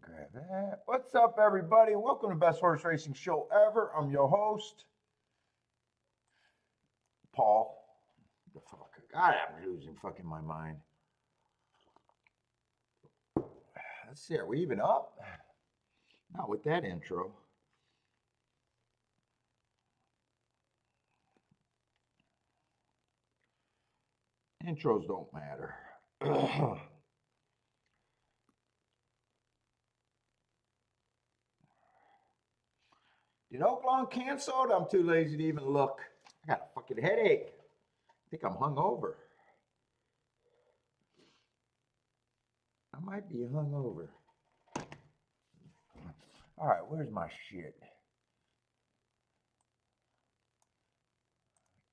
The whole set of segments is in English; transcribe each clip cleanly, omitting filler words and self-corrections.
Grab that. What's up, everybody? Welcome to Best Horse Racing Show Ever. I'm your host, Paul. The fuck? God, I'm losing fucking my mind. Let's see, are we even up? Not with that intro. Intros don't matter. Did Oaklawn canceled? I'm too lazy to even look. I got a fucking headache. I think I'm hungover. I might be hungover. All right, where's my shit?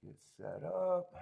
Get set up.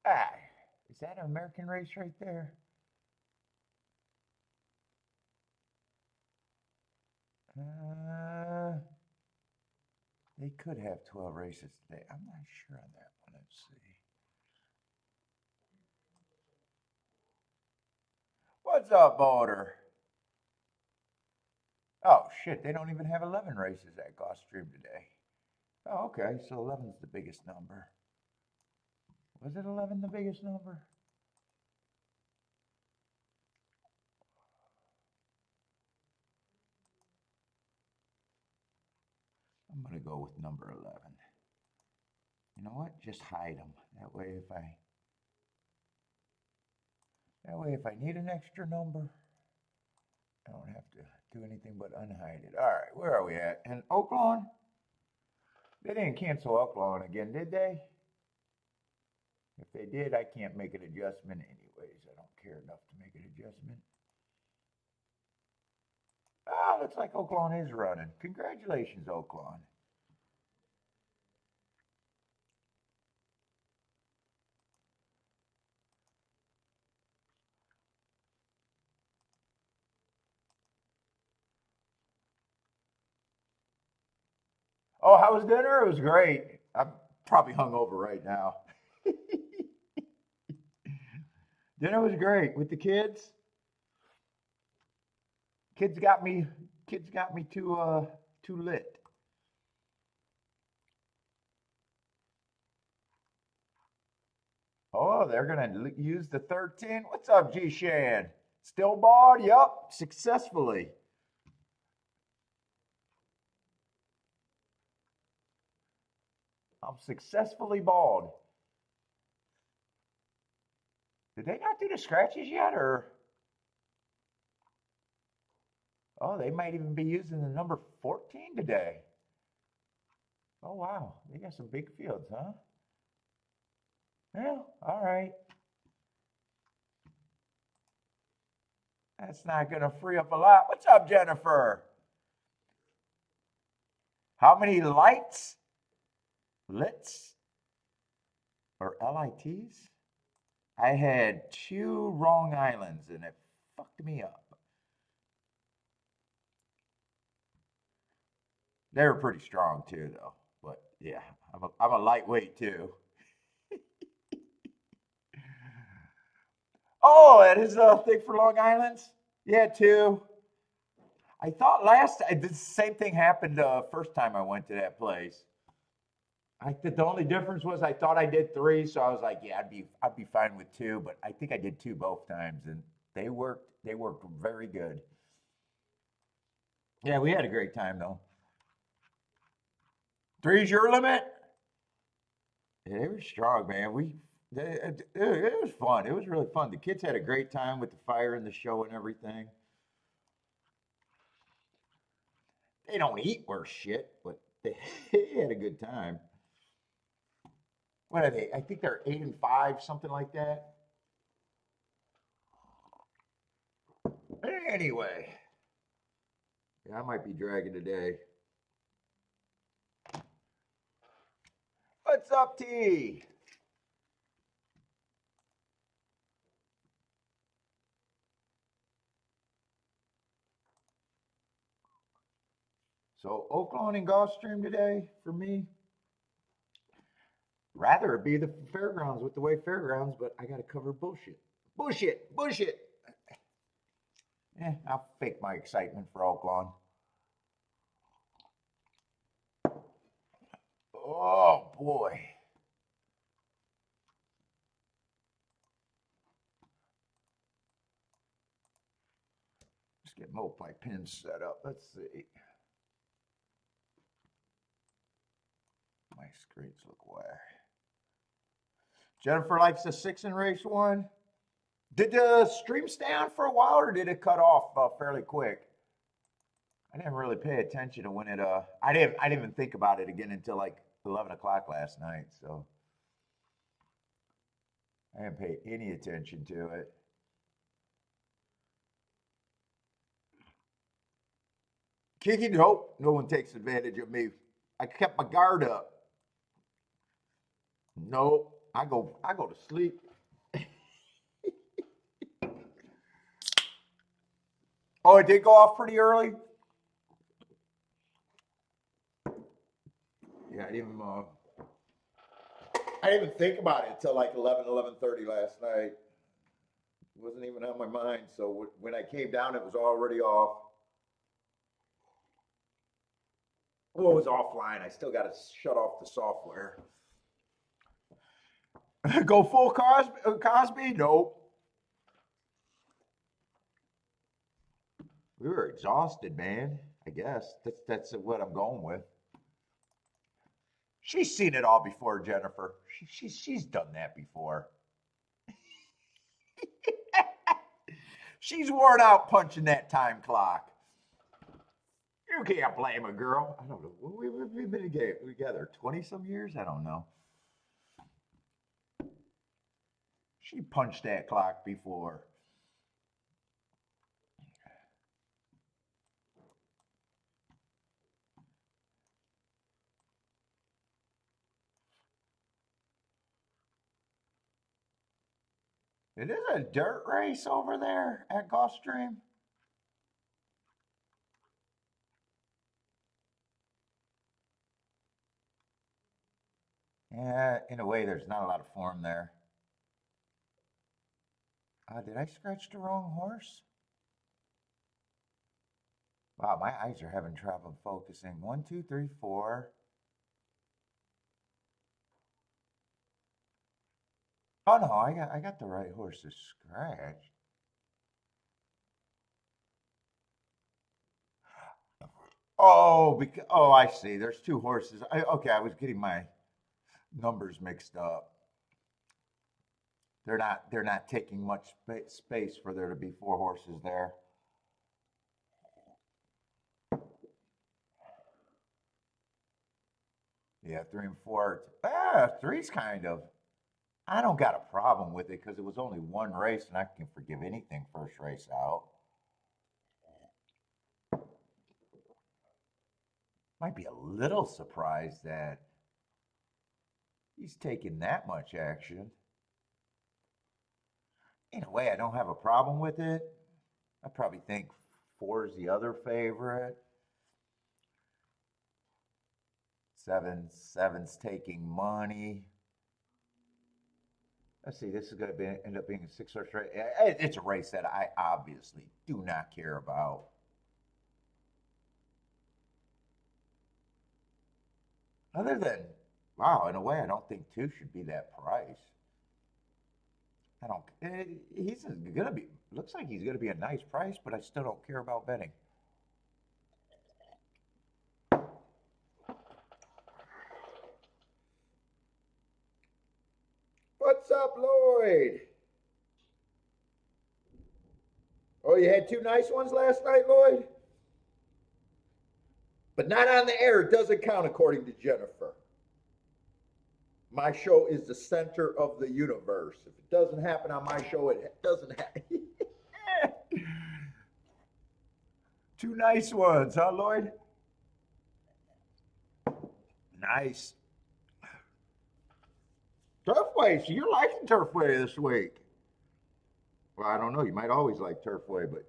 Ah, is that an American race right there? They could have 12 races today. I'm not sure on that one. Let's see. What's up, Boulder? Oh, shit. They don't even have 11 races at Gulfstream today. Oh, okay. So 11 is the biggest number. Was it 11 the biggest number? I'm going to go with number 11. You know what? Just hide them. That way if I need an extra number, I don't have to do anything but unhide it. All right, where are we at? And Oaklawn? They didn't cancel Oaklawn again, did they? If they did, I can't make an adjustment anyways. I don't care enough to make an adjustment. Ah, looks like Oaklawn is running. Congratulations, Oaklawn. Oh, how was dinner? It was great. I'm probably hungover right now. Dinner was great with the kids. Kids got me too lit. Oh, they're gonna use the 13. What's up, G Shan? Still bald? Yup, successfully. I'm successfully bald. Did they not do the scratches yet, or? Oh, they might even be using the number 14 today. Oh, wow. They got some big fields, huh? Yeah, all right. That's not going to free up a lot. What's up, Jennifer? How many lights? Lits? Or LITs? I had two wrong islands and it fucked me up. They were pretty strong too, though. But yeah, I'm a lightweight too. Oh, that is a thing for Long Island's? Yeah, two. I thought the same thing happened first time I went to that place. The only difference was I thought I did three, so I was like, yeah, I'd be fine with two, but I think I did two both times, and they worked very good. Yeah, we had a great time though. Three's your limit? Yeah, they were strong, man. It was fun. It was really fun. The kids had a great time with the fire and the show and everything. They don't eat worse shit, but they had a good time. What are they? I think they're 8-5, something like that. Anyway, yeah, I might be dragging today. What's up, T? So Oaklawn and Gulfstream today for me. Rather it be the fairgrounds with the way fairgrounds, but I got to cover bullshit. Bullshit. I'll fake my excitement for Oaklawn. Oh boy. Just get multi pins set up. Let's see. My screens look whack. Jennifer likes the 6 in race 1. Did the stream stay on for a while or did it cut off fairly quick? I didn't really pay attention to when it I didn't even think about it again until like 11 o'clock last night, so I didn't pay any attention to it. Kiki, nope, no one takes advantage of me. I kept my guard up. Nope, I go to sleep. Oh, it did go off pretty early? Yeah, I didn't even think about it until like 11:30 last night. It wasn't even on my mind. So when I came down, it was already off. Oh, it was offline. I still got to shut off the software. Go full Cosby? Nope. We were exhausted, man. I guess that's what I'm going with. She's seen it all before, Jennifer. She's done that before. She's worn out punching that time clock. You can't blame a girl. I don't know. We've been together 20 some years. I don't know. She punched that clock before. It is a dirt race over there at Gulfstream. Yeah, in a way, there's not a lot of form there. Did I scratch the wrong horse? Wow, my eyes are having trouble focusing. 1, 2, 3, 4. Oh no, I got the right horse to scratch. Oh, I see. There's 2 horses. Okay, I was getting my numbers mixed up. They're not taking much space for there to be 4 horses there. Yeah, 3 and 4. Three's kind of. I don't got a problem with it because it was only one race, and I can forgive anything first race out. Might be a little surprised that he's taking that much action. In a way, I don't have a problem with it. I probably think 4 is the other favorite. Seven's taking money. Let's see, this is going to end up being a 6-horse race. It's a race that I obviously do not care about. Other than, wow, in a way, I don't think 2 should be that price. I don't. He's gonna be. Looks like he's gonna be a nice price, but I still don't care about betting. What's up, Lloyd? Oh, you had 2 nice ones last night, Lloyd? but not on the air. It doesn't count according to Jennifer. My show is the center of the universe. If it doesn't happen on my show, it doesn't happen. Two nice ones, huh, Lloyd? Nice. Turfway, so you're liking Turfway this week. Well, I don't know. You might always like Turfway, but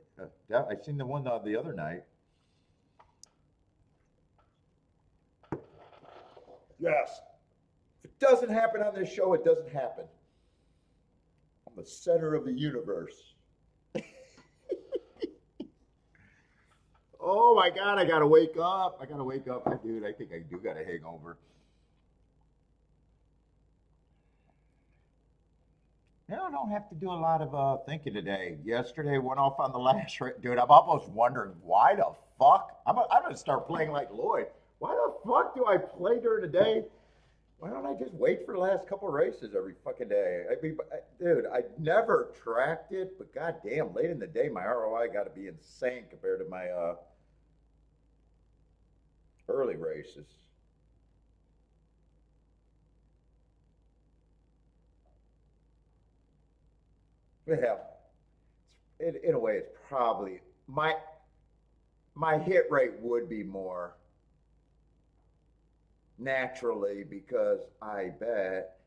I seen the one the other night. Yes. If it doesn't happen on this show, it doesn't happen. I'm the center of the universe. Oh my God, I gotta wake up. Dude, I think I do got a hangover. Yeah, I don't have to do a lot of thinking today. Yesterday went off on the last dude. I'm almost wondering why the fuck. I'm gonna start playing like Lloyd. Why the fuck do I play during the day? Why don't I just wait for the last couple races every fucking day? I mean, dude, I never tracked it, but goddamn, late in the day, my ROI got to be insane compared to my early races. Yeah, in a way, it's probably my hit rate would be more naturally because I bet,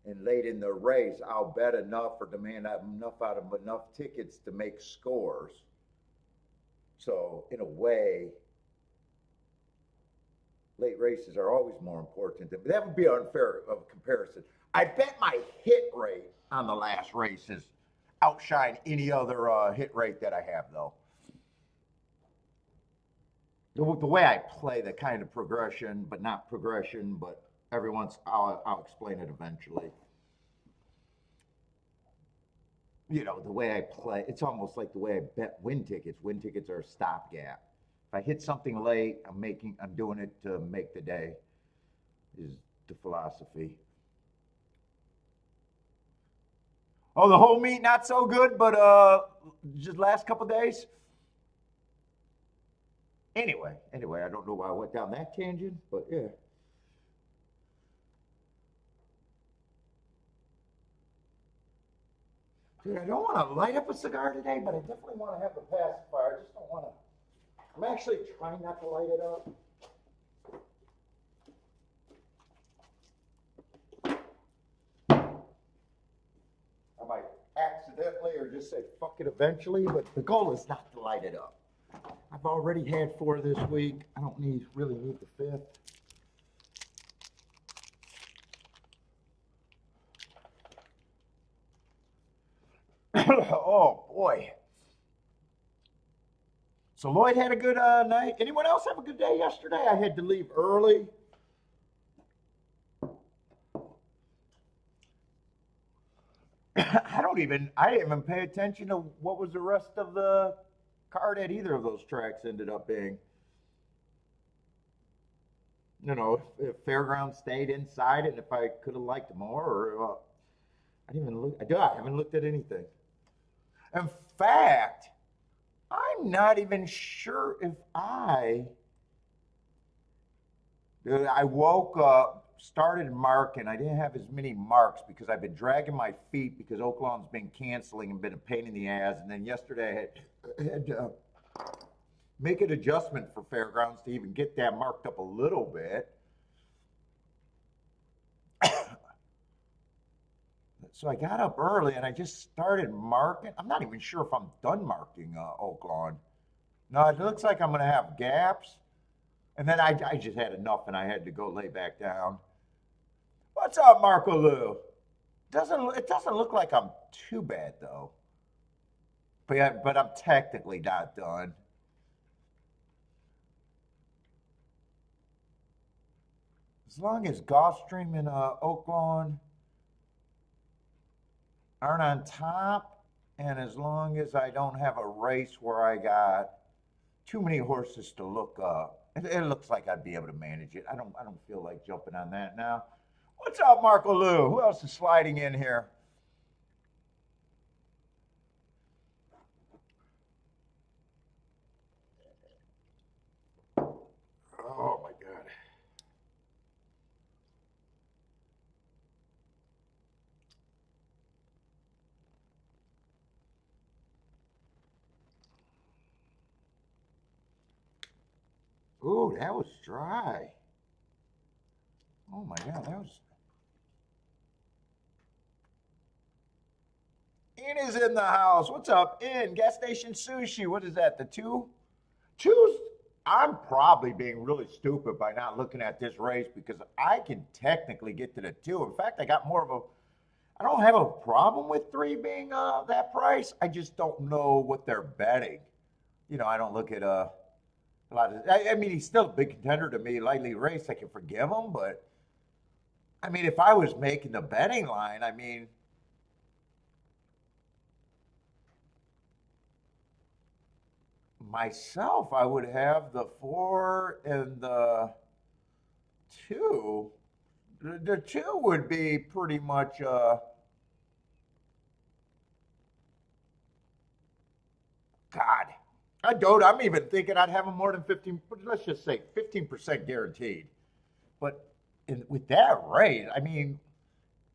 and late in the race, I'll bet enough or demand enough out of enough tickets to make scores. So, in a way, late races are always more important. That would be unfair of comparison. I bet my hit rate on the last races outshine any other hit rate that I have, though. The way I play, the kind of progression, but not progression, but every once I'll explain it eventually. You know, the way I play, it's almost like the way I bet win tickets. Win tickets are a stopgap. If I hit something late, I'm doing it to make the day. Is the philosophy. Oh, the whole meet not so good, but just last couple days. Anyway, I don't know why I went down that tangent, but yeah. Dude, I don't want to light up a cigar today, but I definitely want to have a pacifier. I just don't want to. I'm actually trying not to light it up. I might accidentally or just say fuck it eventually, but the goal is not to light it up. I've already had 4 this week. I don't really need the 5th. Oh boy. So Lloyd had a good night. Anyone else have a good day yesterday? I had to leave early. I didn't even pay attention to what was the rest of the card at either of those tracks ended up being. You know, if Fairground stayed inside and if I could have liked more, or I didn't even look. I haven't looked at anything. In fact, I'm not even sure if I woke up, started marking. I didn't have as many marks because I've been dragging my feet because Oaklawn's been canceling and been a pain in the ass. And then yesterday I had to make an adjustment for Fairgrounds to even get that marked up a little bit. So I got up early and I just started marking. I'm not even sure if I'm done marking Oaklawn. No, it looks like I'm going to have gaps. And then I just had enough and I had to go lay back down. What's up, Marco Lou? It doesn't look like I'm too bad though. But I'm technically not done. As long as Gulfstream and Oaklawn aren't on top, and as long as I don't have a race where I got too many horses to look up, it looks like I'd be able to manage it. I don't feel like jumping on that now. What's up, Marco Lou? Who else is sliding in here? Ooh, that was dry. Oh my God, that was. Ian is in the house. What's up, Ian? Gas station sushi. What is that? The two? Two's. I'm probably being really stupid by not looking at this race because I can technically get to the two. In fact, I got more of a. I don't have a problem with three being that price. I just don't know what they're betting. I don't look at a lot of. I mean, he's still a big contender to me. Lightly raced, I can forgive him, but I mean, if I was making the betting line, I mean, myself, I would have the four and the two. The two would be pretty much. God, I don't. I'm even thinking I'd have them more than 15. Let's just say 15% guaranteed. But with that rate, I mean,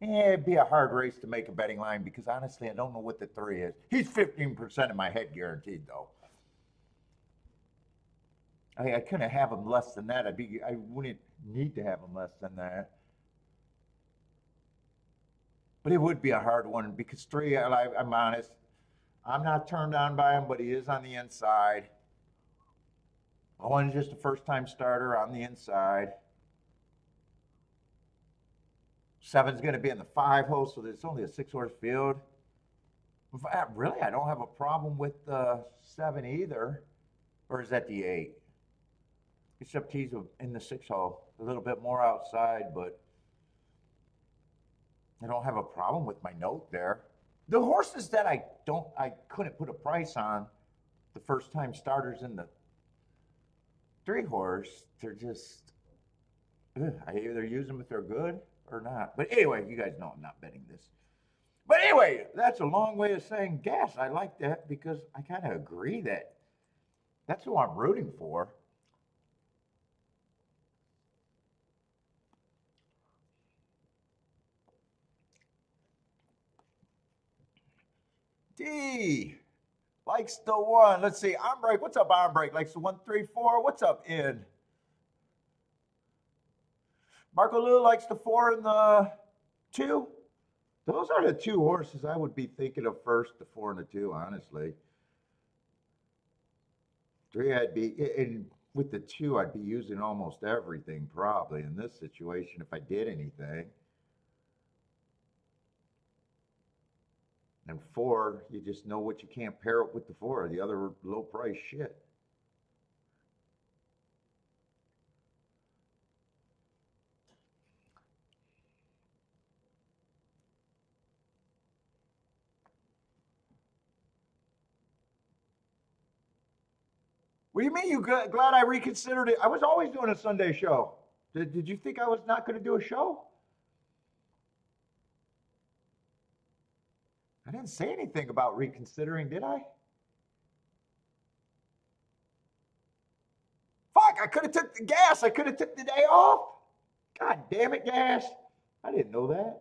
it'd be a hard race to make a betting line because honestly, I don't know what the three is. He's 15% in my head guaranteed though. I couldn't have him less than that. I wouldn't need to have him less than that. But it would be a hard one because three. I'm honest. I'm not turned on by him, but he is on the inside. Owen's just a first-time starter on the inside. Seven's going to be in the five hole, so it's only a six-horse field. Really, I don't have a problem with the seven either. Or is that the eight? Except he's in the six hole, a little bit more outside, but I don't have a problem with my note there. The horses that I couldn't put a price on, the first time starters in the three horse, they're just, I either use them if they're good or not. But anyway, you guys know I'm not betting this. But anyway, that's a long way of saying gas. I like that because I kind of agree that that's who I'm rooting for. D likes the one. Let's see. I'm break. What's up, I'm break? Likes the 134. What's up, in? Marco Lou likes the four and the two. Those are the two horses I would be thinking of first, the four and the two, honestly. Three, I'd be, and with the two, I'd be using almost everything probably in this situation if I did anything. And four, you just know what you can't pair it with the four, the other low price shit. What do you mean glad I reconsidered it? I was always doing a Sunday show. Did you think I was not going to do a show? I didn't say anything about reconsidering, did I? Fuck, I could have took the gas. I could have took the day off. God damn it, gas. I didn't know that.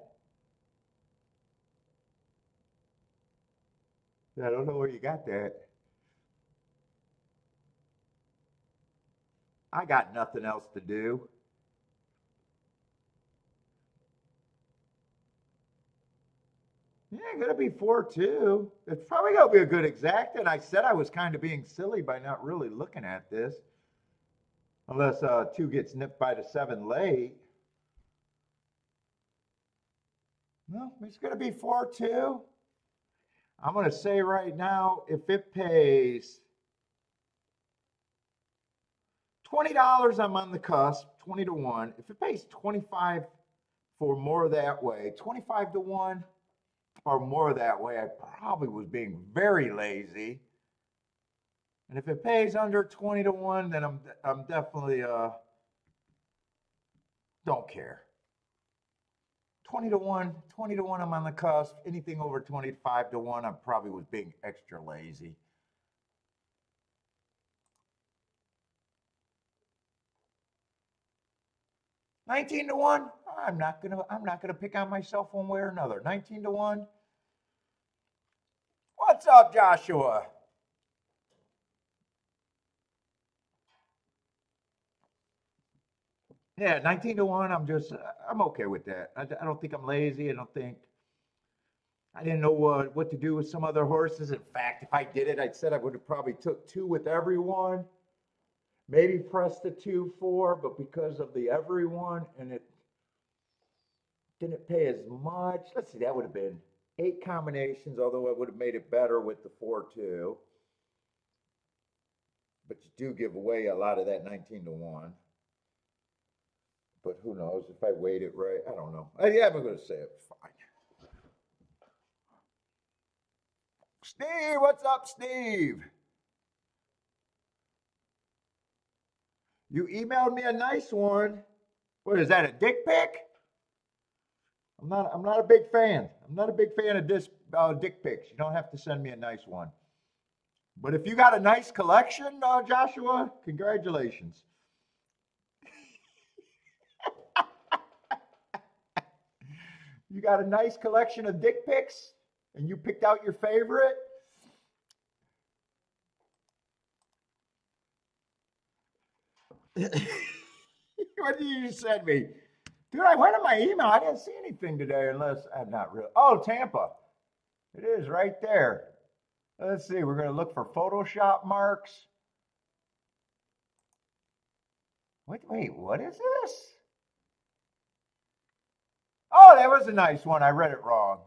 I don't know where you got that. I got nothing else to do. Yeah, gonna be 4-2. It's probably gonna be a good exact. And I said I was kind of being silly by not really looking at this. Unless two gets nipped by the seven late. No, it's gonna be 4-2. I'm gonna say right now, if it pays $20, I'm on the cusp, 20 to 1. If it pays 25 for more that way, 25 to 1 or more that way, I probably was being very lazy. And if it pays under 20 to 1, then I'm definitely don't care. 20 to 1, 20 to 1, I'm on the cusp. Anything over 25 to 1, I probably was being extra lazy. 19 to 1, I'm not gonna pick on myself one way or another. 19 to 1. What's up, Joshua? Yeah, 19 to 1. I'm okay with that. I don't think I'm lazy. I didn't know what to do with some other horses. In fact, if I did it, I'd said I would have probably took two with everyone, maybe pressed the 2-4, but because of the everyone and it didn't pay as much. Let's see, that would have been 8 combinations, although it would have made it better with the 4-2. But you do give away a lot of that 19 to 1. But who knows if I weighed it right? I don't know. Yeah, I'm going to say it. Fine. Steve, what's up, Steve? You emailed me a nice one. What is that? A dick pic? I'm not a big fan. I'm not a big fan of this dick pics. You don't have to send me a nice one. But if you got a nice collection, Joshua, congratulations. You got a nice collection of dick pics, and you picked out your favorite. What did you send me? Dude, I went to my email. I didn't see anything today unless I'm not real. Oh, Tampa. It is right there. Let's see. We're going to look for Photoshop marks. Wait, what is this? Oh, that was a nice one. I read it wrong.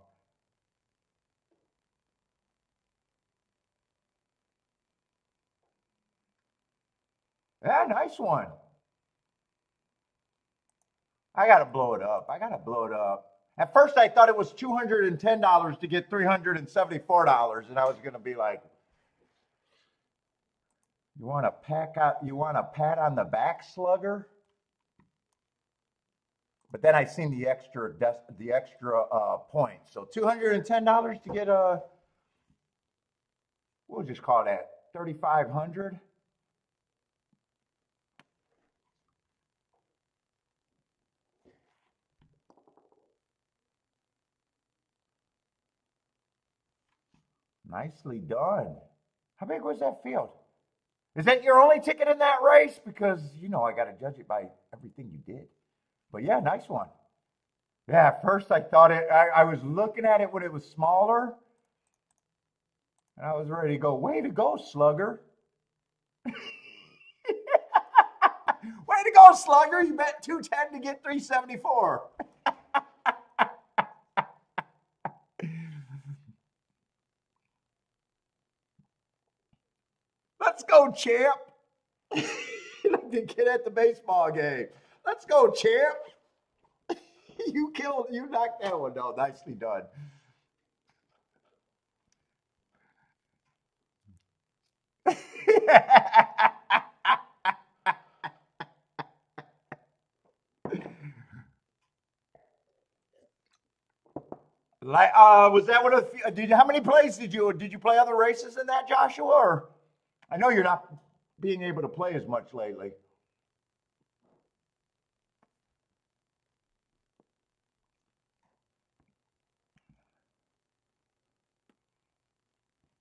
Yeah, nice one. I got to blow it up. I got to blow it up. At first, I thought it was $210 to get $374, and I was going to be like, "You want a pack out? You want a pat on the back, slugger?" But then I seen the extra points. So $210 to get a, we'll just call that 3,500. Nicely done. How big was that field? Is that your only ticket in that race? Because I got to judge it by everything you did. But yeah, nice one. Yeah, at first I thought I was looking at it when it was smaller, and I was ready to go. Way to go, slugger. Way to go, slugger. You bet 210 to get 374. Let's go, champ. Like the kid at the baseball game. Let's go, champ. You knocked that one down. Nicely done. Like, was that one of the, how many plays did you play other races in that, Joshua? Or I know you're not being able to play as much lately.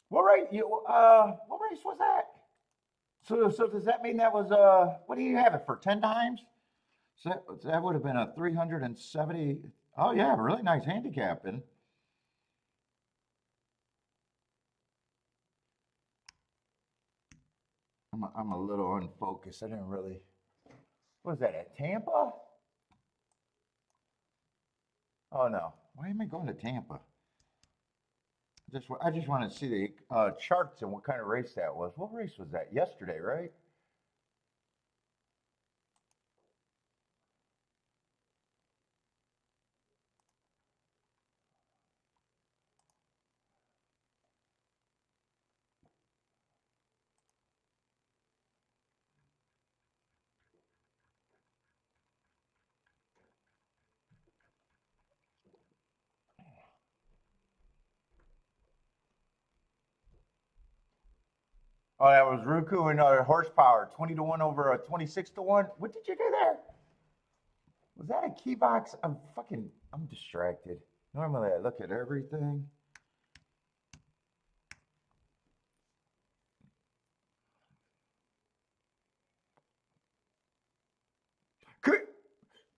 What race was that? So does that mean that was what do you have it for 10 times? So that would have been a 370. Oh yeah, really nice handicapping. I'm a little unfocused. I didn't really. What was that at Tampa? Oh no, why am I going to Tampa? I just wanted to see the charts and what kind of race that was. What race was that? Yesterday, right? Oh, that was Ruku and horsepower, 20 to 1 over a 26 to 1. What did you do there? Was that a key box? I'm distracted. Normally I look at everything.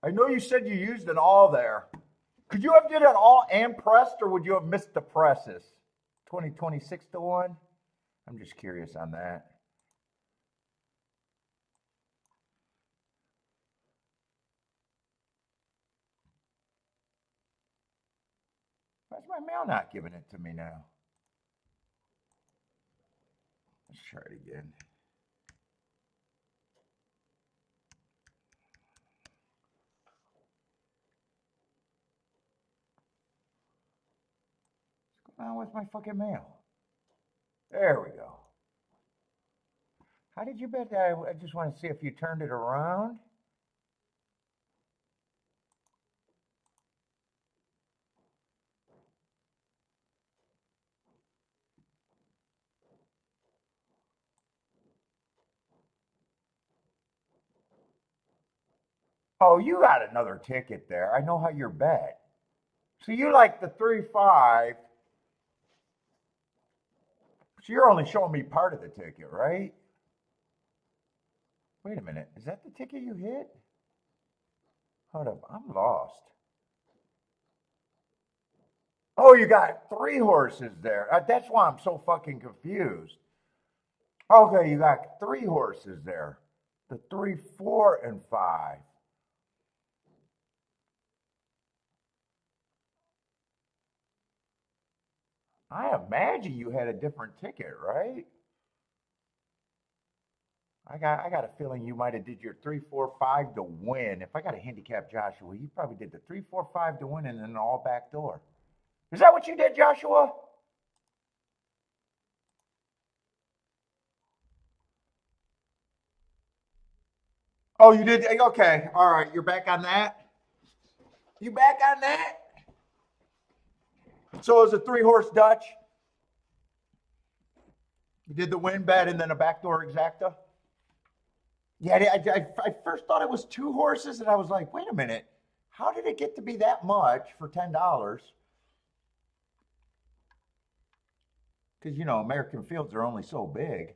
I know you said you used an all there. Could you have did an all and pressed, or would you have missed the presses? 2026 to 1? I'm just curious on that. Why's my mail not giving it to me now? Let's try it again. What's going on with my fucking mail? There we go. How did you bet that? I just want to see if you turned it around. Oh, you got another ticket there. I know how you're bet. So you like the 3-5. So you're only showing me part of the ticket, right? Wait a minute. Is that the ticket you hit? Hold up. I'm lost. Oh, you got 3 horses there. That's why I'm so fucking confused. Okay, you got 3 horses there. The 3, 4, and 5. I imagine you had a different ticket, right? I got a feeling you might have did your 3, 4, 5 to win. If I got a handicap Joshua, you probably did the 3, 4, 5 to win and then all back door. Is that what you did, Joshua? Oh, you did? Okay. All right. You're back on that? You back on that? So it was a 3-horse Dutch. You did the win bet and then a backdoor exacta? Yeah, I first thought it was 2 horses, and I was like, wait a minute. How did it get to be that much for $10? Because, American fields are only so big.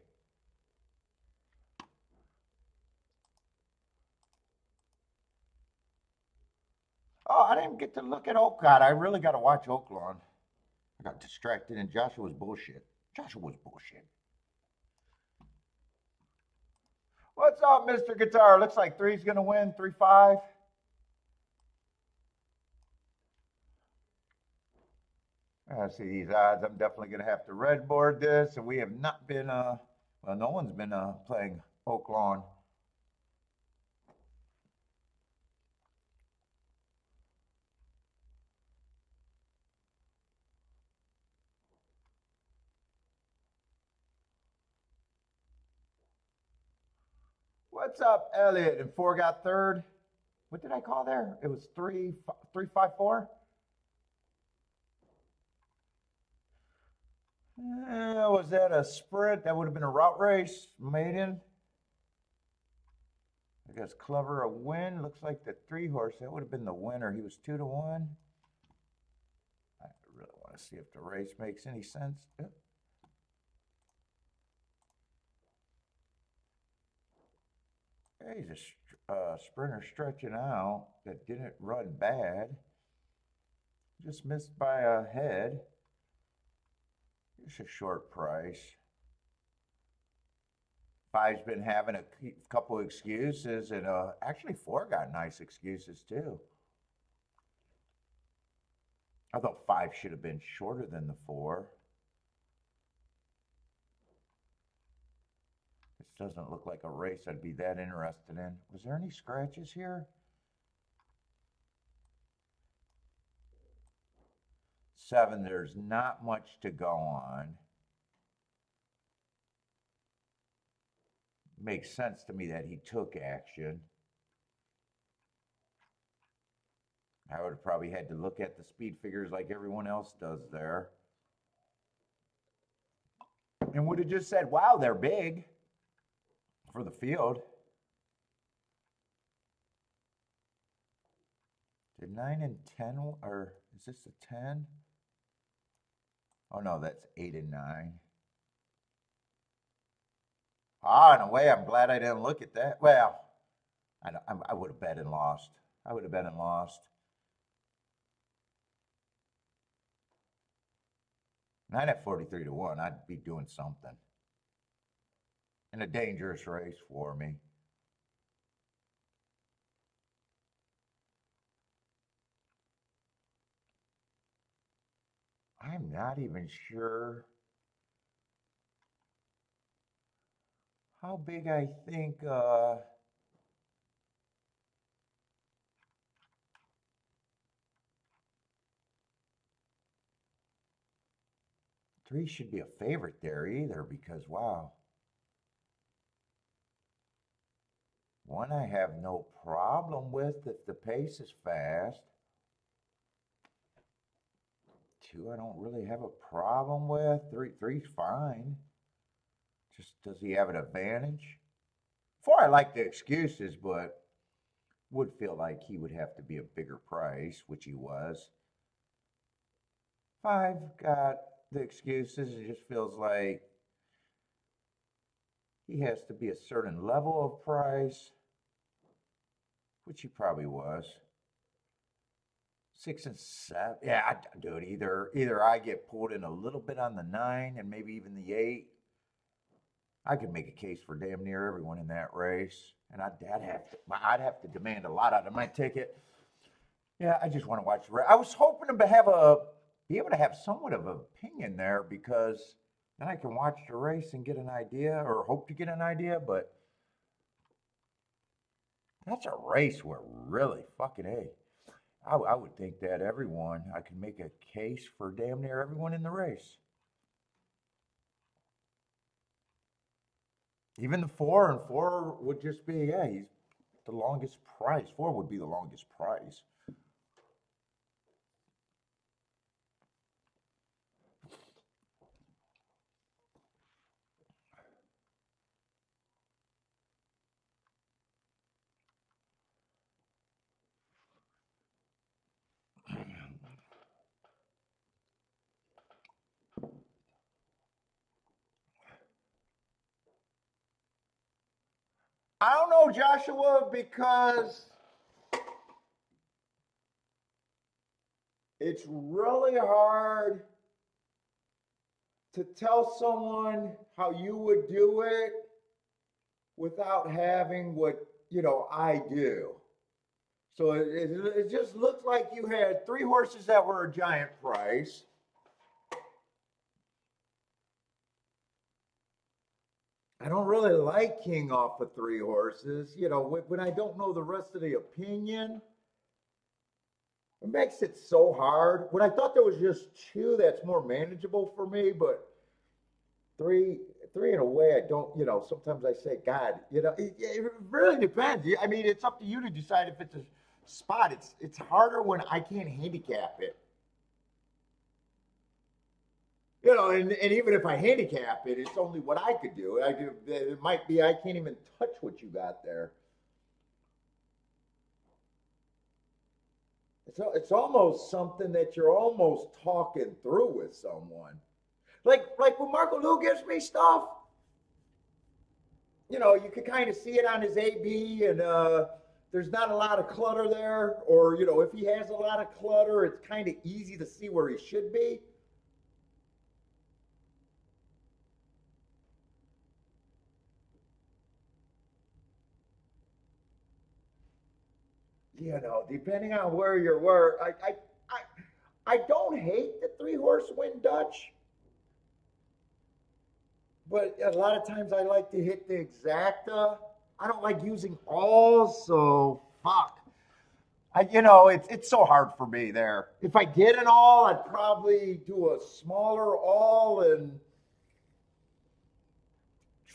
Oh, I didn't get to look at Oak. God, I really got to watch Oaklawn. I got distracted, and Joshua's bullshit. Joshua's bullshit. What's up, Mr. Guitar? Looks like 3's going to win. 3-5. I see these odds. I'm definitely going to have to red board this. And we have not been, well, no one's been playing Oaklawn. What's up, Elliot? And 4 got 3rd. What did I call there? It was 3, 3, 5, 4. Was that a sprint? That would have been a route race. Maiden. I guess Clever a win. Looks like the 3-horse. That would have been the winner. He was 2 to 1. I really want to see if the race makes any sense. Yep. He's a sprinter stretching out that didn't run bad. Just missed by a head. It's a short price. 5's been having a couple excuses, and actually 4 got nice excuses too. I thought 5 should have been shorter than the 4. This doesn't look like a race I'd be that interested in. Was there any scratches here? 7, there's not much to go on. Makes sense to me that he took action. I would have probably had to look at the speed figures like everyone else does there. And would have just said, wow, they're big for the field. Did 9 and 10, or is this a 10? Oh no, that's 8 and 9. Ah, in a way, I'm glad I didn't look at that. Well, I would have bet and lost. I would have been and lost. 9 at 43 to 1, I'd be doing something. In a dangerous race for me. I'm not even sure how big I think 3 should be a favorite there either because, wow. 1 I have no problem with if the pace is fast. 2 I don't really have a problem with. 3's fine. Just does he have an advantage? 4 I like the excuses, but would feel like he would have to be a bigger price, which he was. 5 got the excuses. It just feels like he has to be a certain level of price, which he probably was. 6 and 7, yeah, dude. Either I get pulled in a little bit on the 9 and maybe even the 8. I could make a case for damn near everyone in that race, and I'd have to demand a lot out of my ticket. Yeah, I just want to watch the race. I was hoping to be able to have somewhat of an opinion there because then I can watch the race and get an idea, or hope to get an idea. But that's a race where really fucking A. I would think that I can make a case for damn near everyone in the race. Even the 4 and 4 would just be, yeah, he's the longest price. 4 would be the longest price. I don't know, Joshua, because it's really hard to tell someone how you would do it without having what, I do. So it just looks like you had 3 horses that were a giant price. I don't really like King off of 3 horses. When I don't know the rest of the opinion, it makes it so hard. When I thought there was just 2, that's more manageable for me, but 3 in a way I don't, sometimes I say, God, it really depends. I mean, it's up to you to decide if it's a spot. It's harder when I can't handicap it. And even if I handicap it, it's only what I could do. It might be I can't even touch what you got there. It's almost something that you're almost talking through with someone. Like when Marco Lou gives me stuff, you can kind of see it on his AB, and there's not a lot of clutter there. Or if he has a lot of clutter, it's kind of easy to see where he should be. Depending on where you're I don't hate the 3 horse win Dutch, but a lot of times I like to hit the exacta. I don't like using all, so fuck. It's so hard for me there. If I get an all, I'd probably do a smaller all and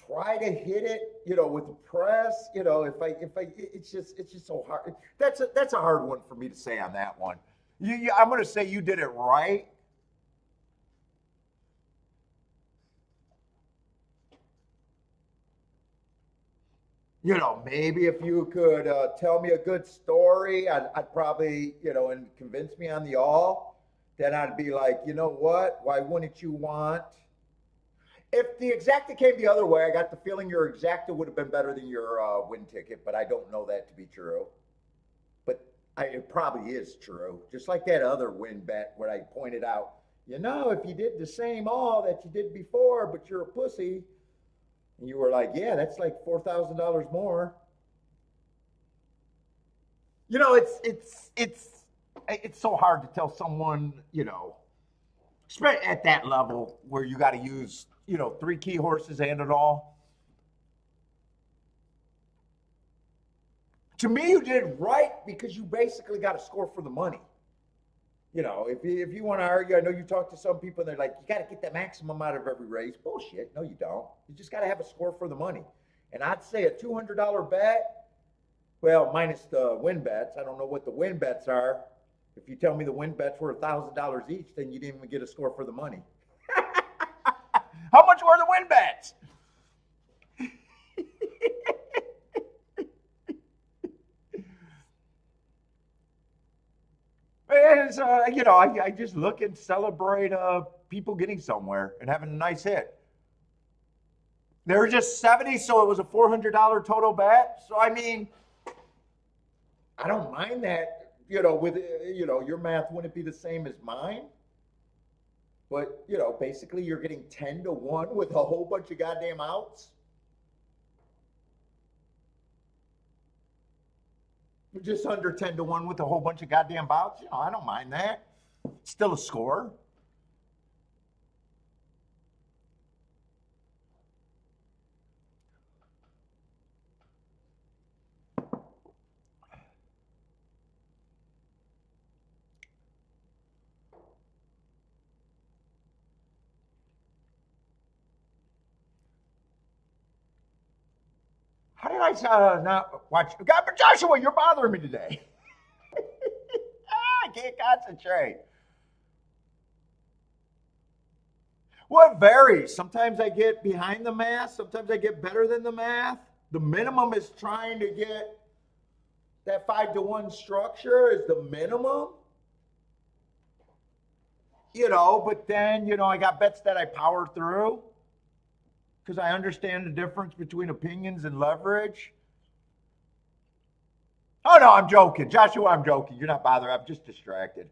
try to hit it, with the press. It's just so hard. That's a hard one for me to say on that one. I'm going to say you did it right. Maybe if you could tell me a good story, I'd probably, and convince me on the all. Then I'd be like, you know what? Why wouldn't you want? If the exacta came the other way, I got the feeling your exacta would have been better than your win ticket, but I don't know that to be true. But It probably is true. Just like that other win bet where I pointed out, if you did the same all that you did before, but you're a pussy, and you were like, yeah, that's like $4,000 more. It's so hard to tell someone, especially at that level where you got to use, three key horses and it all. To me, you did right because you basically got to score for the money. If you want to argue, I know you talk to some people and they're like, you got to get the maximum out of every race. Bullshit. No, you don't. You just got to have a score for the money. And I'd say a $200 bet, well, minus the win bets. I don't know what the win bets are. If you tell me the win bets were $1,000 each, then you didn't even get a score for the money. How much were the win bets? It's, I just look and celebrate people getting somewhere and having a nice hit. They were just 70, so it was a $400 total bet. So, I mean, I don't mind that, with, your math wouldn't be the same as mine. But, basically you're getting 10 to 1 with a whole bunch of goddamn outs. Just under 10 to 1 with a whole bunch of goddamn bouts. I don't mind that. Still a score. How did I not watch? God, but Joshua, you're bothering me today. I can't concentrate. Well, it varies. Sometimes I get behind the math. Sometimes I get better than the math. The minimum is trying to get that 5 to 1 structure is the minimum. But then, I got bets that I power through because I understand the difference between opinions and leverage. Oh, no, I'm joking. Joshua, I'm joking. You're not bothered. I'm just distracted.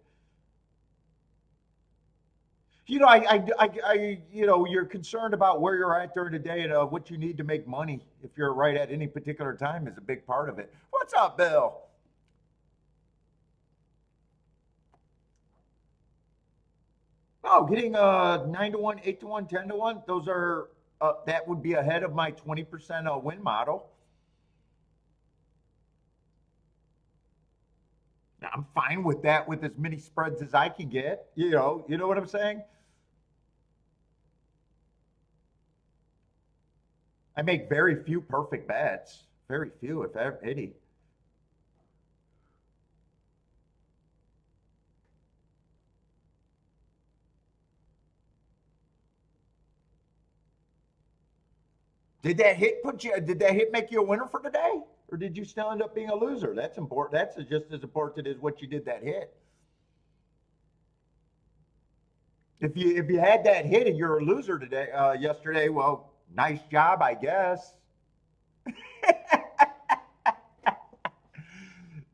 You're concerned about where you're at during the day and what you need to make money. If you're right at any particular time is a big part of it. What's up, Bill? Oh, getting 9 to 1, 8 to 1, 10 to 1. Those are, that would be ahead of my 20% win model. I'm fine with that with as many spreads as I can get. You know what I'm saying? I make very few perfect bets. Very few, if any. Did that hit make you a winner for today? Or did you still end up being a loser? That's important. That's just as important as what you did that hit. If you had that hit and you're a loser today, yesterday, well, nice job, I guess.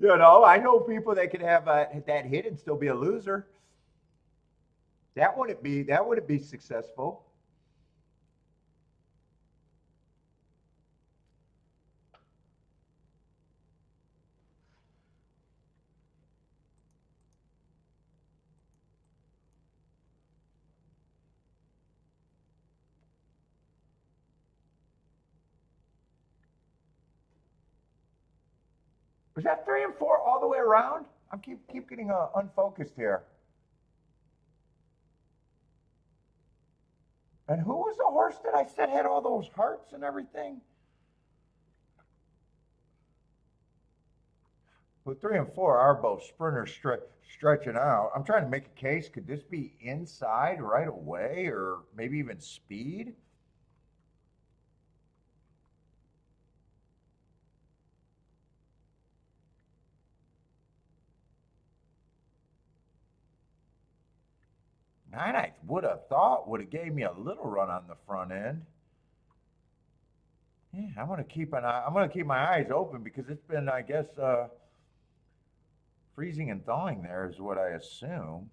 I know people that could have that hit and still be a loser. That wouldn't be successful. Was that 3 and 4 all the way around? I'm keep getting unfocused here. And who was the horse that I said had all those hearts and everything? Well, 3 and 4 are both sprinters stretching out. I'm trying to make a case. Could this be inside right away or maybe even speed? Nine, I would have thought would have gave me a little run on the front end. Yeah, I'm gonna keep my eyes open because it's been, I guess, Freezing and thawing there is what I assume.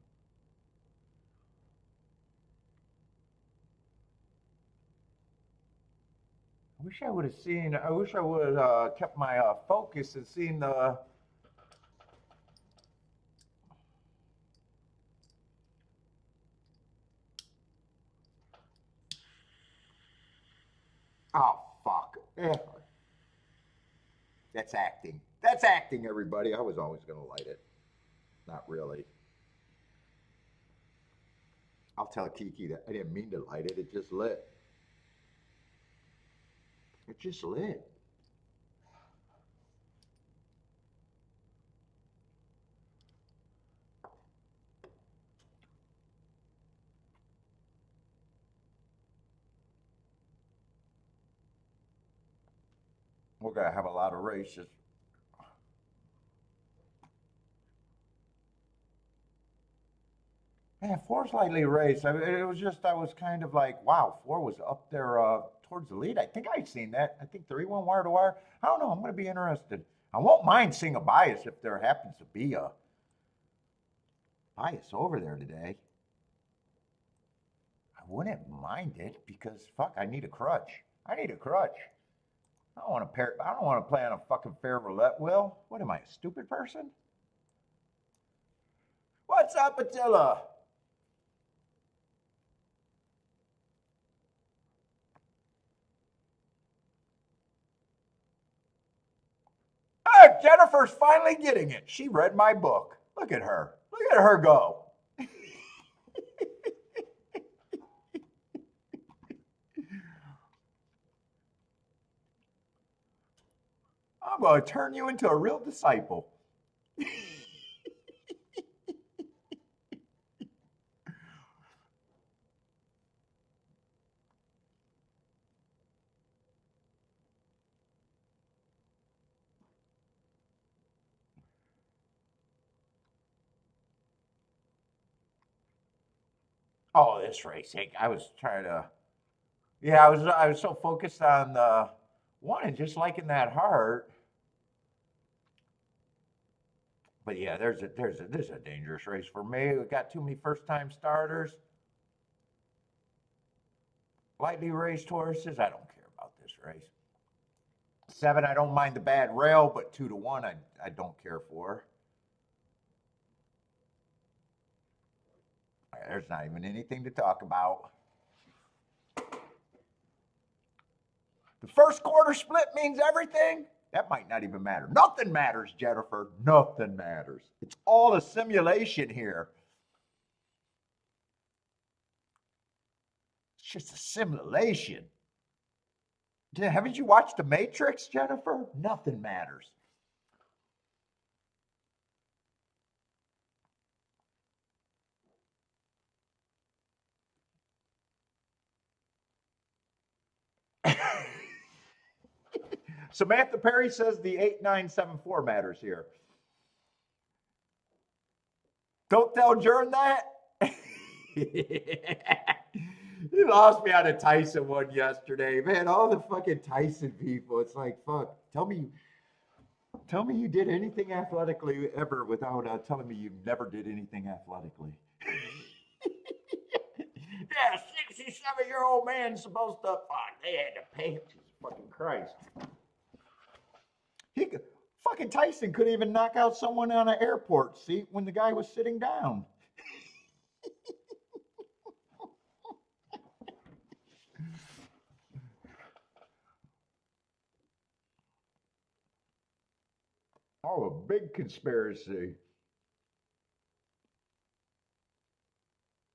I wish I would have seen, I wish I would have kept my focus and seen the. Oh, fuck. That's acting. That's acting, everybody. I was always going to light it. Not really. I'll tell Kiki that I didn't mean to light it. It just lit. It just lit. We're going to have a lot of races. Man, four's lightly raced. I mean, it was just, I was kind of like, wow, four was up there towards the lead. I think I'd seen that. I think 3-1 wire to wire. I don't know. I'm going to be interested. I won't mind seeing a bias if there happens to be a bias over there today. I wouldn't mind it because, fuck, I need a crutch. I need a crutch. I don't want to pair. I don't want to play on a fucking fair roulette wheel. What am I, a stupid person? What's up, Attila? Oh, Jennifer's finally getting it. She read my book. Look at her. Look at her go. I'm going to turn you into a real disciple. Oh, this race. I was trying to. Yeah, I was so focused on the one and just liking that heart. But yeah, this is a dangerous race for me. We got too many first time starters. Lightly raced horses. I don't care about this race. 7, I don't mind the bad rail, but 2-1, I don't care for. There's not even anything to talk about. The first quarter split means everything. That might not even matter. Nothing matters, Jennifer. Nothing matters. It's all a simulation here. It's just a simulation. Haven't you watched The Matrix, Jennifer? Nothing matters. Samantha Perry says the 8974 matters here. Don't tell Jern that. He lost me on a Tyson one yesterday. Man, all the fucking Tyson people. It's like, fuck. Tell me you did anything athletically ever without telling me you never did anything athletically. Yeah, 67-year-old man's supposed to. Fuck, they had to pay him. Jesus fucking Christ. He could, fucking Tyson couldn't even knock out someone on an airport seat when the guy was sitting down. Oh, a big conspiracy.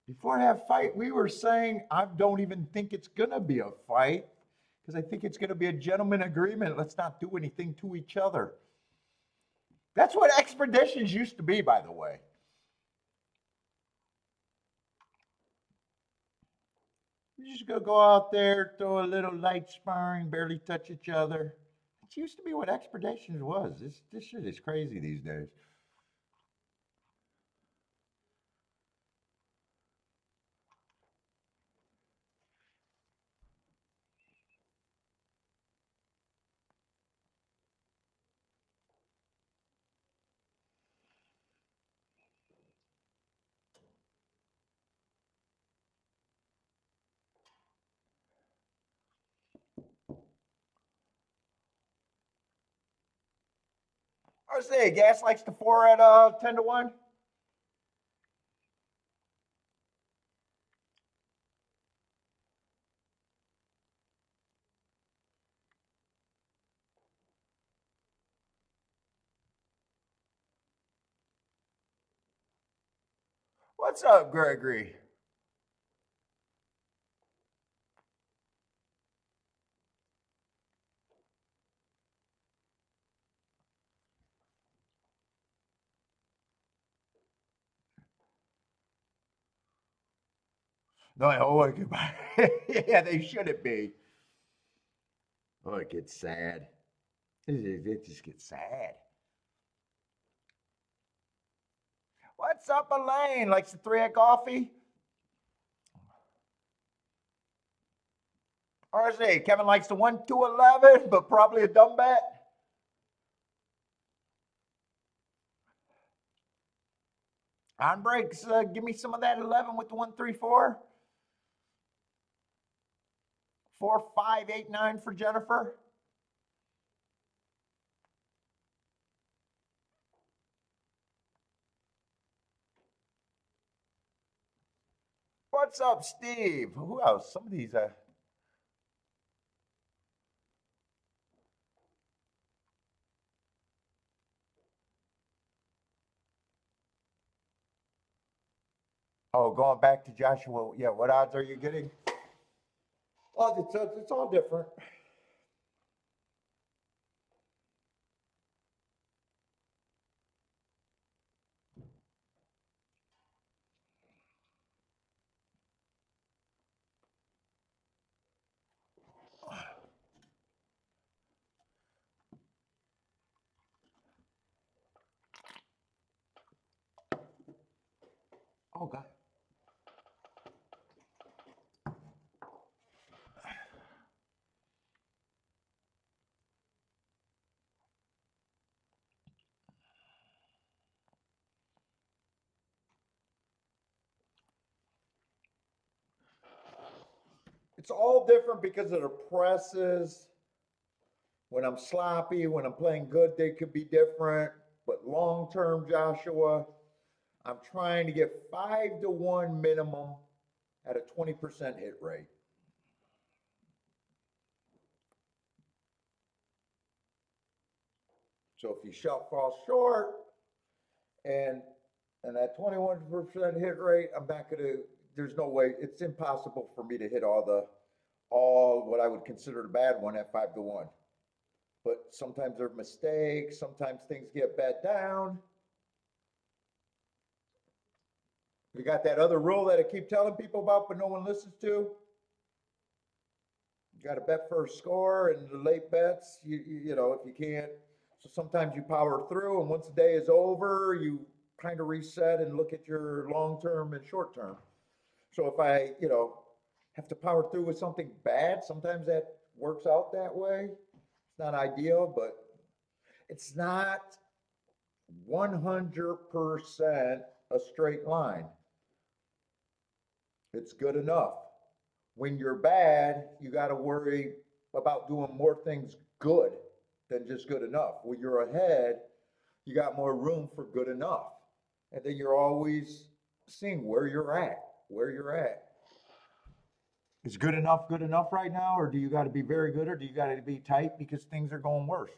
Before that fight, we were saying I don't even think it's gonna be a fight because I think it's gonna be a gentleman agreement. Let's not do anything to each other. That's what expeditions used to be, by the way. You just go out there, throw a little light sparring, barely touch each other. It used to be what expeditions was. This shit is crazy these days. What's that? Gas likes to 4 at 10 to 1? What's up, Gregory? No, oh, yeah, they shouldn't be. Oh, it gets sad. It just gets sad. What's up, Elaine? Likes the 3 at coffee? RZ, Kevin likes the 1 to 11, but probably a dumb bet. On breaks, give me some of that 11 with the 1 3 4. 4 5 8 9 for Jennifer. What's up, Steve? Who else? Some of these. Oh, going back to Joshua. Yeah, what odds are you getting? Well, it's all different. Oh, God. It's all different because of the presses. When I'm sloppy, when I'm playing good, they could be different. But long term, Joshua, I'm trying to get 5 to 1 minimum at a 20% hit rate. So if you shot fall short and that 21% hit rate, I'm not gonna. There's no way. It's impossible for me to hit all what I would consider the bad one at 5 to 1. But sometimes there are mistakes. Sometimes things get bet down. We got that other rule that I keep telling people about, but no one listens to. You got to bet first score and the late bets. You know, if you can't, so sometimes you power through, and once the day is over, you kind of reset and look at your long term and short term. So if I, have to power through with something bad, sometimes that works out that way. It's not ideal, but it's not 100% a straight line. It's good enough. When you're bad, you got to worry about doing more things good than just good enough. When you're ahead, you got more room for good enough. And then you're always seeing where you're at, where you're at. Is good enough right now? Or do you got to be very good or do you got to be tight because things are going worse?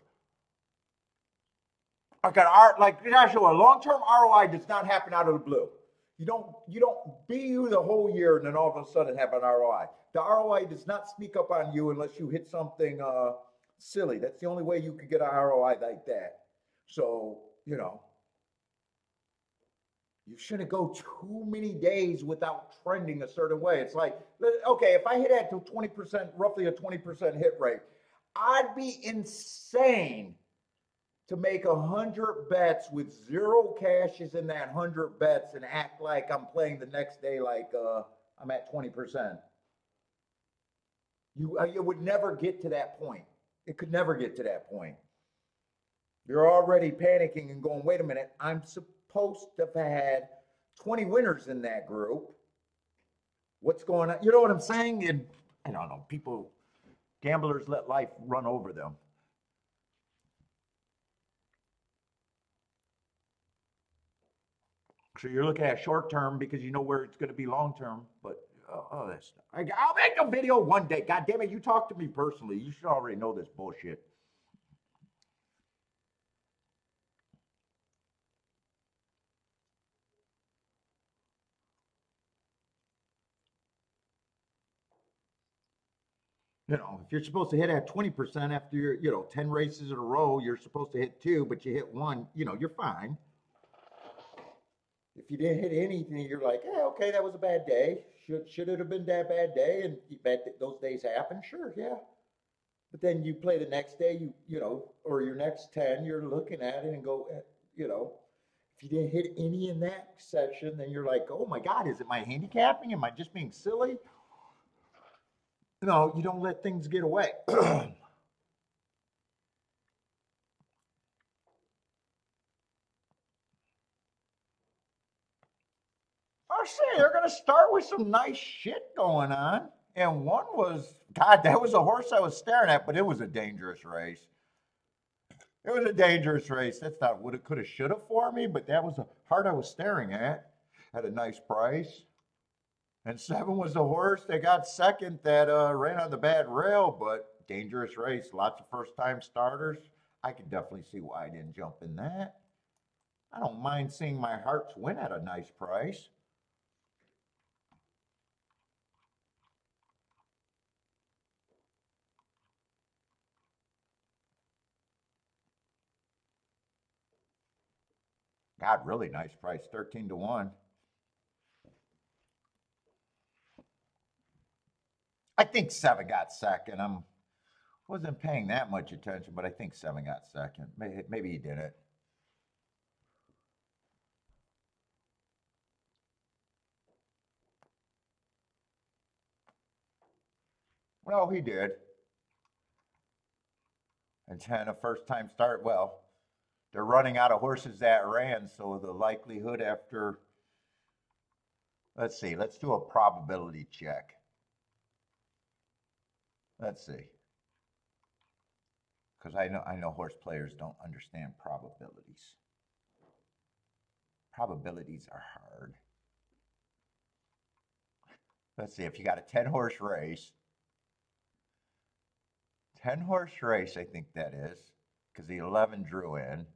Like Joshua, long-term ROI does not happen out of the blue. You don't be you the whole year and then all of a sudden have an ROI. The ROI does not sneak up on you unless you hit something silly. That's the only way you could get an ROI like that. So, you shouldn't go too many days without trending a certain way. It's like, okay, if I hit at to 20%, roughly a 20% hit rate, I'd be insane to make 100 bets with 0 cashes in that 100 bets and act like I'm playing the next day like I'm at 20%. You would never get to that point. It could never get to that point. You're already panicking and going, wait a minute, I'm supposed to have had 20 winners in that group. What's going on? You know what I'm saying? And I don't know, gamblers let life run over them. So you're looking at short term because you know where it's going to be long term. But that stuff. I'll make a video one day. God damn it, you talk to me personally. You should already know this bullshit. You know, if you're supposed to hit at 20% after your, 10 races in a row, you're supposed to hit two, but you hit one, you're fine. If you didn't hit anything, you're like, okay, that was a bad day. Should it have been that bad day? And those days happen. Sure, yeah. But then you play the next day, or your next 10, you're looking at it and go, if you didn't hit any in that session, then you're like, oh my God, is it my handicapping? Am I just being silly? No, you don't let things get away. I say they're going to start with some nice shit going on. And one was, God, that was a horse I was staring at, but it was a dangerous race. It was a dangerous race. That's not what it could have, should have for me, but that was a heart I was staring at a nice price. And 7 was the horse that got second that ran on the bad rail, but dangerous race. Lots of first time starters. I could definitely see why I didn't jump in that. I don't mind seeing my hearts win at a nice price. God, really nice price, 13 to 1. I think 7 got second. Wasn't paying that much attention, but I think 7 got second. Maybe he did it. Well, he did. And 10, a first time start. Well, they're running out of horses that ran, so the likelihood after, let's see, let's do a probability check. Let's see. Because I know horse players don't understand probabilities. Probabilities are hard. Let's see, if you got a 10 horse race, 10 horse race, I think that is, because the 11 drew in.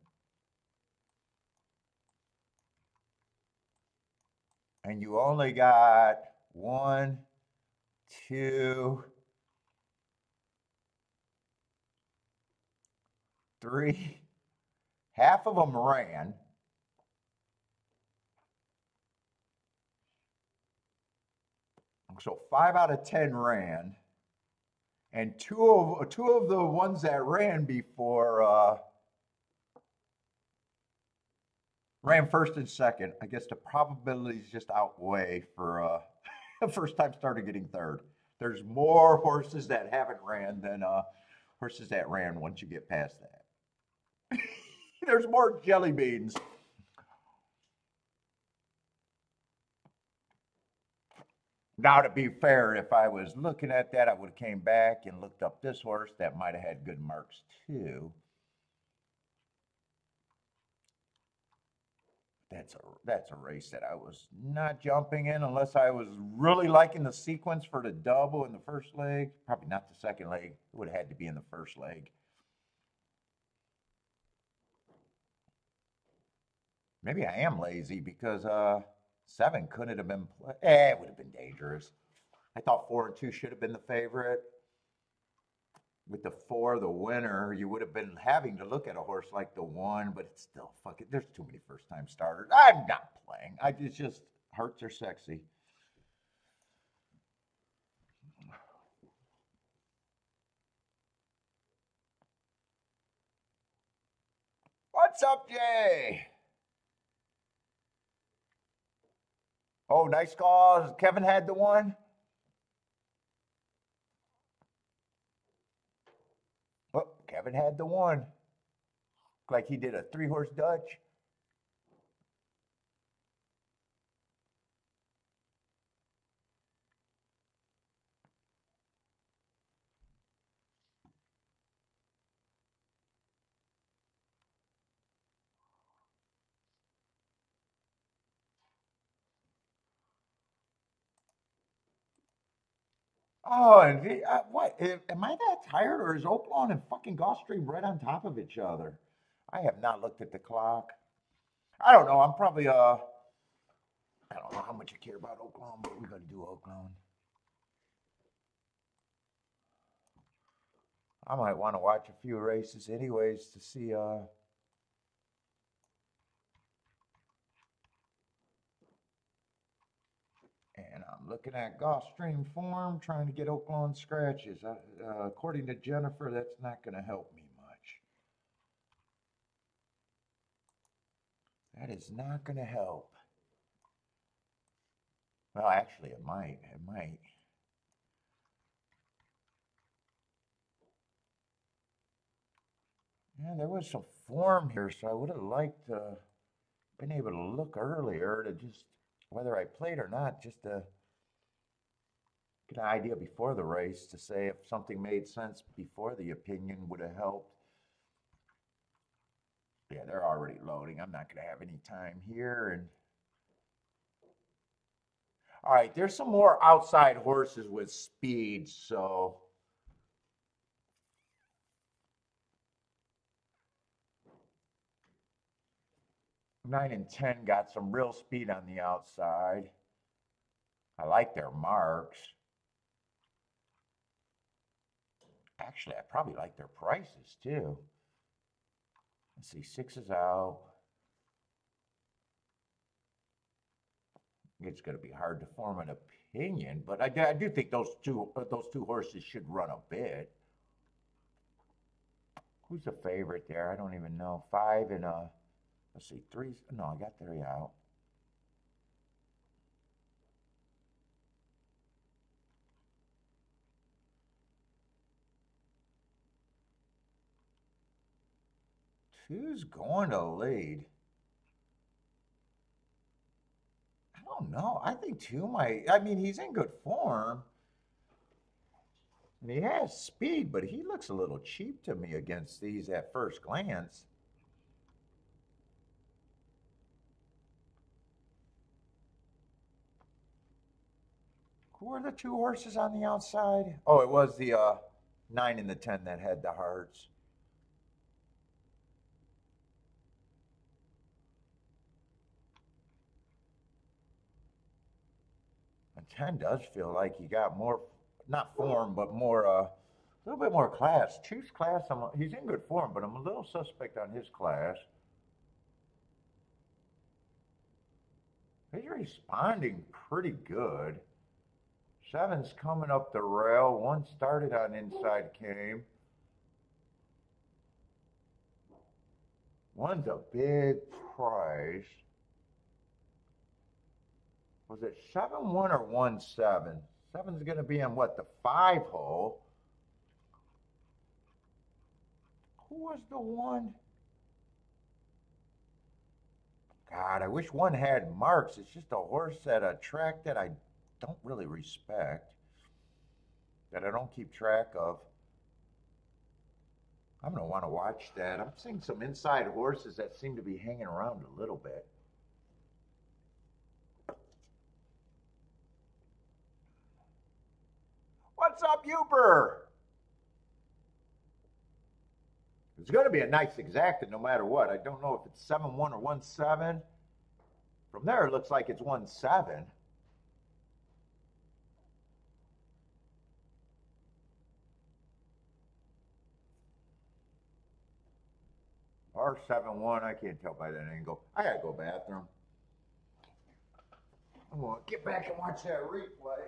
And you only got 1, 2, 3. Half of them ran. So 5 out of 10 ran. And two of the ones that ran before ran first and second. I guess the probabilities just outweigh for a first time starter getting third. There's more horses that haven't ran than horses that ran once you get past that. There's more jelly beans. Now, to be fair, if I was looking at that, I would have came back and looked up this horse that might have had good marks too. That's a race that I was not jumping in unless I was really liking the sequence for the double in the first leg. Probably not the second leg. It would have had to be in the first leg. Maybe I am lazy because 7 couldn't have been. It would have been dangerous. I thought 4 and 2 should have been the favorite. With the 4, the winner, you would have been having to look at a horse like the 1, but it's still fucking. There's too many first-time starters. I'm not playing. It's just hearts are sexy. What's up, Jay? Oh, nice call. Kevin had the one. Oh, Kevin had the one. Like he did a 3-horse Dutch. Oh, and what? Am I that tired, or is Oaklawn and fucking Gulfstream right on top of each other? I have not looked at the clock. I don't know. I'm probably I don't know how much I care about Oaklawn, but we got to do Oaklawn. I might want to watch a few races anyways to see and I'm looking at Gulfstream form, trying to get Oaklawn scratches. According to Jennifer, that's not going to help me much. That is not going to help. Well, actually, it might. It might. Yeah, there was some form here, so I would have liked to been able to look earlier to just whether I played or not, just to get an idea before the race to say if something made sense before the opinion would have helped. Yeah, they're already loading. I'm not going to have any time here. And all right, there's some more outside horses with speed, so 9 and 10 got some real speed on the outside. I like their marks. Actually, I probably like their prices too. Let's see, 6 is out. It's going to be hard to form an opinion, but I do think those two horses should run a bit. Who's the favorite there? I don't even know. 5 and let's see, 3. No, I got 3 out. Two's going to lead. I don't know. I think 2 might. I mean, he's in good form. And he has speed, but he looks a little cheap to me against these at first glance. Who are the 2 horses on the outside? Oh, it was the 9 and the 10 that had the hearts. And 10 does feel like he got more, not form, but more, a little bit more class. Chief's class, he's in good form, but I'm a little suspect on his class. He's responding pretty good. 7's coming up the rail. 1 started on inside came. 1's a big price. Was it 7-1 or 1-7? 7's going to be in what, the 5 hole? Who was the 1? God, I wish 1 had marks. It's just a horse at a track that I don't really respect, that I don't keep track of. I'm going to want to watch that. I'm seeing some inside horses that seem to be hanging around a little bit. What's up, Uber? It's going to be a nice exacta no matter what. I don't know if it's 7-1 or 1-7. From there, it looks like it's 1-7. Or 7-1. I can't tell by that angle. I got to go bathroom. I'm going to get back and watch that replay.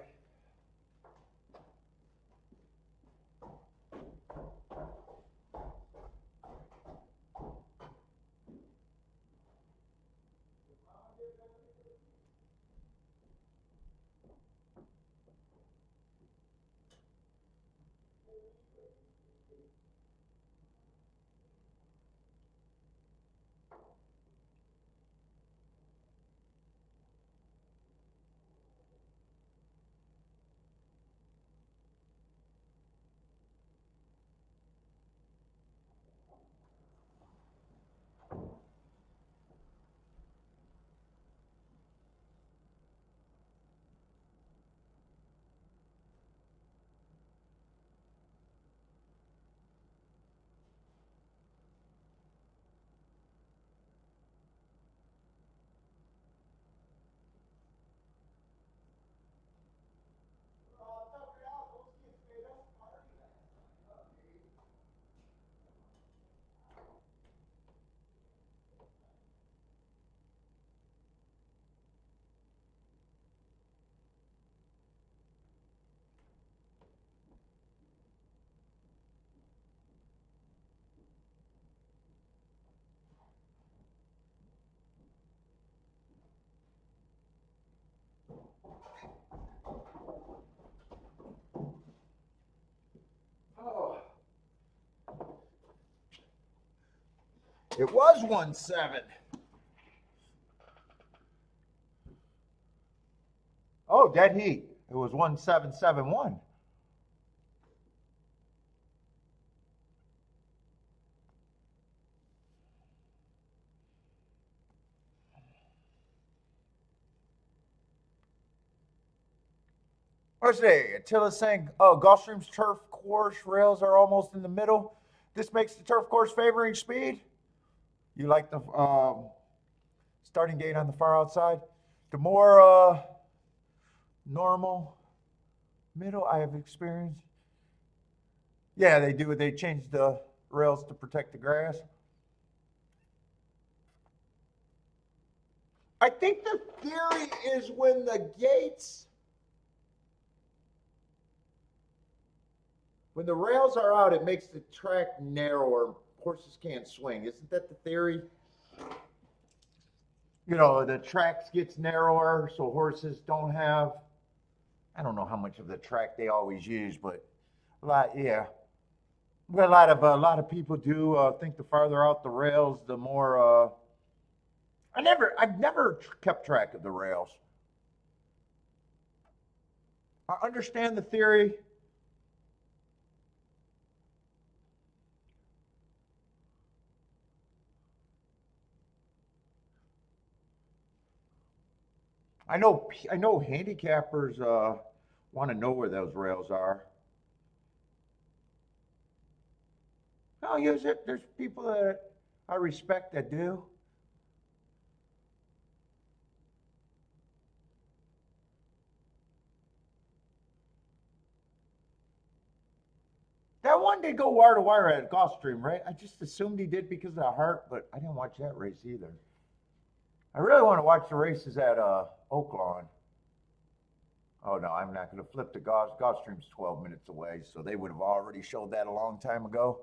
It was 1-7. Oh, dead heat. It was 1-7-7-1. What's today? Attila's saying, oh, Gulfstream's turf course rails are almost in the middle. This makes the turf course favoring speed. You like the starting gate on the far outside? The more normal middle I have experienced. Yeah, they do. They change the rails to protect the grass. I think the theory is when the gates, when the rails are out, it makes the track narrower. Horses can't swing. Isn't that the theory? You know, the track gets narrower, so horses don't have. I don't know how much of the track they always use, but a lot, yeah. But a lot of people do think the farther out the rails, the more. I've never kept track of the rails. I understand the theory. I know handicappers want to know where those rails are. I'll use it. There's people that I respect that do. That one did go wire to wire at Gulfstream, right? I just assumed he did because of the heart, but I didn't watch that race either. I really want to watch the races at Oaklawn. Oh no, I'm not going to flip to Gulfstream's 12 minutes away, so they would have already showed that a long time ago.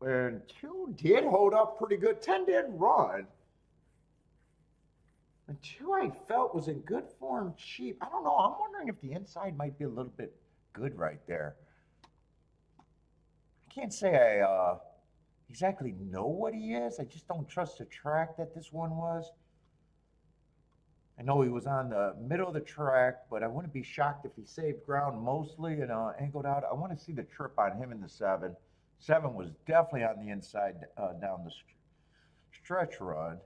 And 2 did hold up pretty good. 10 did run. And 2 I felt was in good form cheap. I don't know. I'm wondering if the inside might be a little bit good right there. I can't say I exactly know what he is. I just don't trust the track that this one was. I know he was on the middle of the track, but I wouldn't be shocked if he saved ground mostly and angled out. I want to see the trip on him in the 7. 7 was definitely on the inside down the stretch run.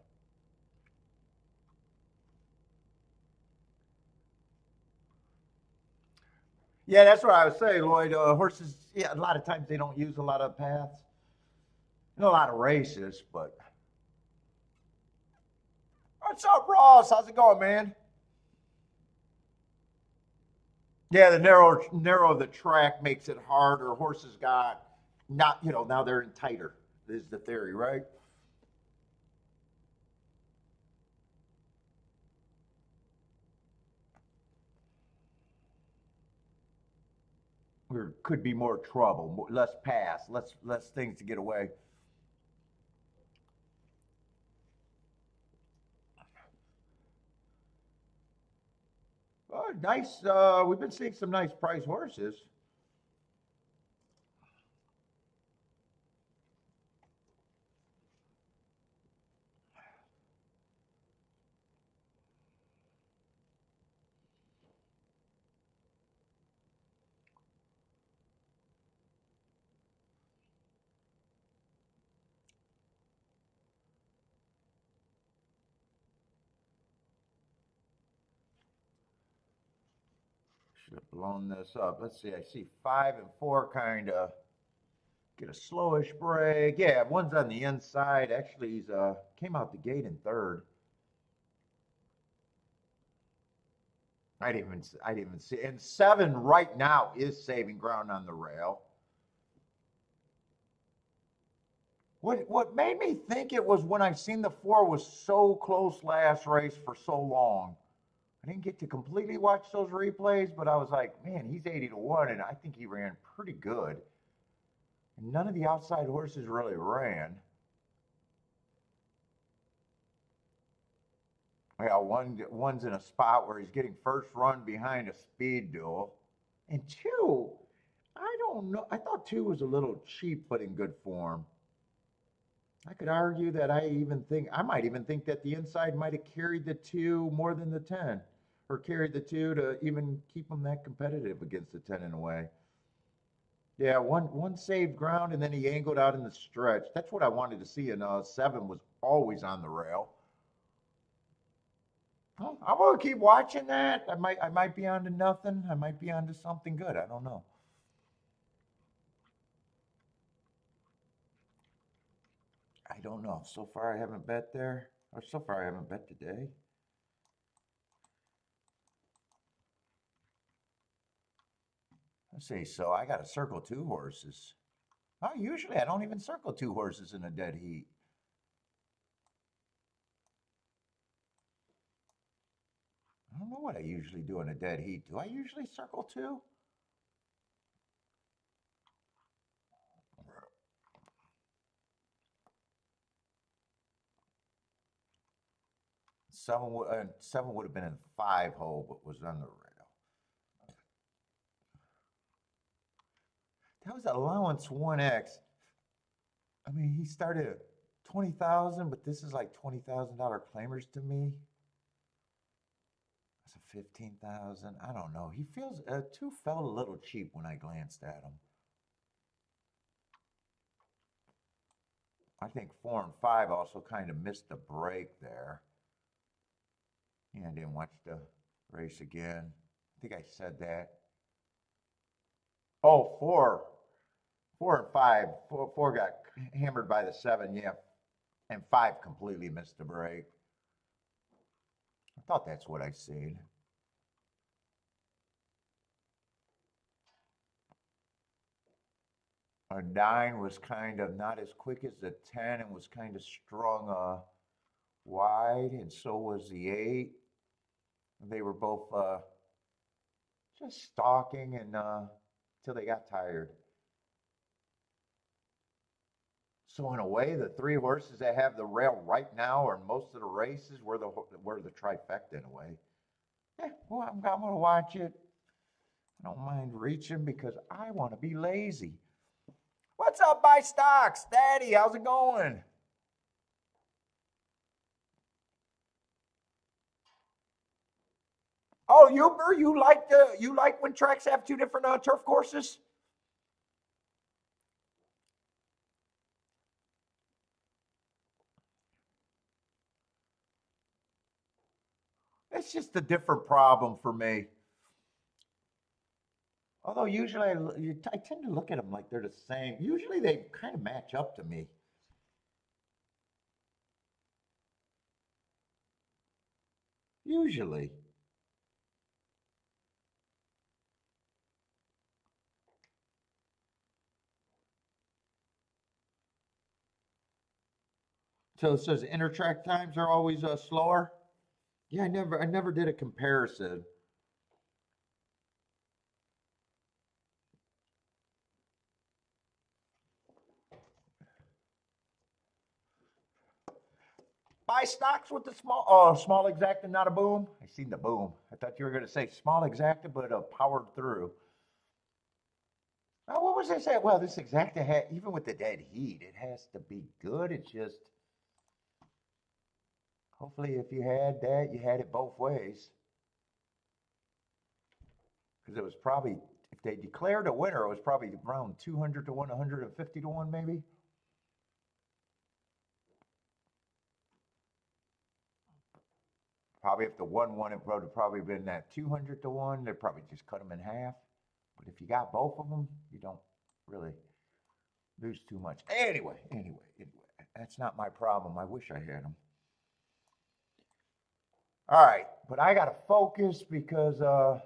Yeah, that's what I was saying, Lloyd. Horses, yeah, a lot of times they don't use a lot of paths. In a lot of races, but. What's up, Ross? How's it going, man? Yeah, the narrow of the track makes it harder. Horses got not, now they're in tighter, is the theory, right? There could be more trouble, less pass, less things to get away. Oh, nice. We've been seeing some nice price horses. Should have blown this up. Let's see. I see 5 and 4 kind of get a slowish break. Yeah, one's on the inside. Actually, he's came out the gate in third. I didn't even see. And 7 right now is saving ground on the rail. What made me think it was when I seen the 4 was so close last race for so long. I didn't get to completely watch those replays, but I was like, man, he's 80 to 1, and I think he ran pretty good. And none of the outside horses really ran. Yeah, one's in a spot where he's getting first run behind a speed duel. And two, I don't know. I thought two was a little cheap, but in good form. I could argue that I might even think that the inside might have carried the two more than the 10, or carried the two to even keep them that competitive against the 10 in a way. Yeah, one saved ground and then he angled out in the stretch. That's what I wanted to see. And seven was always on the rail. Well, I'm gonna keep watching that. I might be onto nothing. I might be onto something good. I don't know. I don't know. So far I haven't bet there. Or so far I haven't bet today. Let's see. So I got to circle two horses. Oh, usually I don't even circle two horses in a dead heat. I don't know what I usually do in a dead heat. Do I usually circle two? Seven would have been in five hole, but was on the rail. That was allowance 1x. I mean, he started at 20,000, but this is like $20,000 claimers to me. That's a 15,000. I don't know. He feels two felt a little cheap when I glanced at him. I think 4 and 5 also kind of missed the break there. Yeah, I didn't watch the race again. I think I said that. Oh, 4 and 5. Four got hammered by the 7, yeah. And 5 completely missed the break. I thought that's what I said. A 9 was kind of not as quick as the 10 and was kind of strung wide, and so was the 8. They were both just stalking and till they got tired. So in a way, the 3 horses that have the rail right now are most of the races were the trifecta in a way. Yeah, well, I'm gonna watch it. I don't mind reaching because I want to be lazy. What's up, Buy Stocks? Daddy, how's it going? Oh, Uber, you like when tracks have 2 different turf courses? It's just a different problem for me. Although usually I tend to look at them like they're the same. Usually they kind of match up to me. Usually. So it says intertrack times are always slower. Yeah, I never did a comparison. Buy stocks with the small exacta, not a boom. I seen the boom. I thought you were going to say small exacta, but powered through. What was I saying? Well, this exacta had, even with the dead heat, it has to be good. It's just, hopefully, if you had that, you had it both ways. Because it was probably, if they declared a winner, it was probably around 200 to 1, 150 to 1, maybe. Probably if the one won, it would have probably been that 200 to 1. They'd probably just cut them in half. But if you got both of them, you don't really lose too much. Anyway, that's not my problem. I wish I had them. All right, but I got to focus because, well,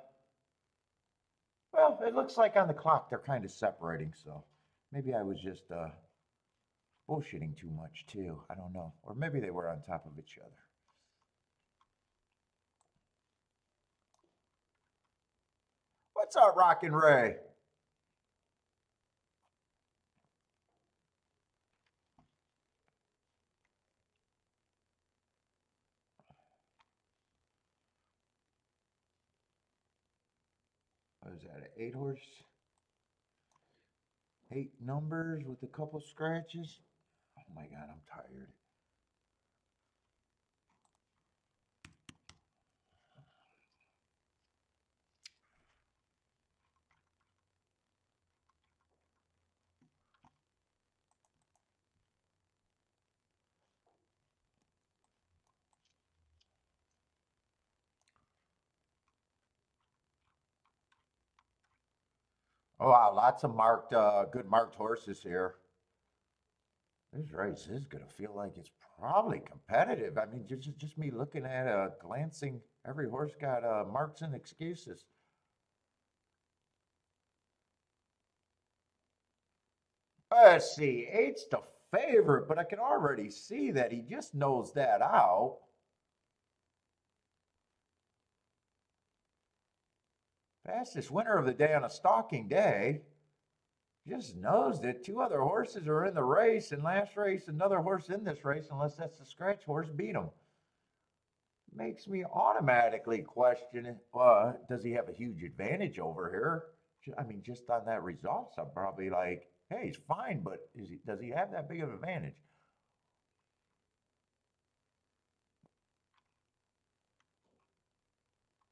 it looks like on the clock they're kind of separating. So maybe I was just bullshitting too much too. I don't know. Or maybe they were on top of each other. What's up, Rockin' Ray? What is that, an 8-horse? 8 numbers with a couple scratches. Oh my God, I'm tired. Oh wow, lots of marked, good marked horses here. This race is going to feel like it's probably competitive. I mean, just me looking at glancing, every horse got marks and excuses. Let's see, 8's the favorite, but I can already see that he just knows that out. Fastest winner of the day on a stalking day. Just knows that 2 other horses are in the race, and last race, another horse in this race, unless that's the scratch horse, beat him. Makes me automatically question it. Does he have a huge advantage over here? I mean, just on that results, I'm probably like, hey, he's fine, but does he have that big of an advantage?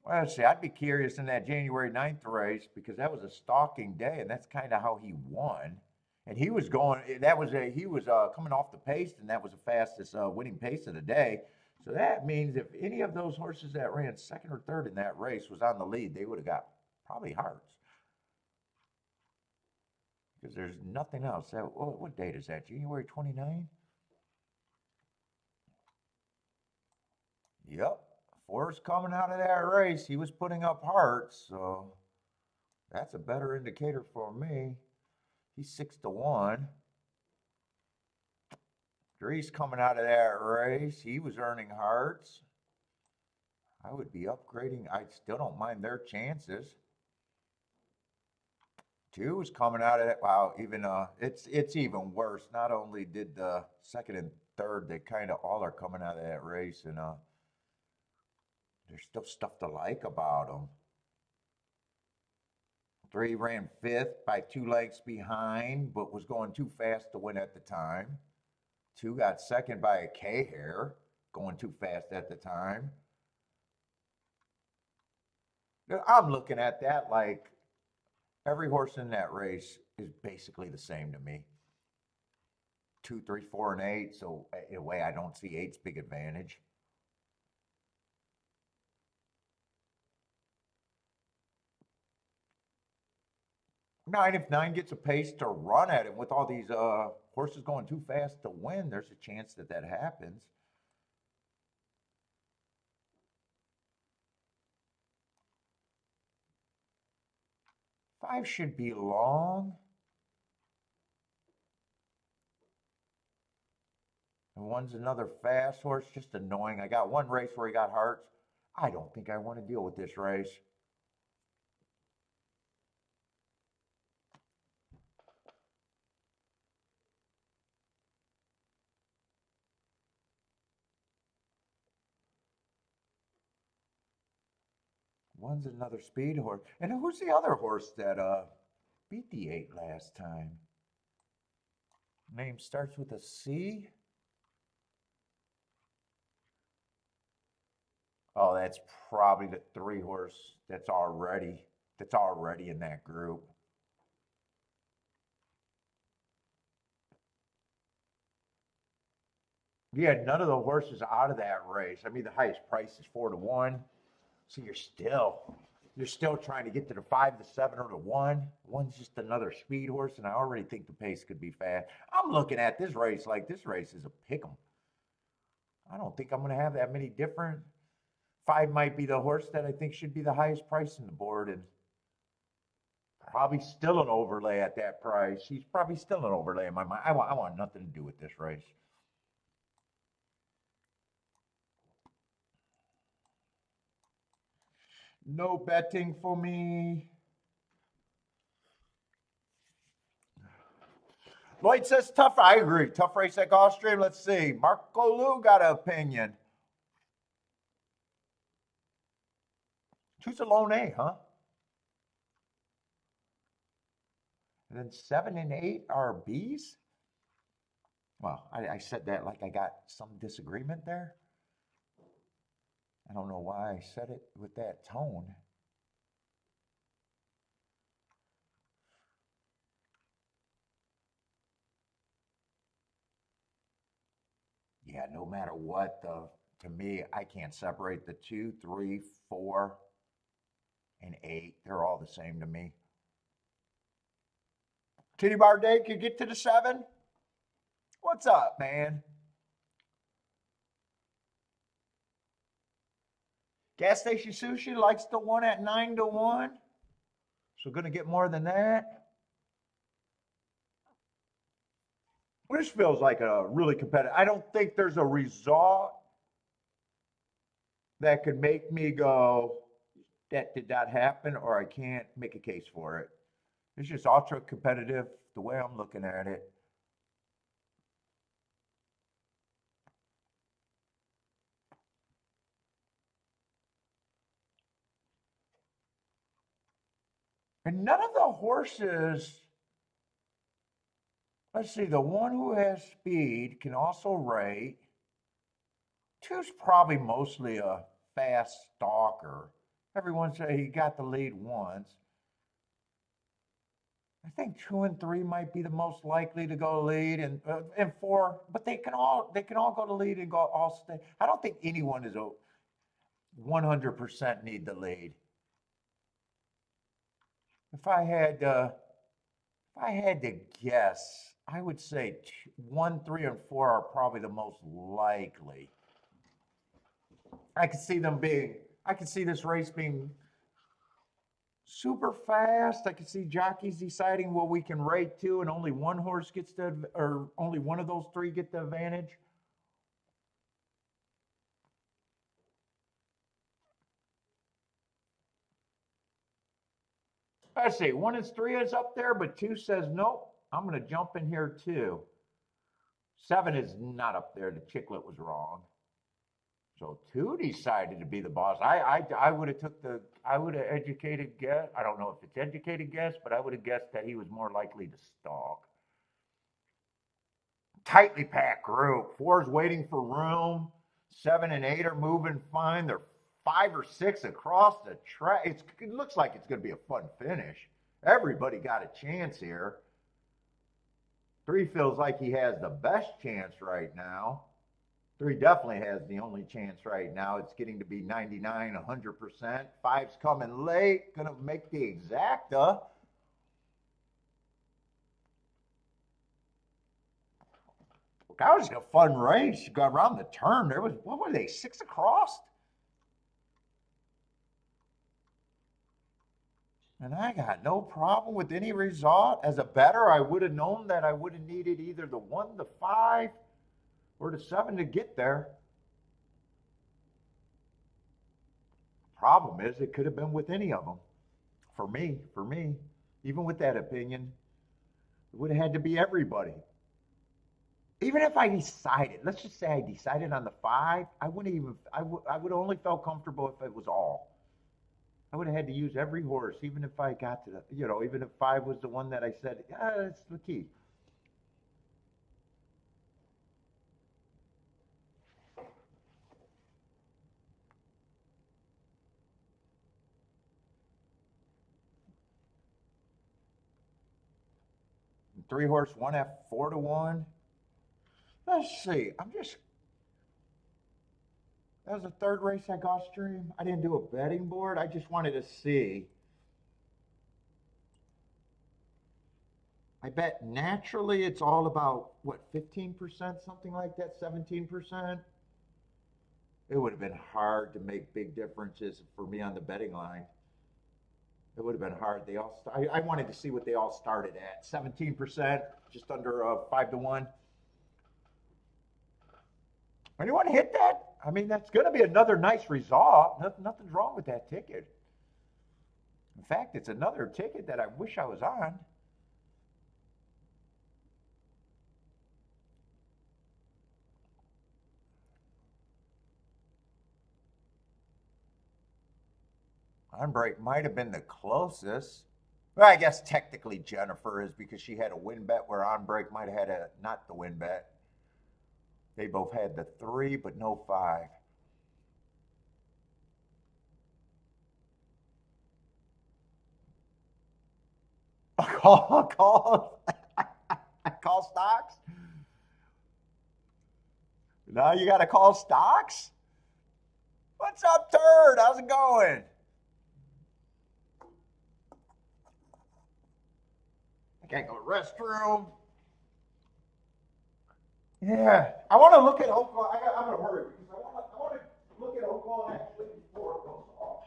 Well, see, I'd be curious in that January 9th race because that was a stalking day, and that's kind of how he won. And he was going. He was coming off the pace, and that was the fastest winning pace of the day. So that means if any of those horses that ran second or third in that race was on the lead, they would have got probably hearts because there's nothing else. What date is that? January 29th? Yep. Forrest coming out of that race, he was putting up hearts, so that's a better indicator for me. He's 6-1. Dries coming out of that race, he was earning hearts. I would be upgrading. I still don't mind their chances. 2 is coming out of that. Wow, even it's even worse. Not only did the second and third, they kind of all are coming out of that race, and there's still stuff to like about them. 3 ran 5th by 2 lengths behind, but was going too fast to win at the time. 2 got second by a K hair, going too fast at the time. I'm looking at that like every horse in that race is basically the same to me. 2, 3, 4, and 8. So in a way, I don't see 8's big advantage. Nine, if 9 gets a pace to run at it with all these horses going too fast to win, there's a chance that that happens. 5 should be long. And 1's another fast horse, just annoying. I got 1 race where he got hearts. I don't think I want to deal with this race. One's another speed horse. And who's the other horse that beat the 8 last time? Name starts with a C. Oh, that's probably the 3 horse that's already in that group. Yeah, none of the horses out of that race. I mean, the highest price is 4-1. So you're still trying to get to the 5, the 7, or the 1. 1's just another speed horse, and I already think the pace could be fast. I'm looking at this race like this race is a pick 'em. I don't think I'm going to have that many different. 5 might be the horse that I think should be the highest price in the board, and probably still an overlay at that price. He's probably still an overlay in my mind. I want nothing to do with this race. No betting for me. Lloyd says tough. I agree. Tough race at Gulfstream. Let's see. Marco Lou got an opinion. Choose a lone A, huh? And then 7 and 8 are B's. Well, I said that like I got some disagreement there. I don't know why I said it with that tone. Yeah, no matter what, to me, I can't separate the 2, 3, 4, and 8. They're all the same to me. Titty Bar Day, could get to the 7? What's up, man? Gas Station Sushi likes the one at 9 to 1. So gonna get more than that. This feels like a really competitive. I don't think there's a result that could make me go, that did not happen, or I can't make a case for it. It's just ultra competitive the way I'm looking at it. And none of the horses, let's see, the one who has speed can also rate. Two's probably mostly a fast stalker. Everyone say he got the lead once. I think 2 and 3 might be the most likely to go lead, and 4, but they can all go to lead and go all stay. I don't think anyone is a 100% need the lead. If I had to guess, I would say 1, 3, and 4 are probably the most likely. I could see this race being super fast. I could see jockeys deciding, well, we can rate 2 and only one horse gets the, or only one of those 3 get the advantage. Let's see, 1 and 3 is up there, but 2 says, nope, I'm going to jump in here too. 7 is not up there. The Chicklet was wrong. So 2 decided to be the boss. I would have educated guess. I don't know if it's educated guess, but I would have guessed that he was more likely to stalk. Tightly packed group. 4's waiting for room. 7 and 8 are moving fine. They're 5 or 6 across the track. It looks like it's going to be a fun finish. Everybody got a chance here. 3 feels like he has the best chance right now. 3 definitely has the only chance right now. It's getting to be 99, 100%. 5's coming late, going to make the exacta. That was a fun race. You got around the turn. There was, what were they, 6 across? And I got no problem with any result. As a bettor, I would have known that I would have needed either the 1, the 5, or the 7 to get there. Problem is, it could have been with any of them. For me, even with that opinion, it would have had to be everybody. Even if I decided, let's just say I decided on the 5, I would have only felt comfortable if it was all. I would have had to use every horse, even if I got to the, even if 5 was the one that I said, yeah, that's the key. And 3 horse, 1F, 4 to 1. Let's see. That was the 3rd race at Gulfstream. I didn't do a betting board. I just wanted to see. I bet naturally it's all about, what, 15%, something like that, 17%? It would have been hard to make big differences for me on the betting line. It would have been hard. I wanted to see what they all started at. 17%, just under 5 to 1. Anyone hit that? I mean, that's going to be another nice result. Nothing's wrong with that ticket. In fact, it's another ticket that I wish I was on. On break might have been the closest. Well, I guess technically Jennifer is because she had a win bet where on break might have had a not the win bet. They both had the 3, but no 5. Call call stocks. Now you got to call stocks. What's up, turd? How's it going? I can't go to the restroom. Yeah, I want to look at Oaklawn. I'm going to hurry because I want to look at Oaklawn actually before it goes off.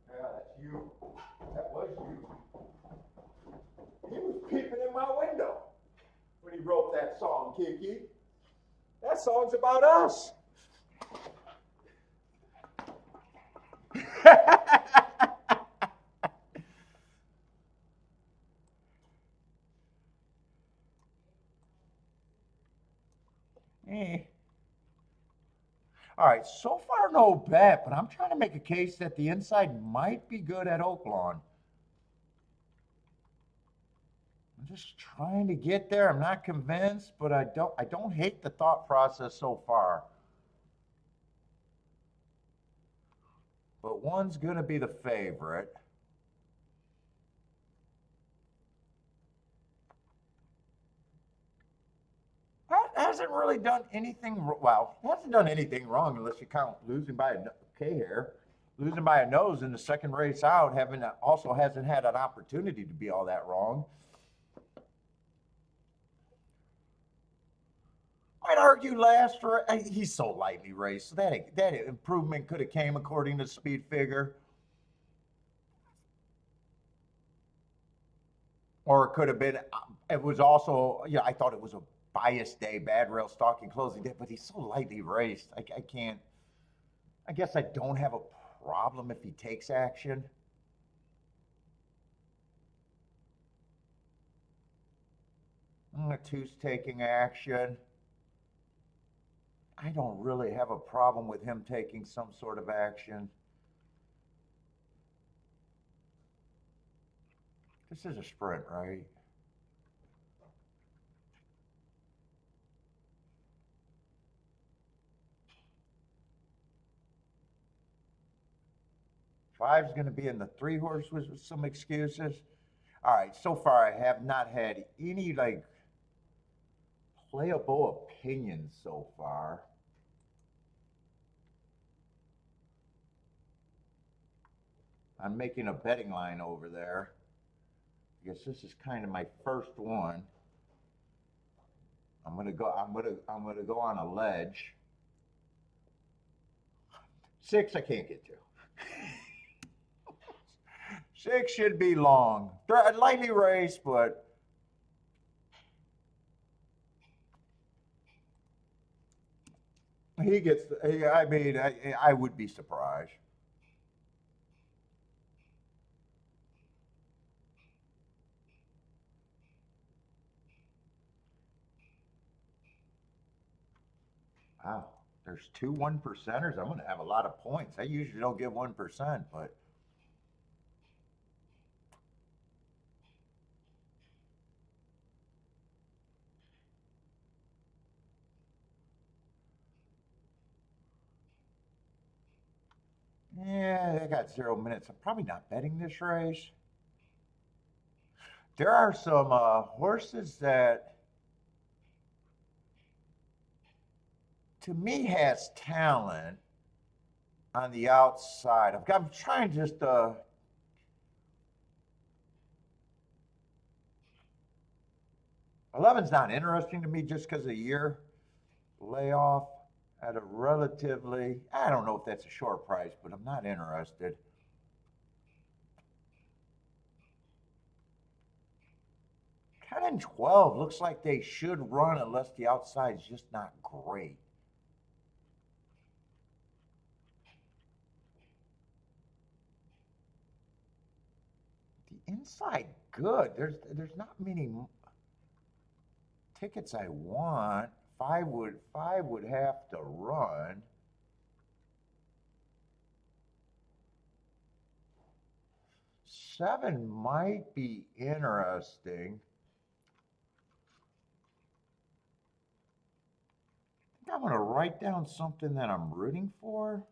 Yeah, that's you. That was you. He was peeping in my window when he wrote that song, Kiki. That song's about us. All right, so far no bet, but I'm trying to make a case that the inside might be good at Oaklawn. I'm just trying to get there. I'm not convinced, but I don't hate the thought process so far. But one's going to be the favorite. Hasn't really done anything, well, hasn't done anything wrong unless you count losing by a K-hair. Losing by a nose in the second race out, also hasn't had an opportunity to be all that wrong. I'd argue he's so lightly raced. So that improvement could have came according to speed figure. Or it could have been, it was also, I thought it was a biased day, bad rail stalking closing day, but he's so lightly raced. I can't, I guess I don't have a problem if he takes action. Two's taking action. I don't really have a problem with him taking some sort of action. This is a sprint, right? Five's going to be in the 3-horse with some excuses. All right, so far I have not had any playable opinions so far. I'm making a betting line over there. I guess this is kind of my first one. I'm gonna go on a ledge. 6 I can't get to. 6 should be long. Lightly raced, but he gets. I mean, I would be surprised. Wow, there's 2 1%ers. I'm gonna have a lot of points. I usually don't give 1%, but yeah, I got 0 minutes. I'm probably not betting this race. There are some horses that, to me, has talent on the outside. I'm trying just 11's not interesting to me just because of the year. Layoff at a relatively, I don't know if that's a short price, but I'm not interested. 10 and 12 looks like they should run unless the outside's just not great. The inside good. There's not many tickets I want. Five would have to run. Seven might be interesting. I think I'm gonna write down something that I'm rooting for.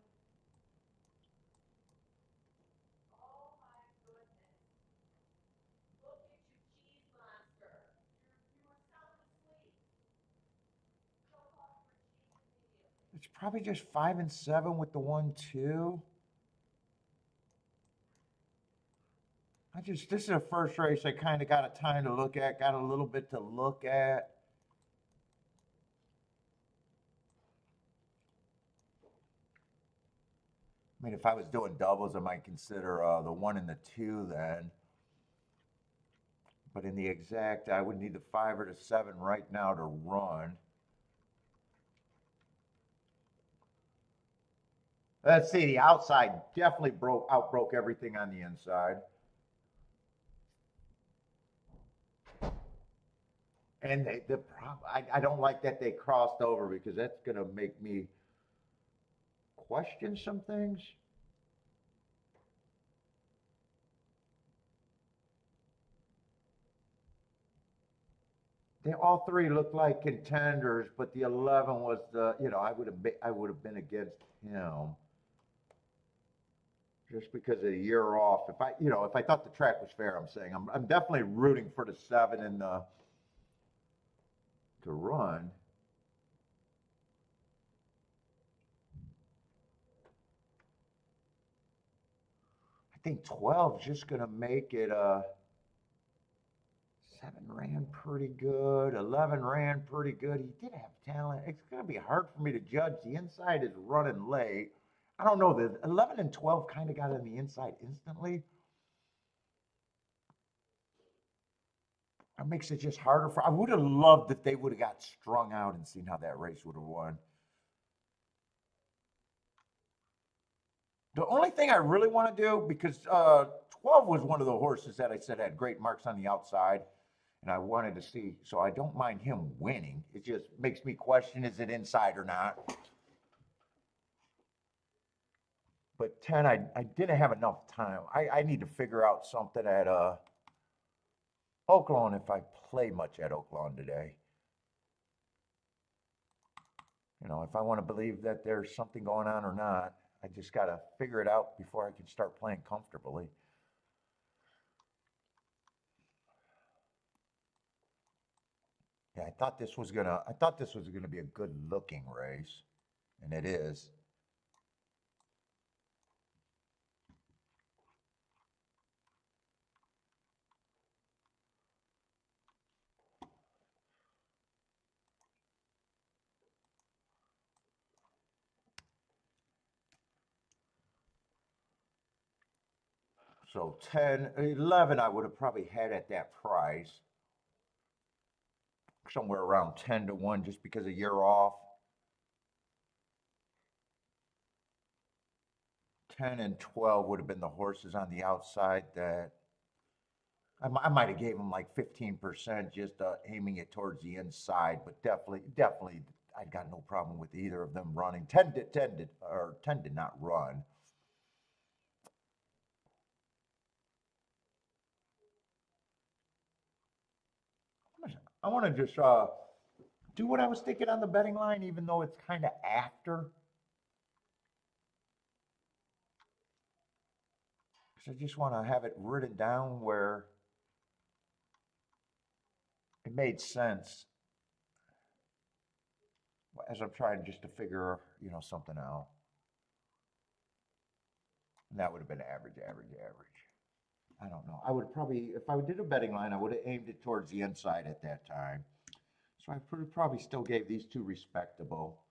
It's probably just 5 and 7 with the 1-2. This is the first race I kind of got a time to look at, got a little bit to look at. I mean, if I was doing doubles, I might consider the 1 and the 2 then. But in the exact, I would need the 5 or the 7 right now to run. Let's see, the outside definitely outbroke everything on the inside. And I don't like that they crossed over because that's going to make me question some things. They all three looked like contenders, but the 11 was the, I would have been against him just because of the year off. If I thought the track was fair, I'm saying I'm definitely rooting for the 7 and the to run. I think 12 is just going to make it. 7 ran pretty good. 11 ran pretty good. He did have talent. It's going to be hard for me to judge. The inside is running late. I don't know. The 11 and 12 kind of got on the inside instantly. That makes it just harder for. I would have loved if they would have got strung out and seen how that race would have won. The only thing I really want to do, because 12 was one of the horses that I said had great marks on the outside, and I wanted to see, so I don't mind him winning. It just makes me question, is it inside or not? But 10, I didn't have enough time. I need to figure out something at Oaklawn if I play much at Oaklawn today. If I want to believe that there's something going on or not, I just got to figure it out before I can start playing comfortably. Yeah, I thought this was gonna be a good looking race, and it is. So 10, 11, I would have probably had at that price, somewhere around 10 to 1 just because a year off. 10 and 12 would have been the horses on the outside that I might have gave them like 15% just aiming it towards the inside, but definitely, I got no problem with either of them running. 10 did not run. I want to just do what I was thinking on the betting line, even though it's kind of after. Because I just want to have it written down where it made sense as I'm trying just to figure, something out. And that would have been average, average, average. I don't know. I would probably, if I did a betting line, I would have aimed it towards the inside at that time. So I probably still gave these two respectable.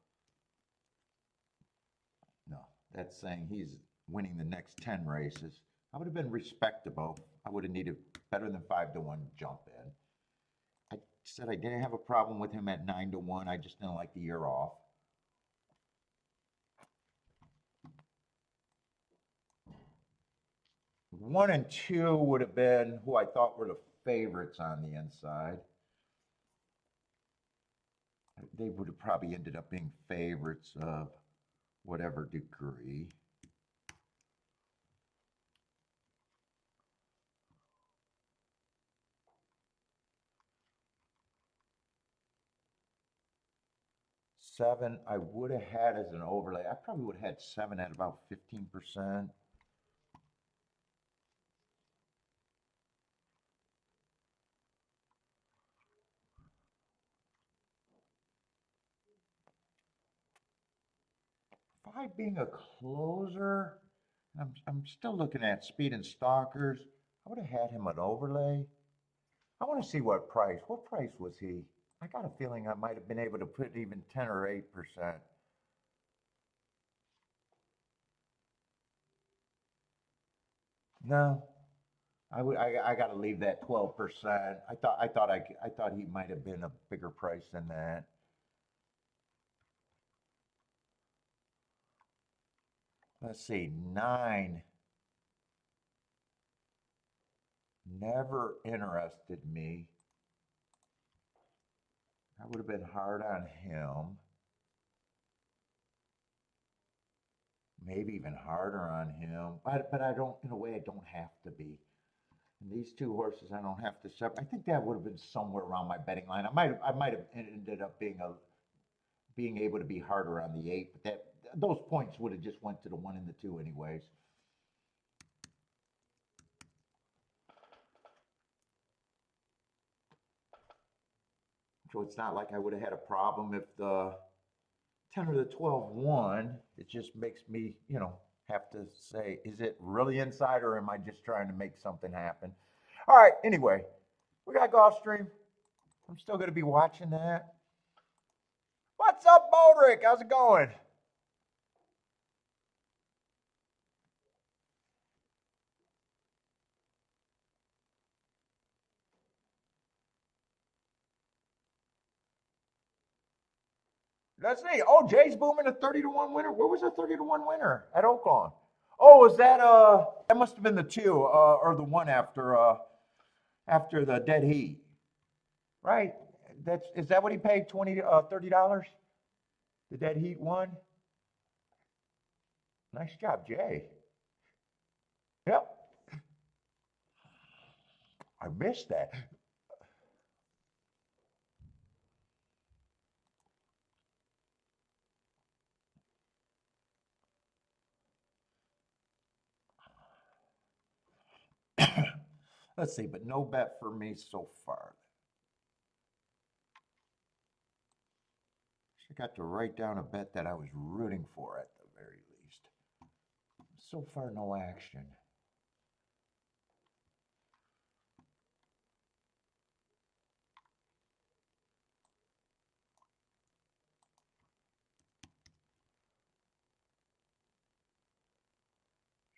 No, that's saying he's winning the next 10 races. I would have been respectable. I would have needed better than 5-1 jump in. I said I didn't have a problem with him at 9-1. I just didn't like the year off. One and two would have been who I thought were the favorites on the inside. They would have probably ended up being favorites of whatever degree. Seven, I would have had as an overlay. I probably would have had seven at about 15%. Five being a closer, I'm still looking at speed and stalkers. I would have had him an overlay. I want to see what price. What price was he? I got a feeling I might have been able to put even 10 or 8%. No, I got to leave that 12%. I thought he might have been a bigger price than that. Let's see, nine never interested me. I would have been hard on him. Maybe even harder on him. But I don't, in a way, I don't have to be. And these two horses, I don't have to separate. I think that would have been somewhere around my betting line. I might have ended up being able to be harder on the eight, but those points would have just went to the one and the two anyways. So it's not like I would have had a problem if the 10 or the 12 won. It just makes me, have to say, is it really inside or am I just trying to make something happen? All right, anyway, we got Gulfstream. I'm still going to be watching that. What's up, Bodrick? How's it going? Let's see. Oh, Jay's booming a 30-1 winner. Where was a 30-1 winner? At Oaklawn. Oh, was that must have been the two, or the one after the dead heat. Right? Is that what he paid $30? The dead heat one? Nice job, Jay. Yep. I missed that. Let's see, but no bet for me so far. I got to write down a bet that I was rooting for at the very least. So far, no action.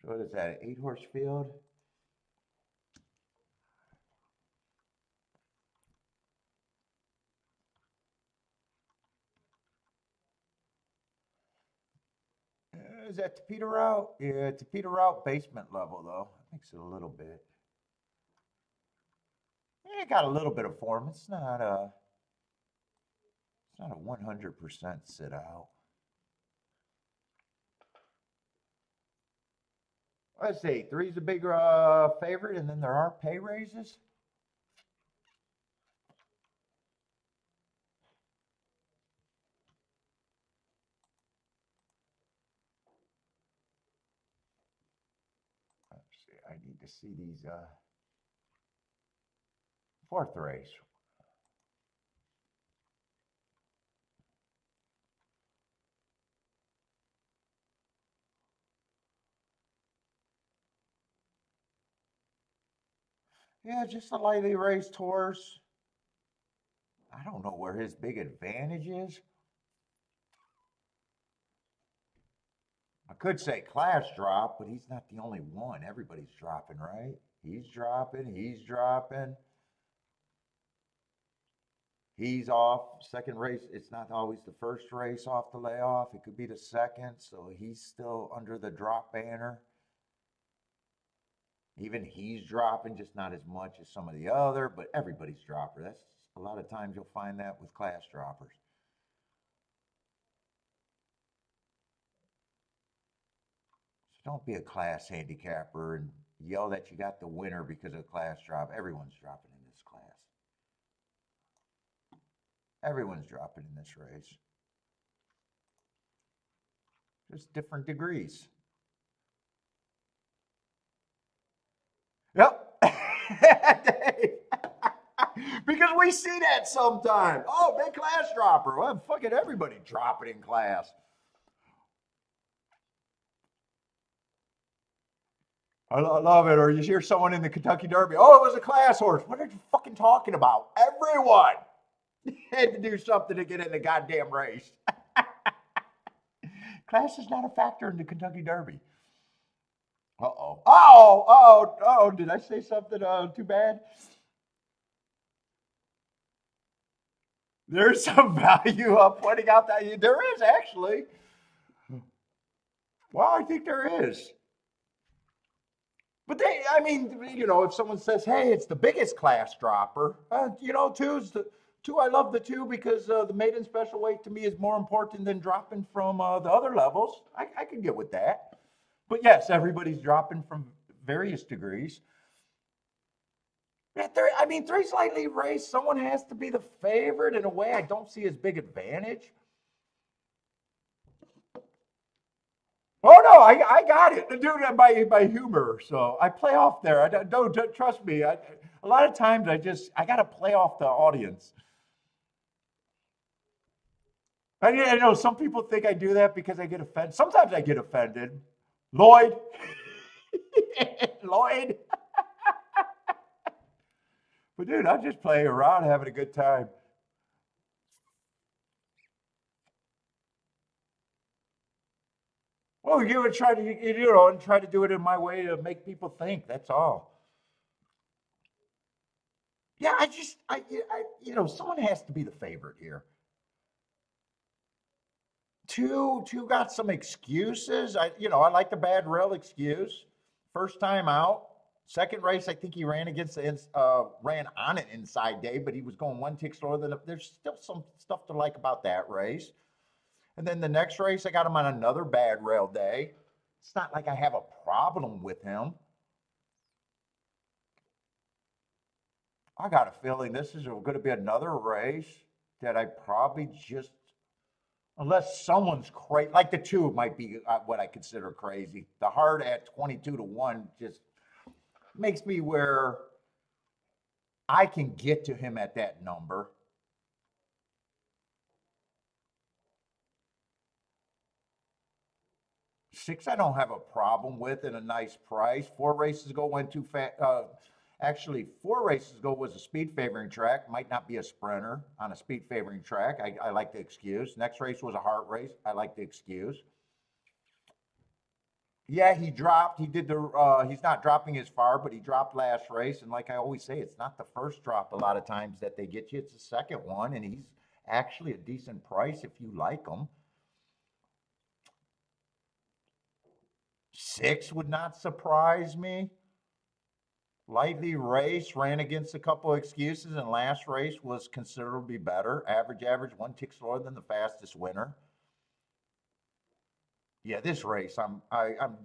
So what is that, 8-horse field? Is that to Peter out? Yeah, it's a Peter out basement level though. Makes it a little bit. Yeah, it got a little bit of form. It's not a 100% sit out. Let's see, three's a big favorite, and then there are pay raises. Let's see, I need to see these fourth race. Yeah, just a lightly raced horse. I don't know where his big advantage is. I could say class drop, but he's not the only one. Everybody's dropping, right? He's dropping, he's dropping. He's off. Second race, it's not always the first race off the layoff. It could be the second, so he's still under the drop banner. Even he's dropping, just not as much as some of the other, but everybody's dropper. That's a lot of times you'll find that with class droppers. So don't be a class handicapper and yell that you got the winner because of class drop. Everyone's dropping in this class. Everyone's dropping in this race. Just different degrees. Yep. Because we see that sometimes. Oh, big class dropper. Well, fucking everybody dropping in class. I love it. Or you hear someone in the Kentucky Derby, oh, it was a class horse. What are you fucking talking about? Everyone had to do something to get in the goddamn race. Class is not a factor in the Kentucky Derby. Uh-oh. Oh, did I say something too bad? There's some value of pointing out that there is actually. Well, I think there is. But I mean, if someone says, "Hey, it's the biggest class dropper," two. I love the two because the maiden special weight to me is more important than dropping from the other levels. I can get with that. But yes, everybody's dropping from various degrees. Yeah, three's lightly raced. Someone has to be the favorite in a way. I don't see as big advantage. Oh no, I got it, dude. By humor, so I play off there. I don't trust me. A lot of times I got to play off the audience. I know some people think I do that because I get offended. Sometimes I get offended. Lloyd, Lloyd. But dude, I'm just playing around, having a good time. Well, you would try to, and try to do it in my way to make people think. That's all. Yeah, someone has to be the favorite here. Two got some excuses. I like the bad rail excuse. First time out. Second race, I think he ran against ran on an inside day, but he was going one tick slower than. There's still some stuff to like about that race. And then the next race, I got him on another bad rail day. It's not like I have a problem with him. I got a feeling this is going to be another race that I probably just, unless someone's crazy, like the two might be what I consider crazy. The hard at 22-1 just makes me where I can get to him at that number. Six, I don't have a problem with in a nice price. 4 races ago went too fast. Actually, 4 races ago was a speed favoring track. Might not be a sprinter on a speed favoring track. I like the excuse. Next race was a heart race. I like the excuse. Yeah, he dropped. He did the. He's not dropping as far, but he dropped last race. And like I always say, it's not the first drop a lot of times that they get you. It's the second one, and he's actually a decent price if you like him. 6 would not surprise me. Lightly raced, ran against a couple of excuses, and last race was considerably better. Average, one tick slower than the fastest winner. Yeah, this race, I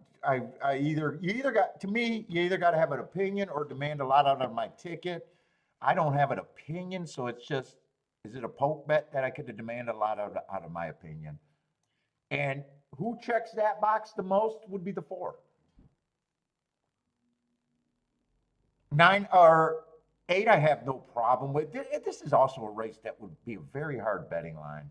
either you either got to me, you either got to have an opinion or demand a lot out of my ticket. I don't have an opinion, so it's just, is it a poke bet that I could demand a lot out of my opinion? And who checks that box the most would be the 4. 9 or 8, I have no problem with. This is also a race that would be a very hard betting line.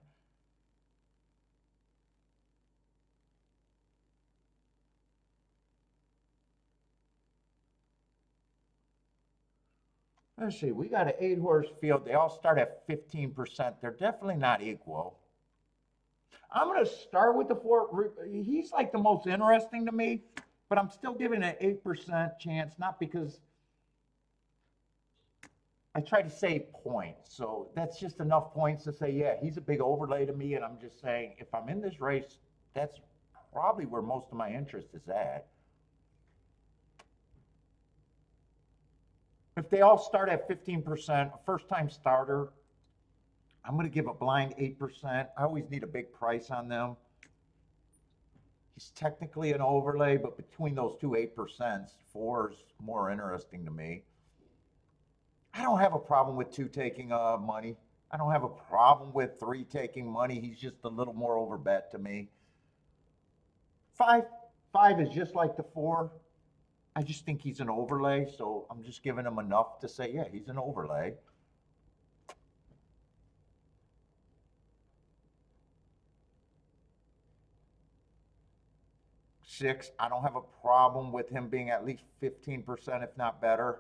Let's see, we got an 8-horse field. They all start at 15%. They're definitely not equal. I'm going to start with the 4. He's like the most interesting to me, but I'm still giving an 8% chance, not because I try to save points. So that's just enough points to say, yeah, he's a big overlay to me. And I'm just saying, if I'm in this race, that's probably where most of my interest is at. If they all start at 15%, a first-time starter, I'm going to give a blind 8%. I always need a big price on them. He's technically an overlay, but between those two 8%, 4 is more interesting to me. I don't have a problem with 2 taking money. I don't have a problem with 3 taking money. He's just a little more overbet to me. 5 is just like the 4. I just think he's an overlay, so I'm just giving him enough to say, yeah, he's an overlay. 6, I don't have a problem with him being at least 15%, if not better.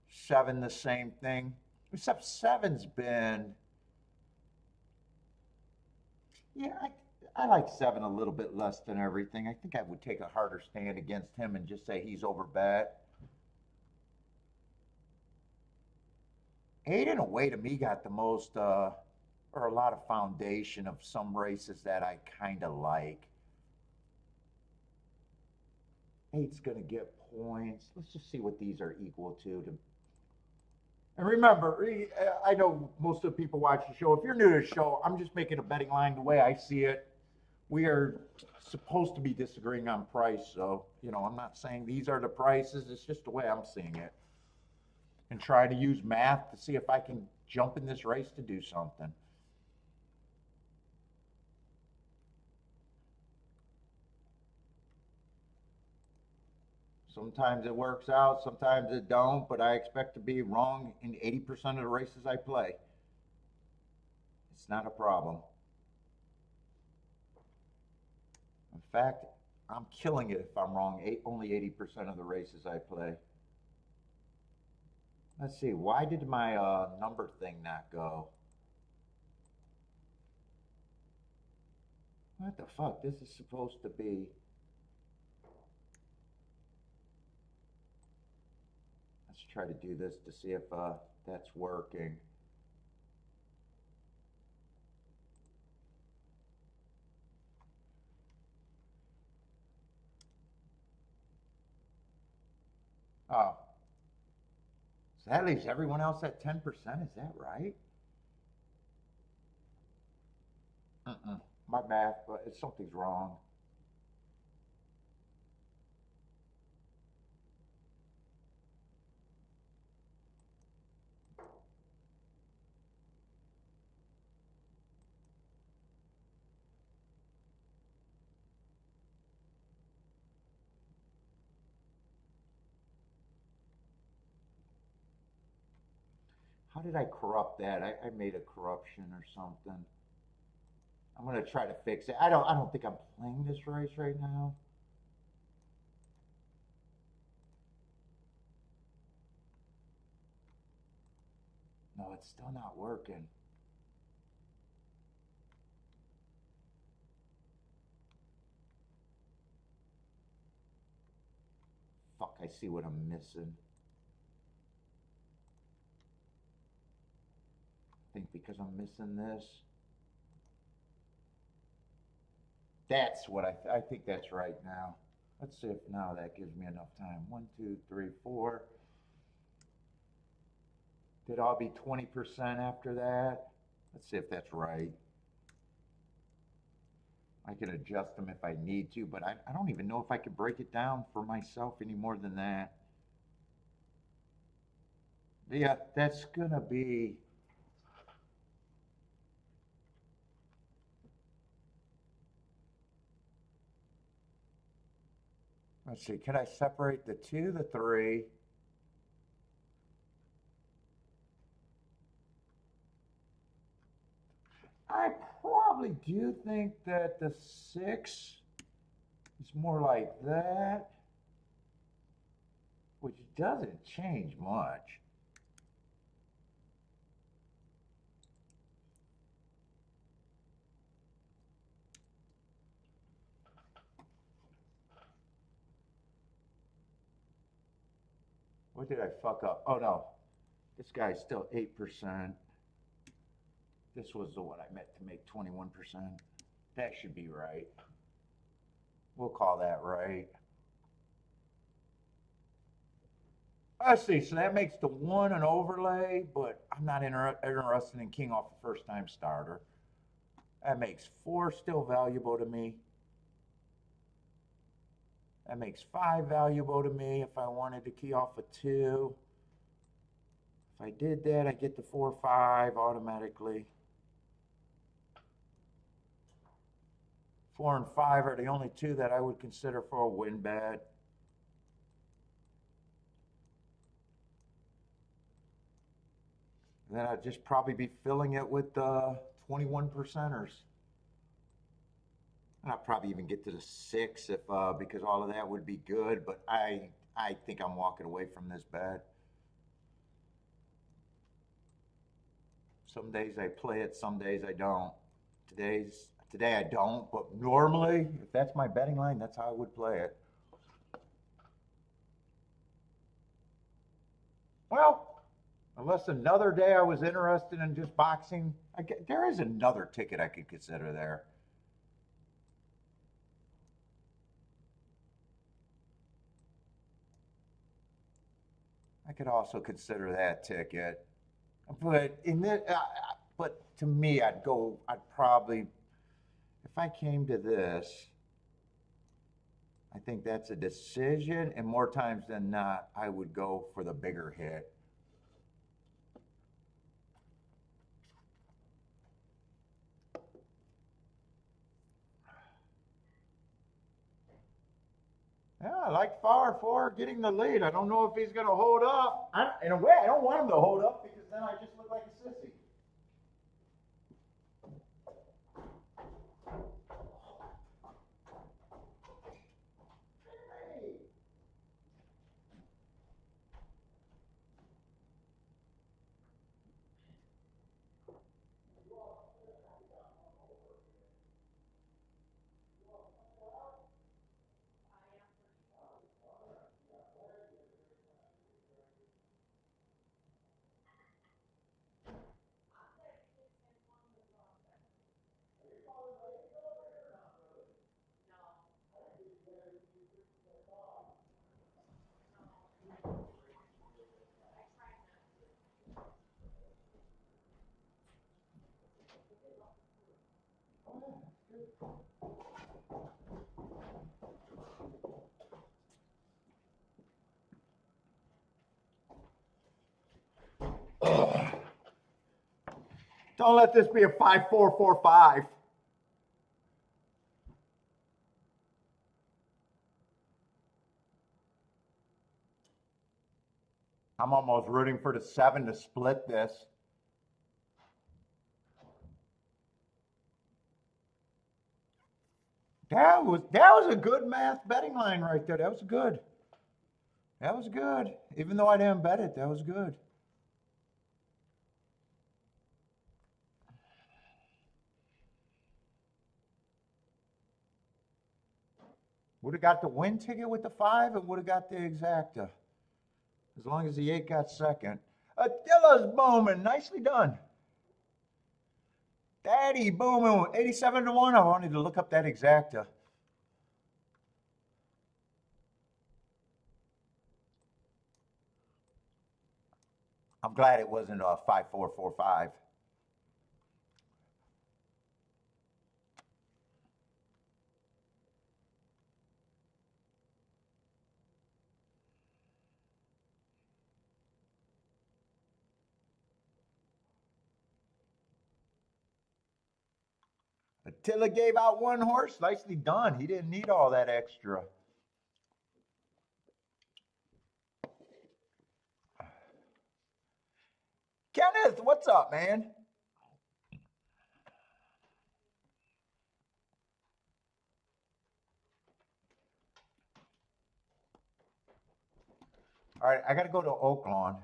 7, the same thing. Except 7's been, yeah, I like 7 a little bit less than everything. I think I would take a harder stand against him and just say he's overbet. 8, in a way, to me, got the most, or a lot of foundation of some races that I kind of like. 8's going to get points. Let's just see what these are equal to. And remember, I know most of the people watch the show. If you're new to the show, I'm just making a betting line the way I see it. We are supposed to be disagreeing on price, so, you know, I'm not saying these are the prices. It's just the way I'm seeing it. And try to use math to see if I can jump in this race to do something. Sometimes it works out, sometimes it don't, but I expect to be wrong in 80% of the races I play. It's not a problem. In fact, I'm killing it if I'm wrong only 80% of the races I play. Let's see, why did my number thing not go? What the fuck? This is supposed to be... Let's try to do this to see if that's working. Oh. So that leaves everyone else at 10%, is that right? My math, but something's wrong. How did I corrupt that? I made a corruption or something. I'm gonna try to fix it. I don't think I'm playing this race right now. No, it's still not working. Fuck, I see what I'm missing. I think because I'm missing this. That's what I think that's right now. Let's see if now that gives me enough time. 1, 2, 3, 4. Did all be 20% after that? Let's see if that's right. I can adjust them if I need to, but I don't even know if I could break it down for myself any more than that. Yeah, that's gonna be... Let's see, can I separate the 2, the 3? I probably do think that the 6 is more like that. which doesn't change much. What did I fuck up? Oh no, this guy's still 8%. This was the one I meant to make 21%. That should be right. We'll call that right. Let's see, so that makes the one an overlay, but I'm not interested in king off a first time starter. That makes 4 still valuable to me. That makes 5 valuable to me if I wanted to key off a 2. If I did that, I get the 4-5 automatically. 4 and 5 are the only 2 that I would consider for a win bet. And then I'd just probably be filling it with 21 percenters. And I'll probably even get to the 6 if because all of that would be good, but I think I'm walking away from this bet. Some days I play it, some days I don't. Today I don't, but normally, if that's my betting line, that's how I would play it. Well, unless another day I was interested in just boxing, there is another ticket I could consider there. I could also consider that ticket, but but to me, I'd probably, if I came to this, I think that's a decision, and more times than not, I would go for the bigger hit. Yeah, I like Farr for getting the lead. I don't know if he's going to hold up. In a way, I don't want him to hold up because then I just look like a sissy. Don't let this be a 5-4-4-5. I'm almost rooting for the 7 to split this. That was a good math betting line right there. That was good. That was good. Even though I didn't bet it, that was good. Would have got the win ticket with the 5 and would have got the exacta. As long as the 8 got second. Attila's Bowman, nicely done. Daddy Bowman, 87 to 1. I wanted to look up that exacta. I'm glad it wasn't a 5-4-4-5. Attila gave out 1 horse. Nicely done. He didn't need all that extra. Kenneth, what's up, man? All right, I got to go to Oaklawn.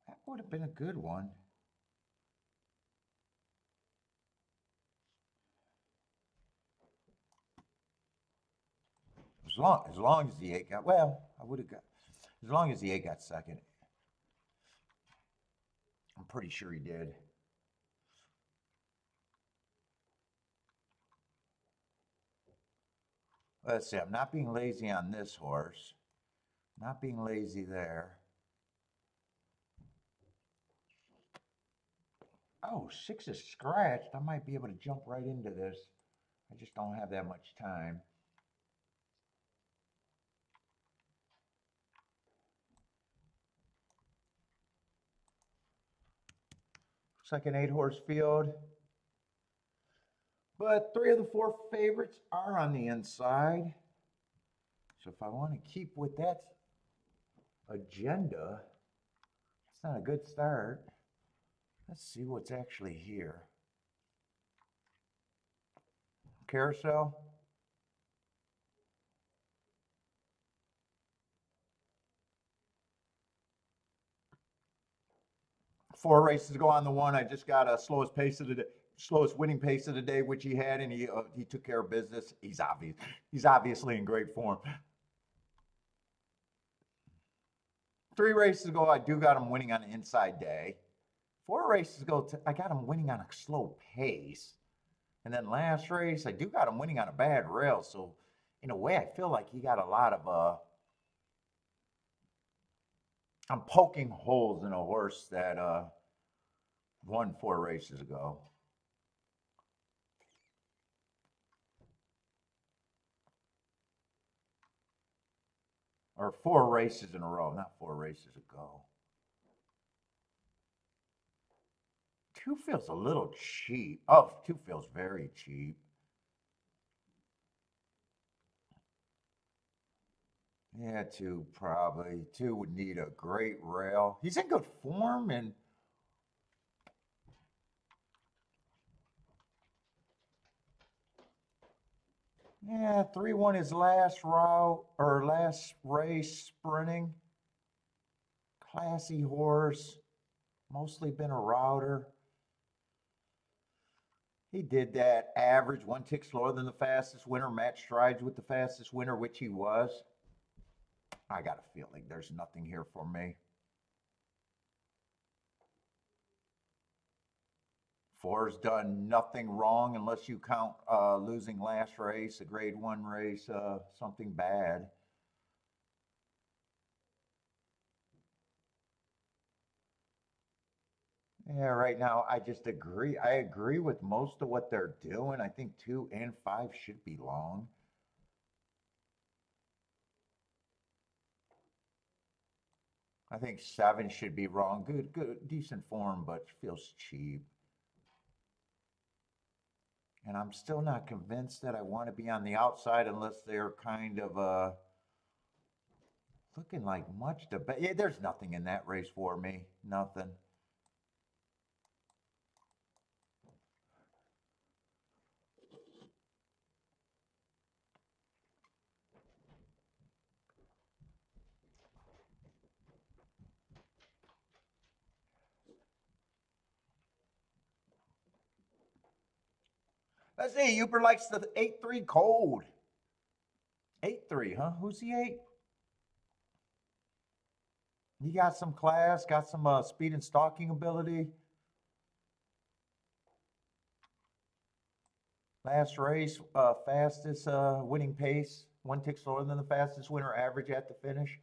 That would have been a good one. As long as the 8 got, well, I would have got, as long as the 8 got second. I'm pretty sure he did. Let's see, I'm not being lazy on this horse. Not being lazy there. Oh, 6 is scratched. I might be able to jump right into this. I just don't have that much time. Looks like an 8-horse field. But 3 of the 4 favorites are on the inside. So if I want to keep with that agenda, it's not a good start. Let's see what's actually here. Carousel. 4 races to go on the one. I just got a slowest winning pace of the day, which he had, and he took care of business. He's obviously in great form. 3 races ago, I do got him winning on the inside day. 4 races ago, I got him winning on a slow pace. And then last race, I do got him winning on a bad rail. So in a way, I feel like he got a lot of I'm poking holes in a horse that won 4 races ago. Or 4 races in a row, not 4 races ago. 2 feels a little cheap. Oh, 2 feels very cheap. Yeah, 2 probably. 2 would need a great rail. He's in good form, and yeah, 3 won his last route or last race sprinting. Classy horse, mostly been a router. He did that average, 1 tick slower than the fastest winner, match strides with the fastest winner, which he was. I got a feeling there's nothing here for me. 4's done nothing wrong unless you count losing last race, a grade 1 race, something bad. Yeah, right now I just agree. I agree with most of what they're doing. I think 2 and 5 should be long. I think 7 should be wrong. Good, decent form, but feels cheap. And I'm still not convinced that I want to be on the outside unless they're kind of looking like much to bet. Yeah, there's nothing in that race for me. Nothing. Let's see. Uber likes the 8-3 cold. 8-3, huh? Who's the 8? He got some class, got some speed and stalking ability. Last race, fastest winning pace, 1 tick slower than the fastest winner average at the finish.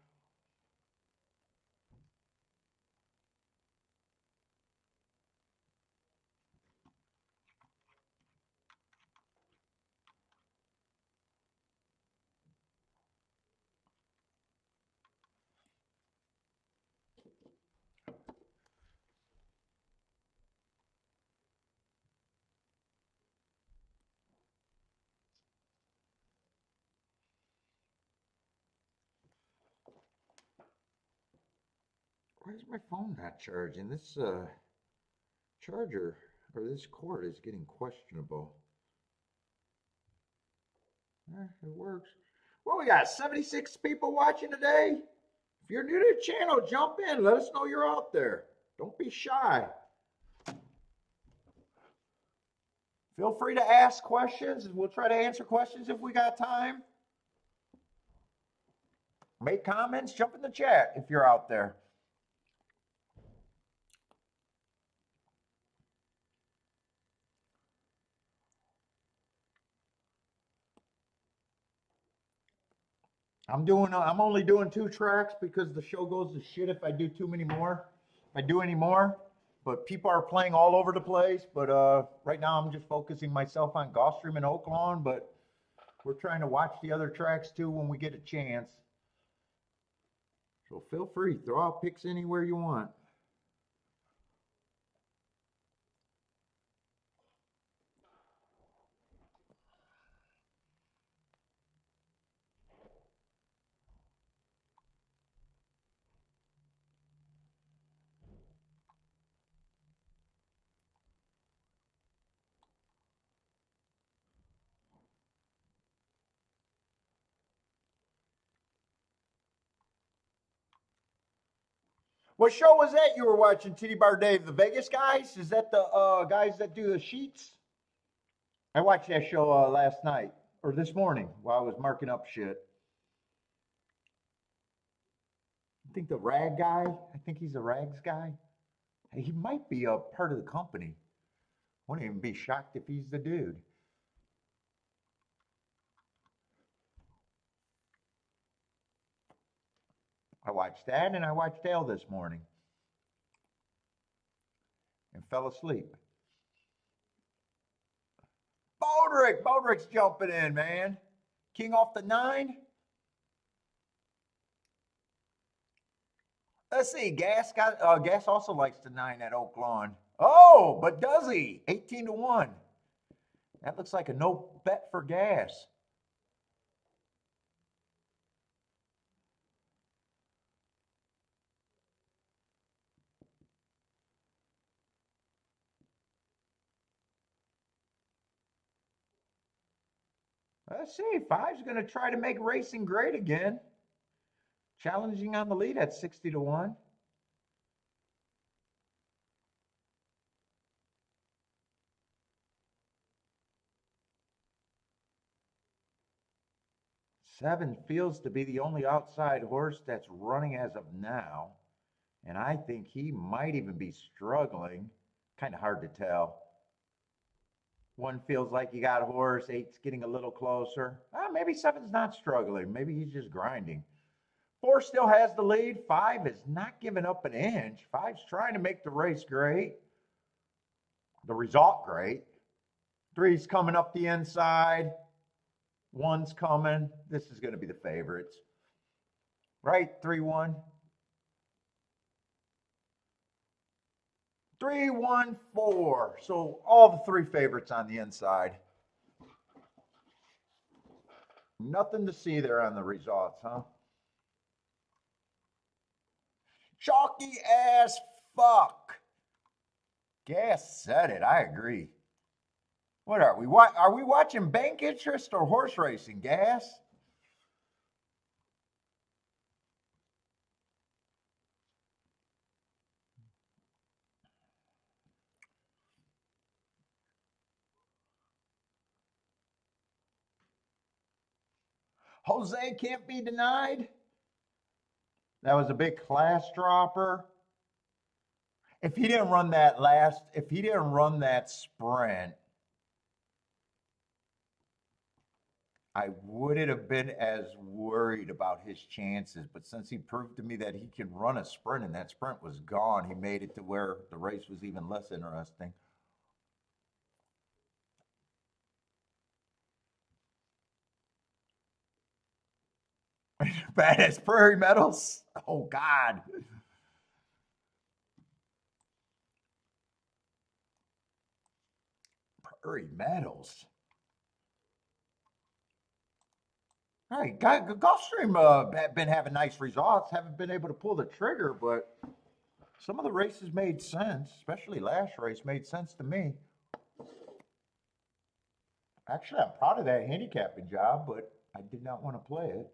Why is my phone not charging? This charger or this cord is getting questionable. It works. Well, we got 76 people watching today. If you're new to the channel, jump in. Let us know you're out there. Don't be shy. Feel free to ask questions. We'll try to answer questions if we got time. Make comments, jump in the chat if you're out there. I'm only doing 2 tracks because the show goes to shit if I do too many more. If I do any more, but people are playing all over the place. But right now I'm just focusing myself on Gulfstream and Oaklawn, but we're trying to watch the other tracks too when we get a chance. So feel free, throw out picks anywhere you want. What show was that you were watching, Titty Bar Dave? The Vegas guys? Is that the guys that do the sheets? I watched that show last night, or this morning, while I was marking up shit. I think the rag guy, I think he's a rags guy. He might be a part of the company. Wouldn't even be shocked if he's the dude. I watched that and I watched Dale this morning and fell asleep. Bodrick's jumping in, man. King off the 9. Let's see. Gas also likes the 9 at Oaklawn. Oh, but does he? 18-1. That looks like a no bet for Gas. Let's see. 5's going to try to make racing great again. Challenging on the lead at 60-1. Seven feels to be the only outside horse that's running as of now. And I think he might even be struggling. Kind of hard to tell. 1 feels like you got a horse. 8's getting a little closer. Maybe 7's not struggling. Maybe he's just grinding. 4 still has the lead. 5 is not giving up an inch. 5's trying to make the race great. The result great. 3's coming up the inside. 1's coming. This is going to be the favorites. Right? 3-1. 3-1-4. So all the 3 favorites on the inside. Nothing to see there on the results, huh? Chalky as fuck. Gas said it. I agree. What are we? Are we watching bank interest or horse racing, Gas? Jose can't be denied. That was a big class dropper. If he didn't run that sprint, I wouldn't have been as worried about his chances. But since he proved to me that he can run a sprint and that sprint was gone, he made it to where the race was even less interesting. Bad as Prairie Metals. Oh, God. Prairie Metals. All right, Gulfstream have been having nice results. Haven't been able to pull the trigger, but some of the races made sense, especially last race made sense to me. Actually, I'm proud of that handicapping job, but I did not want to play it.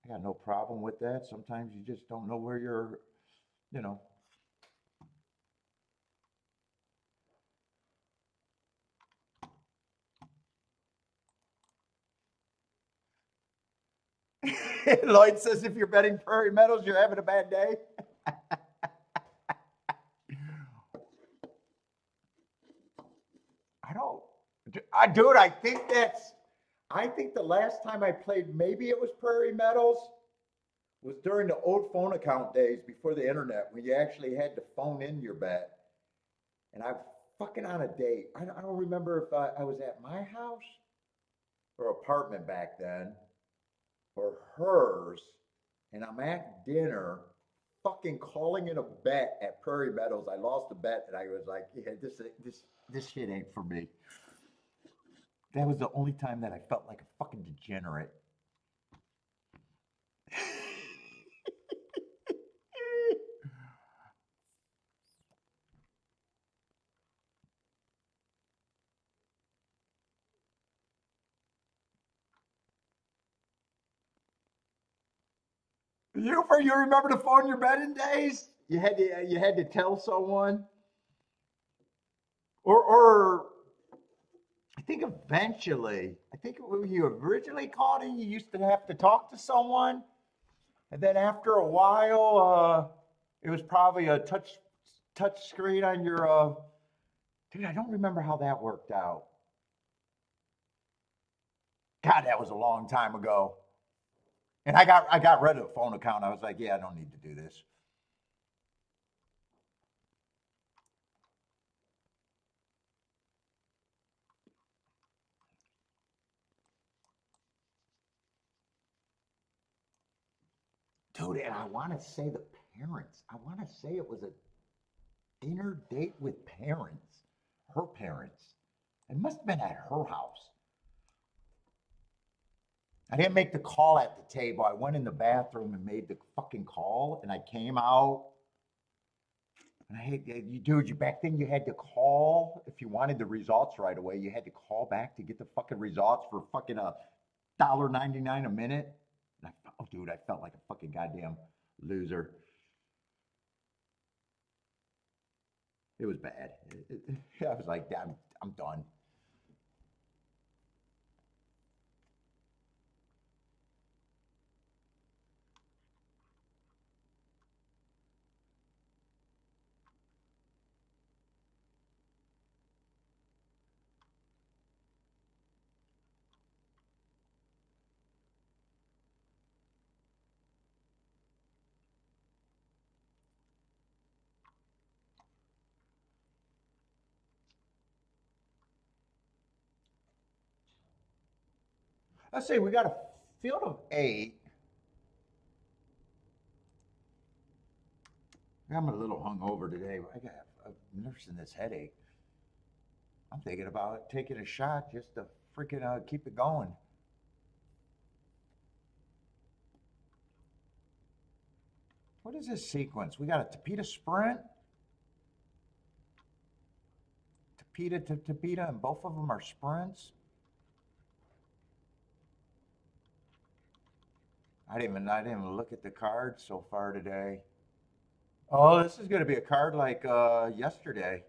I got no problem with that. Sometimes you just don't know where you're, you know. Lloyd says if you're betting Prairie Meadows, you're having a bad day. I don't, dude. I think the last time I played, maybe it was Prairie Meadows, was during the old phone account days before the internet, when you actually had to phone in your bet. And I fucking on a date. I don't remember if I was at my house or apartment back then, or hers, and I'm at dinner, fucking calling in a bet at Prairie Meadows. I lost a bet, and I was like, "Yeah, this shit ain't for me." That was the only time that I felt like a fucking degenerate. You remember the phone your betting days? You had to tell someone, or I think eventually, I think when you originally called in, you used to have to talk to someone, and then after a while, it was probably a touch screen on your. Dude, I don't remember how that worked out. God, that was a long time ago. And I got rid of the phone account. I was like, yeah, I don't need to do this. Dude, and I want to say the parents. I want to say it was a dinner date with parents, her parents. It must have been at her house. I didn't make the call at the table. I went in the bathroom and made the fucking call, and I came out. And I hate you, dude. You back then you had to call if you wanted the results right away. You had to call back to get the fucking results for fucking $1.99 a minute. And oh, dude, I felt like a fucking goddamn loser. It was bad. I was like, I'm done. Let's see, we got a field of 8. I'm a little hungover today. I'm nursing this headache. I'm thinking about taking a shot just to freaking keep it going. What is this sequence? We got a Tapeta sprint, Tapeta to Tapeta, and both of them are sprints. I didn't even look at the cards so far today. Oh, this is going to be a card like yesterday.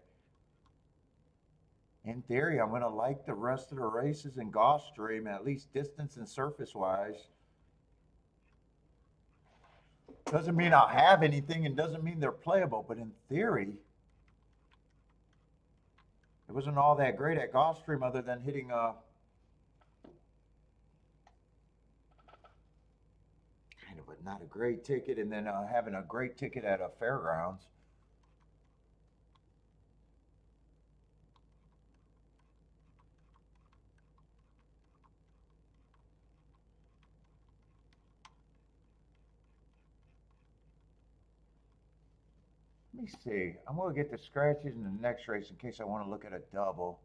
In theory, I'm going to like the rest of the races in Gulfstream, at least distance and surface wise. Doesn't mean I'll have anything and doesn't mean they're playable, but in theory, it wasn't all that great at Gulfstream other than hitting kind of not a great ticket and then having a great ticket at a fairgrounds. Let me see. I'm going to get the scratches in the next race in case I want to look at a double.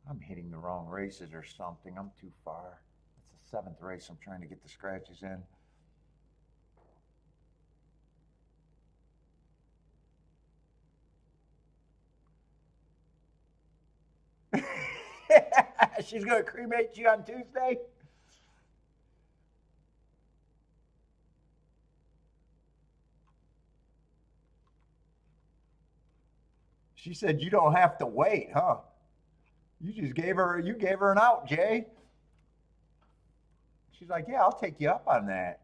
I'm hitting the wrong races or something. I'm too far. It's the 7th race. I'm trying to get the scratches in. She's going to cremate you on Tuesday? She said you don't have to wait, huh? You gave her an out, Jay. She's like, yeah, I'll take you up on that.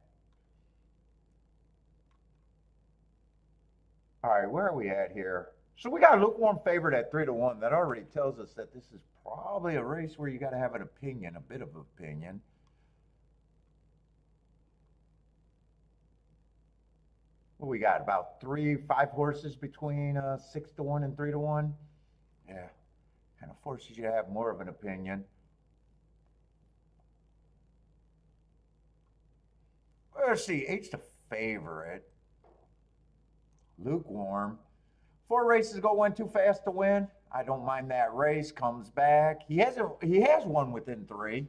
All right, where are we at here? So we got a lukewarm favorite at 3-1. That already tells us that this is probably a race where you got to have an opinion, a bit of opinion. What we got? About 5 horses between 6-1 and 3-1. Yeah, kind of forces you to have more of an opinion. Let's see, eight's the favorite. Lukewarm. 4 races ago, went too fast to win. I don't mind that race. Comes back. He has won within 3.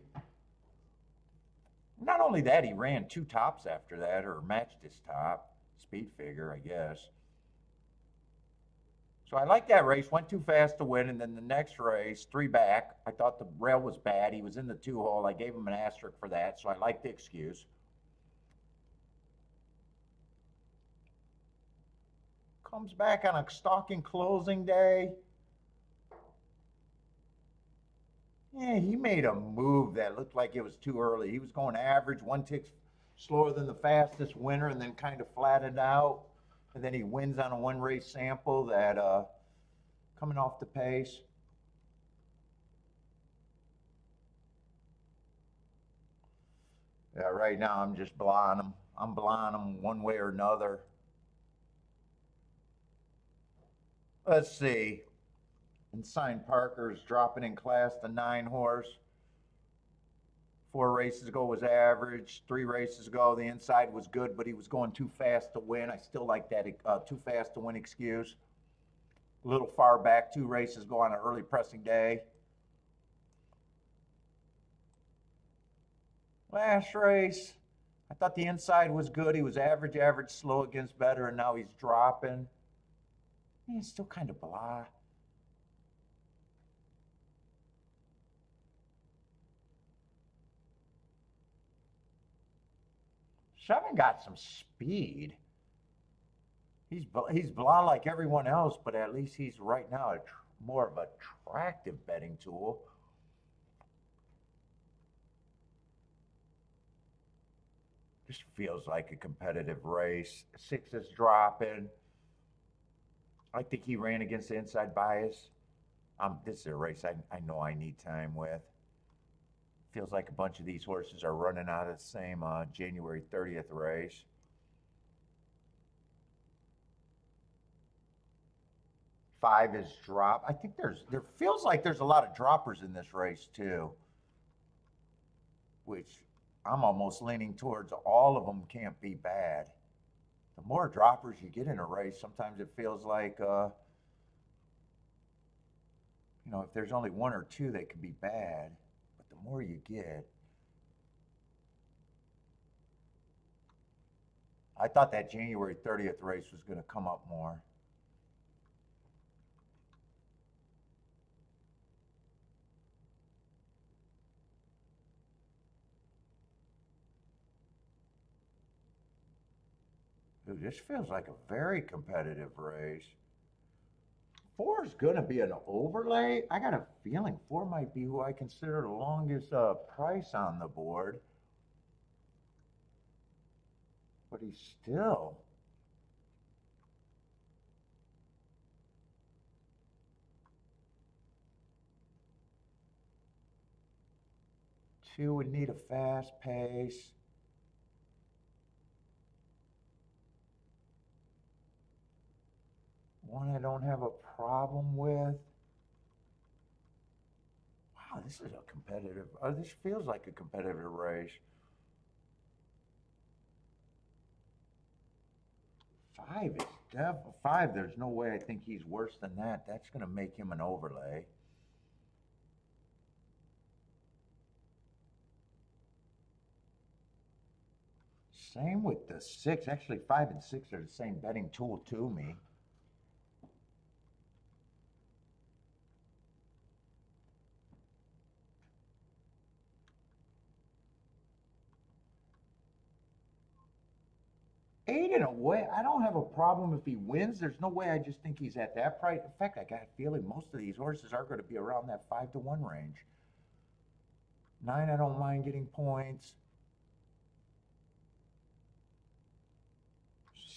Not only that, he ran 2 tops after that, or matched his top. Speed figure, I guess. So I like that race. Went too fast to win, and then the next race, 3 back. I thought the rail was bad. He was in the 2-hole. I gave him an asterisk for that, so I like the excuse. Comes back on a stalking closing day. Yeah, he made a move that looked like it was too early. He was going average, 1 tick slower than the fastest winner, and then kind of flattened out. And then he wins on a 1 race sample that coming off the pace. Yeah, right now I'm just blowing him. I'm blowing him one way or another. Let's see. Ensign Parker's dropping in class to 9 horse. 4 races ago was average. 3 races ago, the inside was good, but he was going too fast to win. I still like that too fast to win excuse. A little far back, 2 races ago on an early pressing day. Last race, I thought the inside was good. He was average, slow against better, and now he's dropping. He's still kind of blah. Seven got some speed. He's blah like everyone else, but at least he's right now more of a attractive betting tool. Just feels like a competitive race. 6 is dropping. I think he ran against the inside bias. This is a race I know I need time with. Feels like a bunch of these horses are running out of the same January 30th race. Five is drop. I think there feels like there's a lot of droppers in this race too, which I'm almost leaning towards all of them can't be bad. The more droppers you get in a race, sometimes it feels like, if there's only 1 or 2 that could be bad, but the more you get. I thought that January 30th race was going to come up more. Dude, this feels like a very competitive race. 4 is going to be an overlay. I got a feeling 4 might be who I consider the longest price on the board. But he's still. Two would need a fast pace. One I don't have a problem with. Wow, this is a competitive. This feels like a competitive race. 5 is definitely 5. There's no way I think he's worse than that. That's going to make him an overlay. Same with the 6. Actually, 5 and 6 are the same betting tool to me. 8 in a way. I don't have a problem if he wins. There's no way I just think he's at that price. In fact, I got a feeling most of these horses are going to be around that 5-1 range. 9, I don't mind getting points.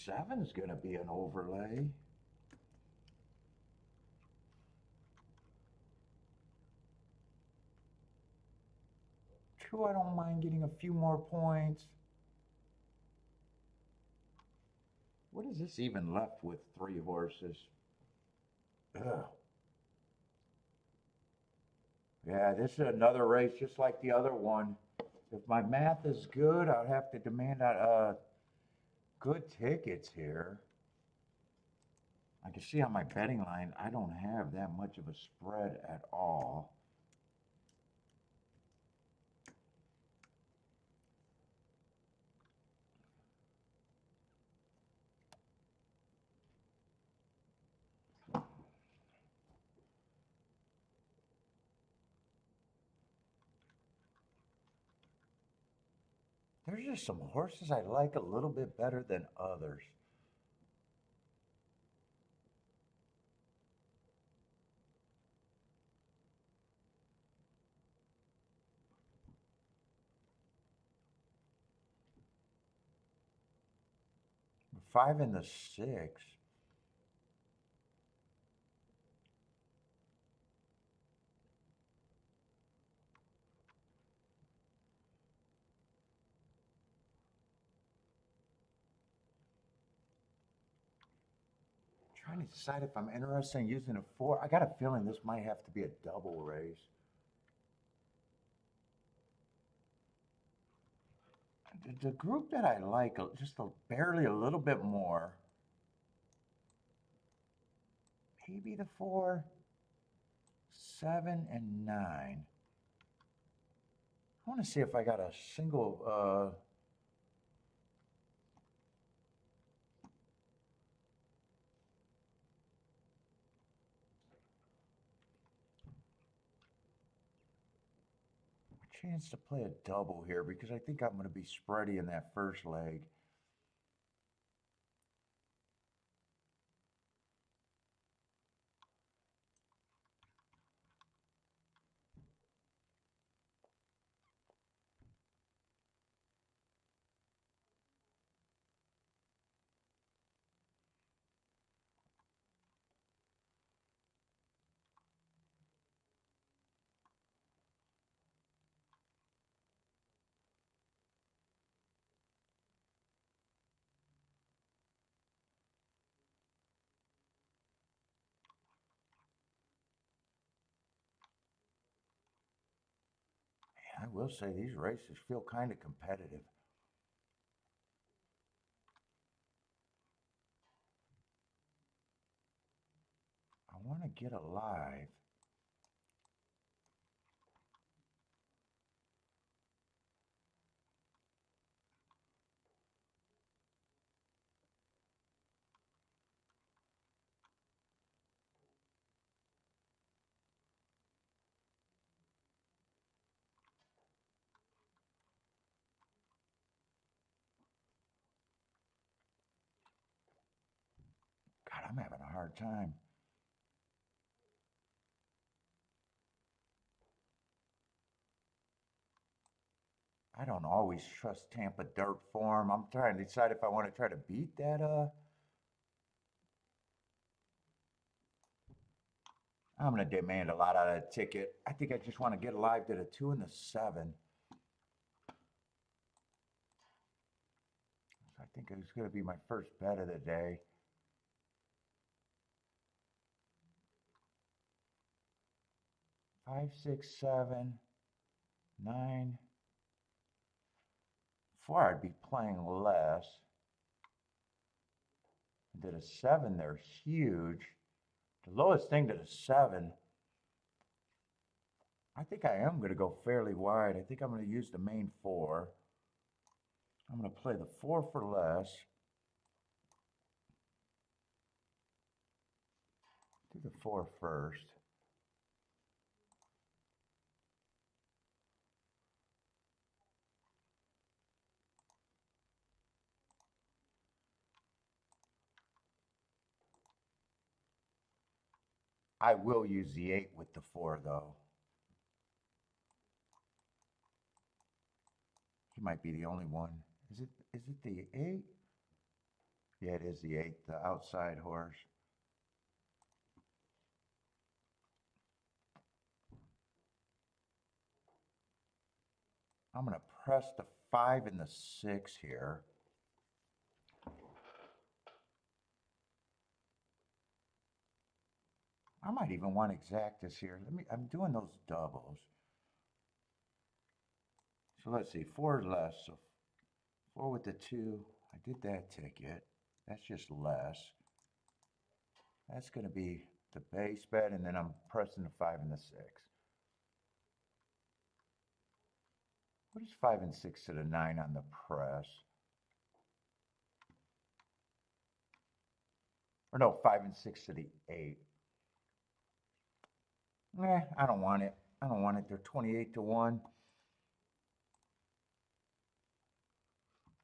7's going to be an overlay. 2, I don't mind getting a few more points. What is this even left with 3 horses? Ugh. Yeah, this is another race just like the other one. If my math is good, I'll have to demand good tickets here. I can see on my betting line, I don't have that much of a spread at all. There's just some horses I like a little bit better than others. The 5 and the 6. Trying to decide if I'm interested in using a 4. I got a feeling this might have to be a double race. The group that I like just barely a little bit more. Maybe the 4, 7, and 9. I want to see if I got a single. Chance to play a double here because I think I'm going to be spready in that first leg. I will say these races feel kind of competitive. I want to get alive. God, I'm having a hard time. I don't always trust Tampa dirt form. I'm trying to decide if I want to try to beat that. I'm going to demand a lot out of that ticket. I think I just want to get alive to the 2 and the 7. I think it's going to be my first bet of the day. 5, 6, 7, 9. 4, I'd be playing less. To the 7, they're huge. The lowest thing to the 7. I think I am going to go fairly wide. I think I'm going to use the main 4. I'm going to play the 4 for less. Do the 4 first. I will use the 8 with the 4 though. He might be the only one. Is it the 8? Yeah, it is the 8, the outside horse. I'm going to press the 5 and the 6 here. I might even want exactus here. I'm doing those doubles. So let's see, 4 less. So 4 with the 2. I did that ticket. That's just less. That's going to be the base bet, and then I'm pressing the 5 and the 6. What is 5 and 6 to the 9 on the press? Or no, 5 and 6 to the 8. I don't want it. I don't want it. They're 28 to 1.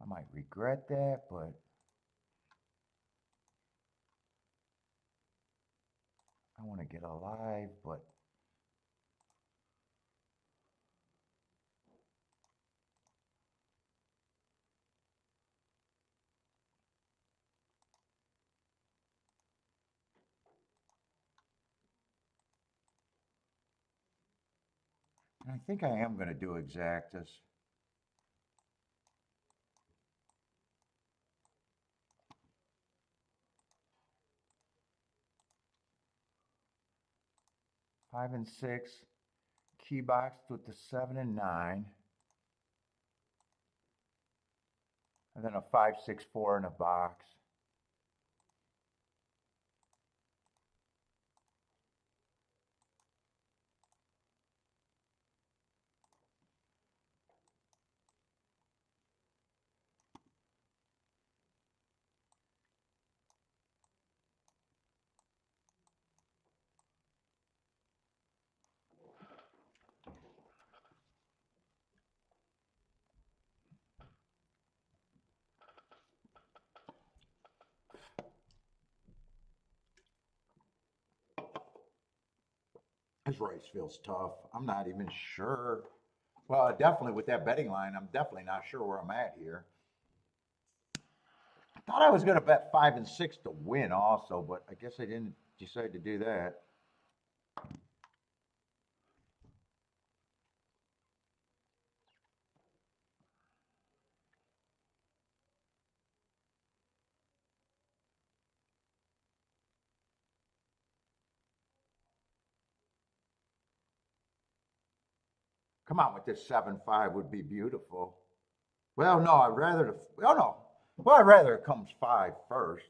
I might regret that, but I want to get alive, but I think I am going to do exactus. Five and 6, key box with the 7 and 9. And then a 5, 6, 4 in a box. This race feels tough. I'm not even sure. Well, definitely with that betting line, I'm definitely not sure where I'm at here. I thought I was going to bet 5 and 6 to win also, but I guess I didn't decide to do that. Come on with this 7-5 would be beautiful. Well, no, I'd rather, oh no. Well, I'd rather it comes 5 first.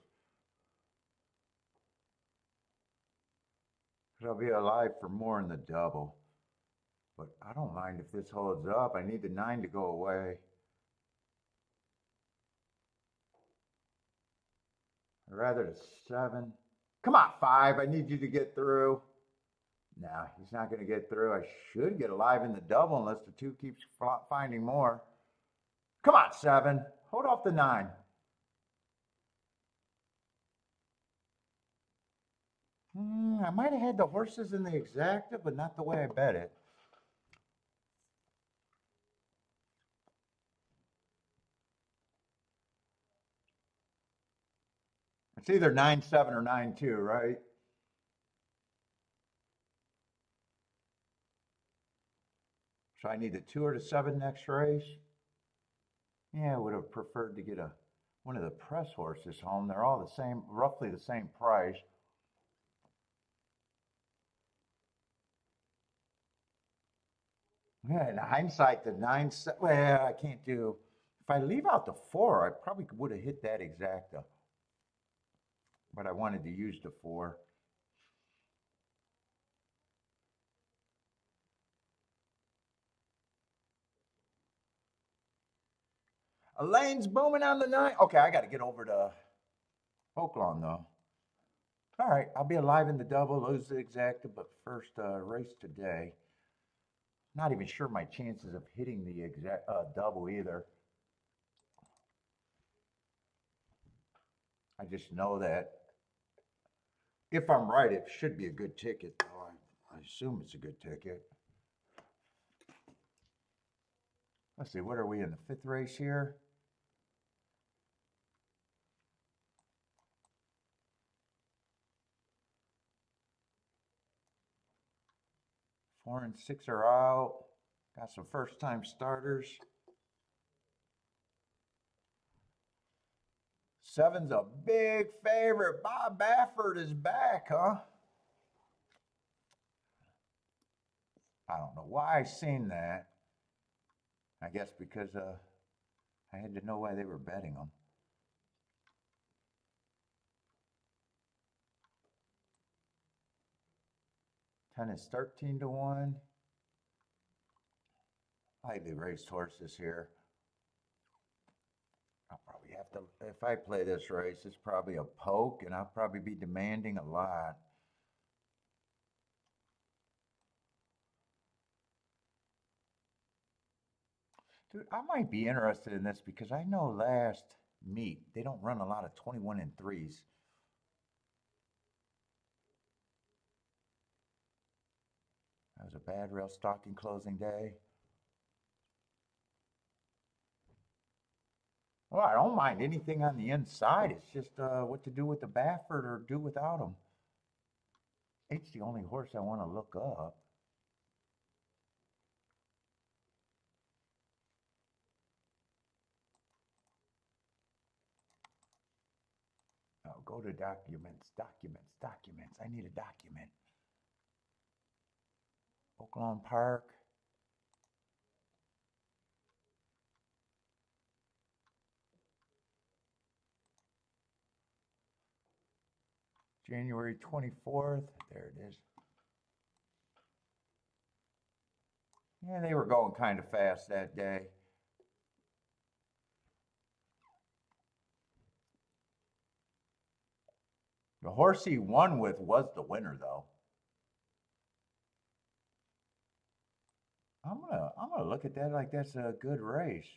Because I'll be alive for more in the double. But I don't mind if this holds up. I need the 9 to go away. I'd rather the 7. Come on, 5. I need you to get through. No, he's not going to get through. I should get alive in the double unless the 2 keeps finding more. Come on, 7. Hold off the 9. I might have had the horses in the exacta, but not the way I bet it. It's either 9-7 or 9-2, right? So I need the 2 or the 7 next race. Yeah, I would have preferred to get one of the press horses home. They're all the same, roughly the same price. Yeah, in hindsight, the 9, well, I can't do. If I leave out the 4, I probably would have hit that exacta. But I wanted to use the 4. Elaine's booming on the 9. Okay, I got to get over to Oaklawn though. All right, I'll be alive in the double, lose the exacta, but first race today. Not even sure my chances of hitting the double either. I just know that If I'm right, it should be a good ticket, though. I assume it's a good ticket. Let's see, what are we in the 5th race here? Four and six are out. Got some first-time starters. 7's a big favorite. Bob Baffert is back, huh? I don't know why I seen that. I guess because I had to know why they were betting them. Ten is 13 to 1. Highly raced horses here. I'll probably have to, if I play this race, it's probably a poke, and I'll probably be demanding a lot. Dude, I might be interested in this because I know last meet, they don't run a lot of 21 and 3s. That was a bad rail stocking closing day. Well, I don't mind anything on the inside. It's just what to do with the Baffert or do without him. It's the only horse I want to look up. Oh, go to documents. I need a document. Oaklawn Park. January 24th. There it is. Yeah, they were going kind of fast that day. The horse he won with was the winner, though. I'm gonna look at that like that's a good race.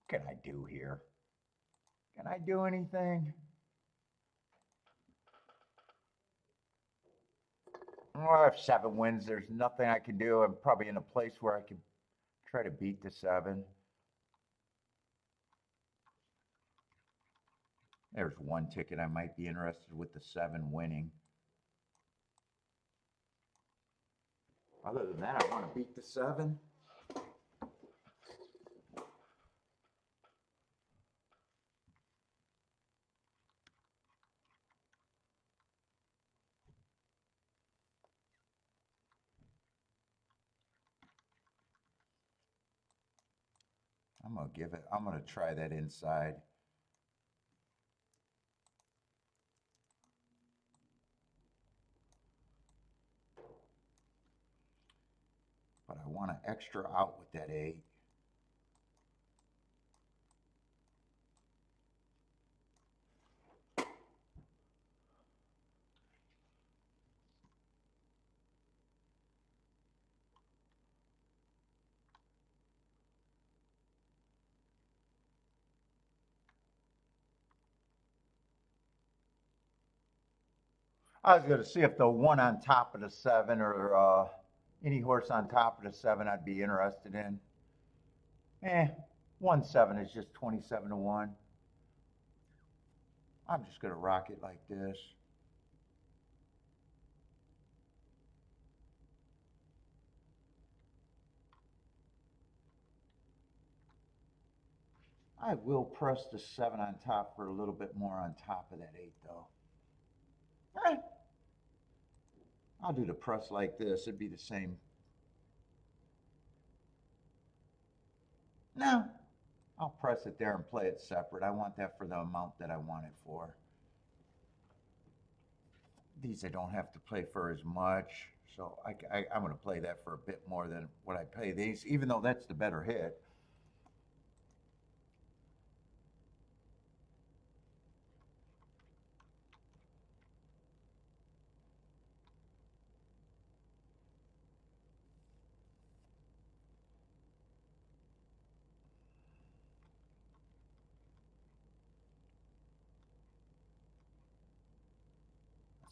What can I do here? Can I do anything? Well, I have 7 wins. There's nothing I can do. I'm probably in a place where I can try to beat the 7. There's one ticket I might be interested with the 7 winning. Other than that, I want to beat the 7. I'm gonna try that inside. But I want an extra out with that 8. I was going to see if the 1 on top of the 7 or any horse on top of the 7 I'd be interested in. 1-7 is just 27 to 1. I'm just going to rock it like this. I will press the 7 on top for a little bit more on top of that 8, though. I'll do the press like this. It'd be the same. No, I'll press it there and play it separate. I want that for the amount that I want it for. These I don't have to play for as much, so I'm going to play that for a bit more than what I pay these, even though that's the better hit.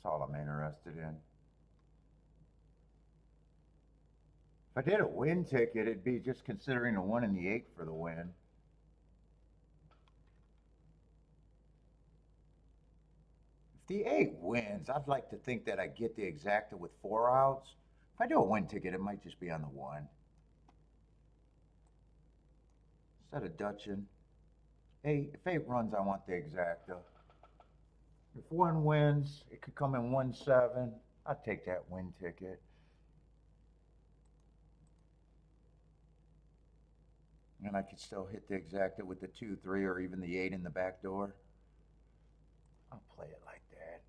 That's all I'm interested in. If I did a win ticket, it'd be just considering the 1 and the 8 for the win. If the 8 wins, I'd like to think that I get the exacta with 4 outs. If I do a win ticket, it might just be on the 1. Instead of Dutching. If 8 runs, I want the exacta. If 1 wins, it could come in 1-7. I'd take that win ticket. And I could still hit the exacta with the 2-3 or even the 8 in the back door. I'll play it like that.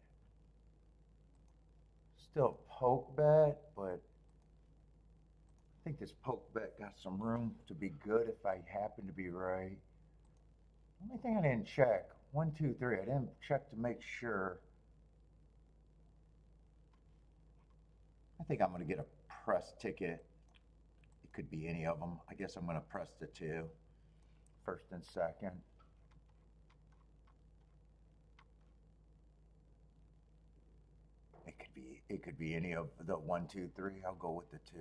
Still poke bet, but I think this poke bet got some room to be good if I happen to be right. Only thing I didn't check, 1, 2, 3. I didn't check to make sure. I think I'm going to get a press ticket. It could be any of them. I guess I'm going to press the 2, first and second. It could be any of the 1, 2, 3. I'll go with the 2.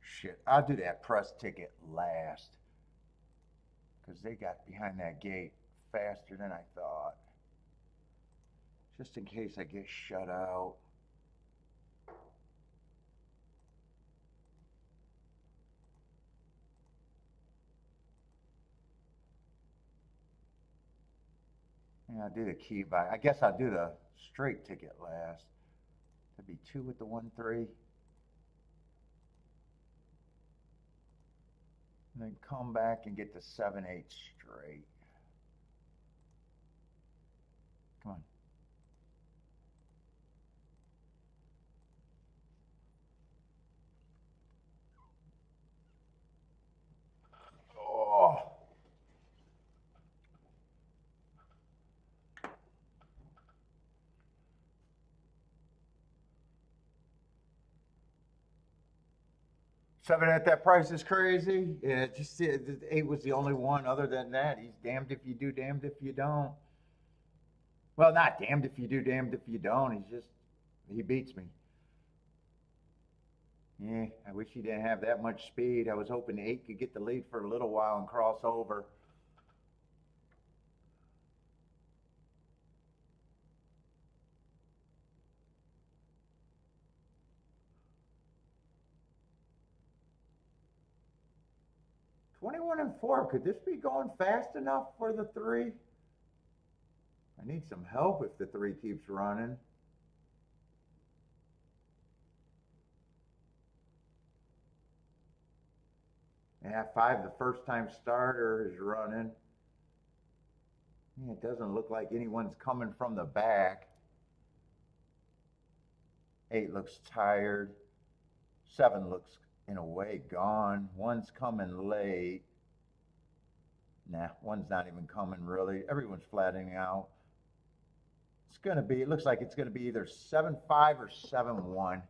Shit, I'll do that press ticket last because they got behind that gate faster than I thought. Just in case I get shut out. Yeah, I'll do the key buy. I guess I'll do the straight ticket last. That'd be 2 with the 1, 3. And then come back and get the 7, 8 straight. Come on. Oh. Seven at that price is crazy. Yeah, just the 8 was the only one. Other than that, he's damned if you do, damned if you don't. Well, not damned if you do, damned if you don't. He beats me. Yeah, I wish he didn't have that much speed. I was hoping 8 could get the lead for a little while and cross over. $21-4. Could this be going fast enough for the 3? I need some help if the 3 keeps running. Yeah, 5, the first time starter, is running. Yeah, it doesn't look like anyone's coming from the back. 8 looks tired. 7 looks, in a way, gone. 1's coming late. Nah, 1's not even coming, really. Everyone's flattening out. It looks like it's going to be either 7-5 or 7-1.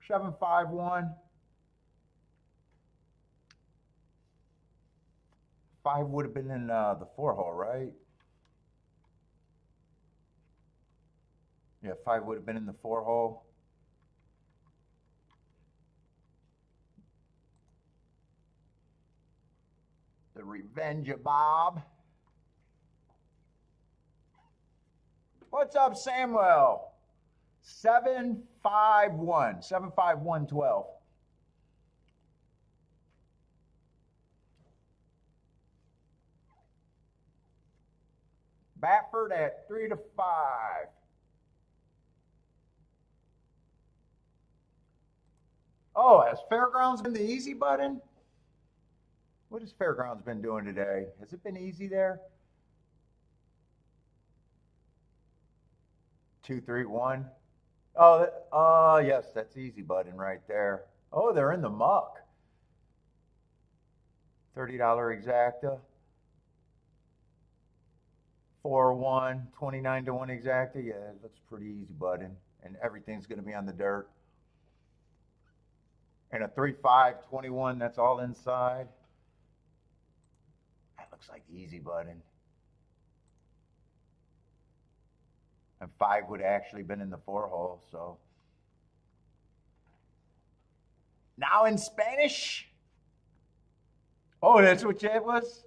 7-5-1. 5 would have been in the 4-hole, right? Yeah, 5 would have been in the 4-hole. The Revenge of Bob. What's up, Samuel? 7-5-1. 7-5-1-12. Batford at 3-5. Oh, has Fairgrounds been the easy button? What has Fairgrounds been doing today? Has it been easy there? 2, 3, 1. Oh, yes, that's easy button right there. Oh, they're in the muck. $30 exacta. 4-1, 29 to 1 exactly. Yeah, it looks pretty easy, button. And everything's going to be on the dirt. And a 3-5, 21, that's all inside. That looks like easy, button. And 5 would have actually been in the 4-hole, so. Now in Spanish. Oh, that's what that was?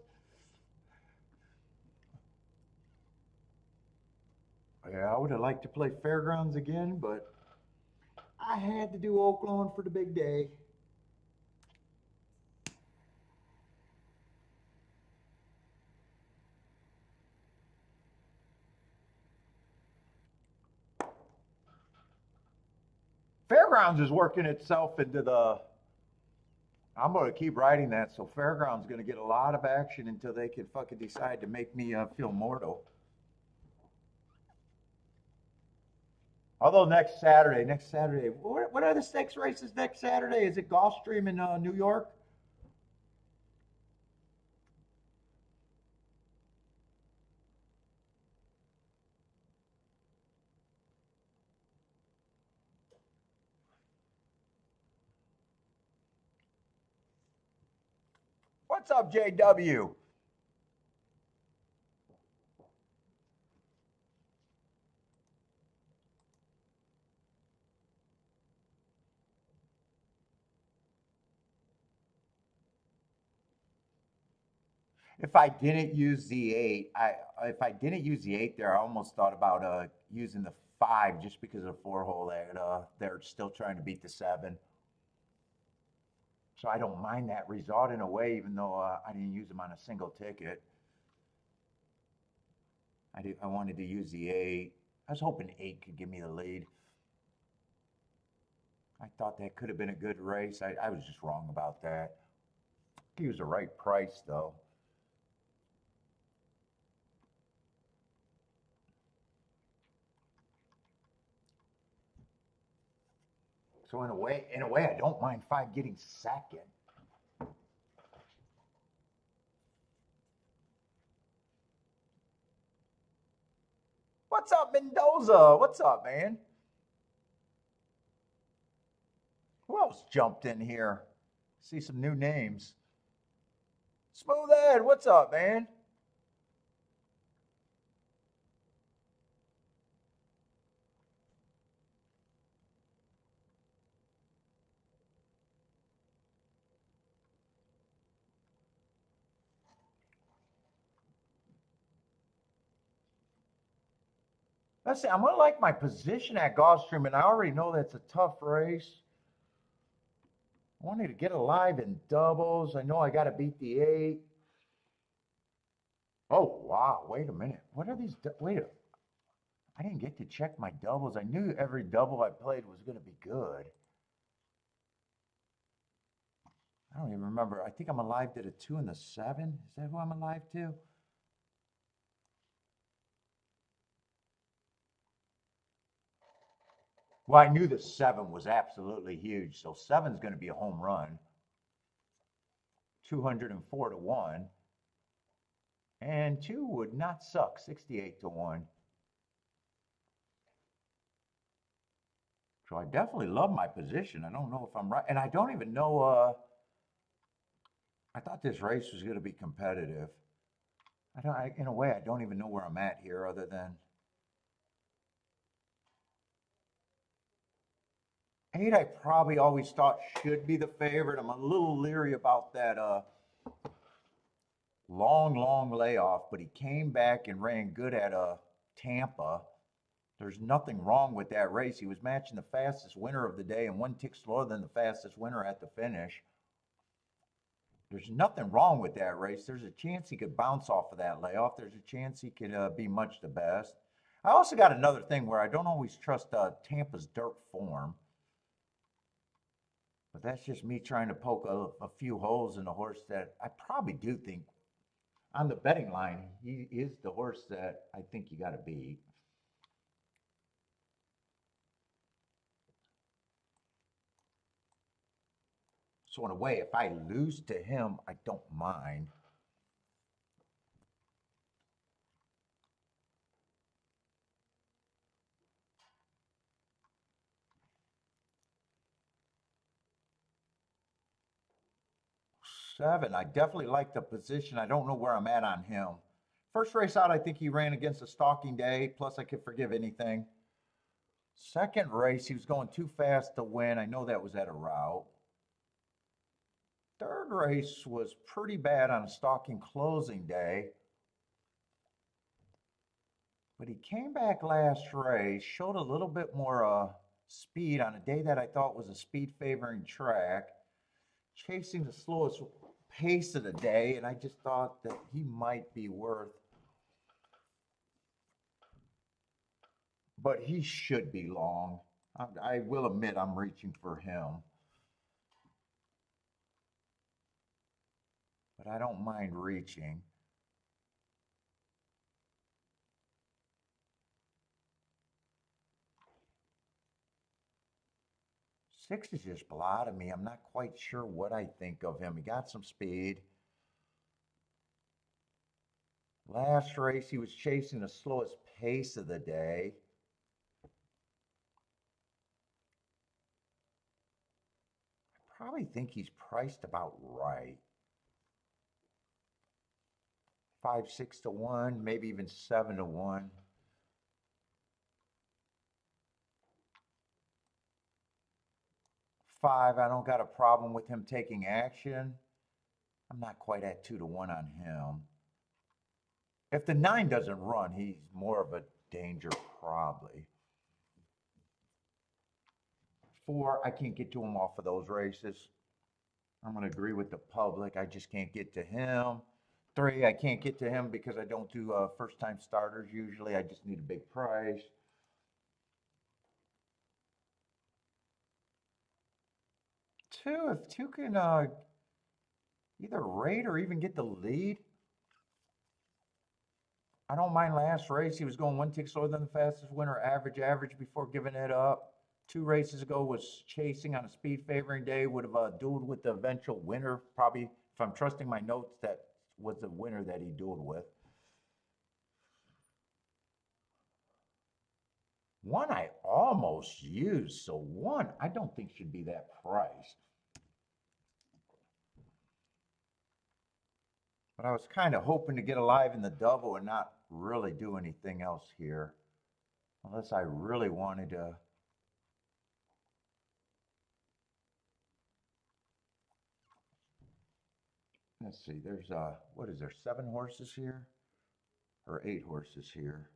Yeah, I would have liked to play Fairgrounds again, but I had to do Oaklawn for the big day. Fairgrounds is working itself into the. I'm going to keep writing that, so Fairgrounds is going to get a lot of action until they can fucking decide to make me feel mortal. Although next Saturday, what are the 6 races next Saturday? Is it Gulfstream in New York? What's up, JW? If I didn't use the 8, if I didn't use the 8 there, I almost thought about using the 5 just because of the 4-hole that they're still trying to beat the 7. So I don't mind that result in a way, even though I didn't use them on a single ticket. I wanted to use the 8. I was hoping 8 could give me the lead. I thought that could have been a good race. I was just wrong about that. He was the right price, though. So in a way, I don't mind 5 getting second. What's up, Mendoza? What's up, man? Who else jumped in here? See some new names. Smooth Ed, what's up, man? Let's see, I'm gonna like my position at Gulfstream, and I already know that's a tough race. I wanted to get alive in doubles. I know I got to beat the 8. Oh, wow. Wait a minute. What are these? Wait. I didn't get to check my doubles. I knew every double I played was going to be good. I don't even remember. I think I'm alive to the 2 and the 7. Is that who I'm alive to? Well, I knew the 7 was absolutely huge. So 7's going to be a home run. 204 to 1. And 2 would not suck. 68 to 1. So I definitely love my position. I don't know if I'm right. And I don't even know. I thought this race was going to be competitive. In a way, I don't even know where I'm at here other than 8. I probably always thought should be the favorite. I'm a little leery about that long layoff, but he came back and ran good at Tampa. There's nothing wrong with that race. He was matching the fastest winner of the day and 1 tick slower than the fastest winner at the finish. There's nothing wrong with that race. There's a chance he could bounce off of that layoff. There's a chance he could be much the best. I also got another thing where I don't always trust Tampa's dirt form. But that's just me trying to poke a few holes in the horse that I probably do think on the betting line, he is the horse that I think you got to beat. So in a way, if I lose to him, I don't mind. 7, I definitely like the position. I don't know where I'm at on him. First race out, I think he ran against a stalking day, plus I could forgive anything. Second race, he was going too fast to win. I know that was at a route. Third race was pretty bad on a stalking closing day. But he came back last race, showed a little bit more speed on a day that I thought was a speed favoring track, chasing the slowest pace of the day, and I just thought that he might be worth, but he should be long. I will admit I'm reaching for him, but I don't mind reaching. Six is just blotting me. I'm not quite sure what I think of him. He got some speed. Last race, he was chasing the slowest pace of the day. I probably think he's priced about right. 5, 6 to 1, maybe even 7 to 1. Five, I don't got a problem with him taking action. I'm not quite at 2 to 1 on him. If the 9 doesn't run, he's more of a danger probably. 4, I can't get to him off of those races. I'm going to agree with the public. I just can't get to him. 3, I can't get to him because I don't do first-time starters usually. I just need a big price. 2, if 2 can either rate or even get the lead. I don't mind last race. He was going 1 tick slower than the fastest winner, average before giving it up. 2 races ago was chasing on a speed favoring day, would have dueled with the eventual winner. Probably, if I'm trusting my notes, that was the winner that he dueled with. 1 I almost used, so 1 I don't think should be that price. But I was kind of hoping to get alive in the double and not really do anything else here. Unless I really wanted to. Let's see, there's, what is there, 7 horses here? Or 8 horses here?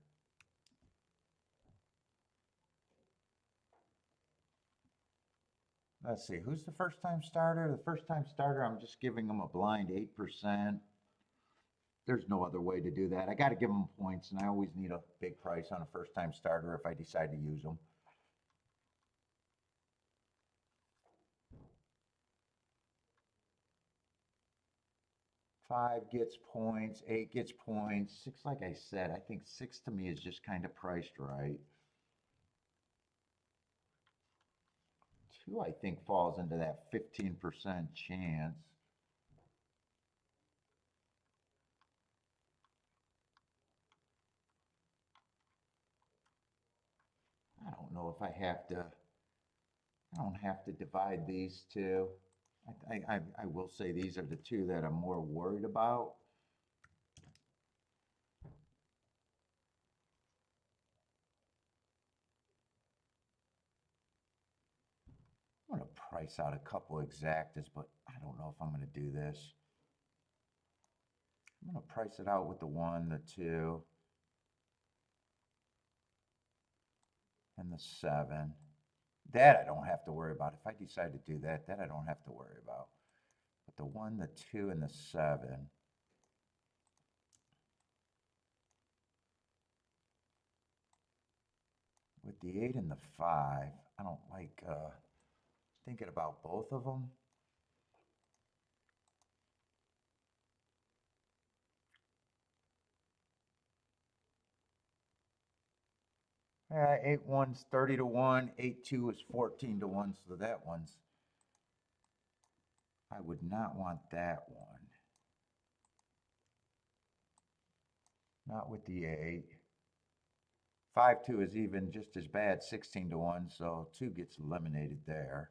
Let's see, who's the first time starter? The first time starter, I'm just giving them a blind 8%. There's no other way to do that. I got to give them points, and I always need a big price on a first time starter if I decide to use them. Five gets points, 8 gets points, 6, like I said, I think 6 to me is just kind of priced right. 2, I think, falls into that 15% chance. I don't know if I have to, I don't have to divide these two. I will say these are the 2 that I'm more worried about. I'm going to price out a couple exactas, but I don't know if I'm going to do this. I'm going to price it out with the 1, the 2, and the 7. That I don't have to worry about. If I decide to do that, I don't have to worry about. But the 1, the 2, and the 7. With the 8 and the 5, I don't like thinking about both of them. Yeah, 8-1's 30 to 1, 8-2 is 14 to 1, so that one's, I would not want that one. Not with the 8. 5-2 is even just as bad, 16 to 1, so 2 gets eliminated there.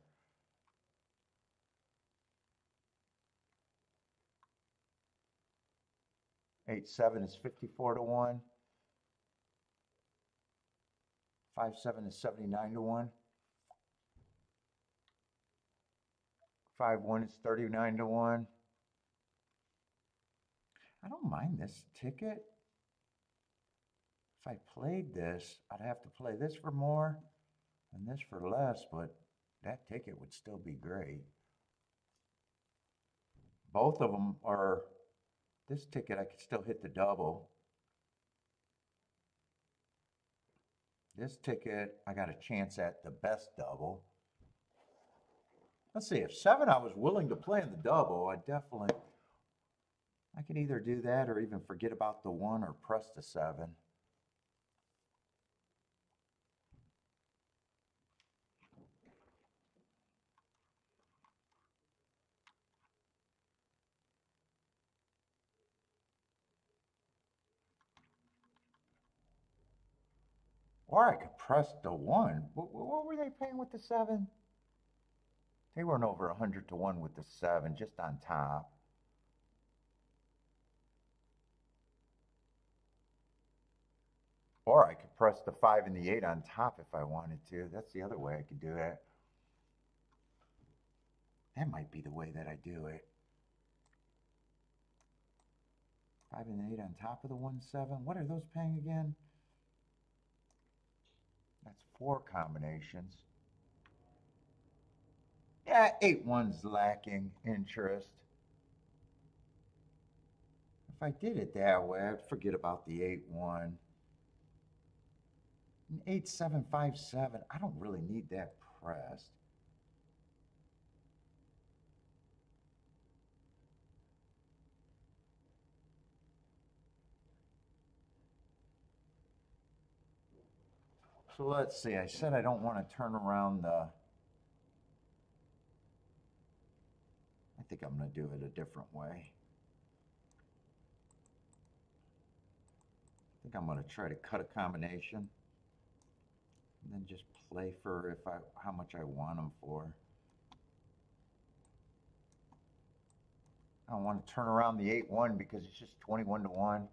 8-7 is 54 to 1. 5-7 is 79 to 1. 5-1 is 39 to 1. I don't mind this ticket. If I played this, I'd have to play this for more and this for less, but that ticket would still be great. Both of them are, this ticket I could still hit the double. This ticket, I got a chance at the best double. Let's see, if 7 I was willing to play in the double, I could either do that or even forget about the 1 or press the 7. Or I could press the 1. What were they paying with the 7? They weren't over 100 to 1 with the 7, just on top. Or I could press the 5 and the 8 on top if I wanted to. That's the other way I could do it. That might be the way that I do it. 5 and 8 on top of the 1-7. What are those paying again? That's 4 combinations. Yeah, 8-1's lacking interest. If I did it that way, I'd forget about the 8-1. 8-7, 5-7, I don't really need that pressed. So let's see, I said I don't want to turn around the, I think I'm going to do it a different way. I think I'm going to try to cut a combination and then just play for how much I want them for. I don't want to turn around the 8-1 because it's just 21 to 1.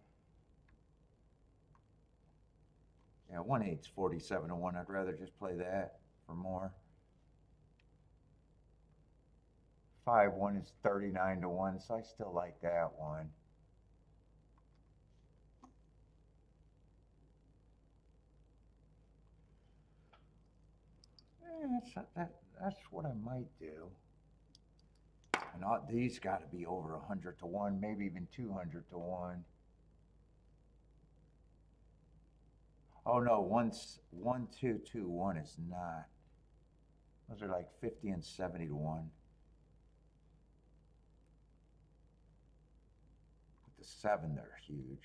Yeah, 1-8's 47 to 1. I'd rather just play that for more. 5-1 is 39 to 1, so I still like that one. That's what I might do. And these got to be over 100 to 1, maybe even 200 to 1. Oh no, 1, 2, 2, 1 is not. Those are like 50 and 70 to 1. With the 7, they're huge.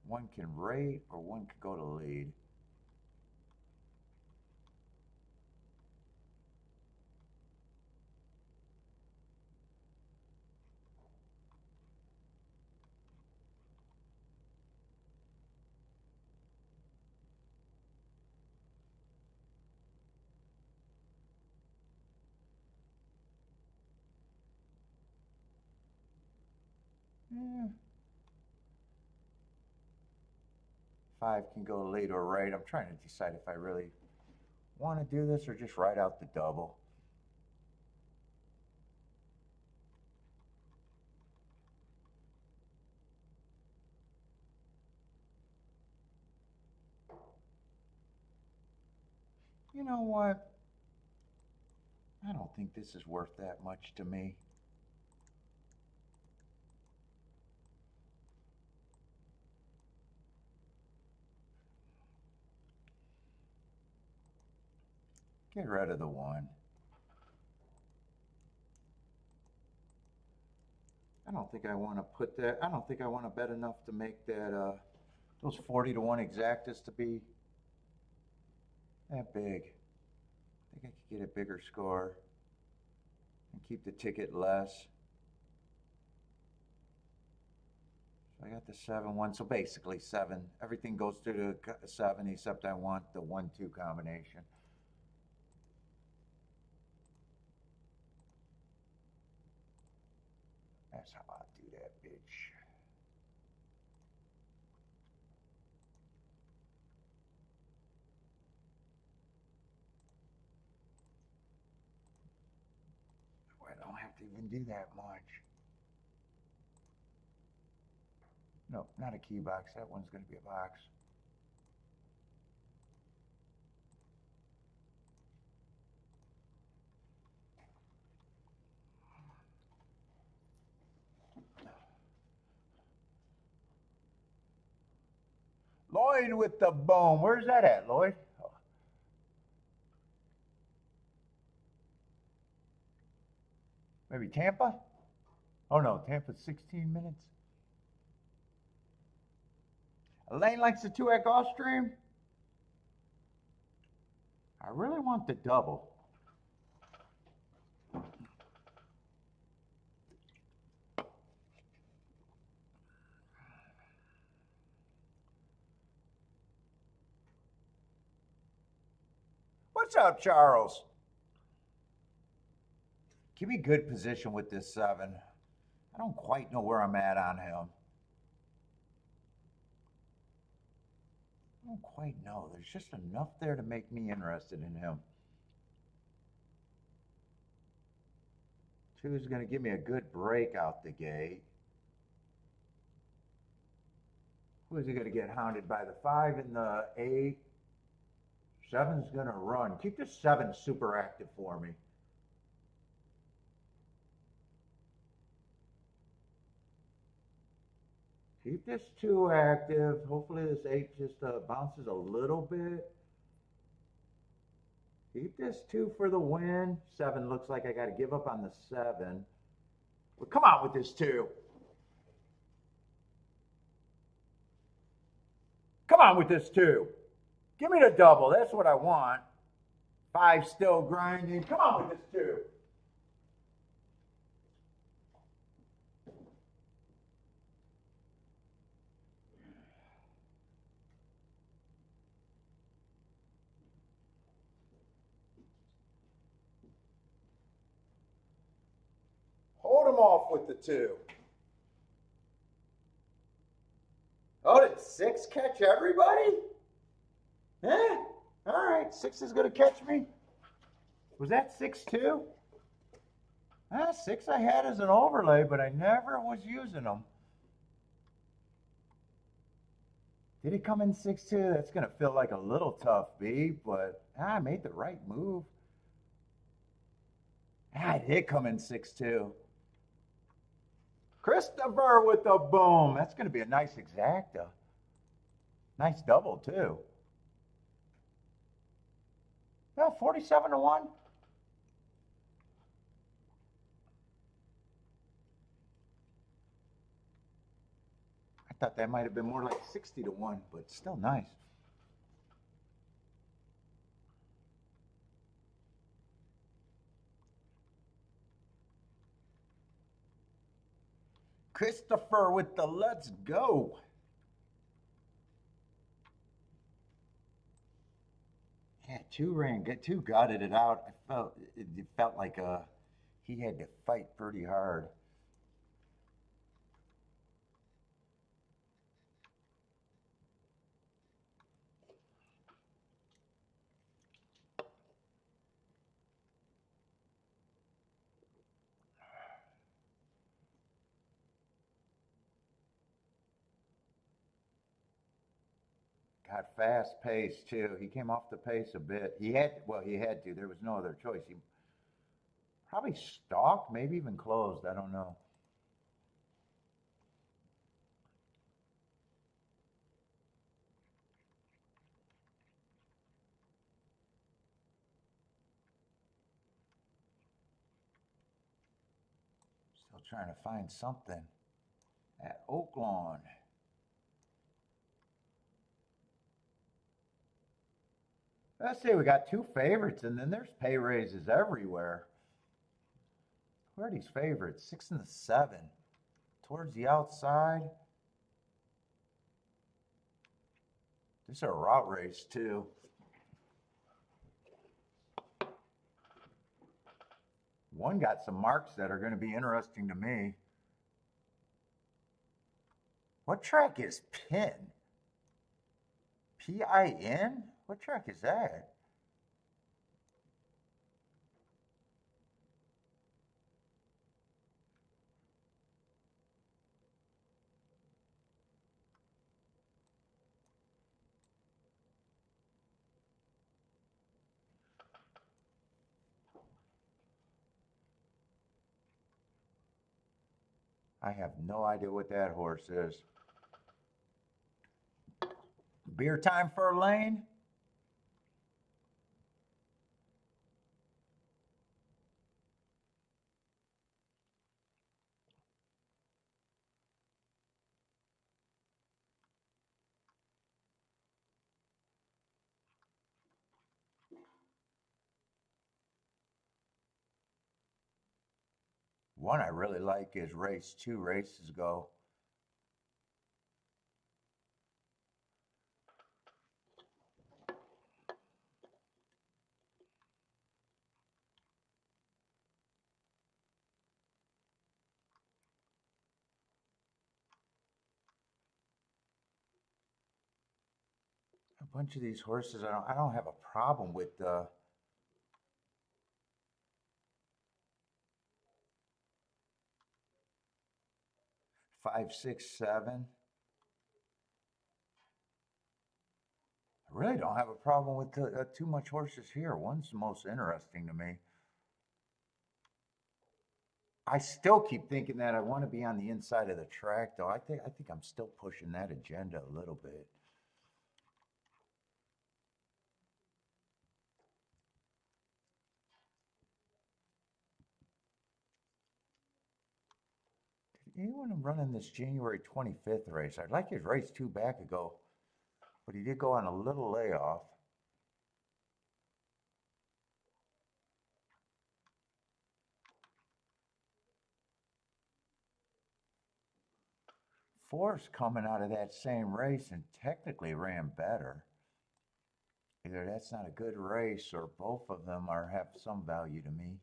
One can rate or one could go to lead. Yeah. 5 can go lead or right. I'm trying to decide if I really want to do this or just write out the double. You know what? I don't think this is worth that much to me. Get rid of the 1. I don't think I want to put that, I don't think I want to bet enough to make that, those 40 to 1 exactas to be that big. I think I could get a bigger score. and keep the ticket less. So I got the 7-1, so basically 7. Everything goes through the 7 except I want the 1-2 combination. That's how I do that, bitch. I don't have to even do that much. No, not a key box. That one's going to be a box. Lloyd with the boom. Where's that at, Lloyd? Oh. Maybe Tampa? Oh no, Tampa's 16 minutes. Elaine likes the 2 at Gulfstream. I really want the double. What's up, Charles? Give me good position with this 7. I don't quite know where I'm at on him. I don't quite know. There's just enough there to make me interested in him. 2 is going to give me a good break out the gate. Who is he going to get hounded by? The 5 and the 8. 7's going to run. Keep this 7 super active for me. Keep this 2 active. Hopefully this 8 just bounces a little bit. Keep this 2 for the win. 7 looks like I got to give up on the 7. Well, come on with this 2. Come on with this 2. Give me the double. That's what I want. 5 still grinding. Come on with this 2. Hold him off with the 2. Oh, did 6 catch everybody? Eh? All right, 6 is going to catch me. Was that 6 too? 6 I had as an overlay, but I never was using them. Did it come in 6-2? That's going to feel like a little tough, B, but I made the right move. It did come in 6-2. Christopher with the boom. That's going to be a nice exacta. Nice double, too. Well, 47-1. I thought that might have been more like 60-1, but still nice. Christopher with the let's go. Yeah, 2 ran good. 2 gutted it out. It felt like he had to fight pretty hard. Got fast pace too. He came off the pace a bit. He had to. There was no other choice. He probably stalked, maybe even closed. I don't know. Still trying to find something at Oaklawn. Let's see, we got 2 favorites, and then there's pay raises everywhere. Where are these favorites? 6 and the 7. Towards the outside. This is a route race too. One got some marks that are going to be interesting to me. What track is Pin? P-I-N? What track is that? I have no idea what that horse is. Beer time for a lane? One I really like is race 2 races ago. A bunch of these horses, I don't have a problem with 5, 6, 7. I really don't have a problem with too much horses here. One's the most interesting to me. I still keep thinking that I want to be on the inside of the track, though. I think I'm still pushing that agenda a little bit. Did anyone running this January 25th race? I'd like his race 2 back ago, but he did go on a little layoff. Four's coming out of that same race and technically ran better. Either that's not a good race or both of them have some value to me.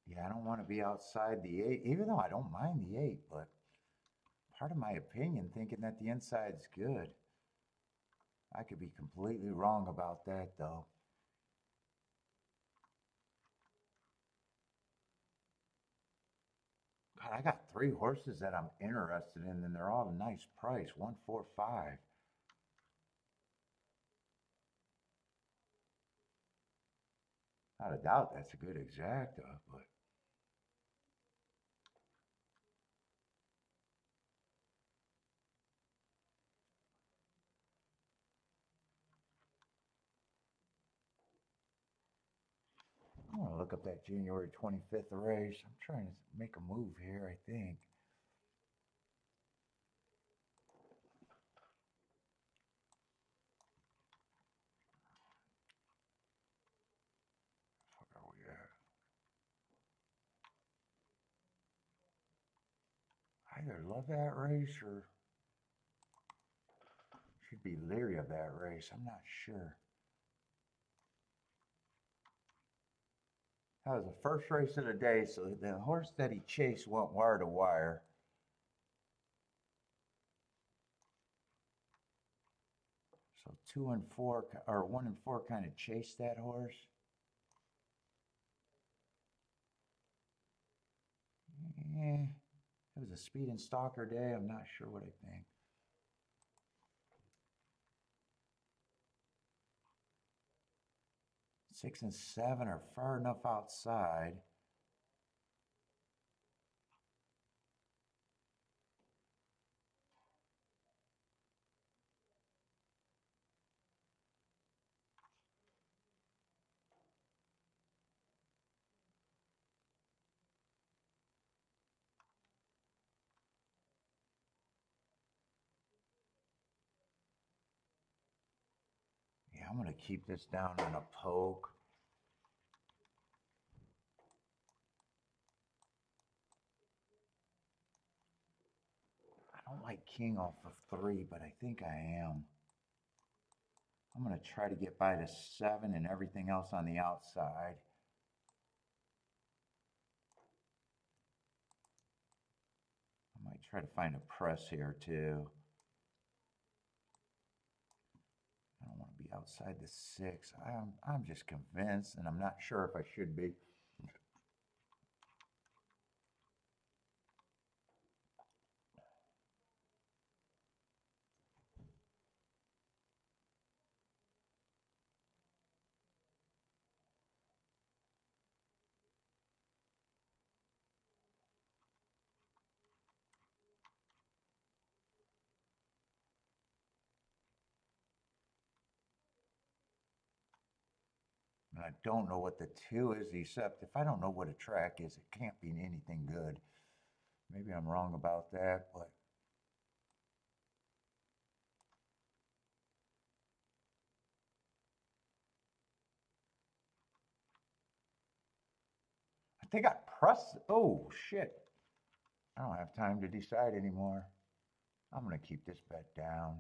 Yeah, I don't want to be outside the 8, even though I don't mind the 8, but part of my opinion thinking that the inside's good. I could be completely wrong about that, though. God, I got 3 horses that I'm interested in, and they're all a nice price, 145. Not a doubt that's a good exacta, but I want to look up that January 25th race. I'm trying to make a move here, I think. Where are we at? I either love that race or should be leery of that race. I'm not sure. That was the first race of the day, so the horse that he chased went wire to wire. So 2 and 4, or 1 and 4 kind of chased that horse. Eh, it was a speed and stalker day. I'm not sure what I think. 6 and 7 are far enough outside. Yeah, I'm going to keep this down on a poke. I don't like king off of 3, but I think I am. I'm going to try to get by the 7 and everything else on the outside. I might try to find a press here too. I don't want to be outside the 6. I'm just convinced, and I'm not sure if I should be. And I don't know what the 2 is, except if I don't know what a track is, it can't be anything good. Maybe I'm wrong about that, but I think I pressed. Oh, shit. I don't have time to decide anymore. I'm going to keep this bet down.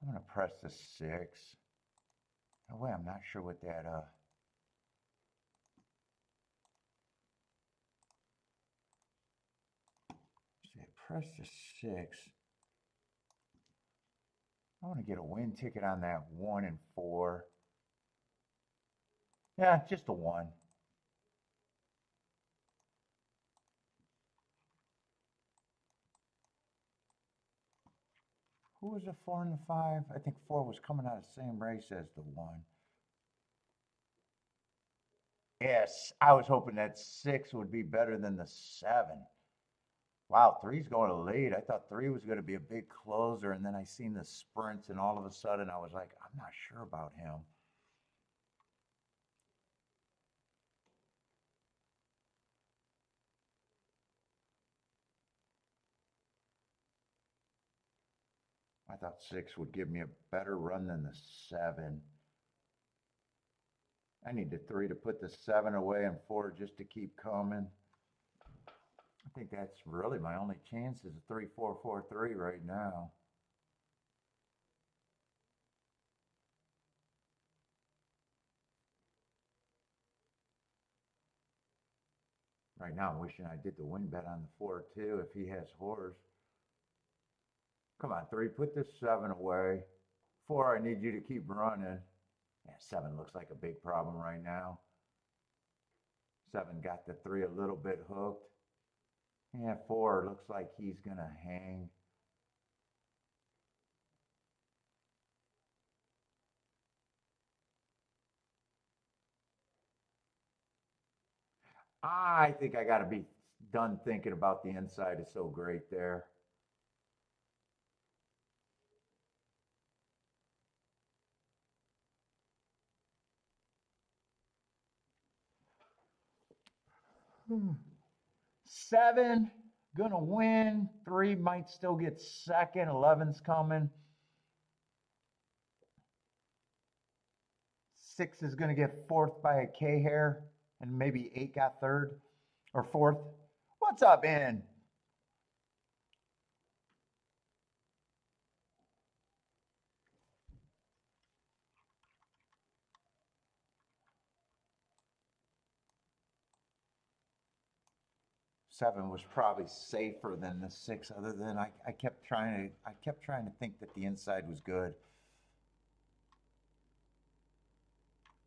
I'm going to press the 6. No way, I'm not sure what that, see, I press the 6. I want to get a win ticket on that 1 and 4. Yeah, just a 1. Who was the 4 and the 5? I think 4 was coming out of the same race as the 1. Yes, I was hoping that 6 would be better than the 7. Wow, 3's going to lead. I thought 3 was going to be a big closer, and then I seen the sprints, and all of a sudden I was like, I'm not sure about him. I thought 6 would give me a better run than the 7. I need the 3 to put the 7 away and 4 just to keep coming. I think that's really my only chance is a 3, 4, 4, 3 right now. Right now, I'm wishing I did the win bet on the 4 too if he has horse. Come on, 3, put this 7 away. 4, I need you to keep running. Yeah, 7 looks like a big problem right now. 7 got the 3 a little bit hooked. Yeah, 4 looks like he's going to hang. I think I got to be done thinking about the inside is so great there. Hmm. 7 gonna win. 3 might still get second. 11's coming. 6 is gonna get fourth by a K hair, and maybe 8 got third or fourth. What's up, in? 7 was probably safer than the 6, other than I kept trying to think that the inside was good.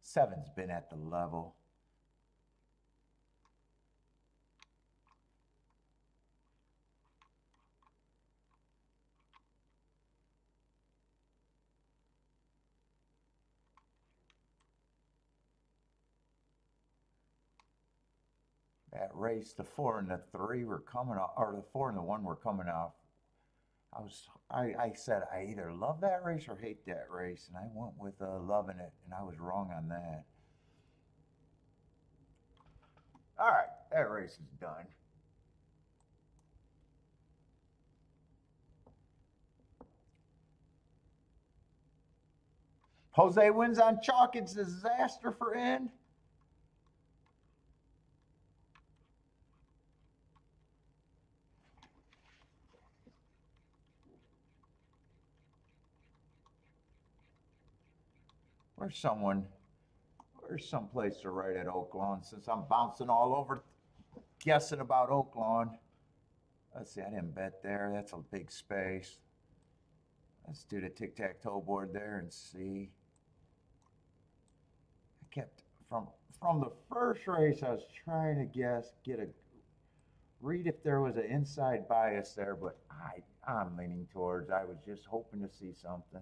7's been at the level. That race, the 4 and the 3 were coming off, or the 4 and the 1 were coming off. I said I either love that race or hate that race, and I went with loving it, and I was wrong on that. All right, that race is done. Jose wins on chalk. It's a disaster for N. Where's someplace to write at Oaklawn, since I'm bouncing all over guessing about Oaklawn. Let's see, I didn't bet there. That's a big space. Let's do the tic-tac-toe board there and see. I kept, from the first race, I was trying to read if there was an inside bias there, but I'm leaning towards, I was just hoping to see something.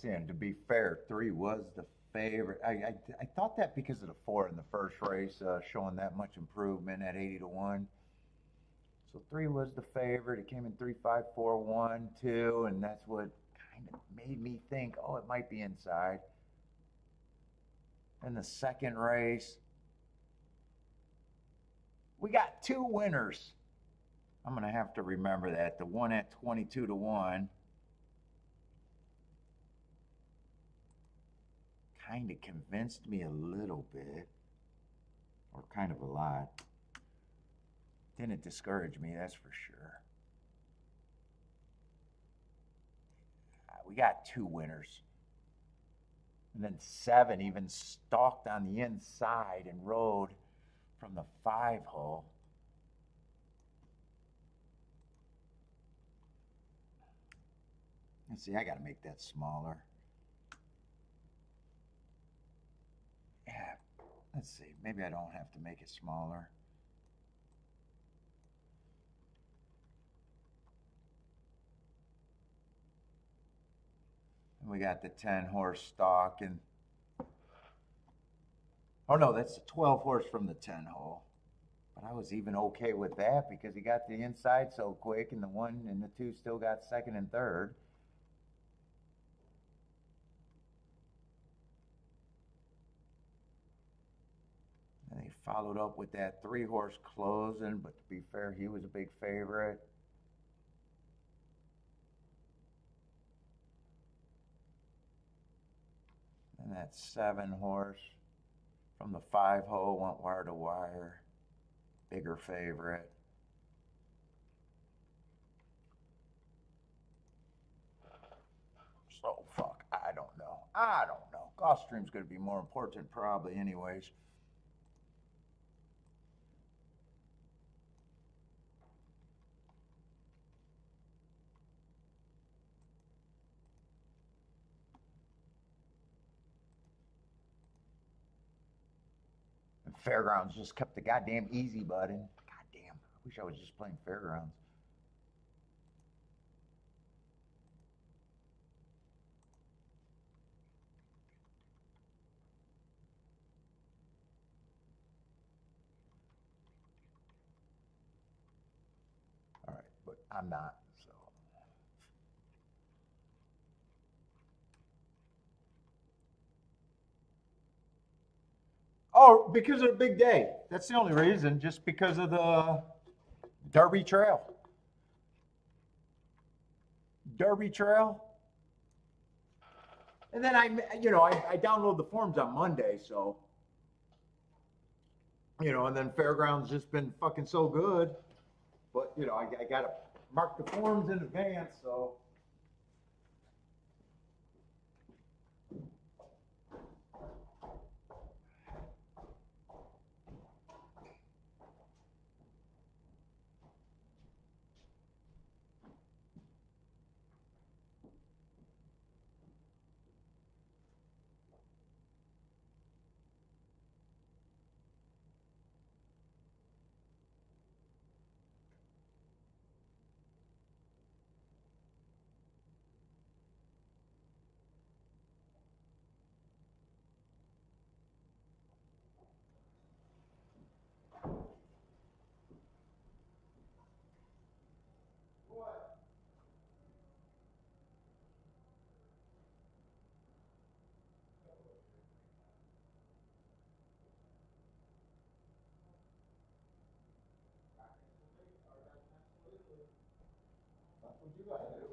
And to be fair, 3 was the favorite. I thought that because of the 4 in the first race, showing that much improvement at 80-1. So 3 was the favorite. It came in 3, 5, 4, 1, 2, and that's what kind of made me think, oh, it might be inside. In the second race, we got 2 winners. I'm going to have to remember that. The one at 22-1. Kind of convinced me a little bit, or kind of a lot. Didn't discourage me, that's for sure. We got 2 winners. And then 7 even stalked on the inside and rode from the 5 hole. Let's see, I got to make that smaller. Yeah, let's see, maybe I don't have to make it smaller. And we got the 10 horse stalk, and oh no, that's the 12 horse from the 10 hole. But I was even okay with that because he got the inside so quick, and the 1 and the 2 still got second and third. And they followed up with that 3 horse closing, but to be fair, he was a big favorite. And that 7 horse from the 5 hole went wire to wire. Bigger favorite. So fuck, I don't know. Gulfstream's going to be more important probably anyways. And Fairgrounds just kept the goddamn easy button. Goddamn, I wish I was just playing Fairgrounds. All right, but I'm not, so. Oh, because of the big day. That's the only reason, just because of the Derby Trail. Derby Trail. And then I download the forms on Monday, so, and then Fairgrounds just been fucking so good. But, I got to mark the forms in advance, so. That's what you got to do.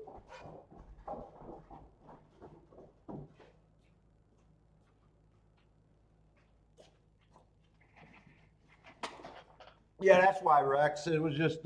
Yeah, that's why, Rex. It was just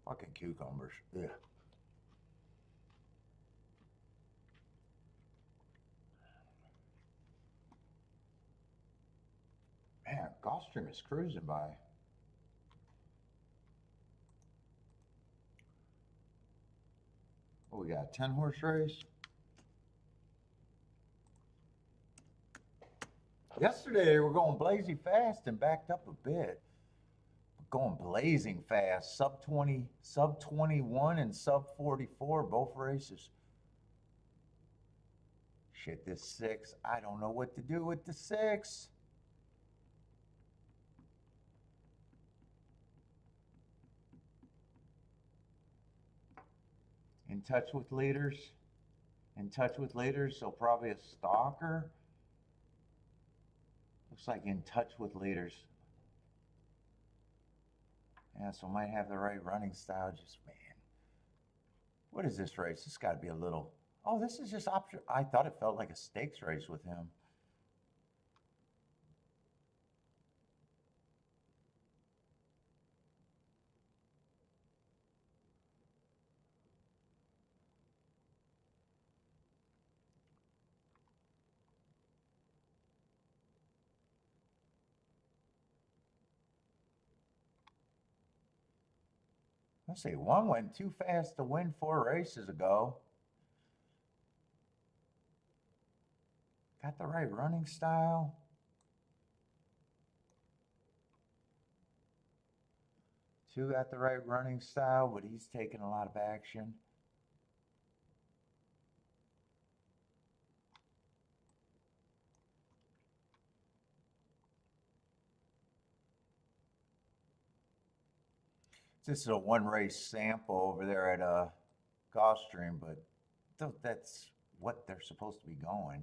fucking cucumbers. Yeah. Man, Gulfstream is cruising by. Oh, we got a 10-horse race. Yesterday they were going blazing fast and backed up a bit. Going blazing fast, sub 20, sub 21, and sub 44, both races. Shit, this 6, I don't know what to do with the 6. In touch with leaders. In touch with leaders, so probably a stalker. Looks like in touch with leaders. Yeah, so might have the right running style. Just, man. What is this race? This got to be a little. Oh, this is just option. I thought it felt like a stakes race with him. Let's see, one went too fast to win 4 races ago. Got the right running style. Two got the right running style, but he's taking a lot of action. This is a 1-race sample over there at Gulfstream, but that's what they're supposed to be going.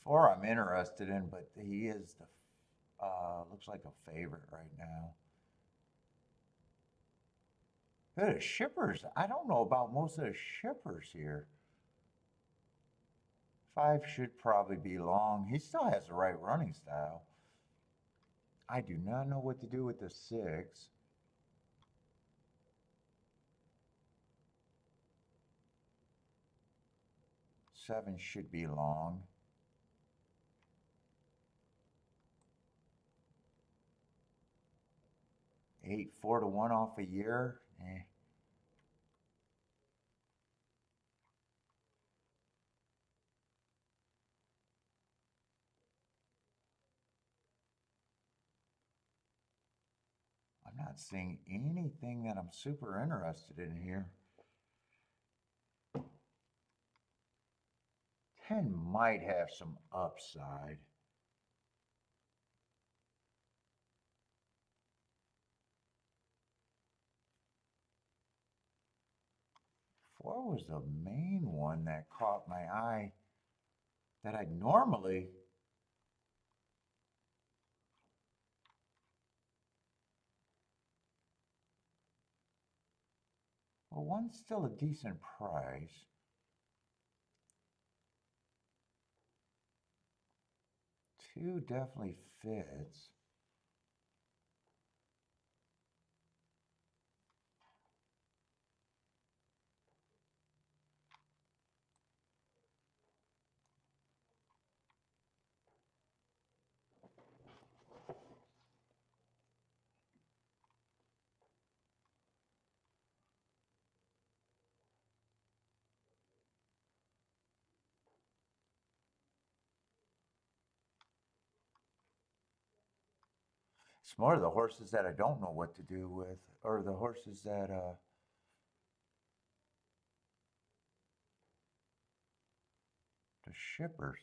Four I'm interested in, but he is the looks like a favorite right now. The shippers, I don't know about most of the shippers here. 5 should probably be long. He still has the right running style. I do not know what to do with the 6. Seven should be long. 8, 4 to 1 off a year. not seeing anything that I'm super interested in here. 10 might have some upside. Four was the main one that caught my eye that I'd normally. Well, one's still a decent price. Two definitely fits. It's more the horses that I don't know what to do with, or the horses that the shippers.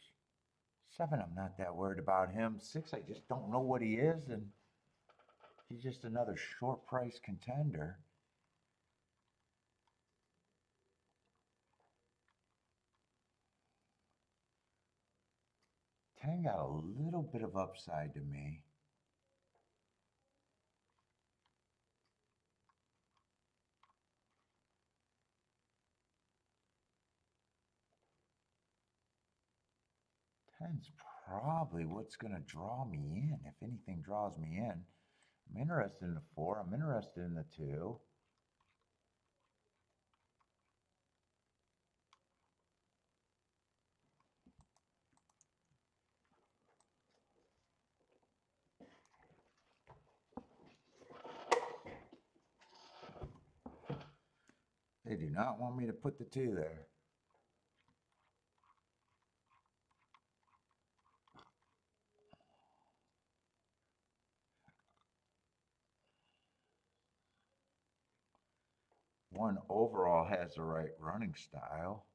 7, I'm not that worried about him. 6, I just don't know what he is, and he's just another short price contender. 10 got a little bit of upside to me. Ten's probably what's going to draw me in, if anything draws me in. I'm interested in the 4. I'm interested in the 2. They do not want me to put the 2 there. One overall has the right running style.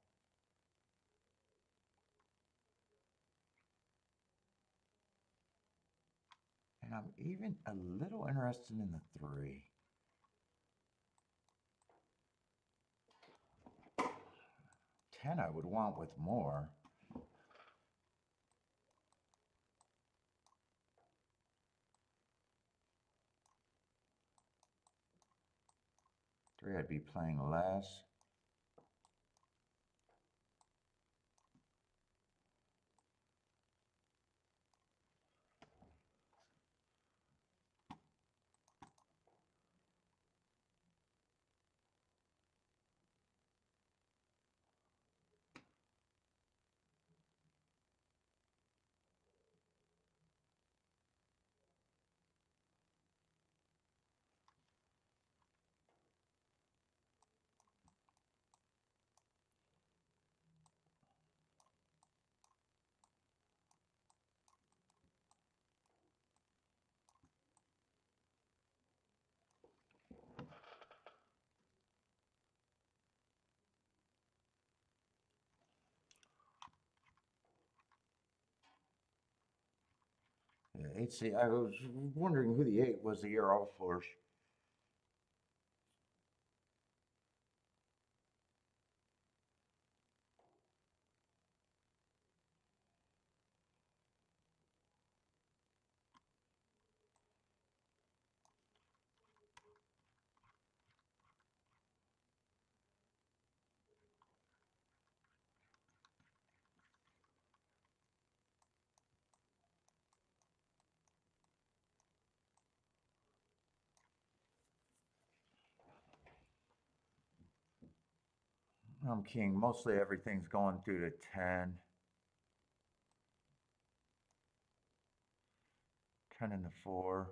And I'm even a little interested in the 3. 10 I would want with more. 3 I'd be playing less. Yeah, 8. See, I was wondering who the 8 was the year off for. I'm king. Mostly everything's going through to 10. 10 and the 4.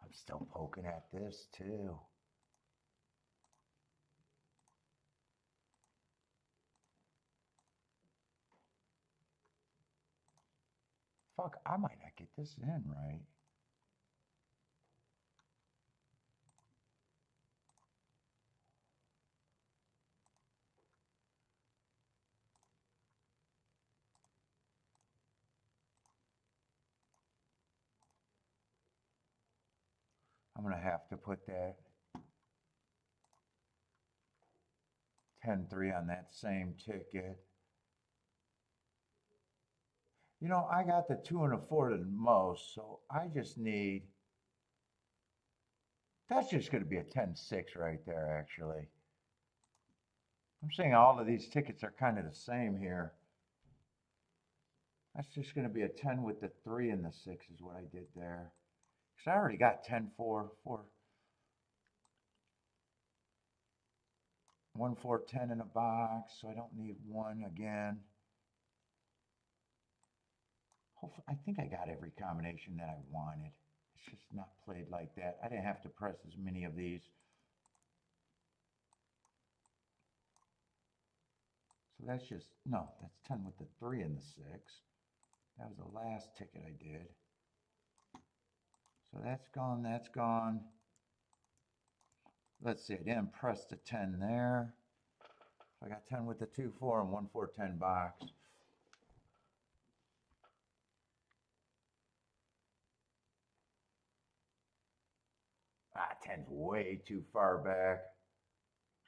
I'm still poking at this too. fuck, I might not get this in right. I'm going to have to put that 10-3 on that same ticket. You know, I got the 2 and a 4 to the most, so I just need, that's just going to be a 10-6 right there, actually. I'm saying all of these tickets are kind of the same here. That's just going to be a 10 with the 3 and the 6 is what I did there. Because I already got 10-4, 1, 4, 10 in a box, so I don't need 1 again. Hopefully, I think I got every combination that I wanted. It's just not played like that. I didn't have to press as many of these. So that's just, no, that's 10 with the 3 and the 6. That was the last ticket I did. So that's gone, that's gone. Let's see, I didn't press the 10 there. So I got 10 with the 2, 4 and 1, 4, 10 box. Ah, 10's way too far back.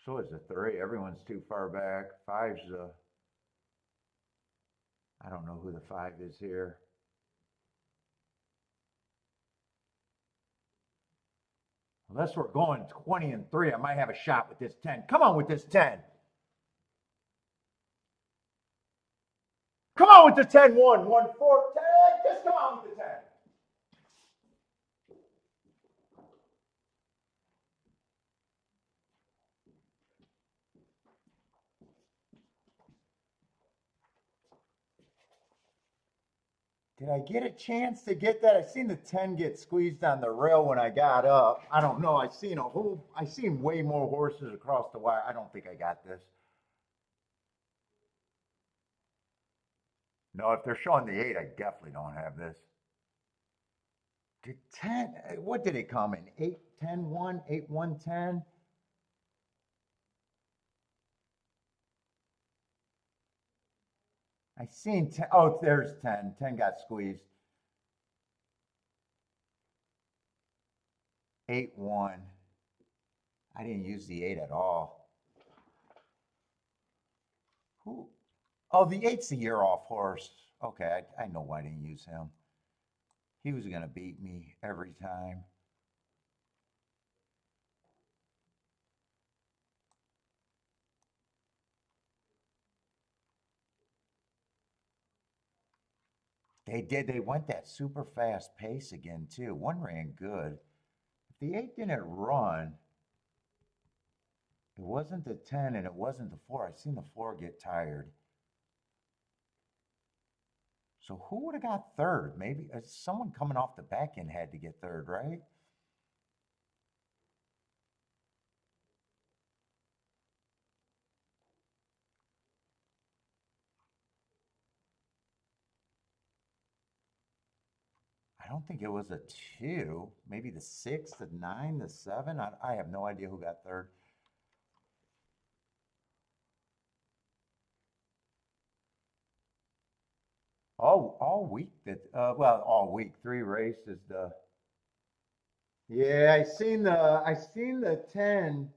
So is the 3. Everyone's too far back. 5's the, I don't know who the 5 is here. Unless we're going 20 and 3, I might have a shot with this 10. Come on with this 10. Come on with the 10, 1, 1, 4, 10. Just come on with the 10. Did I get a chance to get that? I seen the 10 get squeezed on the rail when I got up. I don't know. I seen way more horses across the wire. I don't think I got this. No, if they're showing the 8, I definitely don't have this. Did 10, what did it come in? 8, 10, 1, 8, 1, 10? I seen 10. Oh, there's 10. 10 got squeezed. 8, 1. I didn't use the 8 at all. Who? Oh, the 8's the year off horse. Okay, I know why I didn't use him. He was going to beat me every time. They did. They went that super fast pace again, too. One ran good. If the 8 didn't run, it wasn't the 10 and it wasn't the 4. I seen the 4 get tired. So who would have got third? Maybe someone coming off the back end had to get third, right? I don't think it was a 2. Maybe the 6, the 9, the 7. I have no idea who got third. All week that well, all week 3 races. Yeah, I seen the 10.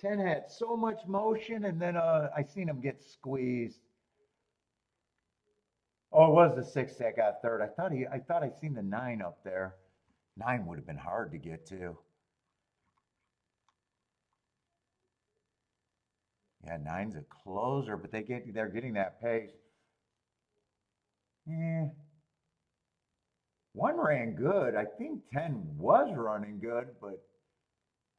10 had so much motion, and then I seen him get squeezed. Oh, it was the 6 that got third. I thought I seen the 9 up there. 9 would have been hard to get to. Yeah, 9's a closer, but they're getting that pace. Yeah. 1 ran good. I think 10 was running good, but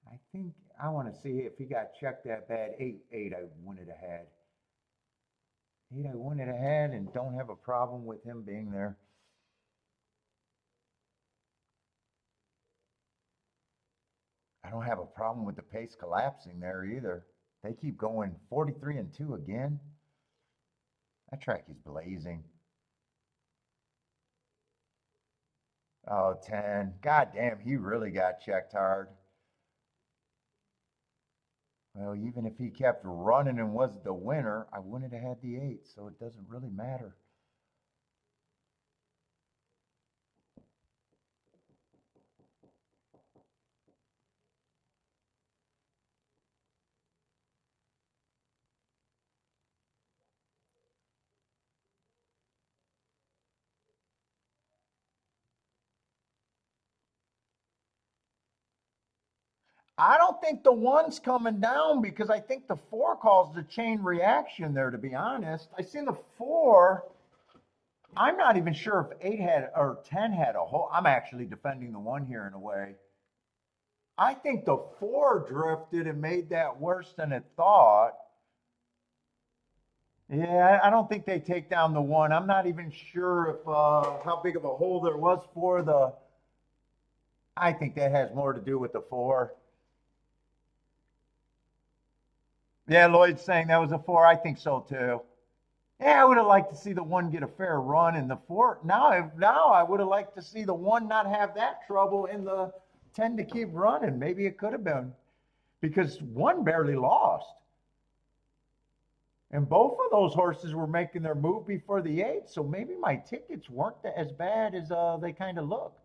I think I want to see if he got checked that bad. 8, I won it ahead. 8, I won it ahead and don't have a problem with him being there. I don't have a problem with the pace collapsing there either. They keep going 43 and 2 again. That track is blazing. Oh, 10. God damn, he really got checked hard. Well, even if he kept running and was the winner, I wouldn't have had the 8, so it doesn't really matter. I don't think the 1's coming down because I think the 4 caused a chain reaction there, to be honest. I seen the 4. I'm not even sure if 8 had or 10 had a hole. I'm actually defending the 1 here in a way. I think the 4 drifted and made that worse than it thought. Yeah, I don't think they take down the 1. I'm not even sure if how big of a hole there was for the. I think that has more to do with the 4. Yeah, Lloyd's saying that was a 4. I think so too. Yeah, I would have liked to see the 1 get a fair run in the 4. Now I would have liked to see the 1 not have that trouble in the 10 to keep running. Maybe it could have been because 1 barely lost. And both of those horses were making their move before the 8, so maybe my tickets weren't as bad as they kind of look.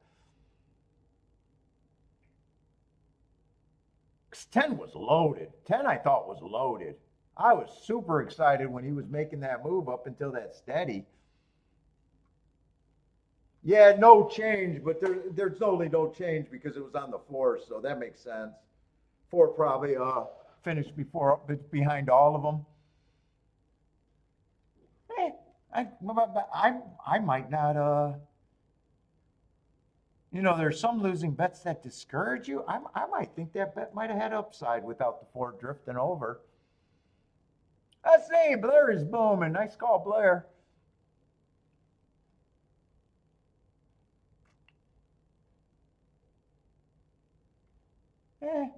10 was loaded. 10 I thought was loaded. I was super excited when he was making that move up until that steady. Yeah, no change, but there's only no change because it was on the 4, so that makes sense. 4 probably finished behind all of them. Eh, I might not there's some losing bets that discourage you. I might think that bet might have had upside without the 4 drifting over. Let's see, Blair is booming. Nice call, Blair. Eh,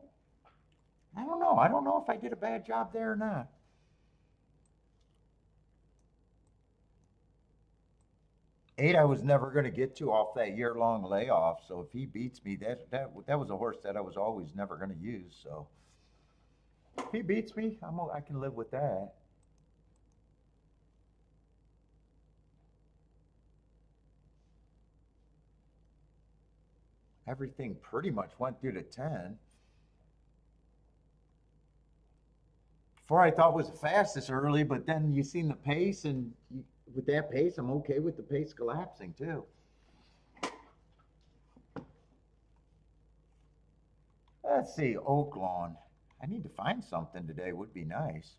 I don't know. I don't know if I did a bad job there or not. 8 I was never going to get to off that year-long layoff. So if he beats me, that was a horse that I was always never going to use. So if he beats me, I can live with that. Everything pretty much went through to 10. 4 I thought was the fastest early, but then you seen the pace, and with that pace, I'm okay with the pace collapsing too. Let's see, Oaklawn. I need to find something today. Would be nice.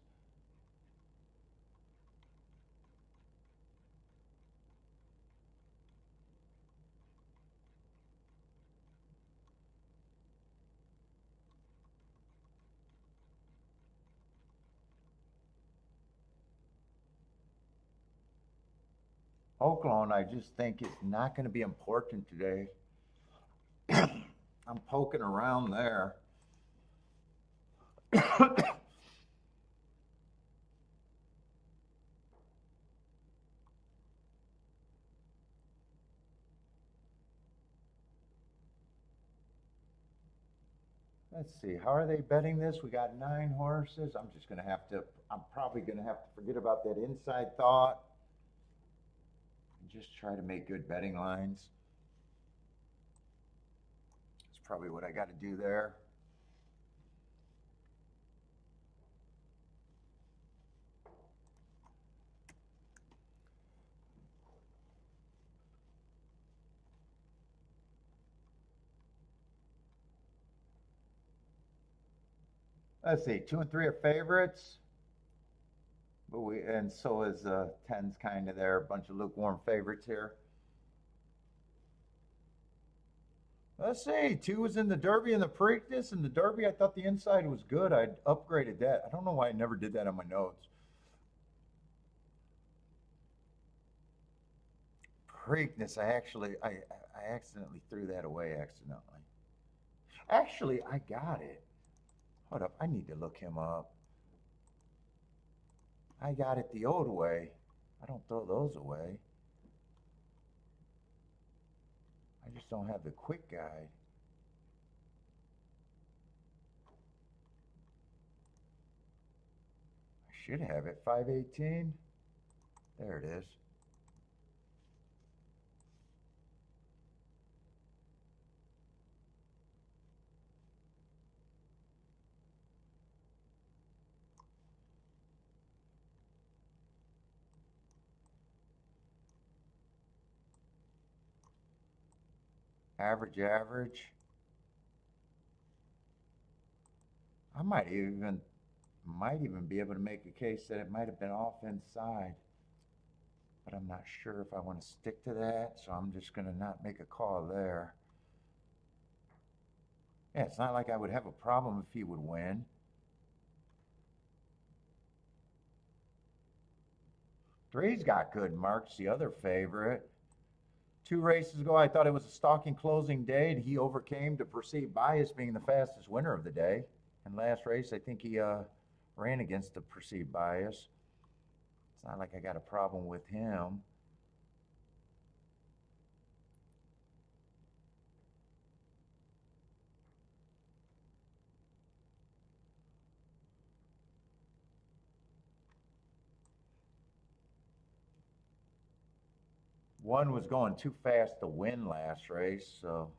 Oaklawn, I just think is not going to be important today. I'm poking around there. Let's see, how are they betting this? We got 9 horses. I'm probably going to have to forget about that inside thought and just try to make good betting lines. That's probably what I got to do there. Let's see, 2 and 3 are favorites. And so is 10's kind of there. A bunch of lukewarm favorites here. Let's see. 2 was in the Derby and the Preakness. In the Derby, I thought the inside was good. I upgraded that. I don't know why I never did that on my notes. Preakness, I accidentally threw that away accidentally. Actually, I got it. Hold up. I need to look him up. I got it the old way. I don't throw those away. I just don't have the quick guide. I should have it. 518. There it is. Average, average. I might even be able to make a case that it might have been off inside, but I'm not sure if I want to stick to that, so I'm just going to not make a call there. Yeah, it's not like I would have a problem if he would win. Three's got good marks, the other favorite. 2 races ago, I thought it was a stalking closing day, and he overcame the perceived bias, being the fastest winner of the day. And last race, I think he ran against the perceived bias. It's not like I got a problem with him. One was going too fast to win last race, so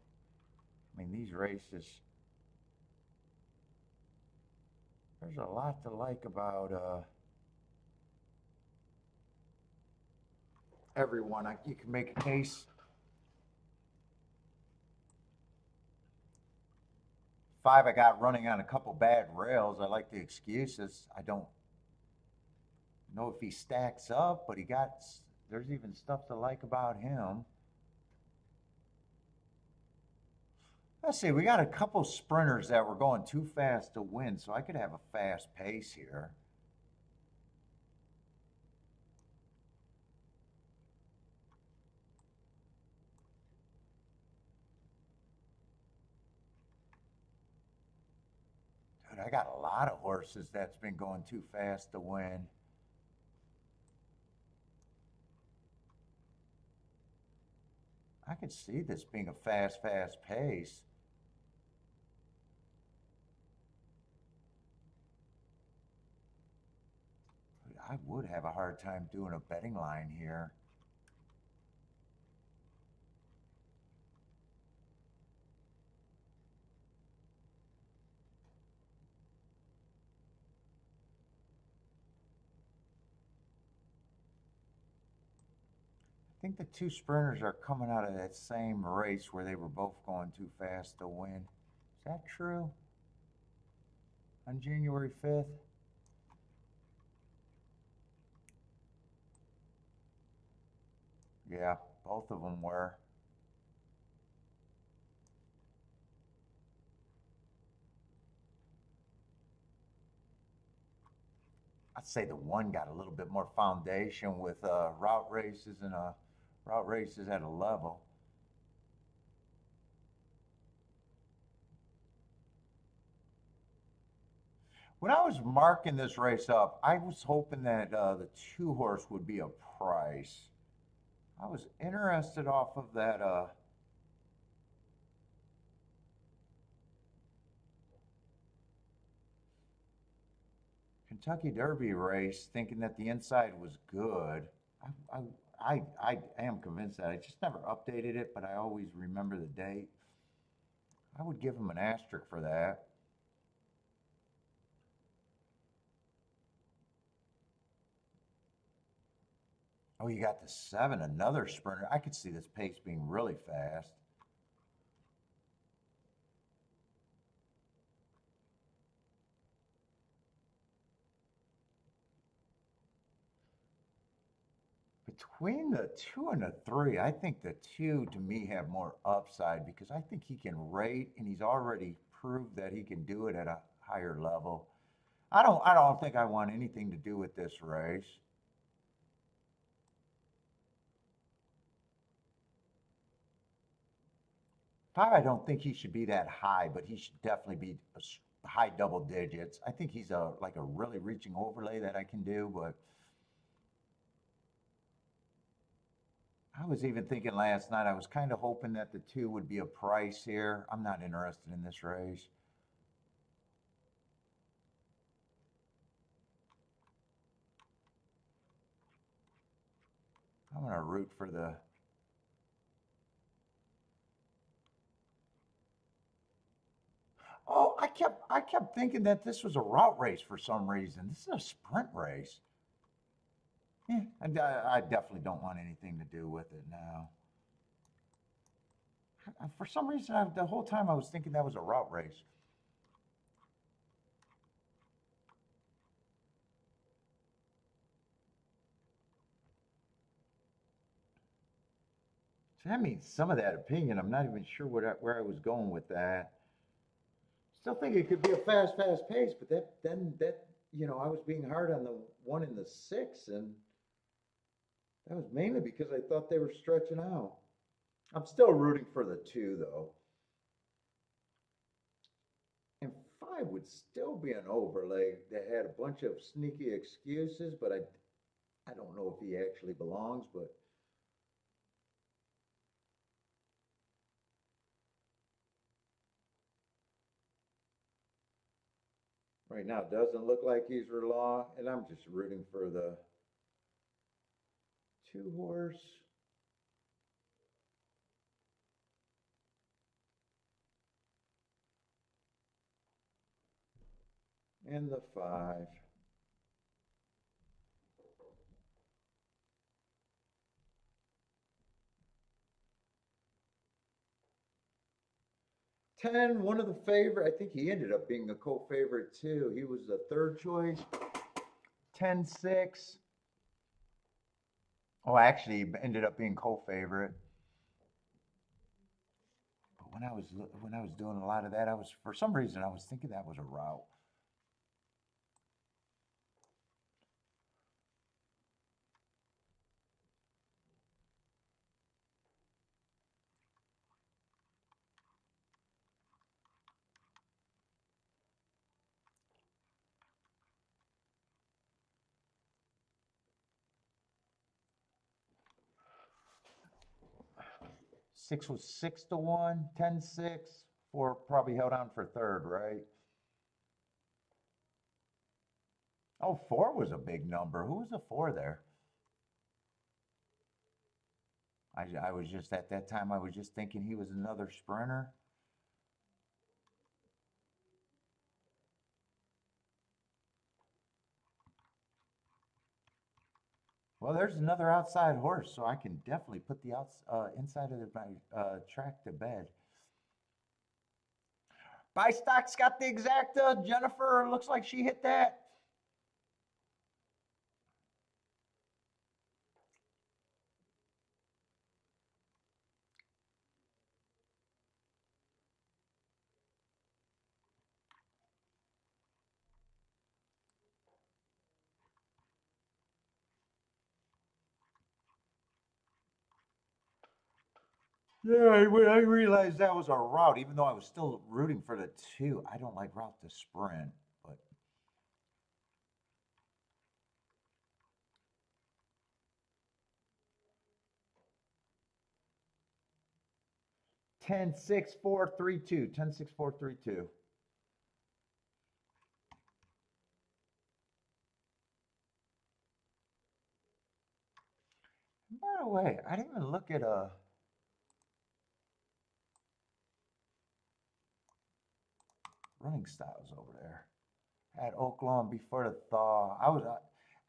I mean, these races, there's a lot to like about everyone. You can make a case. 5, I got running on a couple bad rails. I like the excuses. I don't know if he stacks up, but there's even stuff to like about him. Let's see, we got a couple sprinters that were going too fast to win, so I could have a fast pace here. Dude, I got a lot of horses that's been going too fast to win. I could see this being a fast pace. I would have a hard time doing a betting line here. I think the 2 sprinters are coming out of that same race where they were both going too fast to win. Is that true? On January 5th? Yeah, both of them were. I'd say the one got a little bit more foundation with route races and route races at a level. When I was marking this race up, I was hoping that the 2 horse would be a price. I was interested off of that Kentucky Derby race, thinking that the inside was good. I am convinced that I just never updated it, but I always remember the date. I would give him an asterisk for that. Oh, you got the 7, another sprinter. I could see this pace being really fast. Between the 2 and the 3, I think the 2 to me have more upside because I think he can rate and he's already proved that he can do it at a higher level. I don't think I want anything to do with this race. 5, I don't think he should be that high, but he should definitely be high double digits. I think he's like a really reaching overlay that I can do, but I was even thinking last night, I was kind of hoping that the 2 would be a price here. I'm not interested in this race. I'm going to root for the... Oh, I kept thinking that this was a route race for some reason. This is a sprint race. Yeah, I definitely don't want anything to do with it now. For some reason, the whole time I was thinking that was a route race. So that means some of that opinion, I'm not even sure where I was going with that. Still think it could be a fast pace, but I was being hard on the 1 and the 6, and that was mainly because I thought they were stretching out. I'm still rooting for the 2 though. And 5 would still be an overlay that had a bunch of sneaky excuses, but I don't know if he actually belongs, but right now it doesn't look like he's Law, and I'm just rooting for the 2 horse. And the 5. One of the favorite. I think he ended up being a co-favorite too. He was the 3rd choice. 10-6. Oh, actually, he ended up being co-favorite. But when I was doing a lot of that, for some reason I was thinking that was a route. 6 was 6-1. 10-6. 4 probably held on for 3rd, right? Oh, 4 was a big number. Who was the 4 there? I was just at that time. I was just thinking he was another sprinter. Well, there's another outside horse, so I can definitely put the inside of my track to bed. Buy stock's got the exact Jennifer. Looks like she hit that. Yeah, when I realized that was a route, even though I was still rooting for the 2. I don't like route to sprint, but 10-6-4-3-2. 10-6-4-3-2. By the way, I didn't even look at running styles over there at Oaklawn before the thaw.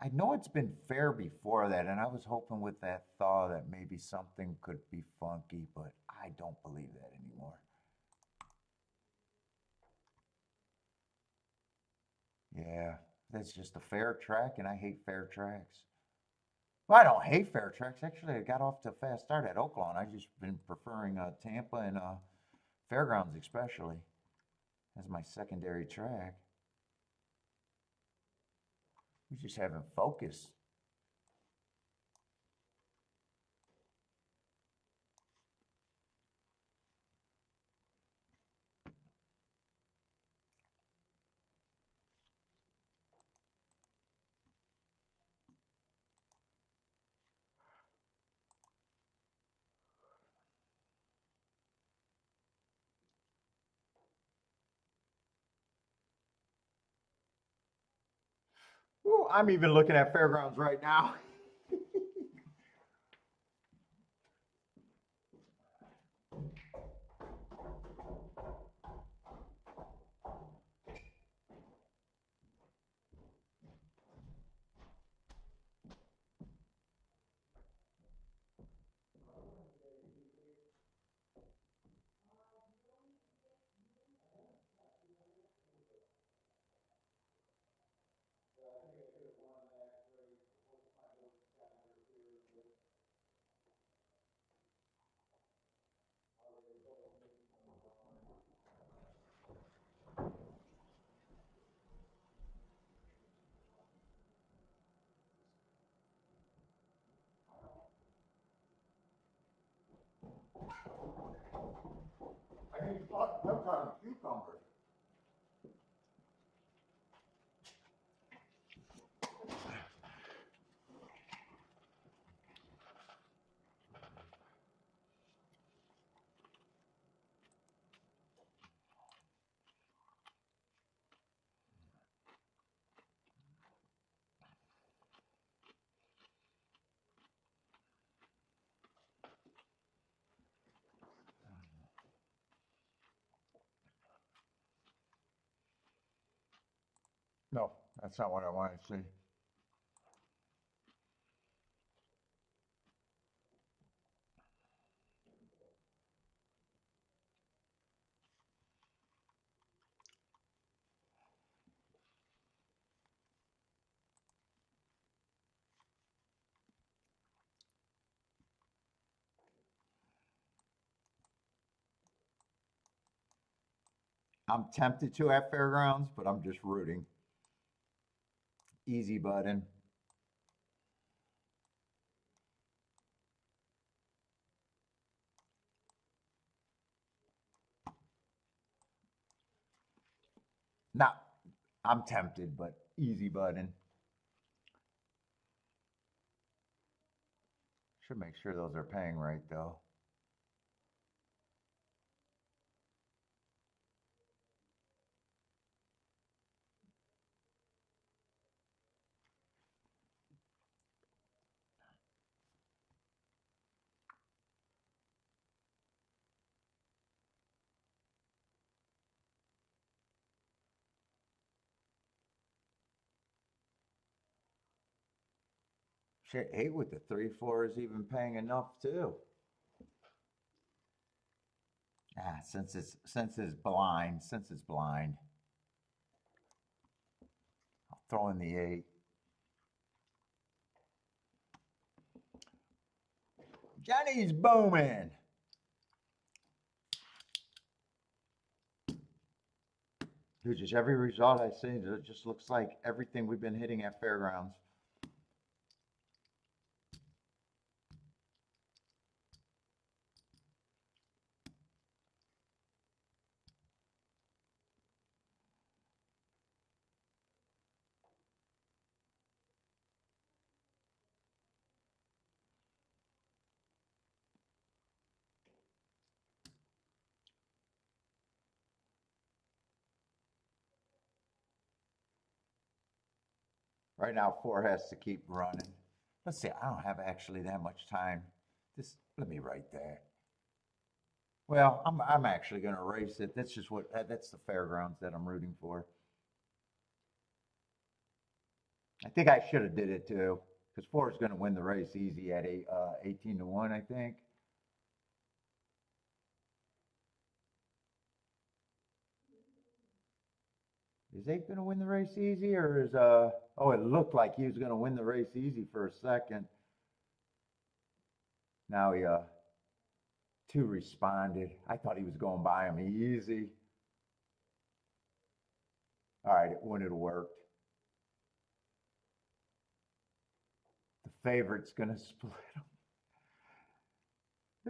I know it's been fair before that, and I was hoping with that thaw that maybe something could be funky, but I don't believe that anymore. Yeah, that's just a fair track, and I hate fair tracks. Well, I don't hate fair tracks. Actually, I got off to a fast start at Oaklawn. I just been preferring Tampa and Fairgrounds, especially as my secondary track. We just haven't focused. Ooh, I'm even looking at fairgrounds right now. I need some kind of cucumber. No, that's not what I want to see. I'm tempted to at fairgrounds, but I'm just rooting. Easy button. Now, I'm tempted, but easy button. Should make sure those are paying right though. Shit, 8 with the 3-4 is even paying enough too. Ah, since it's blind, I'll throw in the 8. Johnny's booming. Dude, just every result I see, it just looks like everything we've been hitting at fairgrounds. Right now, 4 has to keep running. Let's see, I don't have actually that much time. Let me write that. Well, I'm actually going to erase it. That's just that's the fairgrounds that I'm rooting for. I think I should have did it too, because 4 is going to win the race easy at 18 to 1, I think. Is 8 going to win the race easy, or is oh, it looked like he was going to win the race easy for a second. Now he 2 responded. I thought he was going by him easy. All right, it wouldn't have worked. The favorite's going to split him.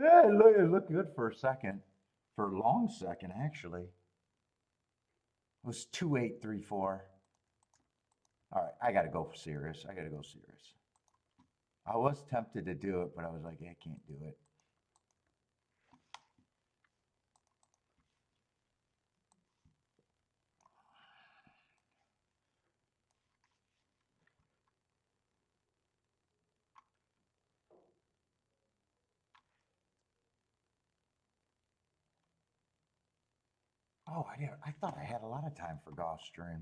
Yeah, it looked good for a second, for a long second actually. It was 2-8-3-4. All right, I got to go serious. I was tempted to do it, but I was like, I can't do it. Oh, I thought I had a lot of time for Gulfstream.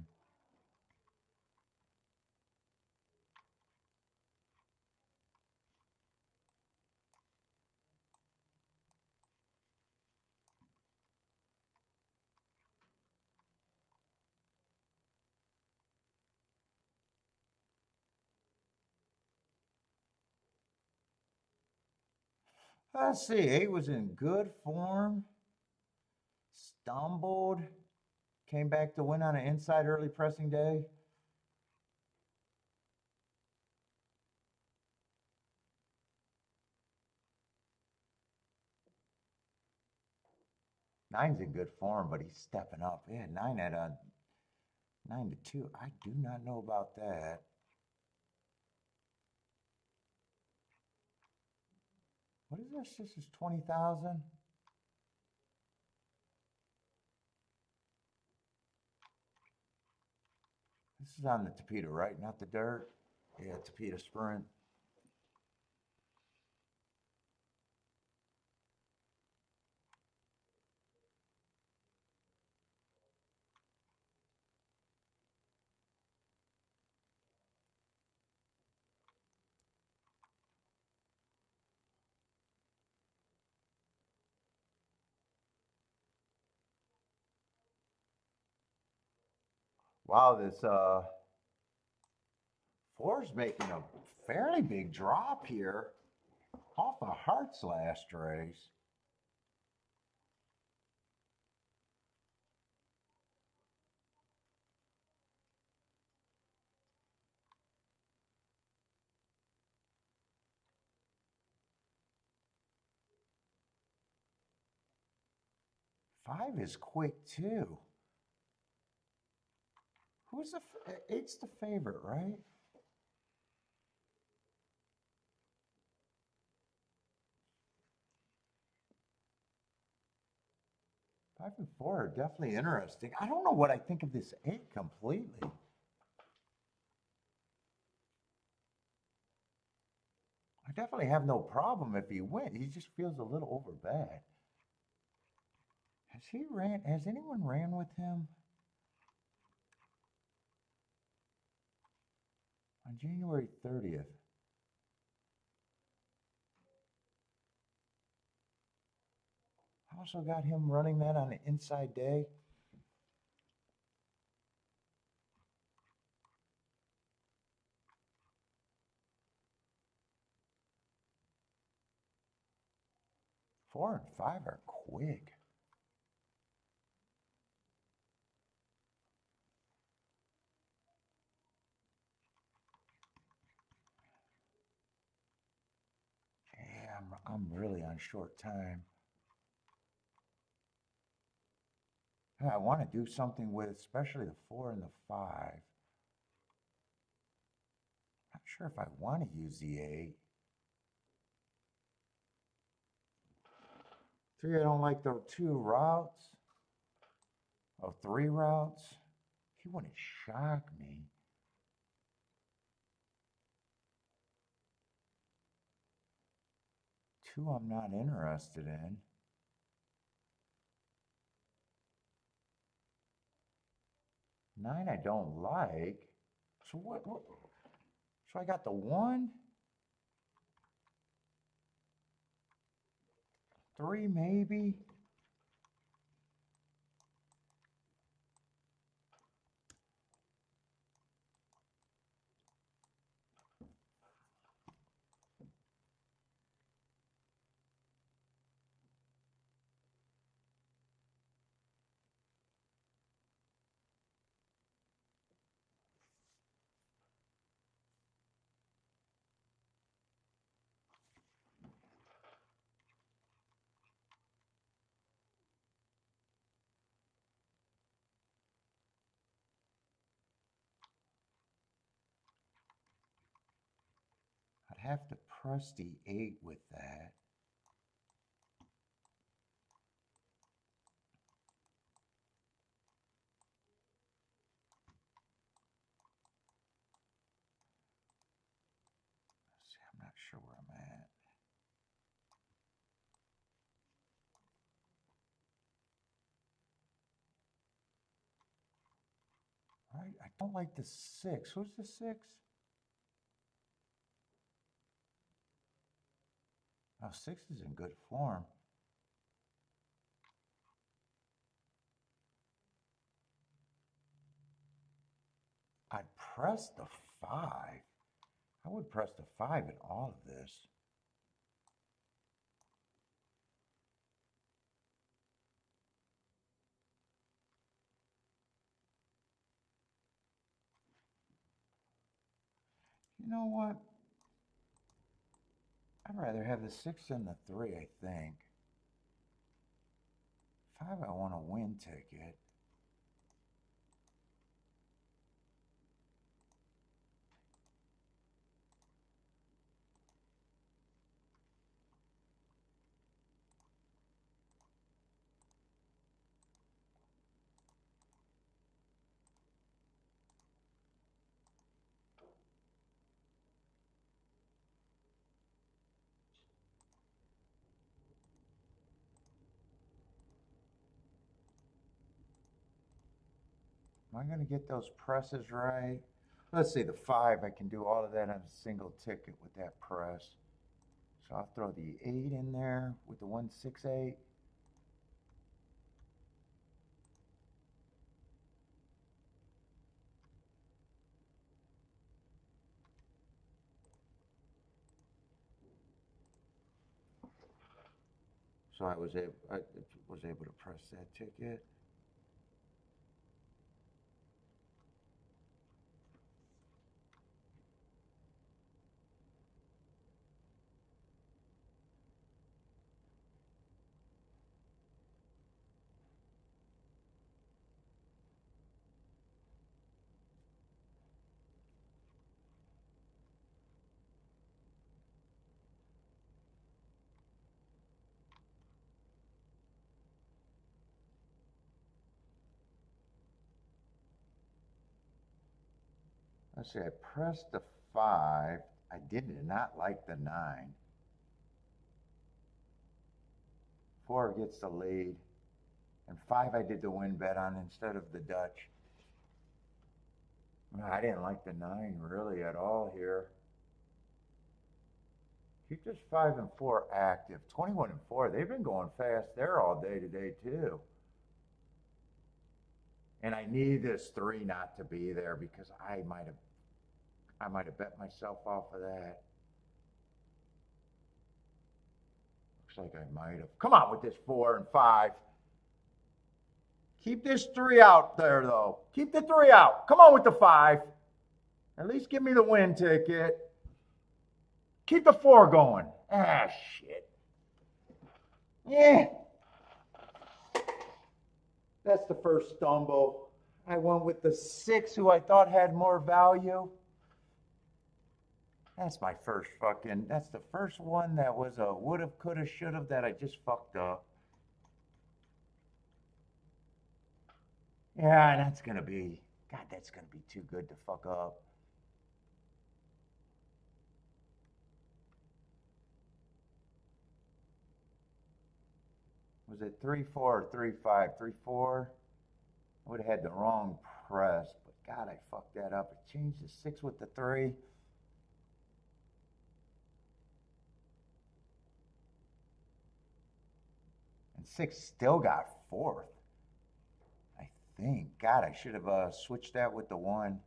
Let's see. 8 was in good form. Stumbled. Came back to win on an inside early pressing day. Nine's in good form, but he's stepping up. Yeah, 9 at a 9-2. I do not know about that. What is this? This is 20,000. This is on the Tapeta, right? Not the dirt. Yeah, Tapeta Sprint. Wow, this 4's making a fairly big drop here off of Hart's last race. Five is quick too. Who's the eight's the favorite, right? 5 and 4 are definitely interesting. I don't know what I think of this 8 completely. I definitely have no problem if he wins. He just feels a little overbad. Has anyone ran with him? On January 30th. I also got him running that on an inside day. Four and five are quick. Yeah, I'm really on short time. I want to do something with especially the 4 and the 5. Not sure if I want to use the 8. 3, I don't like the 2 routes. Oh, 3 routes. He wouldn't shock me. 2, I'm not interested in. 9, I don't like. So what so I got the 1, 3 maybe. I'd have to press the 8 with that. See, I'm not sure where I'm at. I don't like the 6. Who's the 6? Oh, 6 is in good form. I'd press the 5. I would press the 5 in all of this. You know what? I'd rather have the 6 than the 3, I think. 5, I want a win ticket. Am I going to get those presses right? Let's see, the 5, I can do all of that on a single ticket with that press. So I'll throw the 8 in there with the 168. So I was able to press that ticket. Let's see, I pressed the 5. I did not like the 9. 4 gets the lead. And 5 I did the win bet on instead of the Dutch. I didn't like the 9 really at all here. Keep this 5 and 4 active. 21 and 4, they've been going fast there all day today too. And I need this 3 not to be there because I might have bet myself off of that. Looks like I might have. Come on with this 4 and 5. Keep this 3 out there though. Keep the 3 out. Come on with the 5. At least give me the win ticket. Keep the 4 going. Ah, shit. Yeah. That's the first stumble. I went with the 6 who I thought had more value. That's my first that's the first one that was a would've, could've, should've that I just fucked up. Yeah, that's gonna be, God, that's gonna be too good to fuck up. Was it 3-4 or 3-5? 3-4? I would have had the wrong press, but God, I fucked that up. I changed the 6 with the 3. And 6 still got 4th. I think. God, I should have switched that with the 1.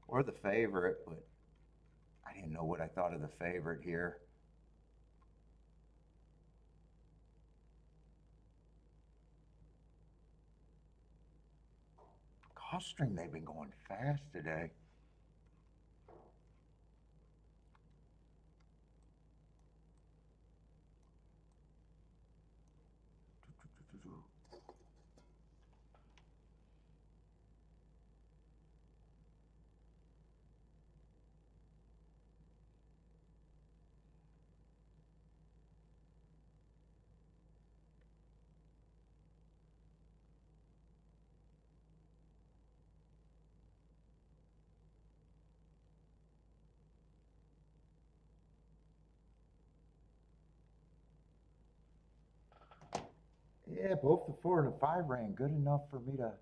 Or the favorite, but I didn't know what I thought of the favorite here. Gulfstream, they've been going fast today. Yeah, both the 4 and the 5 ran good enough for me to.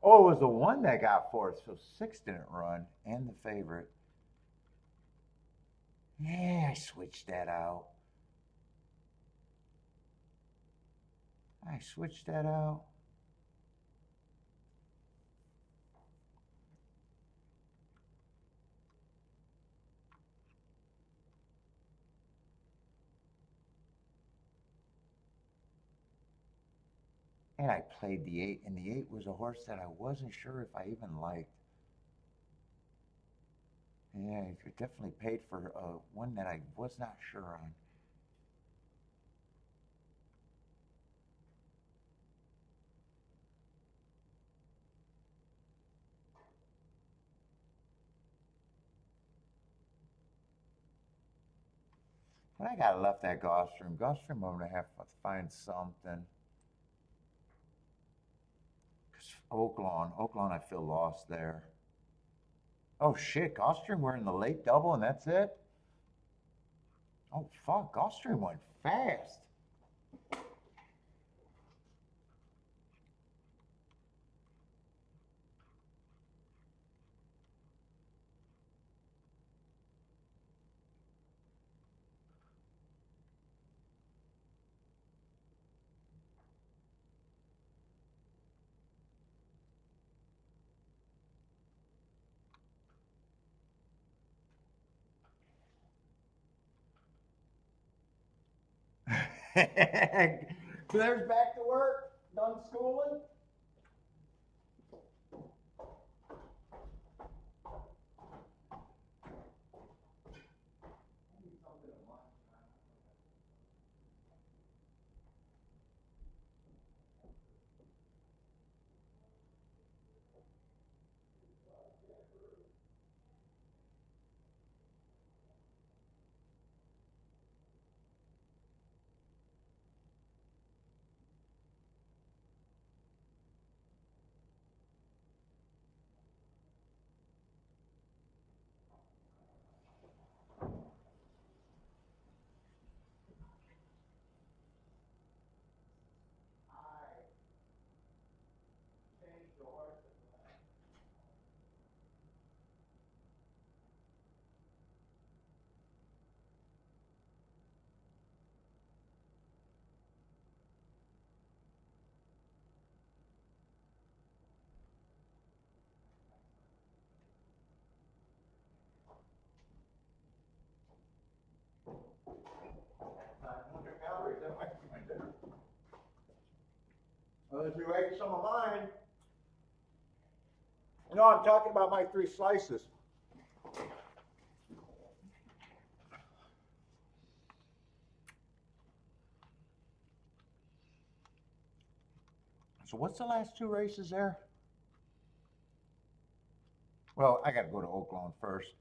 Oh, it was the one that got fourth, so 6 didn't run, and the favorite. Yeah, I switched that out. I switched that out. And I played the 8, and the 8 was a horse that I wasn't sure if I even liked. Yeah, you definitely paid for one that I was not sure on. But I got left that Gulfstream. Gulfstream, I'm gonna have to find something. Cause Oaklawn, I feel lost there. Oh shit, Gulfstream, we're in the late double, and that's it. Oh fuck, Gulfstream went fast. Claire's back to work. Done schooling. Unless you ate some of mine. No, I'm talking about my 3 slices. So what's the last 2 races there? Well, I got to go to Oaklawn first.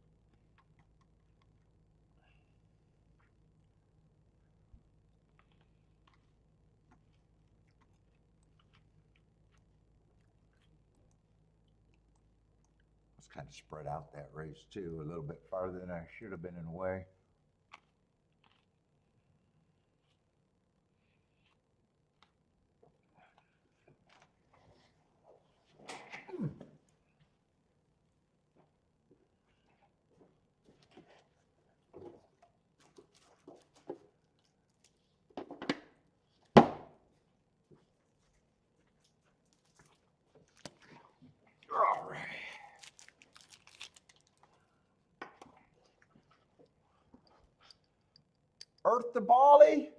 It's kind of spread out that race too, a little bit farther than I should have been in a way. All right. Earth the Bally.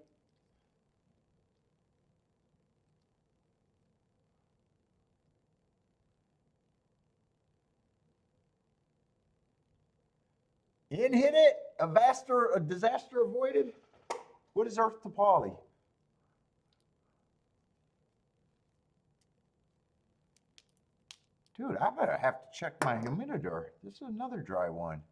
In hit it. A disaster avoided. What is Earth to Polly? Dude, I better have to check my humidor. This is another dry one.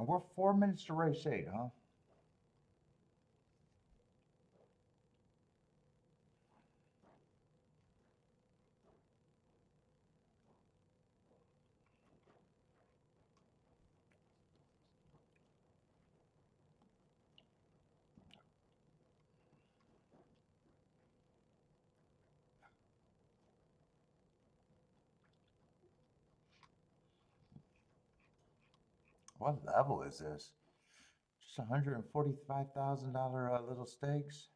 And we're 4 minutes to race 8, huh? What level is this? Just $145,000 little stakes?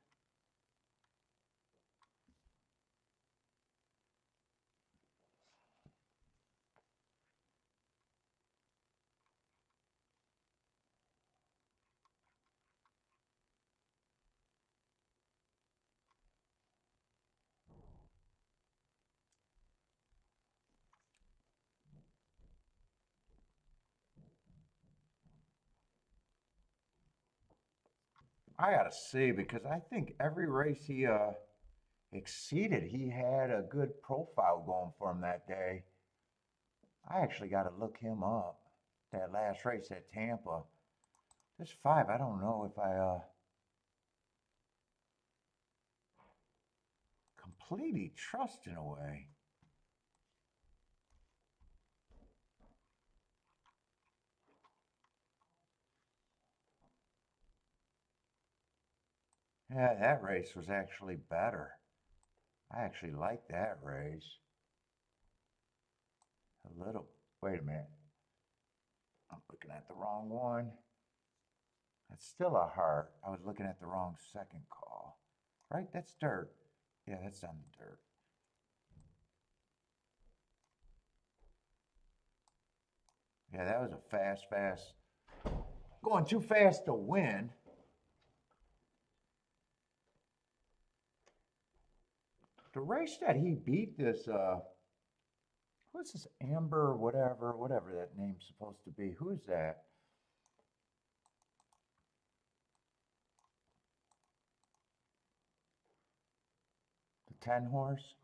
I gotta see because I think every race he exceeded, he had a good profile going for him that day. I actually got to look him up. That last race at Tampa. This 5, I don't know if I completely trust in a way. Yeah, that race was actually better. I actually like that race. A little. Wait a minute. I'm looking at the wrong one. That's still a heart. I was looking at the wrong second call. Right? That's dirt. Yeah, that's on the dirt. Yeah, that was a fast. Going too fast to win. The race that he beat this, what's this Amber, whatever that name's supposed to be. Who is that? The 10 horse?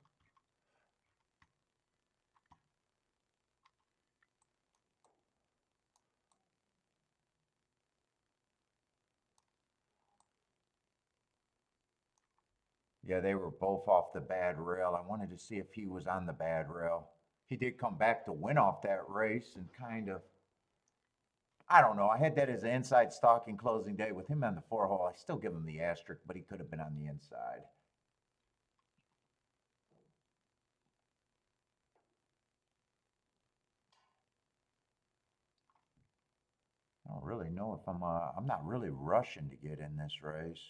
Yeah, they were both off the bad rail. I wanted to see if he was on the bad rail. He did come back to win off that race and kind of, I don't know. I had that as an inside stalking closing day with him on the 4 hole. I still give him the asterisk, but he could have been on the inside. I don't really know if I'm not really rushing to get in this race.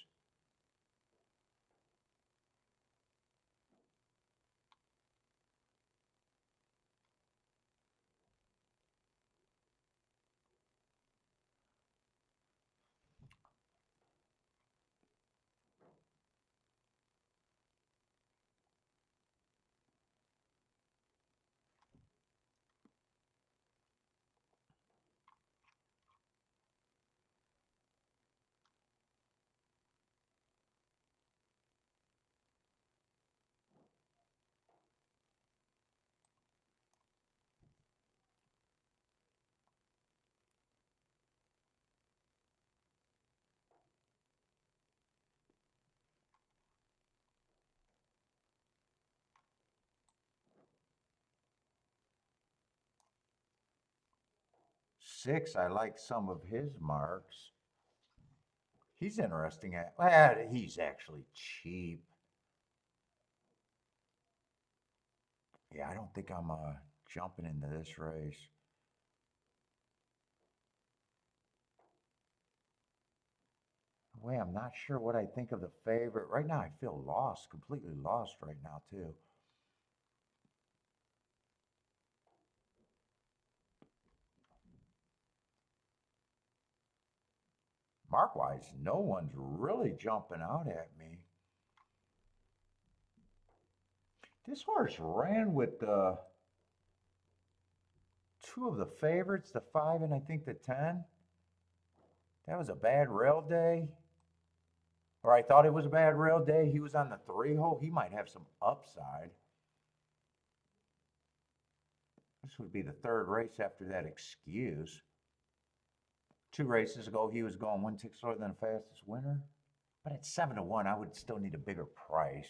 Six, I like some of his marks. He's interesting at, well, he's actually cheap. Yeah, I don't think I'm jumping into this race. Way, I'm not sure what I think of the favorite. Right now, I feel lost, completely lost right now, too. Mark wise, no one's really jumping out at me. This horse ran with the two of the favorites, the 5 and I think the 10. That was a bad rail day. Or I thought it was a bad rail day. He was on the 3 hole. He might have some upside. This would be the 3rd race after that excuse. 2 races ago, he was going 1 tick slower than the fastest winner. But at 7-1, I would still need a bigger price.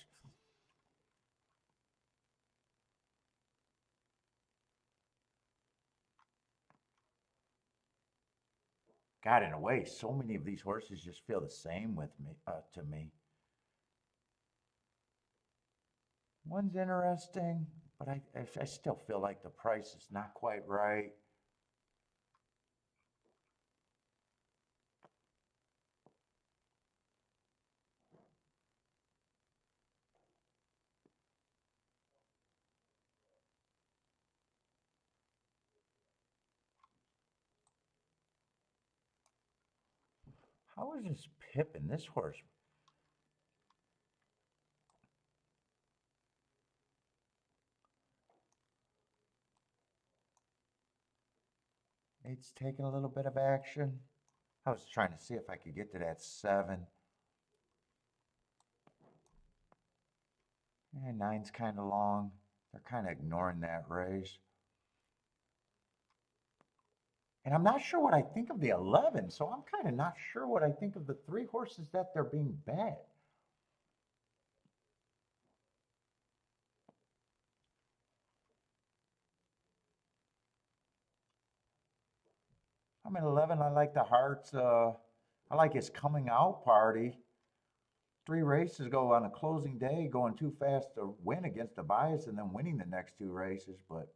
God, in a way, so many of these horses just feel the same with me, to me. One's interesting, but I still feel like the price is not quite right. How is this Pippin? This horse. It's taking a little bit of action. I was trying to see if I could get to that 7. Yeah, 9's kind of long. They're kind of ignoring that race. And I'm not sure what I think of the 11, so I'm kind of not sure what I think of the 3 horses that they're being bet. I'm at 11. I like the Hearts. I like his coming out party. 3 races ago on a closing day, going too fast to win against a bias and then winning the next 2 races. But,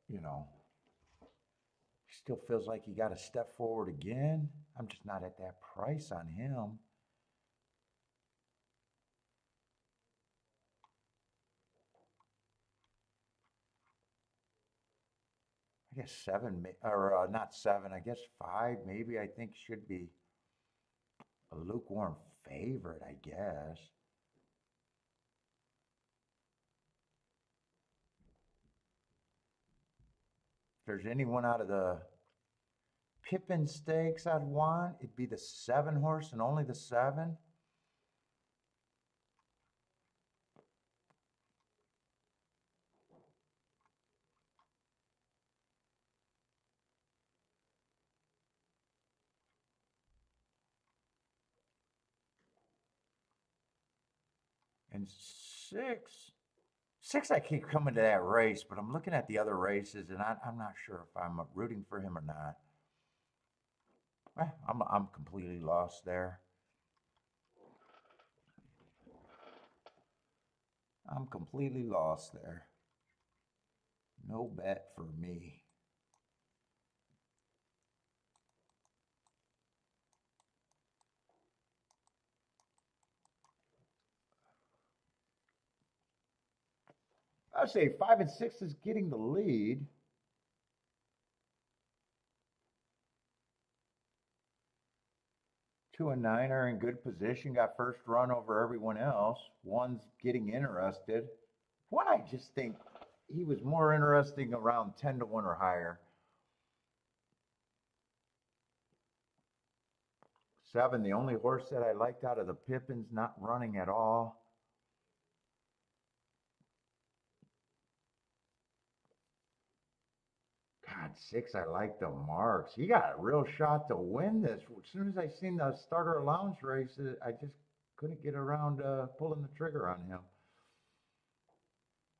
you know, he still feels like he got to step forward again. I'm just not at that price on him. I guess 7, or not 7, I guess 5 maybe I think should be a lukewarm favorite, I guess. If there's anyone out of the Pippin Stakes I'd want, it'd be the 7 horse and only the 7. And 6, I keep coming to that race, but I'm looking at the other races, and I'm not sure if I'm rooting for him or not. I'm completely lost there. I'm completely lost there. No bet for me. I'd say 5 and 6 is getting the lead. 2 and 9 are in good position, got first run over everyone else. 1's getting interested. 1, I just think he was more interesting around 10-1 or higher. 7, the only horse that I liked out of the Pippins, not running at all. God, 6, I like the marks. He got a real shot to win this. As soon as I seen the starter allowance race, I just couldn't get around pulling the trigger on him.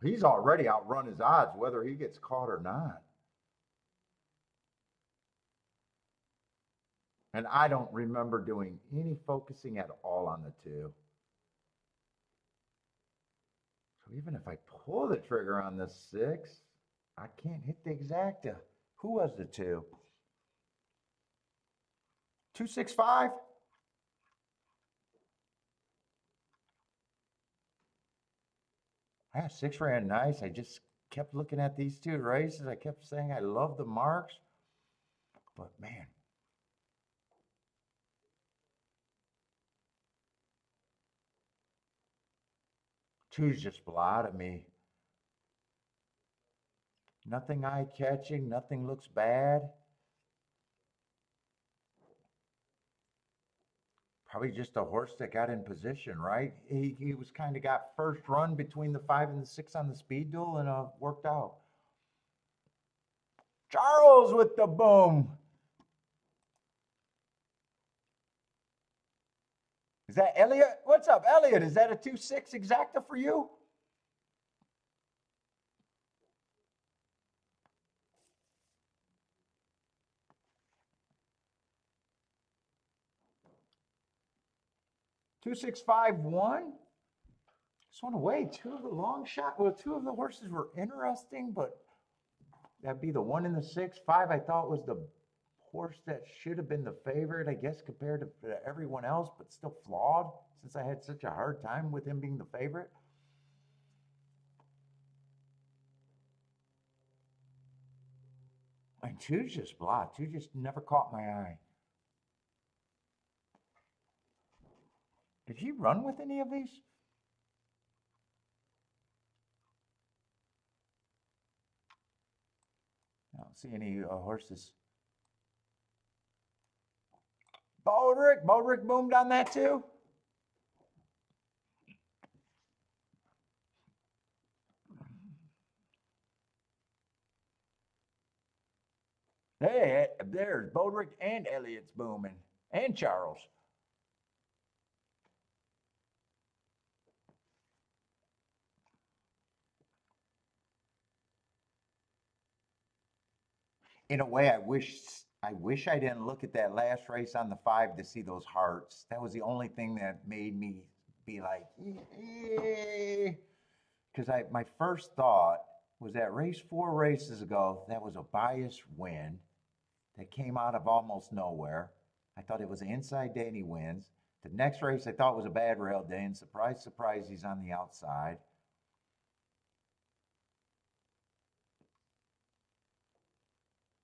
He's already outrun his odds, whether he gets caught or not. And I don't remember doing any focusing at all on the 2. So even if I pull the trigger on the 6, I can't hit the exacta. Who was the 2? 265? Yeah, 6 ran nice. I just kept looking at these 2 races. I kept saying I love the marks. But man, 2's just blotted me. Nothing eye-catching. Nothing looks bad. Probably just a horse that got in position, right? He was kind of got first run between the 5 and the 6 on the speed duel and worked out. Charles with the boom. Is that Elliot? What's up, Elliot? Is that a 2.6 exacta for you? $2,651. Just want to weigh two of the long shot. Well, two of the horses were interesting, but that'd be the 1 and the 6.5. I thought was the horse that should have been the favorite, I guess, compared to everyone else, but still flawed since I had such a hard time with him being the favorite. And two's just blah. Two just never caught my eye. Did he run with any of these? I don't see any horses. Baldrick boomed on that too. Hey, there's Baldrick and Elliot's booming, and Charles. In a way, I wish I didn't look at that last race on the 5 to see those hearts. That was the only thing that made me be like, because my first thought was that race 4 races ago, that was a biased win that came out of almost nowhere. I thought it was an inside day and he wins. The next race I thought was a bad rail day, and surprise, surprise, he's on the outside.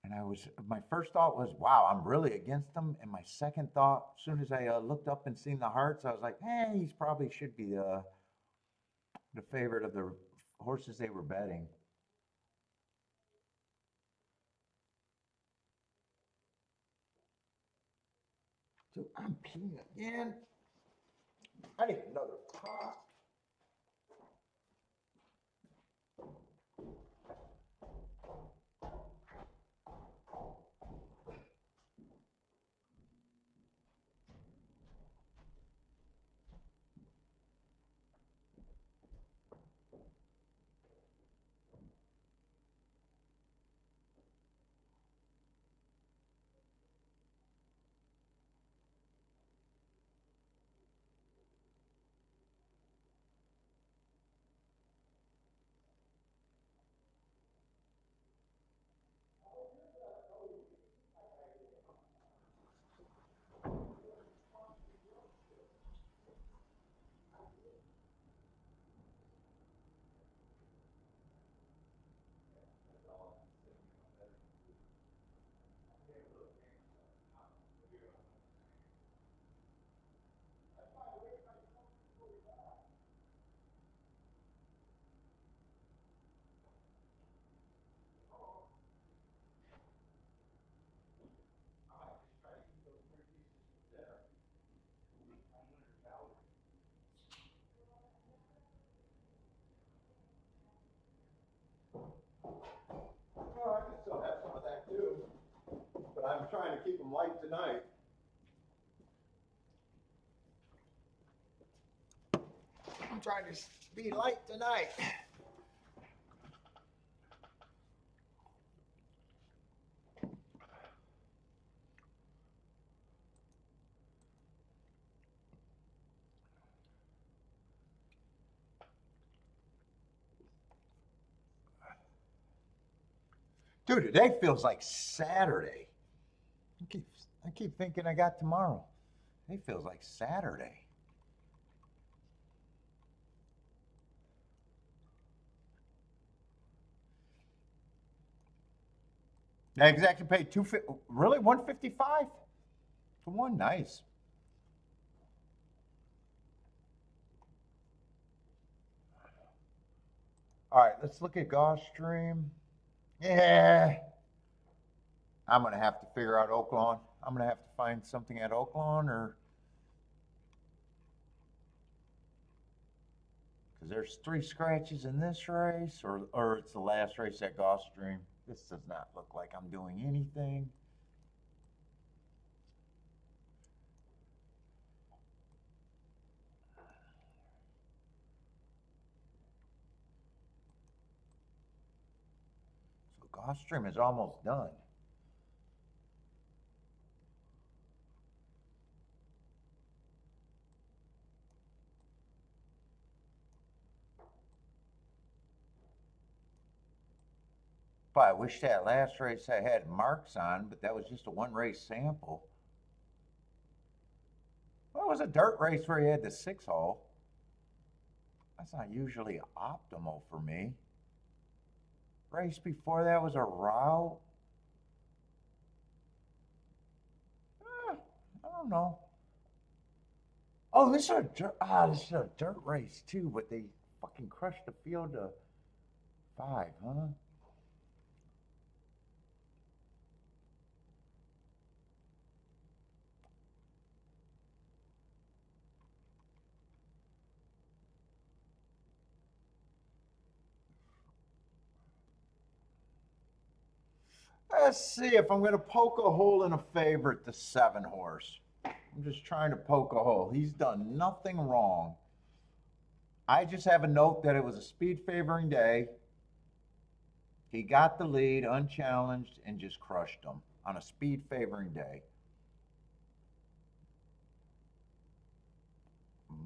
And my first thought was, wow, I'm really against him. And my second thought, as soon as I looked up and seen the hearts, I was like, he's probably should be the favorite of the horses they were betting. So I'm peeing again. I need another pot. Well, I can still have some of that too, but I'm trying to keep them light tonight. I'm trying to be light tonight. Dude, today feels like Saturday. I keep thinking I got tomorrow. It feels like Saturday. I exactly paid 250. Really, 155 for one. Nice. All right, let's look at Gulfstream. Yeah, I'm gonna have to figure out Oaklawn. I'm gonna have to find something at Oaklawn, or because there's 3 scratches in this race, or it's the last race at Gulfstream. This does not look like I'm doing anything. So Gulfstream is almost done. But I wish that last race I had marks on, but that was just a one race sample. Well, it was a dirt race where you had the 6-hole. That's not usually optimal for me. Race before that was a route. I don't know. Oh, this is a dirt race too, but they fucking crushed the field to 5, huh? Let's see if I'm going to poke a hole in a favorite, the 7-horse. I'm just trying to poke a hole. He's done nothing wrong. I just have a note that it was a speed favoring day. He got the lead unchallenged and just crushed him on a speed favoring day.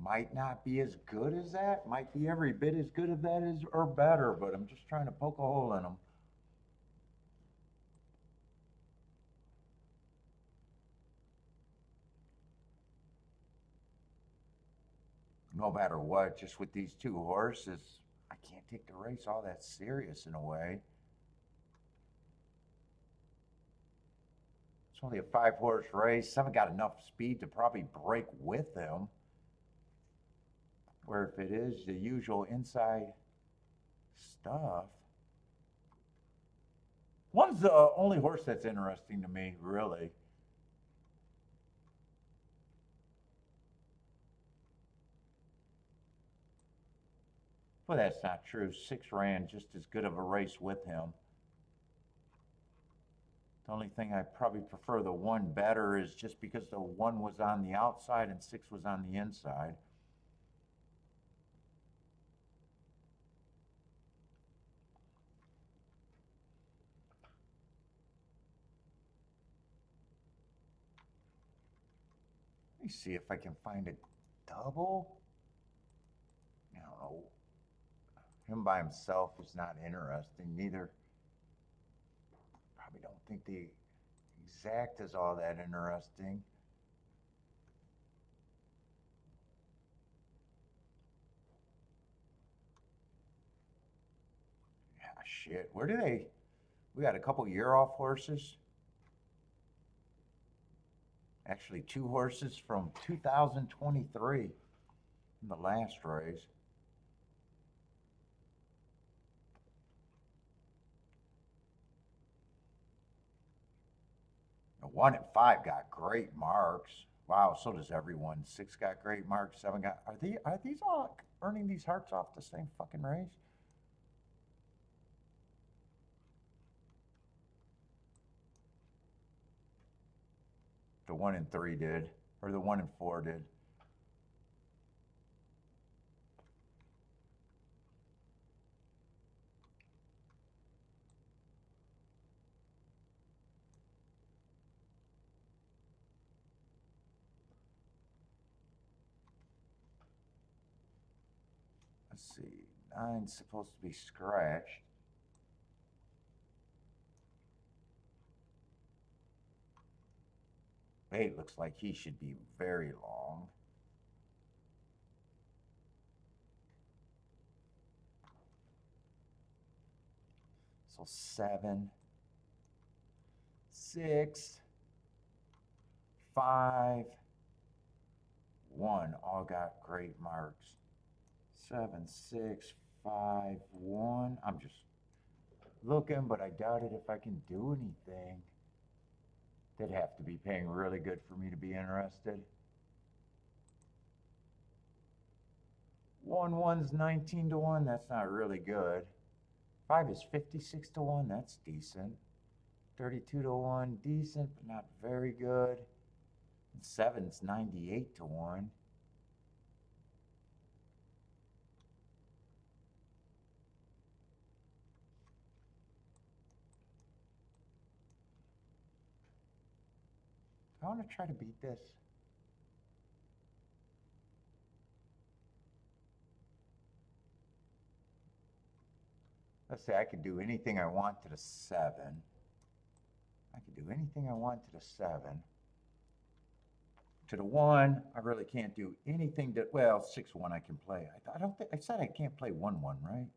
Might not be as good as that. Might be every bit as good as that is or better, but I'm just trying to poke a hole in him. No matter what, just with these 2 horses, I can't take the race all that serious in a way. It's only a 5-horse race. Haven't got enough speed to probably break with him. Where if it is the usual inside stuff. One's the only horse that's interesting to me, really. Well, that's not true. 6 ran just as good of a race with him. The only thing I probably prefer the 1 better is just because the 1 was on the outside and 6 was on the inside. Let me see if I can find a double. I don't know. Him by himself is not interesting. Neither. Probably don't think the exact is all that interesting. Yeah, shit. Where do they? We got a couple year off horses. Actually, 2 horses from 2023 in the last race. The 1 and 5 got great marks. Wow, so does everyone. 6 got great marks. 7 got. Are these all earning these hearts off the same fucking race? The 1 and 3 did, or the 1 and 4 did. Let's see. 9's supposed to be scratched. 8 looks like he should be very long. So 7, 6, 5, 1 all got great marks. 7, 6, 5, 1. I'm just looking, but I doubt it if I can do anything. They'd have to be paying really good for me to be interested. 1 1's 19 to 1. That's not really good. 5 is 56 to 1. That's decent. 32 to 1. Decent, but not very good. And 7's 98 to 1. I want to try to beat this. Let's say I could do anything I want to the 7. I could do anything I want to the 7. To the 1, I really can't do anything that, well, 6-1 I can play. I don't think, I said I can't play 1-1, right?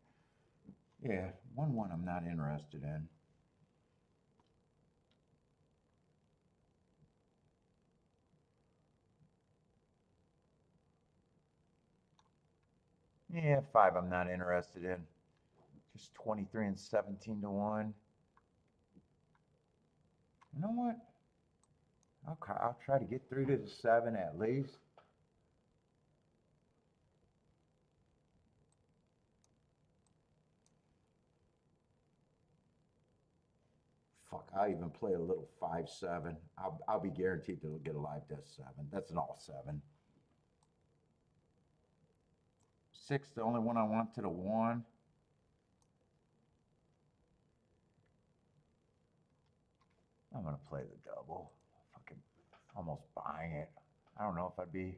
Yeah, 1-1 I'm not interested in. Yeah, 5 I'm not interested in. Just 23 and 17 to 1. You know what? I'll try to get through to the 7 at least. Fuck, I'll even play a little 5-7. I'll be guaranteed to get a live death 7. That's an all 7. 6, the only one I want to the 1. I'm gonna play the double. Fucking almost buying it. I don't know if I'd be.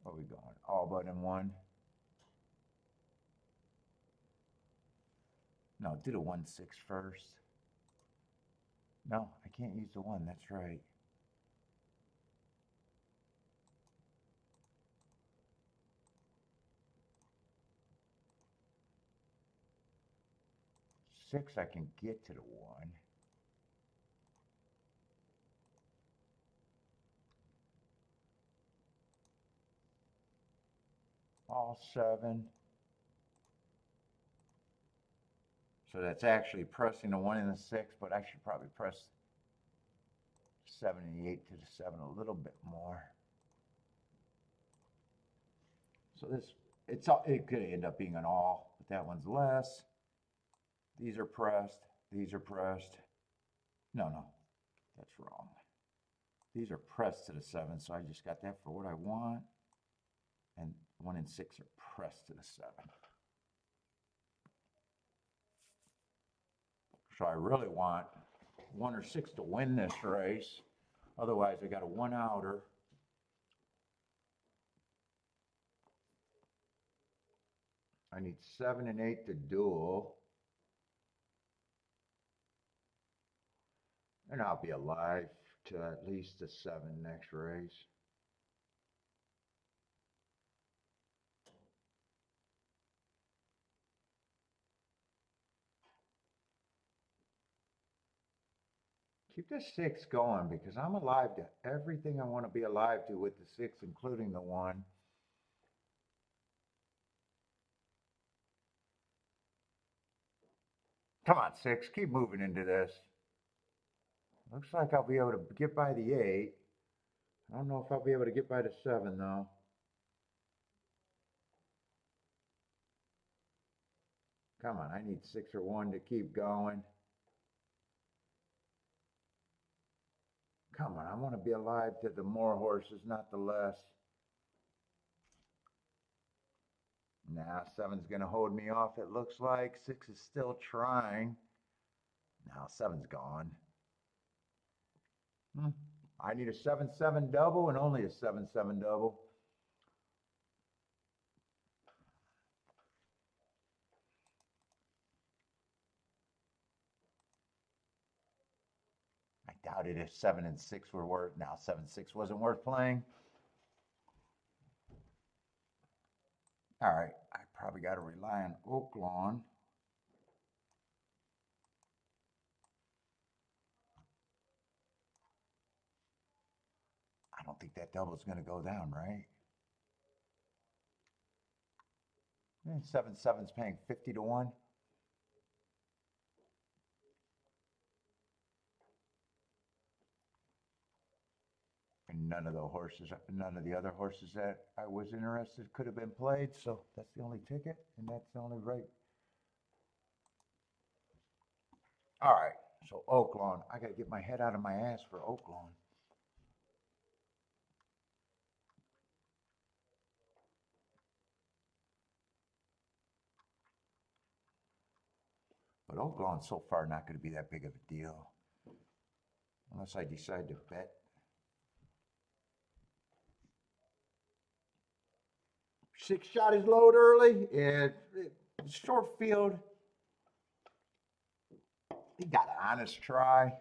What are we going? All but in 1. No, do the 1-6 first. No, I can't use the 1. That's right. Six, I can get to the 1. All 7. So that's actually pressing the 1 and the 6, but I should probably press 7 and the 8 to the 7 a little bit more. So this, it could end up being an all, but that one's less. These are pressed. These are pressed. No, that's wrong. These are pressed to the 7, so I just got that for what I want. And 1 and 6 are pressed to the 7. So I really want 1 or 6 to win this race. Otherwise, I got a 1-outer. I need 7 and 8 to duel. And I'll be alive to at least a 7 next race. Keep the 6 going because I'm alive to everything I want to be alive to with the 6, including the 1. Come on, 6, keep moving into this. Looks like I'll be able to get by the 8. I don't know if I'll be able to get by the 7, though. Come on, I need 6 or 1 to keep going. Come on, I want to be alive to the more horses, not the less. Nah, 7's going to hold me off, it looks like. 6 is still trying. Now 7's gone. I need a 7-7 double and only a 7-7 double. I doubted if 7 and 6 were worth. Now 7-6 wasn't worth playing. All right, I probably got to rely on Oaklawn. I don't think that double is going to go down, right? 7-7's paying 50 to 1. And none of the other horses that I was interested could have been played. So that's the only ticket, and that's the only right. All right. So Oaklawn, I got to get my head out of my ass for Oaklawn. But Oaklawn's so far not going to be that big of a deal. Unless I decide to bet. Six shot his load early. Short field. He got an honest try.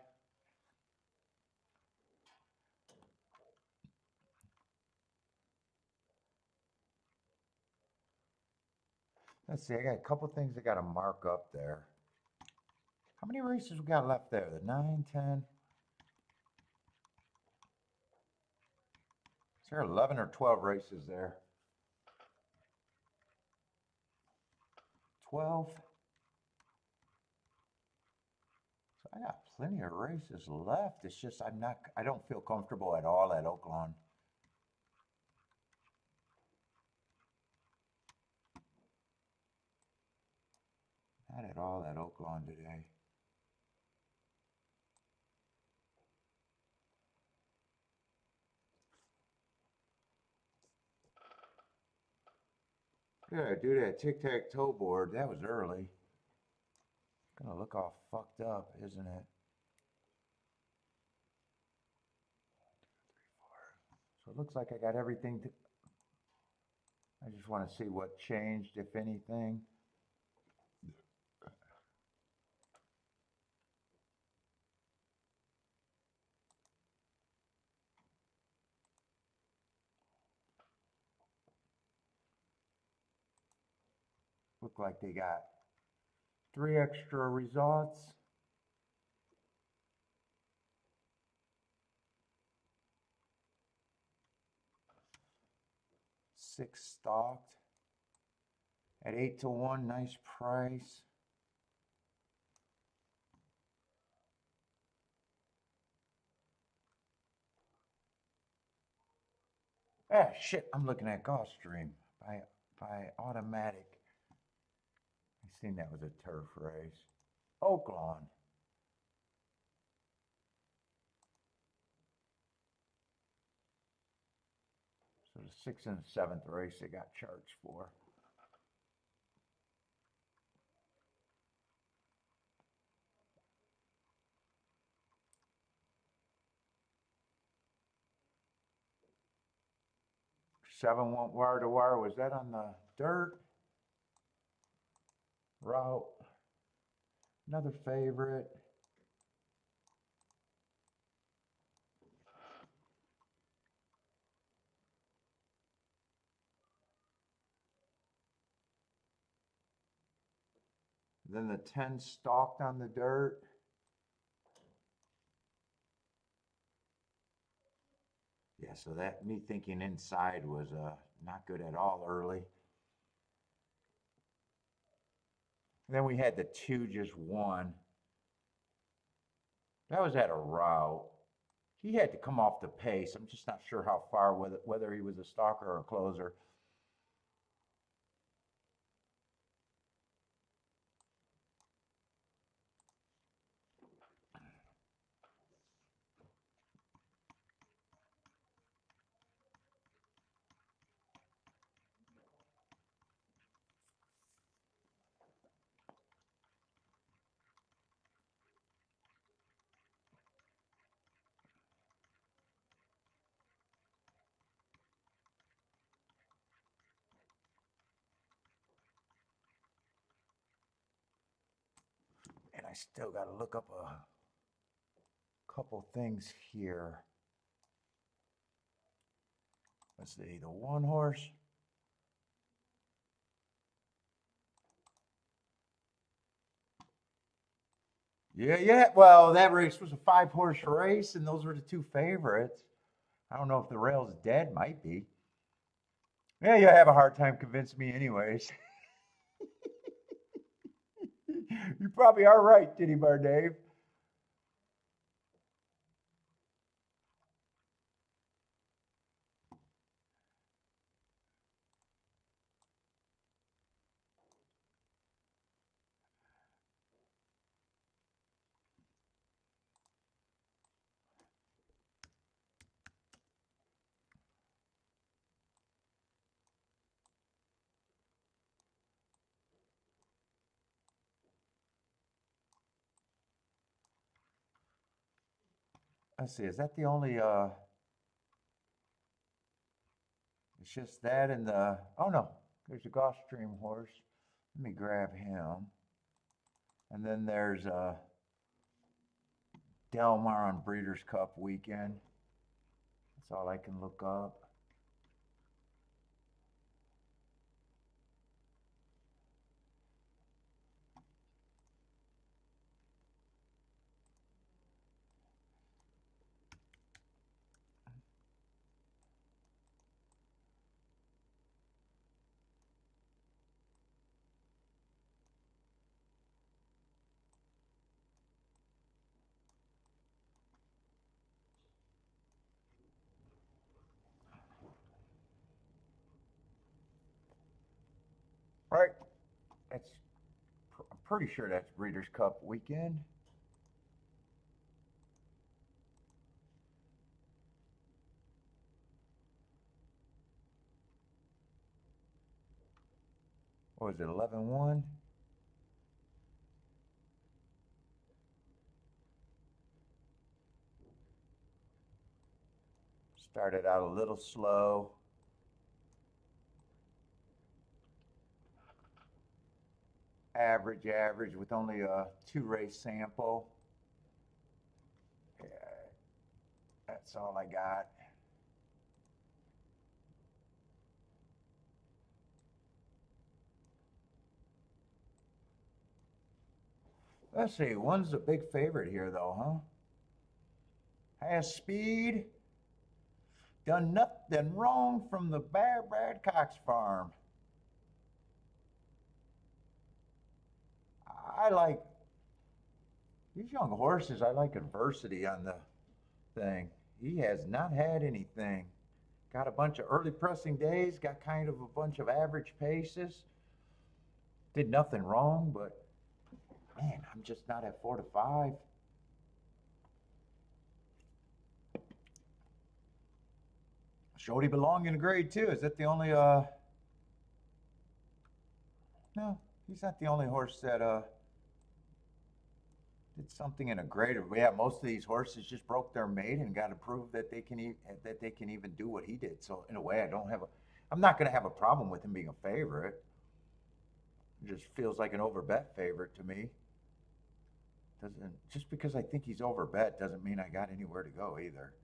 Let's see, I got a couple things I got to mark up there. How many races we got left there? The 9, 10. Is there 11 or 12 races there? 12. So I got plenty of races left. It's just I don't feel comfortable at all at Oaklawn. Not at all at Oaklawn today. Yeah, do that tic-tac-toe board. That was early. It's gonna look all fucked up, isn't it? So it looks like I got everything to. I just want to see what changed, if anything. Look like they got 3 extra results. Six stalked at 8-1, nice price. Ah, shit, I'm looking at Gulfstream by automatic. I seen that was a turf race. Oaklawn. So the 6th and 7th race they got charged for. Seven went wire to wire. Was that on the dirt route? Another favorite. Then the 10 stalked on the dirt. Yeah, so that me thinking inside was not good at all early. And then we had the 2 just won. That was at a route. He had to come off the pace. I'm just not sure how far, whether he was a stalker or a closer. And I still got to look up a couple things here. Let's see, the 1 horse. Yeah. Well, that race was a 5-horse race, and those were the 2 favorites. I don't know if the rail's dead. Might be. Yeah, you have a hard time convincing me anyways. You probably are right, Titty Bar Dave. let's see, is that the only, it's just that and the, oh no, there's a Gulfstream horse. Let me grab him. And then there's Del Mar on Breeders' Cup weekend. That's all I can look up. Right, that's, I'm pretty sure that's Breeders' Cup weekend. What was it, 11-1? Started out a little slow. Average with only a 2-race sample. Yeah, that's all I got. Let's see, one's a big favorite here though, huh? Has speed. Done nothing wrong from the Bear Brad Cox farm. I like these young horses. I like adversity on the thing. He has not had anything. Got a bunch of early pressing days, got kind of a bunch of average paces. Did nothing wrong, but man, I'm just not at 4 to 5. Showed he belonged in a grade 2. Is that the only no, he's not the only horse that did something in a grade. Yeah, most of these horses just broke their mate and got to prove that they can even do what he did. So in a way, I'm not going to have a problem with him being a favorite. It just feels like an overbet favorite to me. Doesn't just because I think he's overbet doesn't mean I got anywhere to go either.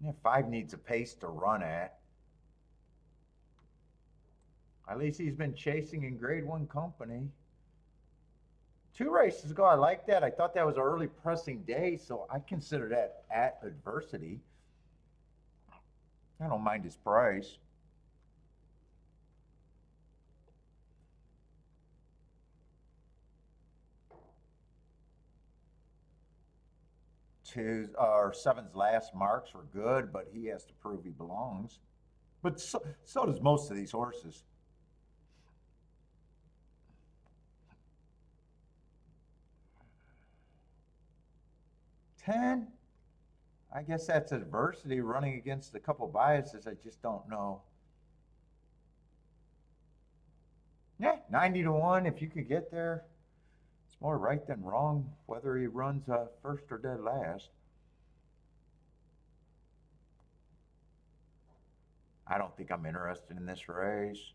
Yeah, 5 needs a pace to run at. At least he's been chasing in grade 1 company. 2 races ago, I like that. I thought that was an early pressing day, so I consider that at adversity. I don't mind his price. Two or seven's last marks were good, but he has to prove he belongs. But so does most of these horses. 10, I guess that's adversity running against a couple biases. I just don't know. Yeah, 90 to 1. If you could get there, it's more right than wrong whether he runs first or dead last. I don't think I'm interested in this race.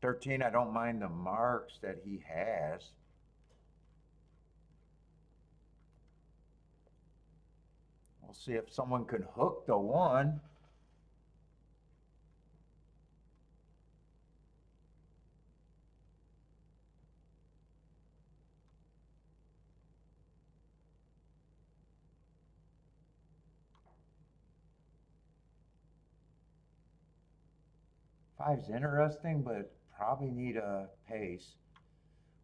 13, I don't mind the marks that he has. We'll see if someone can hook the 1. Five's interesting, but probably need a pace.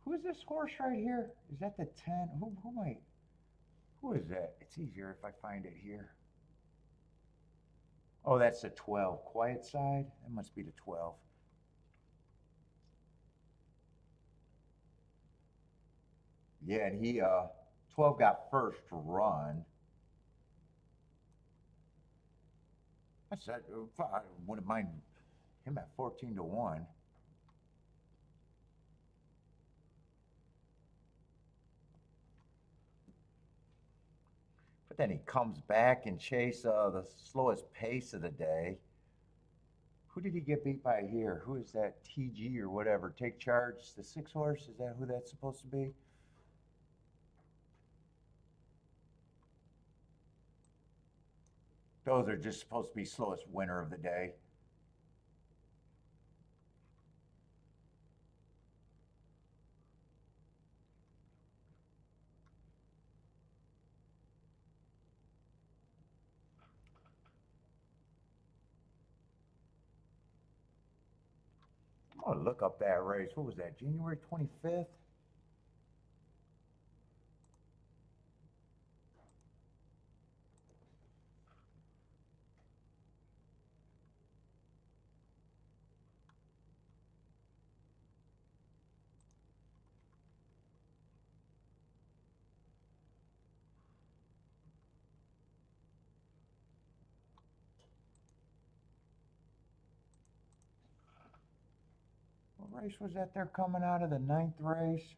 Who is this horse right here? Is that the 10? Who is that? It's easier if I find it here. Oh, that's the 12. Quiet side? That must be the 12. Yeah, and he 12 got first run. I said I wouldn't mind him at 14 to 1. But then he comes back and chase the slowest pace of the day. Who did he get beat by here? Who is that? TG or whatever. Take charge. The 6-horse. Is that who that's supposed to be? Those are just supposed to be slowest winner of the day. I'm going to look up that race. What was that? January 25th? What race was that? They're coming out of the 9th race.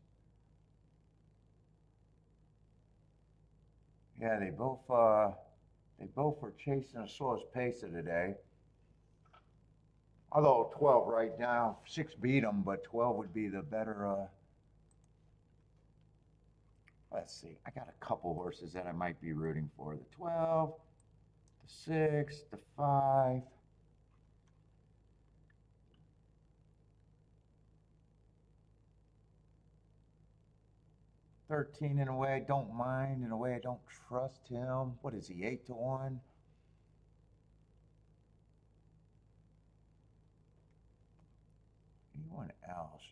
Yeah, they both were chasing the slowest pace of the day. Although 12 right now, 6 beat them, but 12 would be the better. Let's see. I got a couple horses that I might be rooting for. The 12, the 6, the 5. 13 in a way I don't mind, in a way I don't trust him. What is he, 8-1? Anyone else?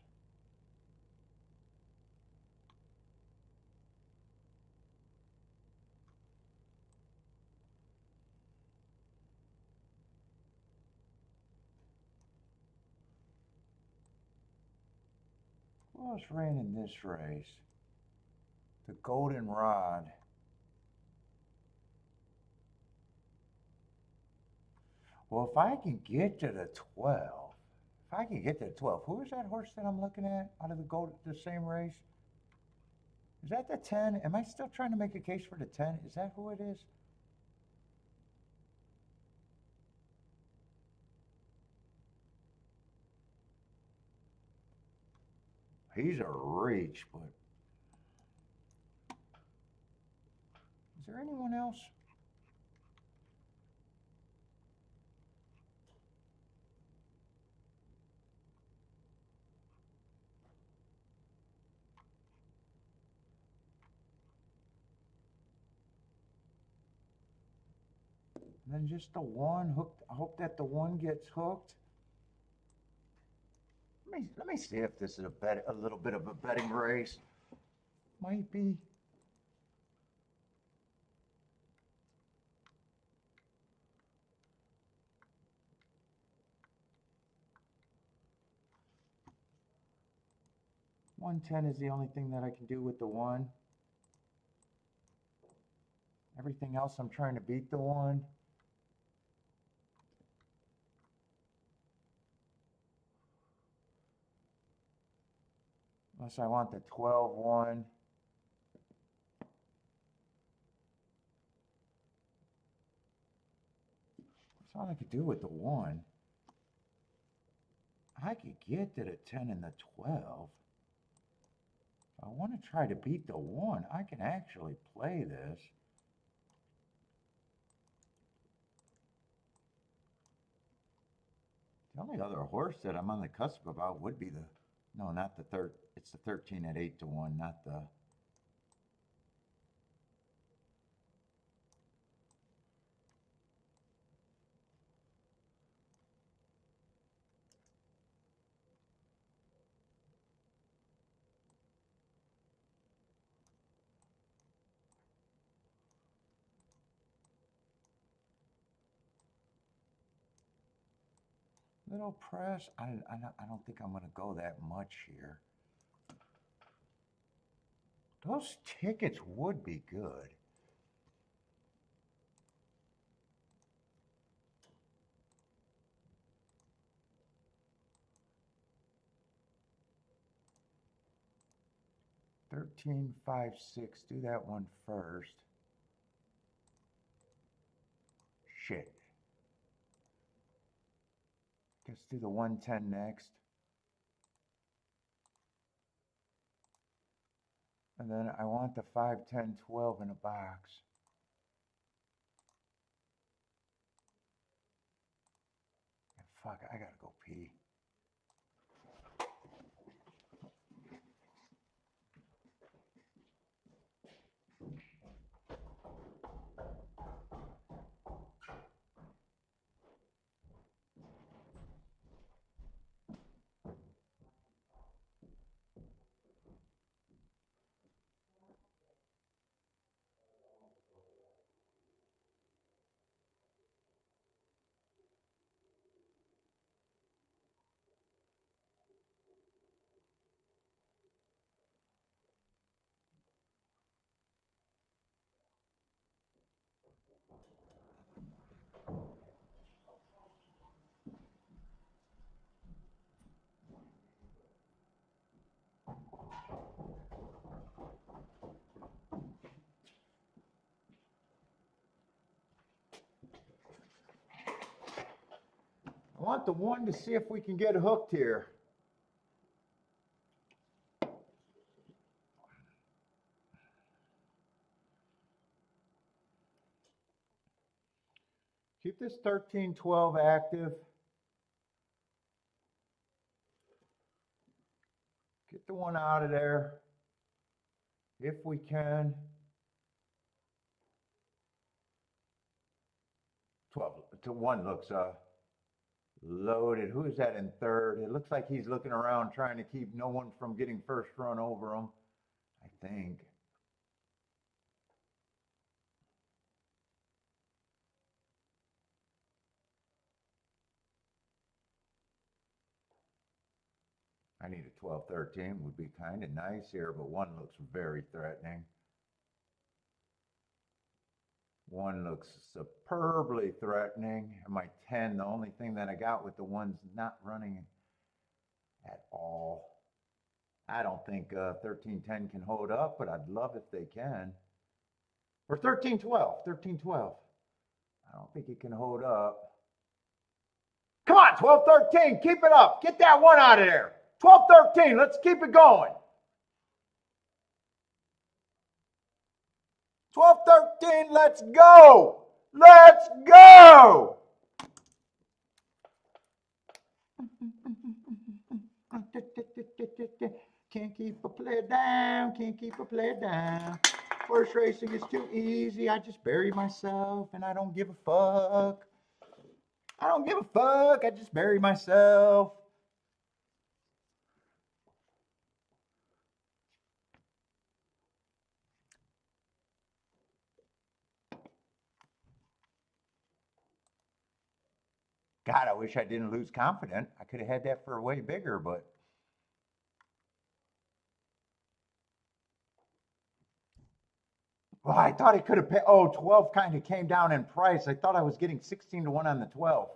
Who else ran in this race? The Golden Rod. Well, if I can get to the 12, if I can get to the 12, who is that horse that I'm looking at out of the same race? Is that the 10? Am I still trying to make a case for the 10? Is that who it is? He's a reach, but is there anyone else? And then just the one hooked. I hope that the one gets hooked. Let me see if this is a little bit of a betting race. Might be. $110 is the only thing that I can do with the one. Everything else I'm trying to beat the one. Unless I want the 12 one. That's all I could do with the one. I could get to the 10 and the 12. If I want to try to beat the one, I can actually play this. The only other horse that I'm on the cusp about would be the, no, not the third. It's the 13 at 8-1, not the. Little press. I don't think I'm going to go that much here. Those tickets would be good. $13.56. Do that one first. shit. Let's do the 110 next. And then I want the 5, 10, 12 in a box. And fuck, I gotta go pee. I want the 1 to see if we can get hooked here. Keep this 13, 12 active. Get the 1 out of there if we can. 12 to 1 looks loaded. Who is that in third? It looks like he's looking around trying to keep no one from getting first run over him, I think. I need a 12, 13 would be kind of nice here, but 1 looks very threatening. 1 looks superbly threatening. And my 10, the only thing that I got with the 1's not running at all. I don't think 13, 10 can hold up, but I'd love if they can. Or 13, 12, 13, 12. I don't think it can hold up. Come on, 12, 13, keep it up. Get that 1 out of there. 12, 13, let's keep it going. 12, 13, let's go. Let's go. Can't keep a player down, can't keep a player down. Horse racing is too easy. I just bury myself and I don't give a fuck. I don't give a fuck. I just bury myself. God, I wish I didn't lose confidence. I could have had that for way bigger, but. Well, I thought it could have paid. Oh, 12 kind of came down in price. I thought I was getting 16 to 1 on the 12.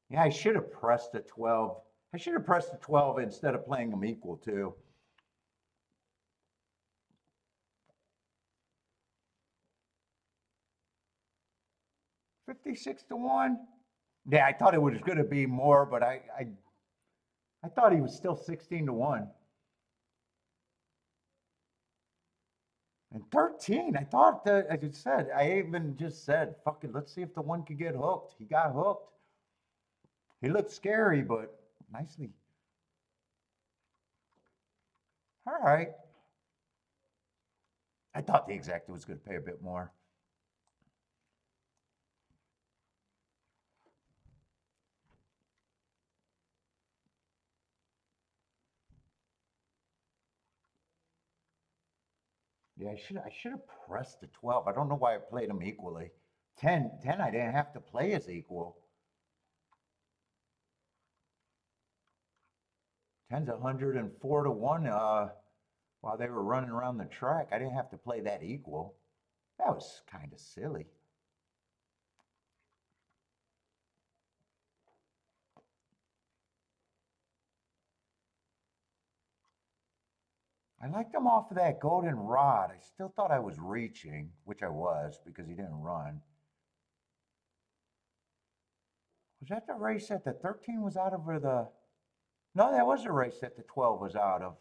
Yeah, I should have pressed a 12. I should have pressed a 12 instead of playing them equal too. $56 to 1. Yeah, I thought it was going to be more, but I thought he was still 16 to 1. And 13, I thought that, as you said, I even just said, fuck it, let's see if the 1 could get hooked. He got hooked. He looked scary, but nicely. All right. I thought the exacta was going to pay a bit more. Yeah, I should have pressed the 12. I don't know why I played them equally. 10, I didn't have to play as equal. 10's 104 to 1 while they were running around the track. I didn't have to play that equal. That was kind of silly. I liked him off of that golden rod. I still thought I was reaching, which I was because he didn't run. Was that the race that the 13 was out of or the... No, that was the race that the 12 was out of.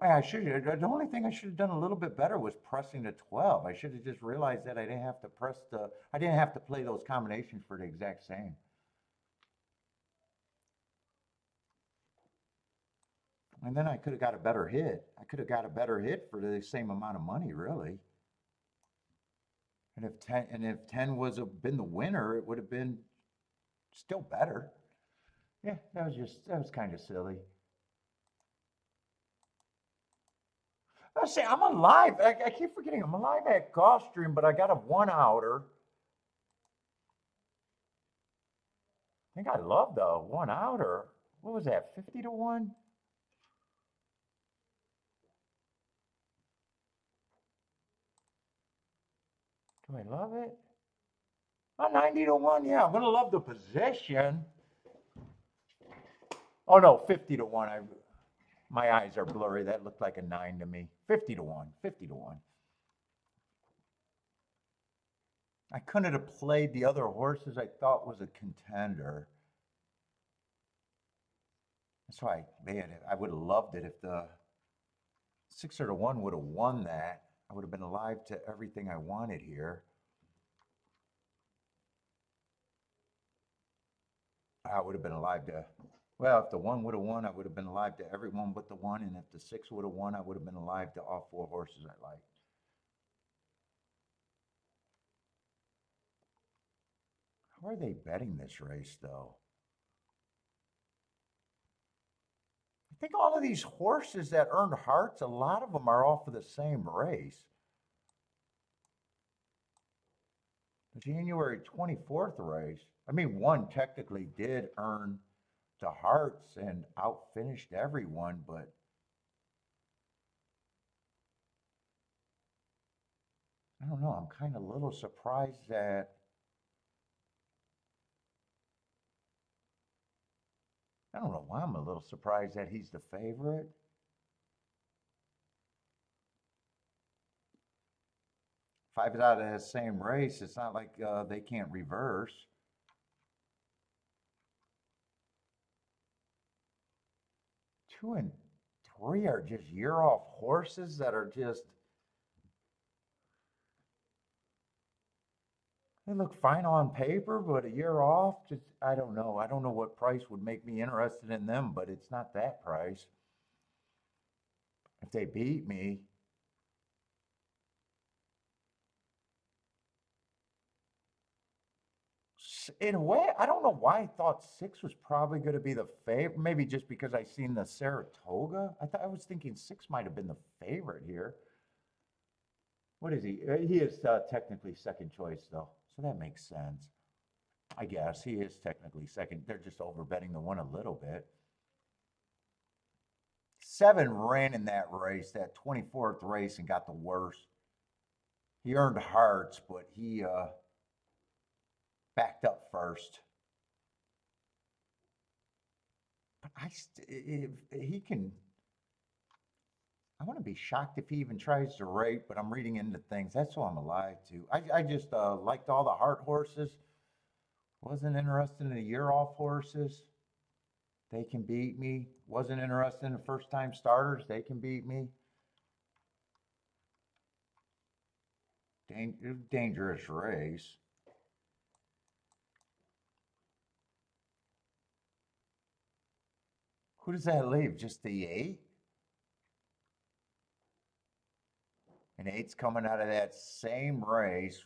I should. The only thing I should have done a little bit better was pressing the 12. I should have just realized that I didn't have to press the... I didn't have to play those combinations for the exact same. And then I could have got a better hit. I could have got a better hit for the same amount of money, really. And if 10 was been the winner, it would have been still better. Yeah, that was kind of silly. Let's see, I'm alive. I keep forgetting I'm alive at Gulfstream, but I got a 1-outer. I think I love the 1-outer. What was that, 50 to 1? Do I love it? Oh, 90 to 1, yeah. I'm going to love the position. Oh, no, 50 to 1. My eyes are blurry. That looked like a 9 to me. 50 to 1. 50 to 1. I couldn't have played the other horses I thought was a contender. That's why, man, I would have loved it if the 6 to 1 would have won that. I would have been alive to everything I wanted here. I would have been alive to, well, if the 1 would have won, I would have been alive to everyone but the 1. And if the 6 would have won, I would have been alive to all 4 horses I liked. How are they betting this race, though? I think all of these horses that earned hearts, a lot of them are off of the same race. The January 24th race, I mean, one technically did earn the hearts and outfinished everyone, but I don't know. I'm kind of a little surprised that I don't know why I'm a little surprised that he's the favorite. If I was out of the same race, it's not like they can't reverse. 2 and 3 are just year-off horses that are just... They look fine on paper, but a year off, just, I don't know. I don't know what price would make me interested in them, but it's not that price. If they beat me, in a way, I don't know why I thought 6 was probably going to be the favorite. Maybe just because I seen the Saratoga. I was thinking 6 might have been the favorite here. What is he? He is technically second choice, though, so that makes sense. I guess he is technically second. They're just overbetting the 1 a little bit. 7 ran in that race, that 24th race, and got the worst. He earned hearts, but he backed up first. But if he can, I want to be shocked if he even tries to rate, but I'm reading into things. That's what I'm alive to. I just liked all the heart horses. Wasn't interested in the year-off horses. They can beat me. Wasn't interested in the first-time starters. They can beat me. Dangerous race. Who does that leave? Just the 8? And 8's coming out of that same race.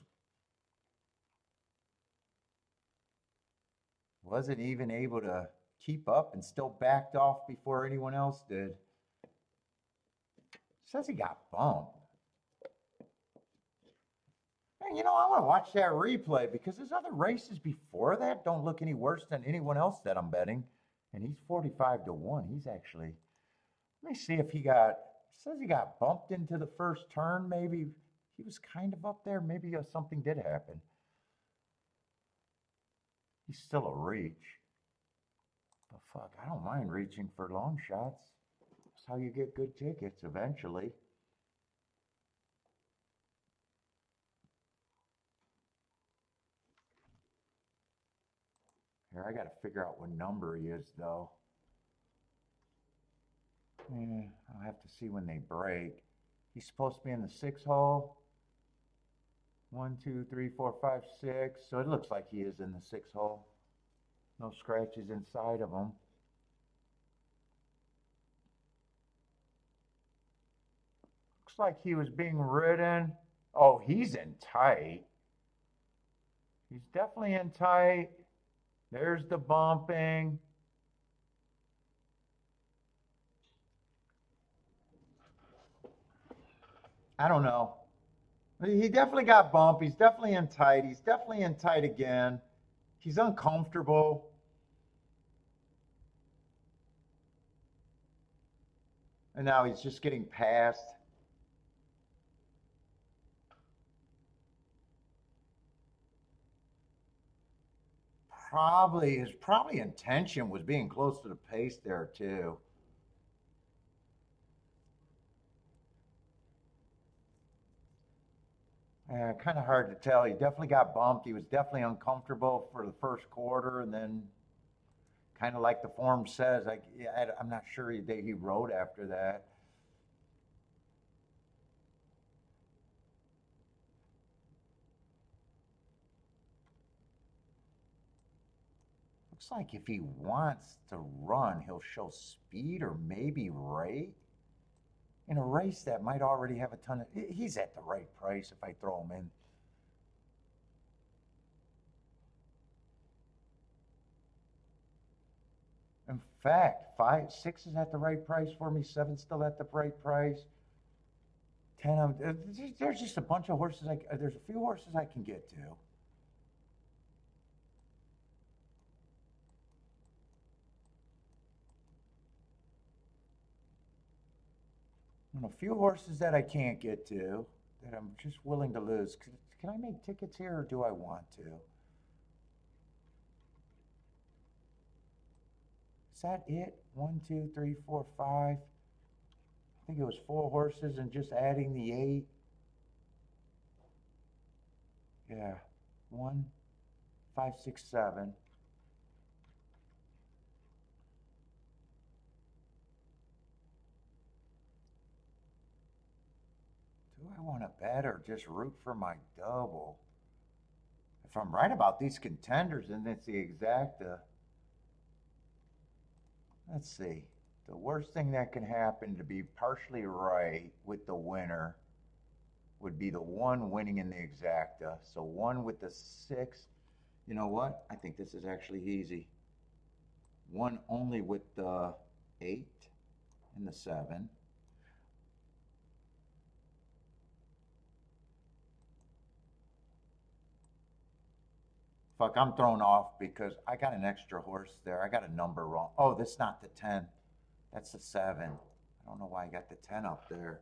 Wasn't even able to keep up and still backed off before anyone else did. Says he got bumped. Man, you know, I want to watch that replay because his other races before that don't look any worse than anyone else that I'm betting. And he's 45 to 1. He's actually, let me see if he got, says he got bumped into the first turn. Maybe he was kind of up there. Maybe something did happen. He's still a reach. But fuck, I don't mind reaching for long shots. That's how you get good tickets eventually. Here, I got to figure out what number he is, though. I'll have to see when they break. He's supposed to be in the 6 hole. 1, 2, 3, 4, 5, 6. So it looks like he is in the 6 hole. No scratches inside of him. Looks like he was being ridden. Oh, he's in tight. He's definitely in tight. There's the bumping. I don't know. He definitely got bumped. He's definitely in tight. He's definitely in tight again. He's uncomfortable. And now he's just getting passed. His intention was being close to the pace there too. Kind of hard to tell. He definitely got bumped. He was definitely uncomfortable for the first quarter, and then kind of like the form says, I'm not sure he rode after that. Looks like if he wants to run, he'll show speed or maybe rate. In a race that might already have a ton of, he's at the right price if I throw him in. In fact, 5, 6 is at the right price for me. 7's still at the right price. 10, there's just a bunch of horses. There's a few horses I can get to. And a few horses that I can't get to that I'm just willing to lose. Can I make tickets here or do I want to? Is that it? 1, 2, 3, 4, 5. I think it was 4 horses and just adding the 8. Yeah. 1, 5, 6, 7. Do I want to bet or just root for my double? If I'm right about these contenders, then it's the exacta. Let's see. The worst thing that can happen to be partially right with the winner would be the 1 winning in the exacta. So 1 with the 6. You know what? I think this is actually easy. 1 only with the 8 and the 7. Fuck, I'm thrown off because I got an extra horse there. I got a number wrong. Oh, that's not the 10. That's the 7. I don't know why I got the 10 up there.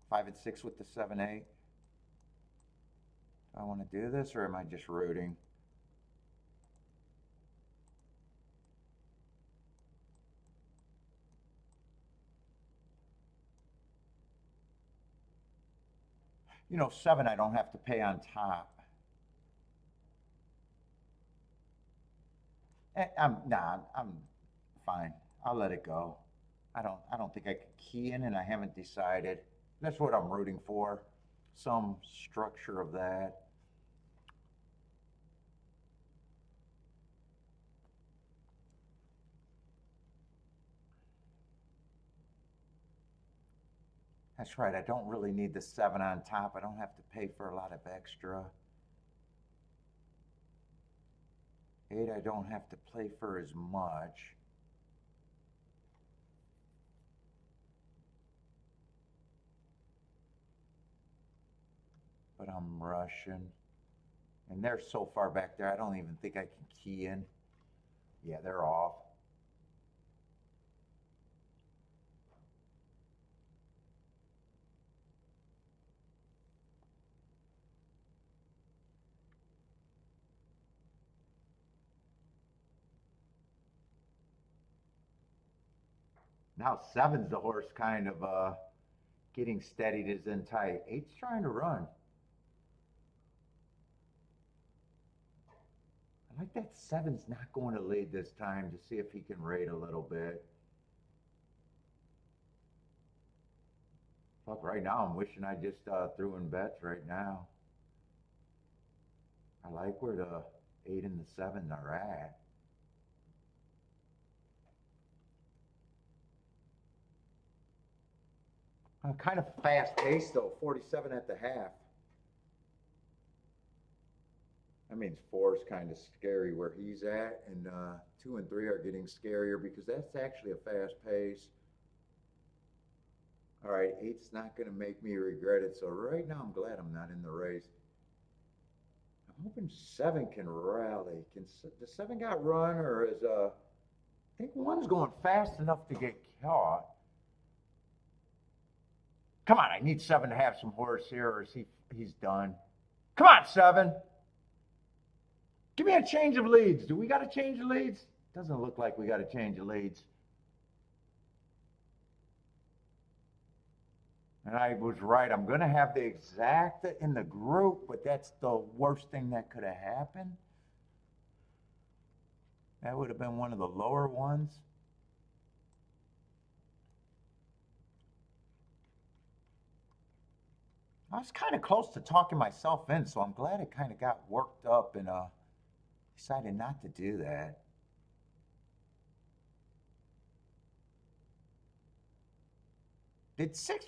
Five and 6 with the 7, 8. Do I want to do this or am I just rooting? You know, 7 I don't have to pay on top. I'm fine. I'll let it go. I don't think I can key in and I haven't decided. That's what I'm rooting for. Some structure of that. That's right. I don't really need the 7 on top. I don't have to pay for a lot of extra. 8, I don't have to play for as much. But I'm rushing. And they're so far back there, I don't even think I can key in. Yeah, they're off. Now 7's the horse kind of getting steadied is in tight. 8's trying to run. I like that 7's not going to lead this time to see if he can rate a little bit. Fuck, right now I'm wishing I just threw in bets right now. I like where the 8 and the 7 are at. Kind of fast paced though, 47 at the half. That means 4 is kind of scary where he's at, and 2 and 3 are getting scarier because that's actually a fast pace. All right, 8's not going to make me regret it, so right now I'm glad I'm not in the race. I'm hoping 7 can rally. Does 7 got run, or is I think 1's going fast enough to get caught. Come on, I need 7 to have some horse here, or is he's done. Come on, 7. Give me a change of leads. Do we got to change the leads? Doesn't look like we got to change the leads. And I was right. I'm going to have the exacta in the group, but that's the worst thing that could have happened. That would have been one of the lower ones. I was kind of close to talking myself in, so I'm glad it kind of got worked up and decided not to do that. Did six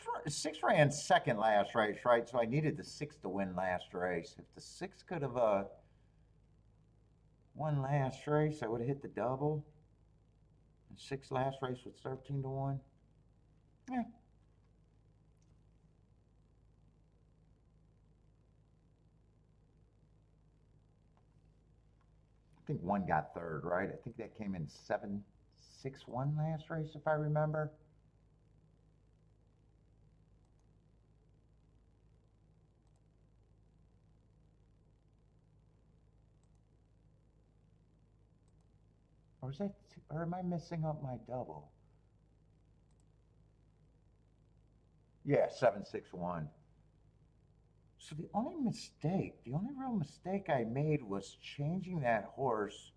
ran second last race, right? So I needed the 6 to win last race. If the 6 could have won last race, I would have hit the double. And 6 last race was 13 to 1. Yeah. I think 1 got third, right? I think that came in 7-6-1 last race, if I remember. Or is that, or am I messing up my double? Yeah, 7-6-1. So the only real mistake I made was changing that horse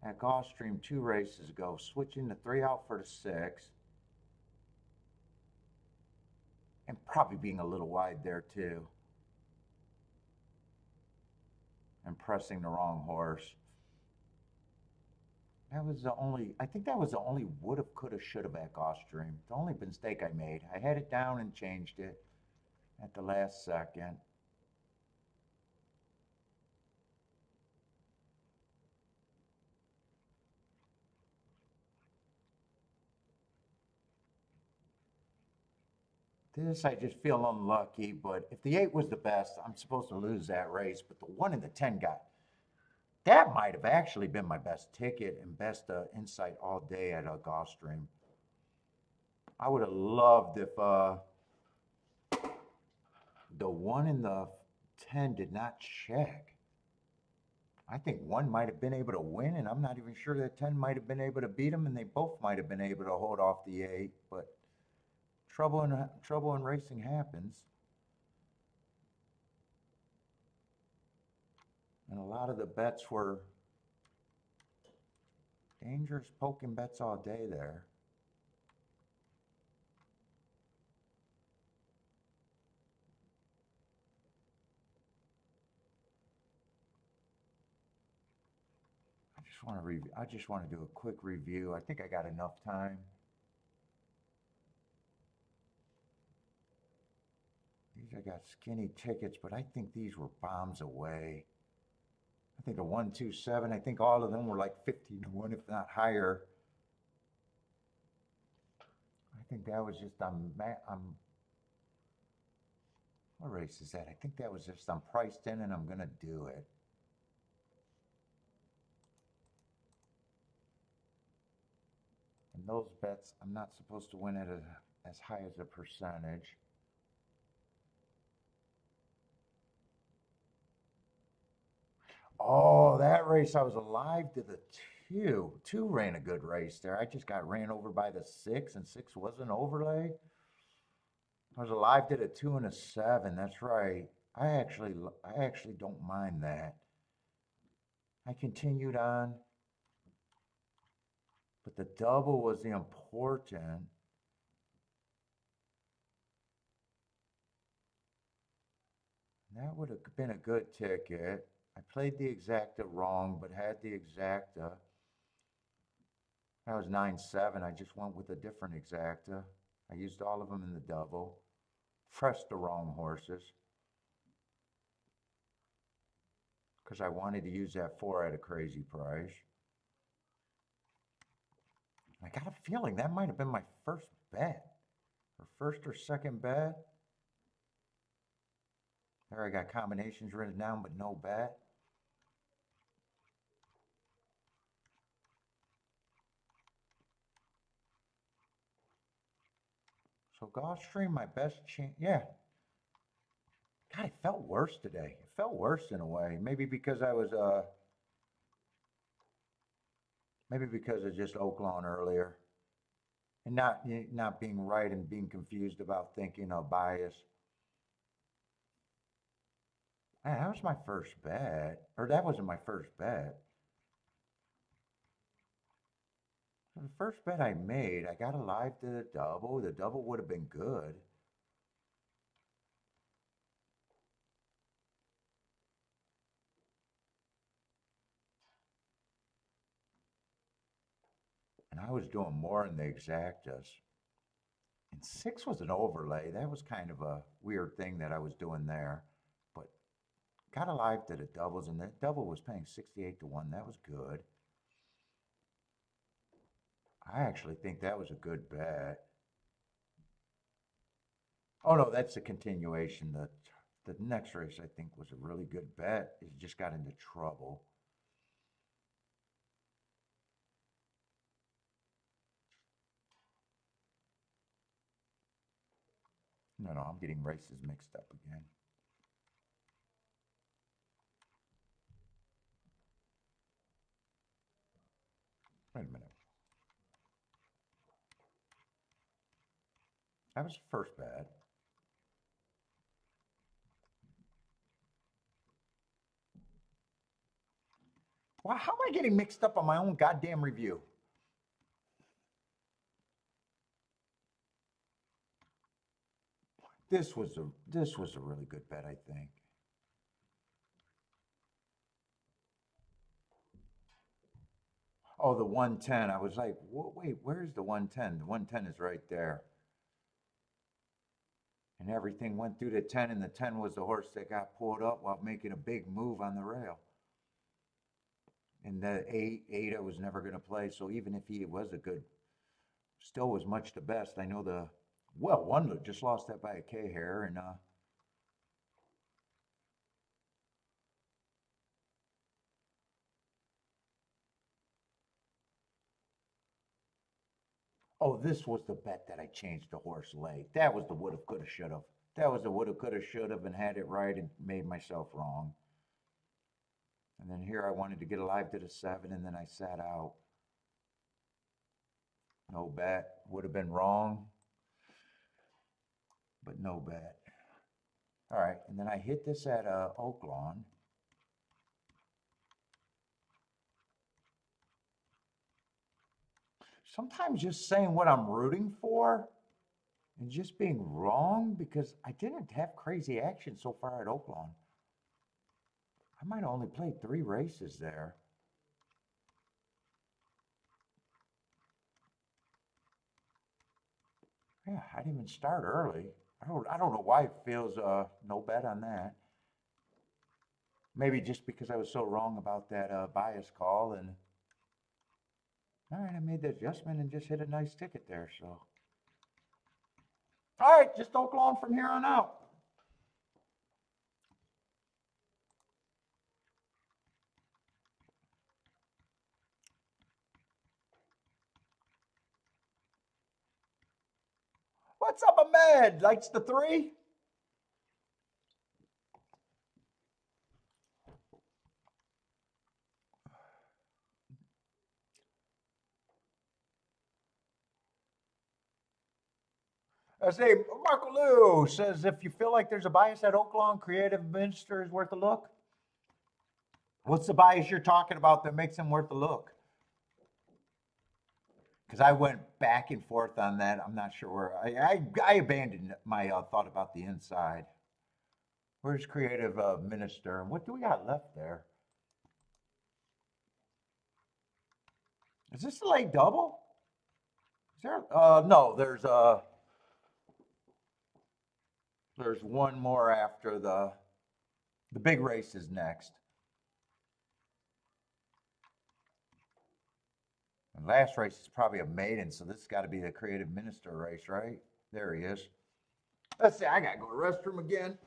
at Gulfstream 2 races ago, switching the 3 out for the 6. And probably being a little wide there too. And pressing the wrong horse. That was the only, I think that was the only would've, could've, should've at Gulfstream. The only mistake I made. I had it down and changed it at the last second. This, I just feel unlucky, but if the 8 was the best, I'm supposed to lose that race, but the 1 and the 10 got, that might have actually been my best ticket and best insight all day at a Gulfstream. I would have loved if the 1 and the 10 did not check. I think 1 might have been able to win, and I'm not even sure that 10 might have been able to beat him, and they both might have been able to hold off the 8, but trouble in racing happens. And a lot of the bets were dangerous poking bets all day there. I just want to do a quick review. I think I got enough time. These I got skinny tickets, but I think these were bombs away. I think the 1, 2, 7, I think all of them were like 15 to 1, if not higher. I think that was just what race is that? I think that was just I'm priced in and I'm gonna do it. And those bets, I'm not supposed to win at as high as a percentage. Oh, that race, I was alive to the Phew, 2 ran a good race there. I just got ran over by the 6, and 6 was an overlay. I was alive, did a 2 and a 7. That's right. I actually don't mind that. I continued on, but the double was the important. That would have been a good ticket. I played the exacta wrong, but had the exacta. That was 9-7. I just went with a different exacta. I used all of them in the double. Pressed the wrong horses. Because I wanted to use that 4 at a crazy price. I got a feeling that might have been my first bet. Or first or second bet. There I got combinations written down, but no bet. So Gulfstream, my best chance. Yeah. God, it felt worse today. It felt worse in a way. Maybe because I was maybe because of just Oaklawn earlier. And not being right and being confused about thinking of bias. Man, that was my first bet. Or that wasn't my first bet. The first bet I made, I got alive to the double. The double would have been good. And I was doing more in the exactas. And 6 was an overlay. That was kind of a weird thing that I was doing there. But got alive to the doubles, and the double was paying 68 to 1. That was good. I actually think that was a good bet. Oh no, that's a continuation. The next race I think was a really good bet. It just got into trouble. No, I'm getting races mixed up again. Wait a minute. That was the first bet. Wow, how am I getting mixed up on my own goddamn review? This was a really good bet, I think. Oh, the 110. I was like, wait, where's the 110? The 110 is right there. And everything went through the 10, and the 10 was the horse that got pulled up while making a big move on the rail. And the 8 I was never going to play, so even if he was a good, still was much the best. I know one just lost that by a K hair, and oh, this was the bet that I changed the horse late. That was the woulda, coulda, shoulda. That was the woulda, coulda, shoulda, and had it right and made myself wrong. And then here I wanted to get alive to the 7, and then I sat out. No bet. Would have been wrong, but no bet. All right, and then I hit this at Oaklawn. Sometimes just saying what I'm rooting for and just being wrong because I didn't have crazy action so far at Oaklawn. I might have only played 3 races there. Yeah, I didn't even start early. I don't know why it feels no bet on that. Maybe just because I was so wrong about that bias call, and all right, I made the adjustment and just hit a nice ticket there. So all right, just Oaklawn from here on out. What's up, Ahmed? Likes the 3? I say, Marco Lou says, if you feel like there's a bias at Oaklawn, creative minister is worth a look. What's the bias you're talking about that makes him worth a look? Because I went back and forth on that. I'm not sure where I abandoned my thought about the inside. Where's creative minister? And what do we got left there? Is this a late double? Is there? No. There's one more after the big race is next. And last race is probably a maiden, so this has got to be the creative minister race, right? There he is. Let's see. I gotta go to the restroom again.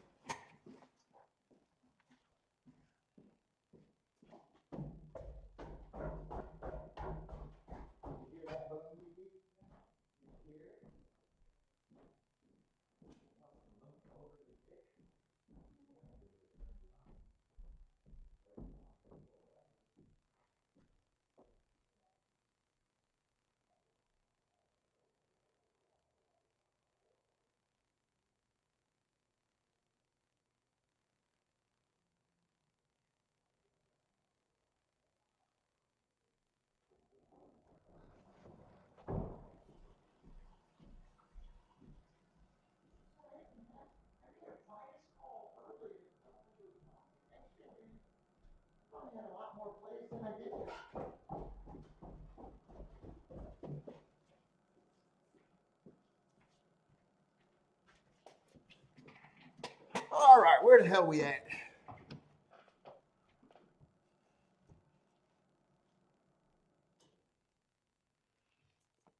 All right, where the hell we at?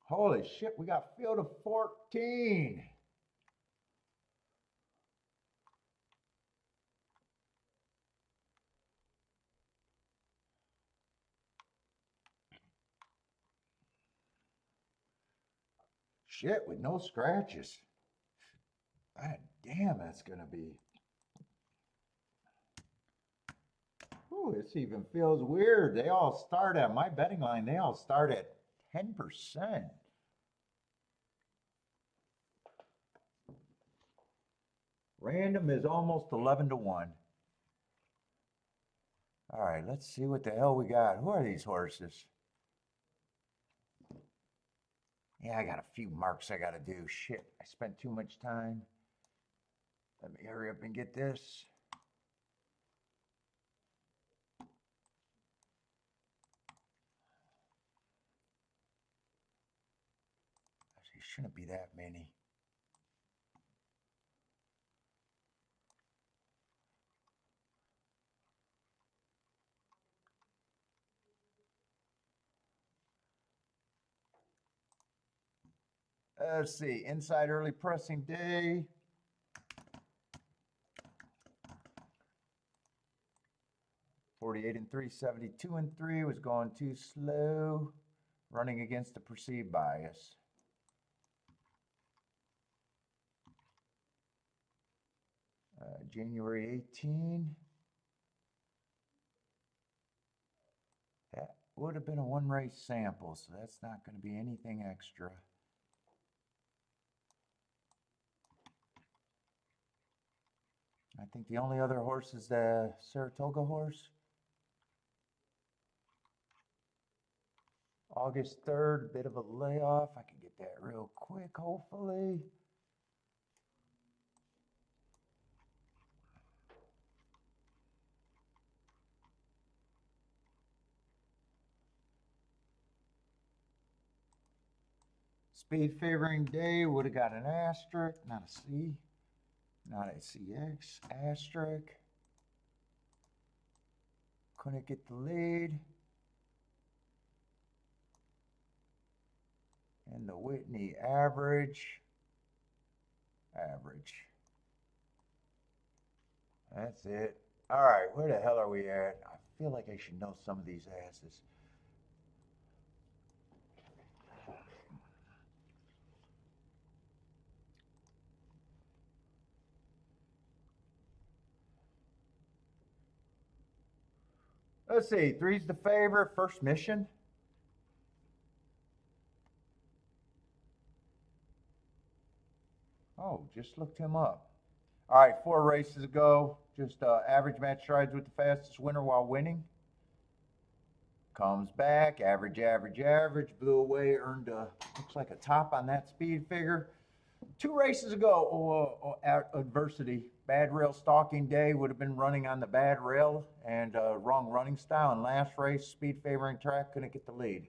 Holy shit, we got field of 14. Shit, with no scratches. God damn, that's gonna be. Ooh, this even feels weird. They all start at my betting line. They all start at 10%. Random is almost 11 to 1. All right, let's see what the hell we got. Who are these horses? Yeah, I got a few marks I gotta do. Shit, I spent too much time. Let me hurry up and get this. It shouldn't be that many. Let's see, inside early pressing day. $48 and 3, 72 and 3 was going too slow, running against the perceived bias. January 18. That would have been a one race sample, so that's not going to be anything extra. I think the only other horse is the Saratoga horse. August 3rd, bit of a layoff. I can get that real quick, hopefully. Speed favoring day would have got an asterisk, not a C, not a CX, asterisk. Couldn't get the lead. And the Whitney average. That's it. All right, where the hell are we at? I feel like I should know some of these asses. Let's see, three's the favorite, first mission. Oh, just looked him up. All right, 4 races ago, just average match strides with the fastest winner while winning. Comes back, average, average, average, blew away, earned looks like a top on that speed figure. 2 races ago, adversity, bad rail stalking day, would have been running on the bad rail and wrong running style. And last race, speed favoring track, couldn't get the lead.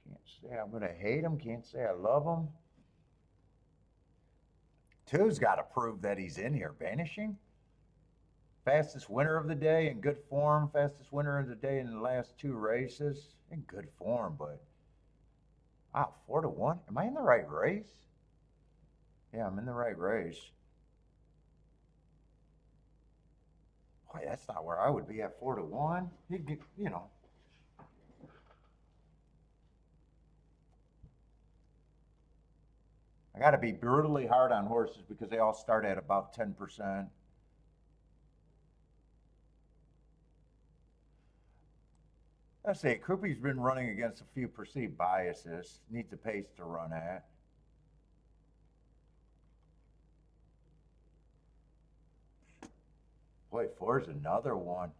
Can't say I'm going to hate him, can't say I love him. Two's got to prove that he's in here. Vanishing? Fastest winner of the day in good form. Fastest winner of the day in the last 2 races. In good form, but wow, 4-1. Am I in the right race? Yeah, I'm in the right race. Boy, that's not where I would be at 4-1. You know. I got to be brutally hard on horses because they all start at about 10%. Let's see, Crouppy's been running against a few perceived biases. Needs a pace to run at. Boy, 4's another one.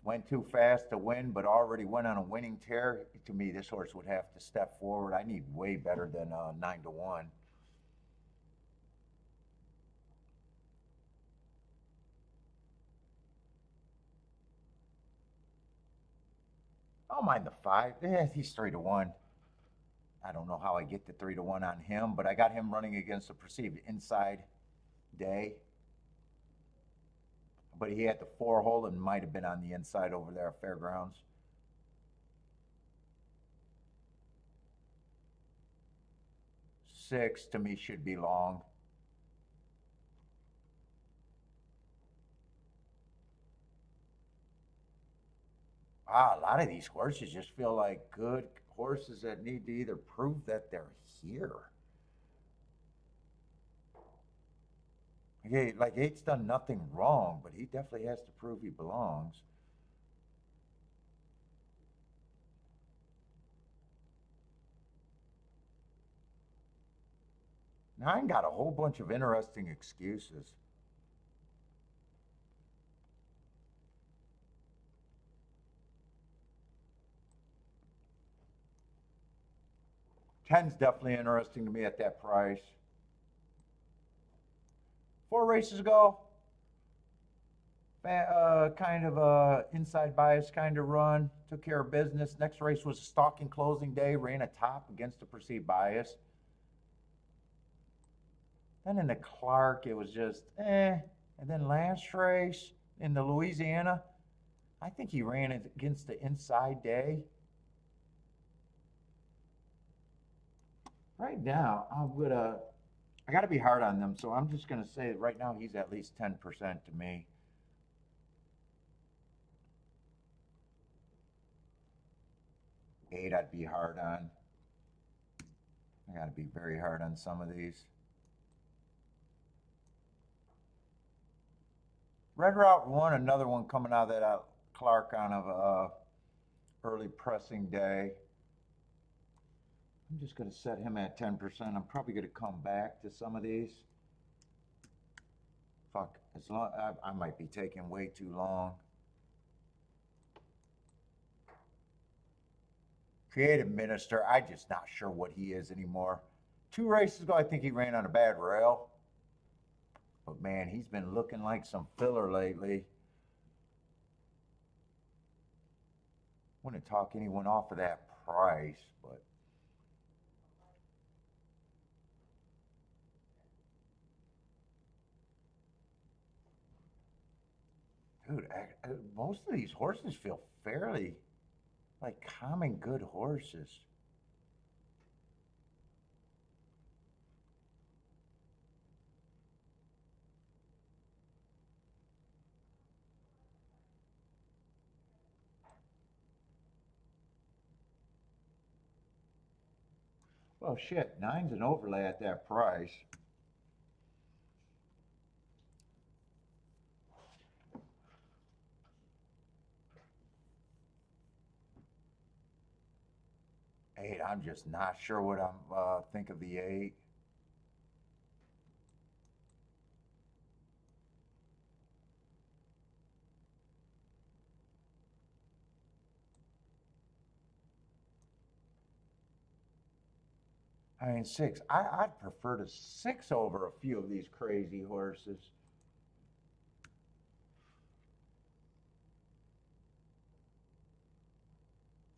Went too fast to win, but already went on a winning tear. To me, this horse would have to step forward. I need way better than 9-1. I don't mind the 5. He's 3-1. I don't know how I get the 3-1 on him, but I got him running against a perceived inside day. But he had the 4 hole and might have been on the inside over there at Fairgrounds. 6 to me should be long. Wow, a lot of these horses just feel like good horses that need to either prove that they're here. Yeah, like 8's done nothing wrong, but he definitely has to prove he belongs. Nine got a whole bunch of interesting excuses. Ten's definitely interesting to me at that price. 4 races ago, kind of a inside bias kind of run, took care of business. Next race was a stalking closing day, ran a top against a perceived bias. Then in the Clark, it was just eh. And then last race in the Louisiana, I think he ran it against the inside day. Right now, I got to be hard on them, so I'm just gonna say right now he's at least 10% to me. 8, I'd be hard on. I got to be very hard on some of these. Red Route 1, another one coming out of that Clark on a early pressing day. I'm just going to set him at 10%. I'm probably going to come back to some of these. Fuck, as long I might be taking way too long. Creative Minister, I'm just not sure what he is anymore. 2 races ago, I think he ran on a bad rail. But man, he's been looking like some filler lately. Wouldn't talk anyone off of that price, but dude, most of these horses feel fairly like common good horses. Well, shit, 9's an overlay at that price. 8, I'm just not sure what I'm think of the 8. I mean, 6. I'd prefer to 6 over a few of these crazy horses.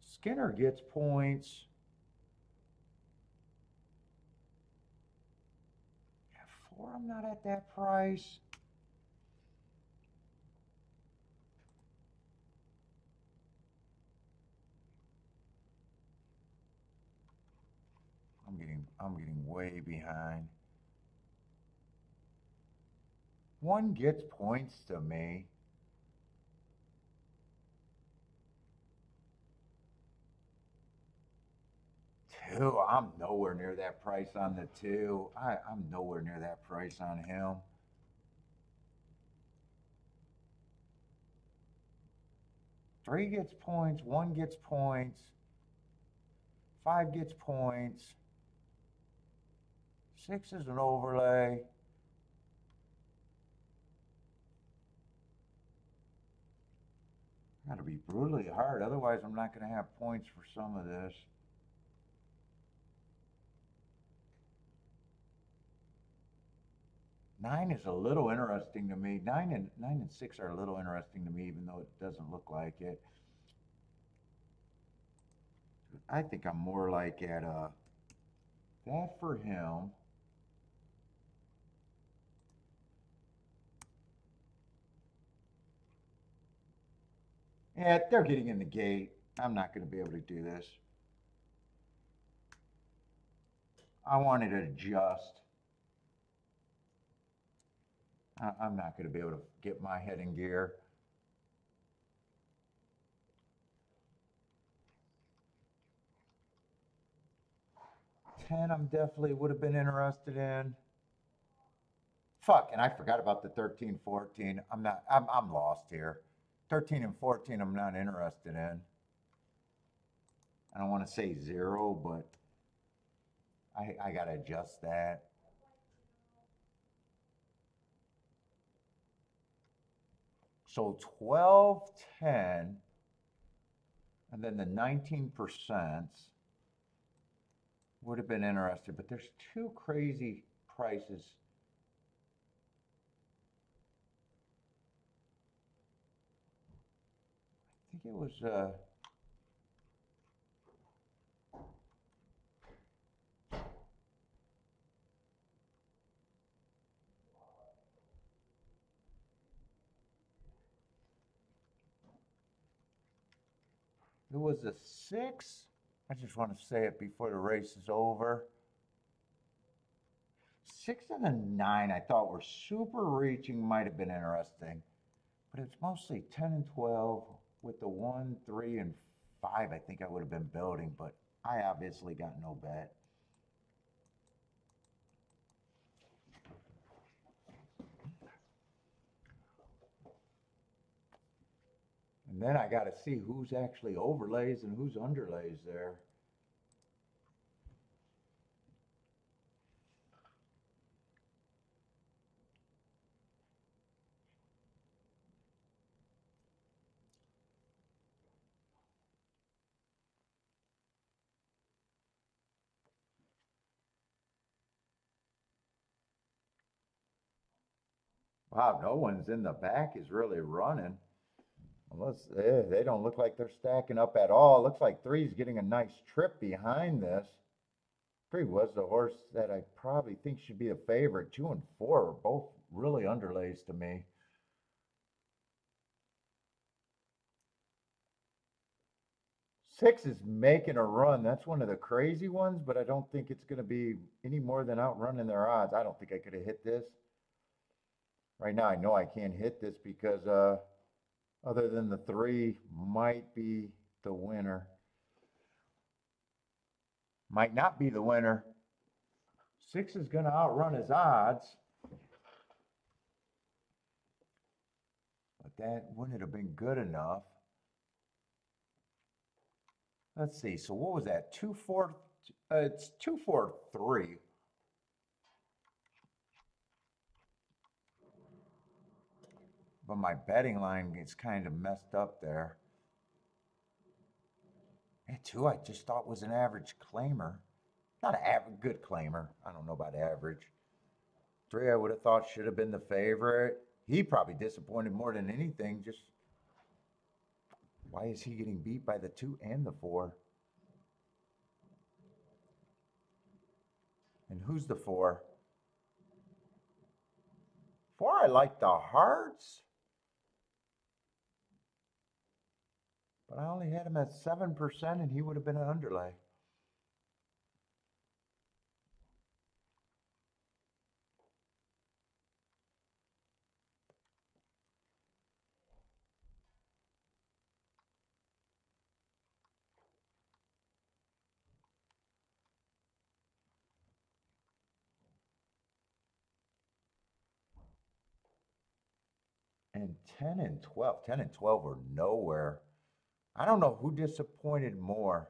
Skinner gets points. Yeah, 4, I'm not at that price. I'm getting way behind. 1 gets points to me. 2, I'm nowhere near that price on the 2. I'm nowhere near that price on him. 3 gets points, 1 gets points, 5 gets points, 6 is an overlay. Got to be brutally hard, otherwise I'm not going to have points for some of this. 9 is a little interesting to me. 9 and 6 are a little interesting to me, even though it doesn't look like it. I think I'm more like at that for him. Yeah, they're getting in the gate. I'm not going to be able to do this. I wanted to adjust. I'm not going to be able to get my head in gear. 10, I'm definitely would have been interested in. Fuck, and I forgot about the 13, 14. I'm lost here. 13 and 14, I'm not interested in. I don't want to say 0, but I got to adjust that. So 12, 10, and then the 19% would have been interested, but there's 2 crazy prices. I think it was a 6. I just want to say it before the race is over. 6 and a 9 I thought were super reaching, might have been interesting. But it's mostly 10 and 12 with the 1, 3, and 5 I think I would have been building, but I obviously got no bet. And then I got to see who's actually overlays and who's underlays there. Wow, no one's in the back is really running. Unless they don't look like they're stacking up at all. Looks like 3's getting a nice trip behind this. 3 was the horse that I probably think should be a favorite. 2 and 4 are both really underlays to me. 6 is making a run. That's one of the crazy ones, but I don't think it's going to be any more than outrunning their odds. I don't think I could have hit this. Right now, I know I can't hit this because other than the 3 might be the winner. Might not be the winner. 6 is going to outrun his odds. But that wouldn't have been good enough. Let's see. So what was that? 2-4. It's 2-4-3. But my betting line gets kind of messed up there. And 2, I just thought was an average claimer. Not an good claimer. I don't know about average. 3, I would have thought should have been the favorite. He probably disappointed more than anything. Just why is he getting beat by the 2 and the 4? And who's the 4? 4, I like the hearts. But I only had him at 7% and he would have been an underlay. And 10 and 12. 10 and 12 were nowhere. I don't know who disappointed more.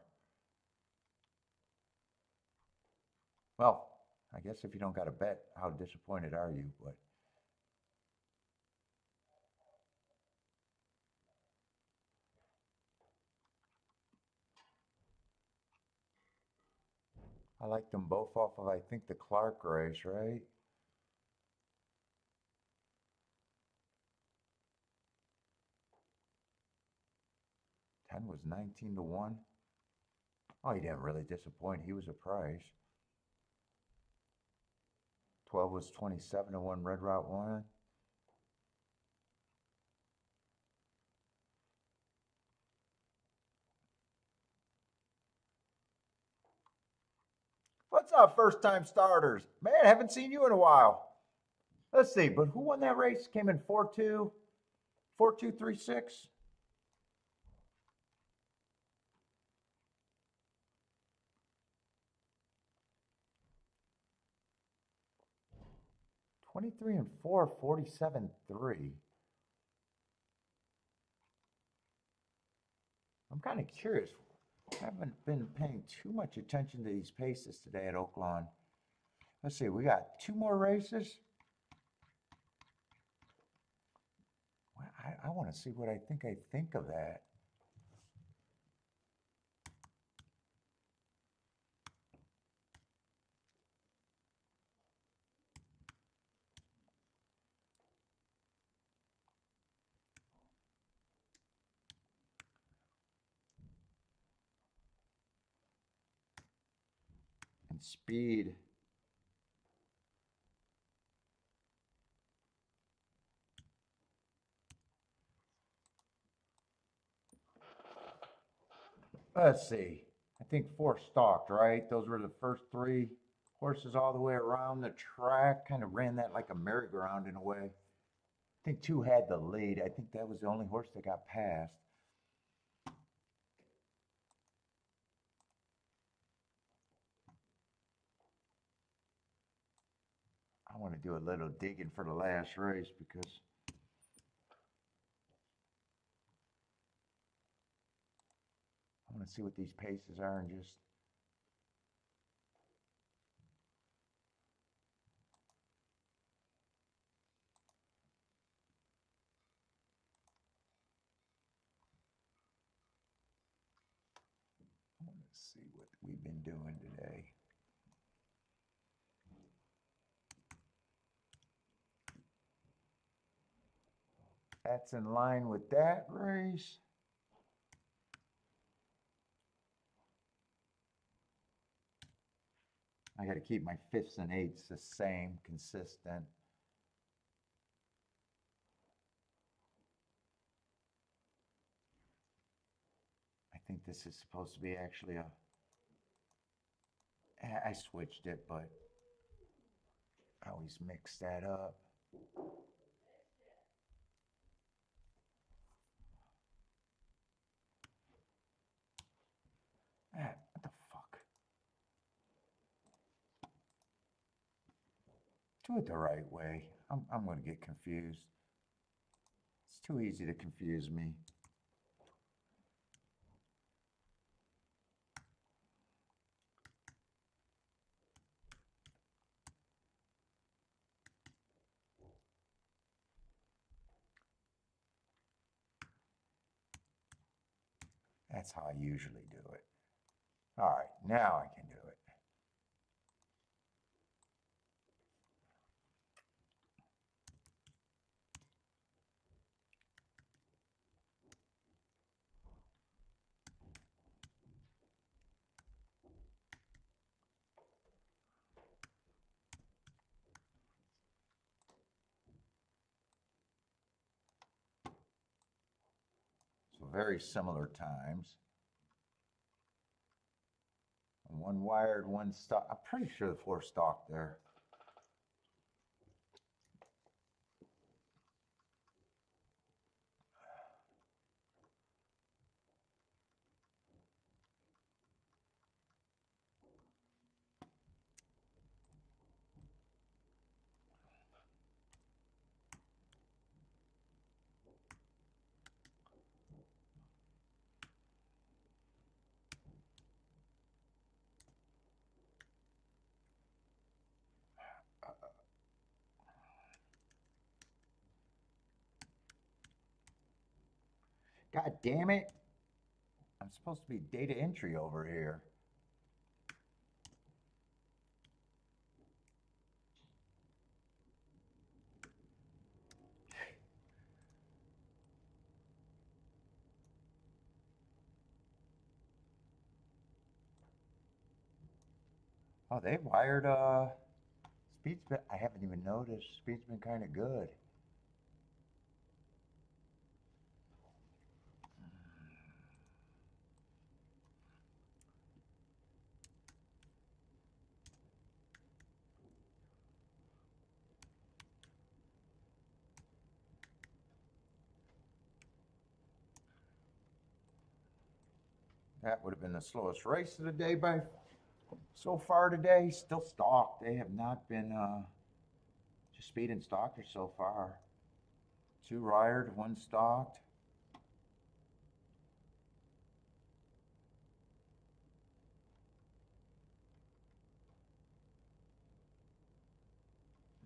Well, I guess if you don't got a bet, how disappointed are you? But I like them both off of, I think, the Clark race, right? Ten was 19-1. Oh, he didn't really disappoint. He was a price. 12 was 27-1 Red Route 1. What's up, first time starters? Man, haven't seen you in a while. Let's see, but who won that race? Came in 4-2, 4-2-3-6. Twenty-three and 4, 47-3. I'm kind of curious. I haven't been paying too much attention to these paces today at Oaklawn. Let's see, we got 2 more races. I want to see what I think of that. And speed. Let's see. I think 4 stalked, right? Those were the first 3 horses all the way around the track. Kind of ran that like a merry-go-round in a way. I think 2 had the lead. I think that was the only horse that got passed. I want to do a little digging for the last race because I want to see what these paces are and just I want to see what we've been doing today. That's in line with that race. I got to keep my 5ths and 8ths the same, consistent. I think this is supposed to be actually a... I switched it, but I always mix that up. What the fuck? Do it the right way. I'm going to get confused. It's too easy to confuse me. That's how I usually do it. All right, now I can do it. So very similar times. One wired, one stock. I'm pretty sure the floor stalked there. God damn it. I'm supposed to be data entry over here. Oh, they wired speed's been, I haven't even noticed. Speed's been kind of good. That would have been the slowest race of the day by so far today. Still stalked. They have not been just speed and stalkers so far. 2 wired, 1 stalked.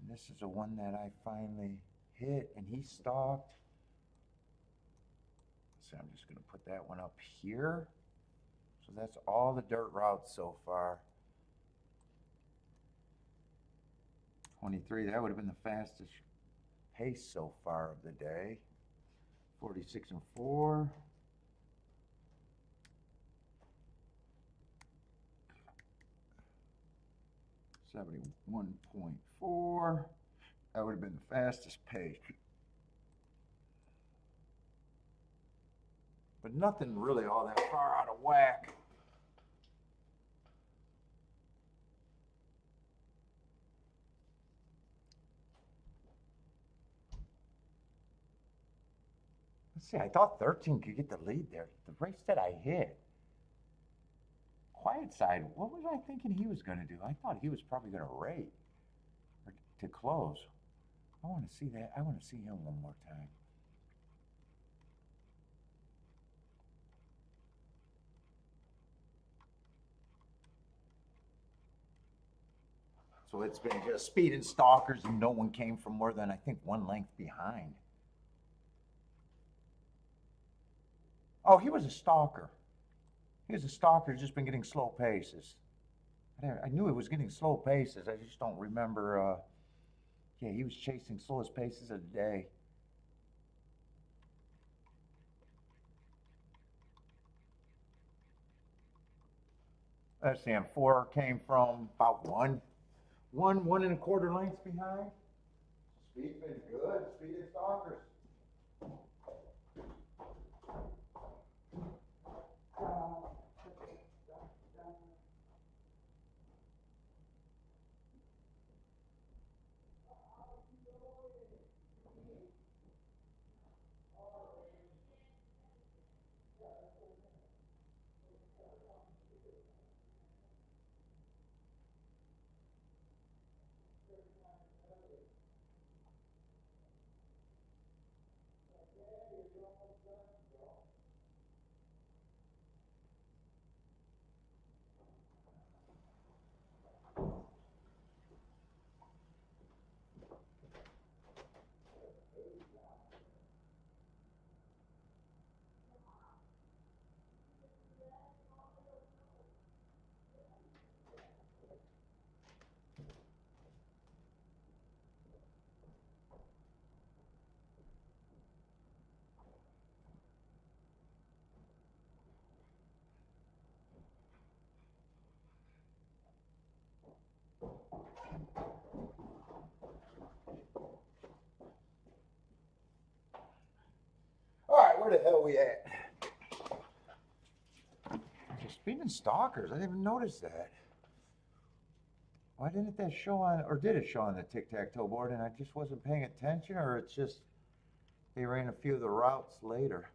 And this is the one that I finally hit, and he stalked. So I'm just going to put that one up here. So that's all the dirt routes so far. 23, that would have been the fastest pace so far of the day. 46 and 4. .4. That would have been the fastest pace. But nothing really all that far out of whack. Let's see, I thought 13 could get the lead there. The race that I hit, quiet side, what was I thinking he was going to do? I thought he was probably going to rate or to close. I want to see that. I want to see him one more time. So it's been just speed and stalkers, and no one came from more than, I think, 1 length behind. Oh, he was a stalker. He was a stalker, just been getting slow paces. I knew he was getting slow paces. I just don't remember. Yeah, he was chasing slowest paces of the day. Let's see, 4 came from about 1.25 lengths behind. Speed's been good. Speed and stalkers. where the hell we at? They're speeding stalkers. I didn't even notice that. Why didn't that show on, or did it show on the tic-tac-toe board and I just wasn't paying attention, or it's just they ran a few of the routes later?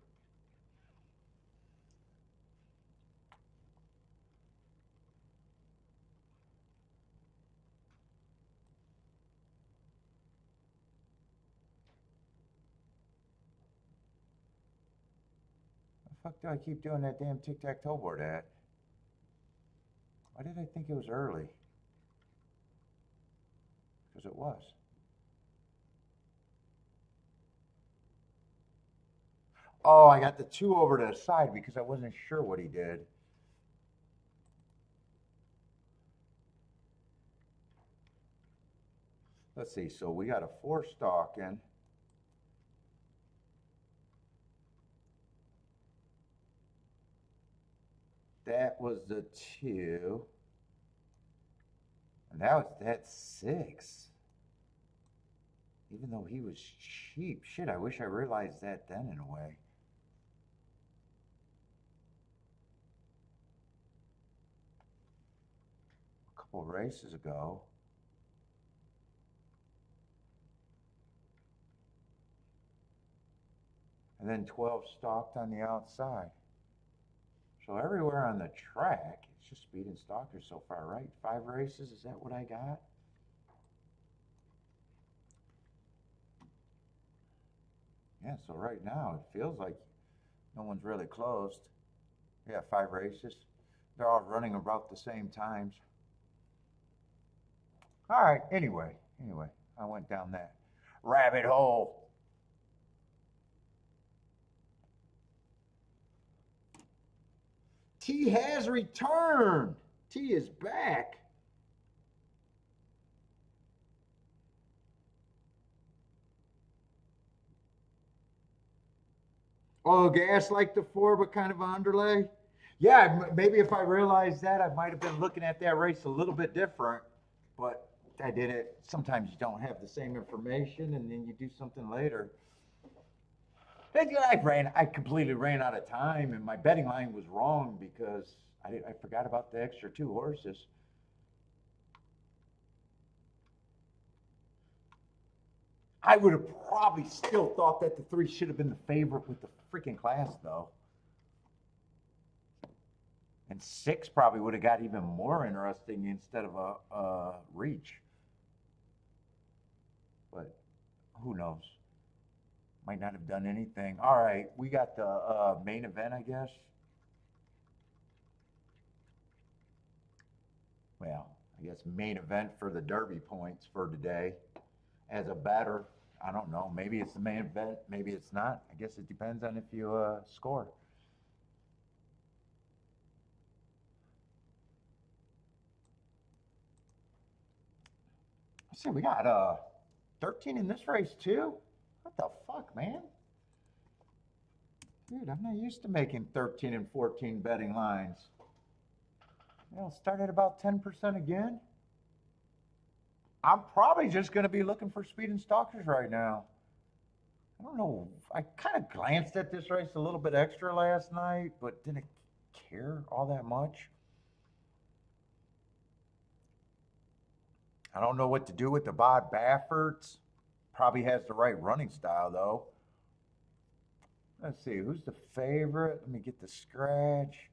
The fuck do I keep doing that damn tic-tac-toe board at? Why did I think it was early? Because it was. Oh, I got the 2 over to the side because I wasn't sure what he did. Let's see, so we got a 4 stalking. That was the 2. And that 6. Even though he was cheap. Shit, I wish I realized that then in a way. A couple races ago. And then 12 stalked on the outside. So everywhere on the track, it's just speed and stalkers so far, right? 5 races, is that what I got? Yeah, so right now it feels like no one's really closed. Yeah, 5 races. They're all running about the same times. All right, anyway, I went down that rabbit hole. T has returned. T is back. Oh, gas like the 4, but kind of underlay? Yeah, maybe if I realized that, I might have been looking at that race a little bit different, but I did it. Sometimes you don't have the same information, and then you do something later. I completely ran out of time, and my betting line was wrong because I forgot about the extra 2 horses. I would have probably still thought that the 3 should have been the favorite with the freaking class, though. And 6 probably would have got even more interesting instead of a reach. But who knows? Might not have done anything. All right, we got the main event, I guess. Well, I guess main event for the Derby points for today. As a bettor, I don't know. Maybe it's the main event. Maybe it's not. I guess it depends on if you score. Let's see, we got 13 in this race too. What the fuck, man? Dude, I'm not used to making 13 and 14 betting lines. It'll start at about 10% again. I'm probably just going to be looking for speed and stalkers right now. I don't know. I kind of glanced at this race a little bit extra last night, but didn't care all that much. I don't know what to do with the Bob Bafferts. Probably has the right running style, though. Let's see, who's the favorite? Let me get the scratch.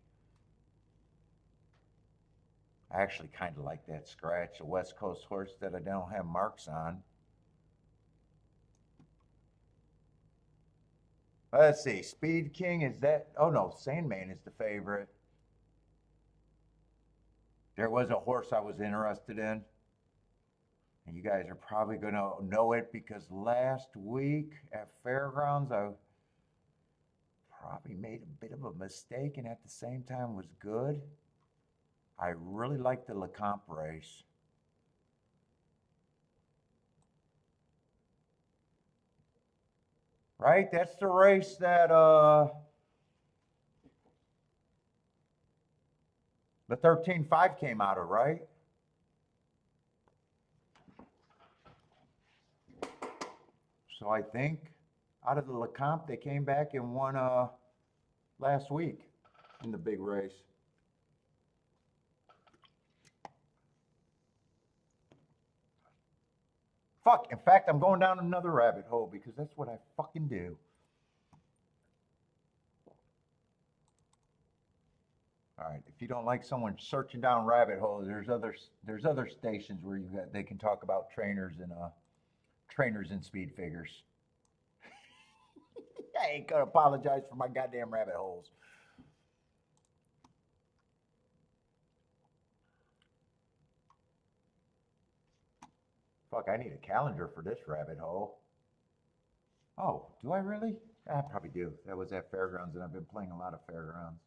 I actually kind of like that scratch, a West Coast horse that I don't have marks on. Let's see, Speed King, is that? Oh no, Sandman is the favorite. There was a horse I was interested in. And you guys are probably going to know it because last week at Fairgrounds, I probably made a bit of a mistake and at the same time was good. I really like the LeComp race. Right? That's the race that the 13.5 came out of, right? So I think out of the LeCompte. They came back and won last week in the big race. Fuck. In fact, I'm going down another rabbit hole because that's what I fucking do. All right. If you don't like someone searching down rabbit holes, there's other stations where they can talk about trainers and speed figures. I ain't gonna apologize for my goddamn rabbit holes. Fuck, I need a calendar for this rabbit hole. Oh, do I really? I probably do. That was at Fairgrounds, and I've been playing a lot of Fairgrounds.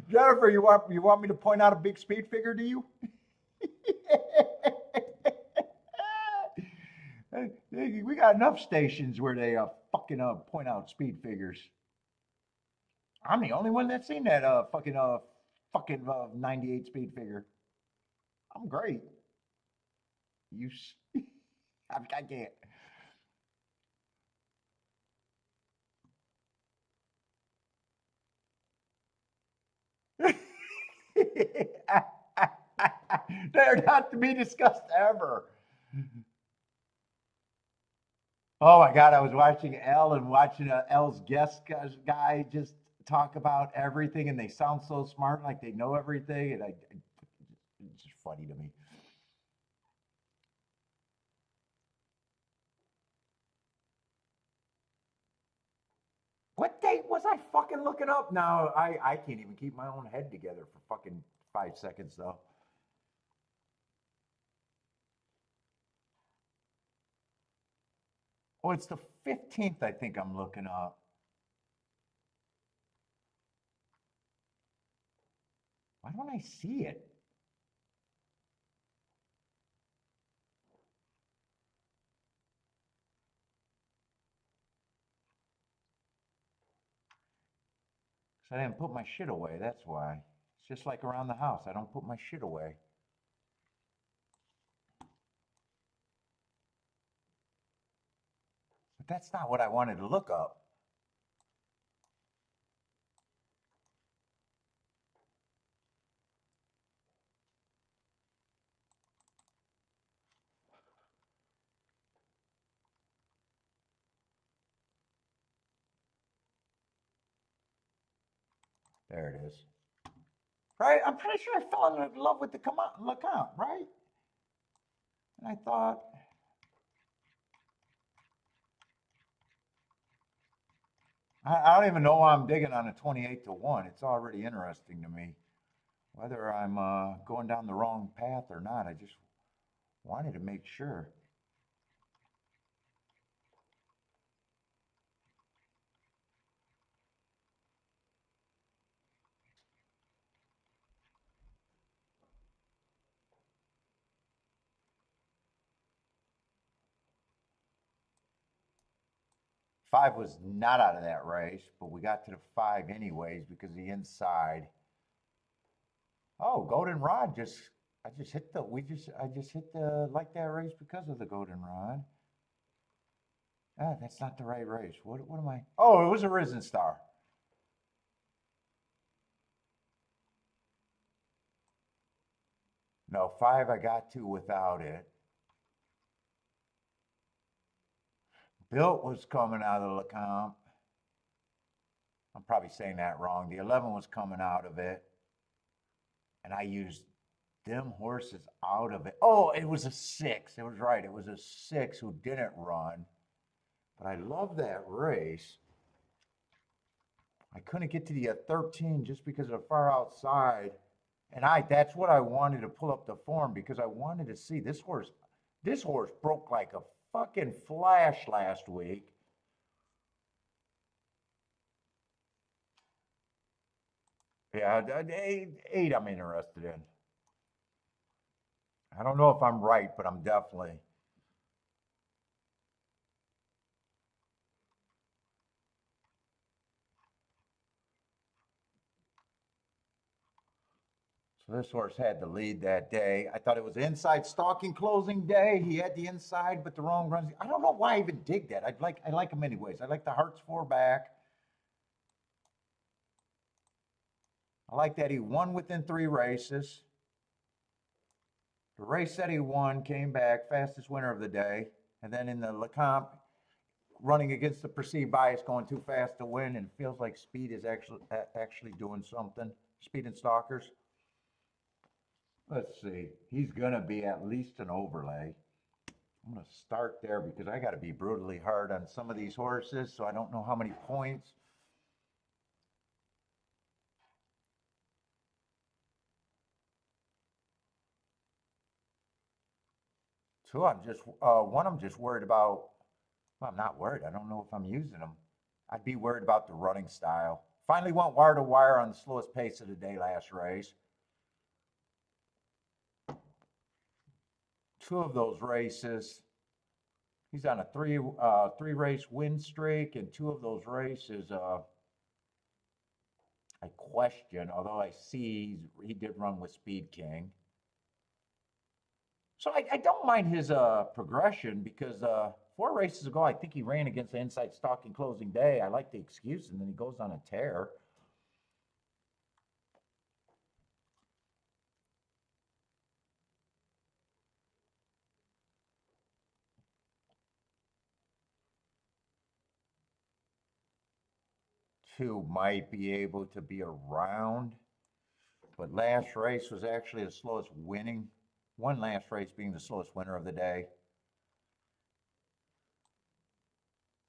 Jennifer, you want me to point out a big speed figure to you? We got enough stations where they fucking point out speed figures. I'm the only one that's seen that fucking 98 speed figure. I'm great. You, I can't. They're not to be discussed ever. Oh my God, I was watching Elle and watching Elle's guest guy just talk about everything, and they sound so smart, like they know everything, and it's just funny to me. What date was I fucking looking up? Now I can't even keep my own head together for fucking 5 seconds though. Oh, it's the 15th, I think I'm looking up. Why don't I see it? Because I didn't put my shit away, that's why. It's just like around the house. I don't put my shit away. But that's not what I wanted to look up. There it is. Right? I'm pretty sure I fell in love with the LeCompte, right? And I thought, I don't even know why I'm digging on a 28 to 1. It's already interesting to me. Whether I'm going down the wrong path or not, I just wanted to make sure. Five was not out of that race, but we got to the five anyways because the inside. Oh, Golden Rod I just hit I just hit the like that race because of the Golden Rod. Ah, that's not the right race. What am I? Oh, it was a Risen Star. No, five I got to without it. Built was coming out of the comp. I'm probably saying that wrong. The 11 was coming out of it. And I used them horses out of it. Oh, it was a six. It was right. It was a six who didn't run. But I love that race. I couldn't get to the 13 just because of the far outside. And that's what I wanted to pull up the form because I wanted to see this horse. This horse broke like a fucking flash last week. Yeah, eight I'm interested in. I don't know if I'm right, but I'm definitely. So this horse had the lead that day. I thought it was inside stalking closing day. He had the inside, but the wrong runs. I don't know why I even dig that. I like him anyways. I like the Hearts four back. I like that he won within 3 races. The race that he won came back fastest winner of the day, and then in the Lecomte, running against the perceived bias, going too fast to win, and it feels like speed is actually doing something. Speed and stalkers. Let's see. He's gonna be at least an overlay. I'm gonna start there because I got to be brutally hard on some of these horses, so I don't know how many points. Two, I'm just one. I'm just worried about. Well, I'm not worried. I don't know if I'm using them. I'd be worried about the running style. Finally went wire to wire on the slowest pace of the day last race. Two of those races, he's on a three race win streak, and two of those races, I question. Although I see he did run with Speed King. So I don't mind his progression because 4 races ago, I think he ran against the inside stalking closing day. I like the excuse, and then he goes on a tear. Two might be able to be around, but last race was actually the slowest winning. One last race being the slowest winner of the day.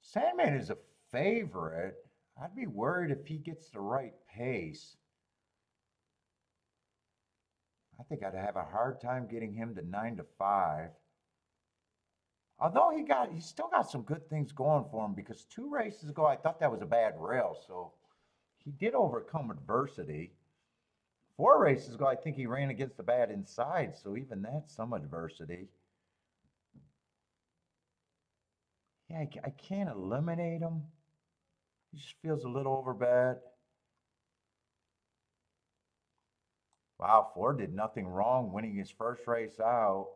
Sandman is a favorite. I'd be worried if he gets the right pace. I think I'd have a hard time getting him to 9 to 5. Although he still got some good things going for him because 2 races ago I thought that was a bad rail, so he did overcome adversity. 4 races ago I think he ran against the bad inside, so even that's some adversity. Yeah, I can't eliminate him. He just feels a little overbet. Wow, Ford did nothing wrong winning his first race out.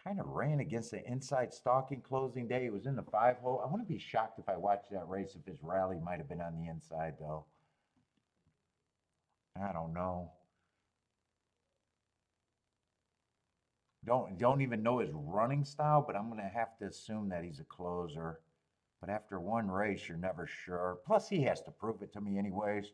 Kind of ran against the inside stalking closing day. He was in the 5 hole. I wouldn't be shocked if I watched that race if his rally might have been on the inside though. I don't know. Don't even know his running style, but I'm gonna have to assume that he's a closer. But after one race, you're never sure. Plus, he has to prove it to me anyways.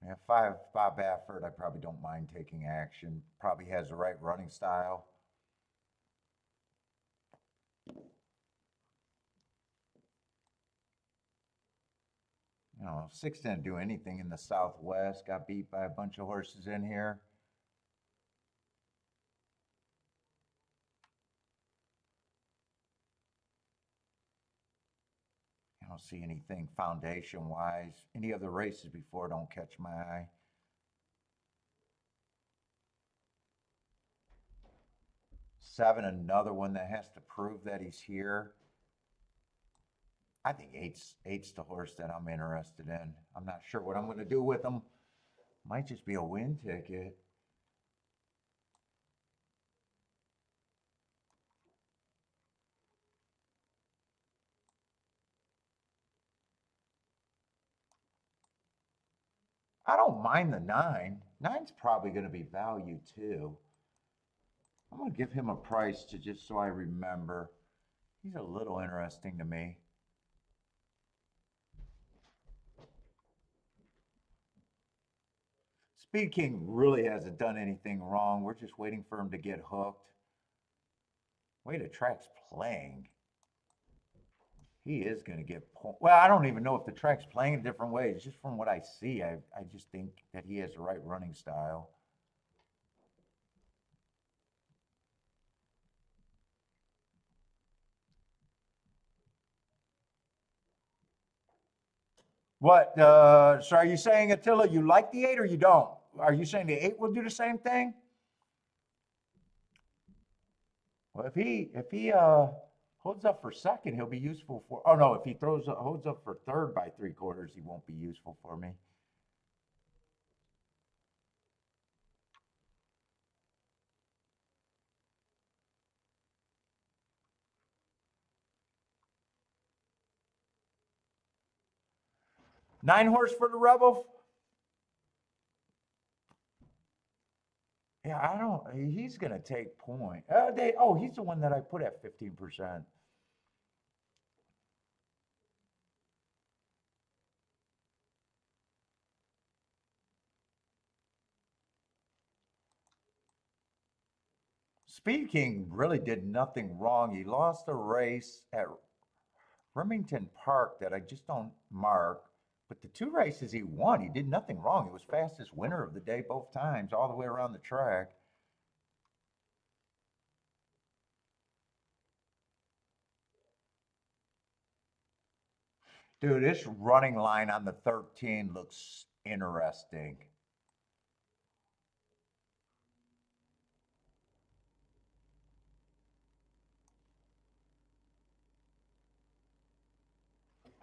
Yeah, Bob Baffert, I probably don't mind taking action. Probably has the right running style. You know, 6 didn't do anything in the Southwest. Got beat by a bunch of horses in here. I don't see anything foundation wise. Any of the races before don't catch my eye. 7, another one that has to prove that he's here. I think eight's the horse that I'm interested in. I'm not sure what I'm going to do with him. Might just be a win ticket. I don't mind the 9. Nine's probably going to be value too. I'm going to give him a price to just so I remember. He's a little interesting to me. Speed King really hasn't done anything wrong. We're just waiting for him to get hooked. Way the track's playing. He is going to get well, I don't even know if the track's playing in different ways. Just from what I see, I just think that he has the right running style. What? So are you saying, Attila, you like the 8 or you don't? Are you saying the 8 will do the same thing? Well, if he holds up for second, he'll be useful for. Oh no, if he holds up for third by 3/4, he won't be useful for me. Nine horse for the Rebel. Yeah, I don't. He's gonna take point. He's the one that I put at 15%. Speed King really did nothing wrong. He lost a race at Remington Park that I just don't mark. But the 2 races he won, he did nothing wrong. He was fastest winner of the day both times, all the way around the track. Dude, this running line on the 13 looks interesting.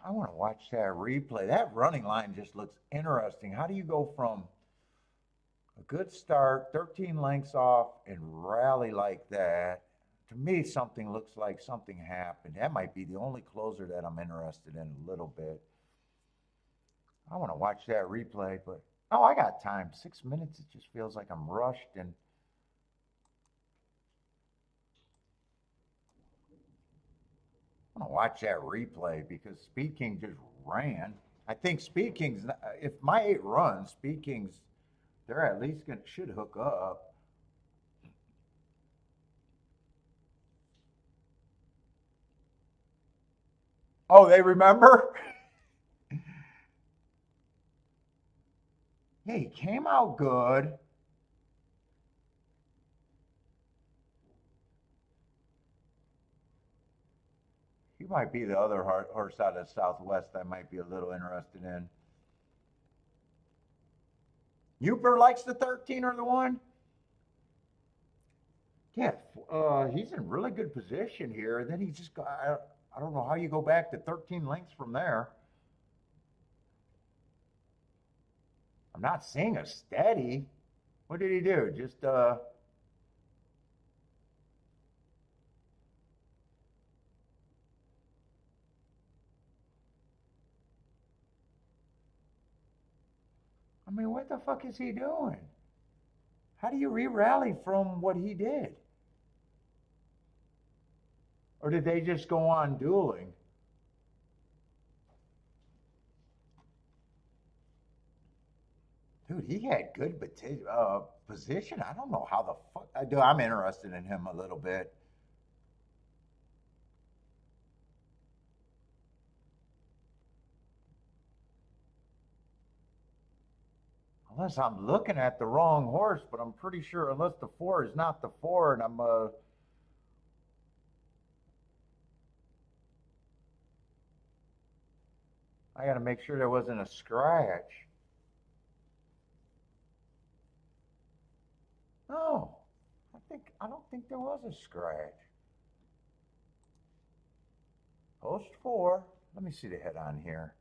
I want to watch that replay. That running line just looks interesting. How do you go from a good start, 13 lengths off, and rally like that? To me, something looks like something happened. That might be the only closer that I'm interested in a little bit. I want to watch that replay, but oh, I got time. 6 minutes. It just feels like I'm rushed and I want to watch that replay because Speed King just ran. I think Speed King's, if my 8 runs, Speed King's, they're at least should hook up. Oh, they remember? Yeah, he came out good. He might be the other horse out of Southwest I might be a little interested in. Uper likes the 13 or the 1? Yeah, he's in really good position here. And then he just got, I don't know how you go back to 13 lengths from there. I'm not seeing a steady. What did he do? Just, I mean, what the fuck is he doing? How do you re-rally from what he did? Or did they just go on dueling? Dude, he had good position. I don't know how the fuck. I'm interested in him a little bit. Unless I'm looking at the wrong horse, but I'm pretty sure unless the 4 is not the 4 and I got to make sure there wasn't a scratch. No, I don't think there was a scratch. Post 4. Let me see the head on here.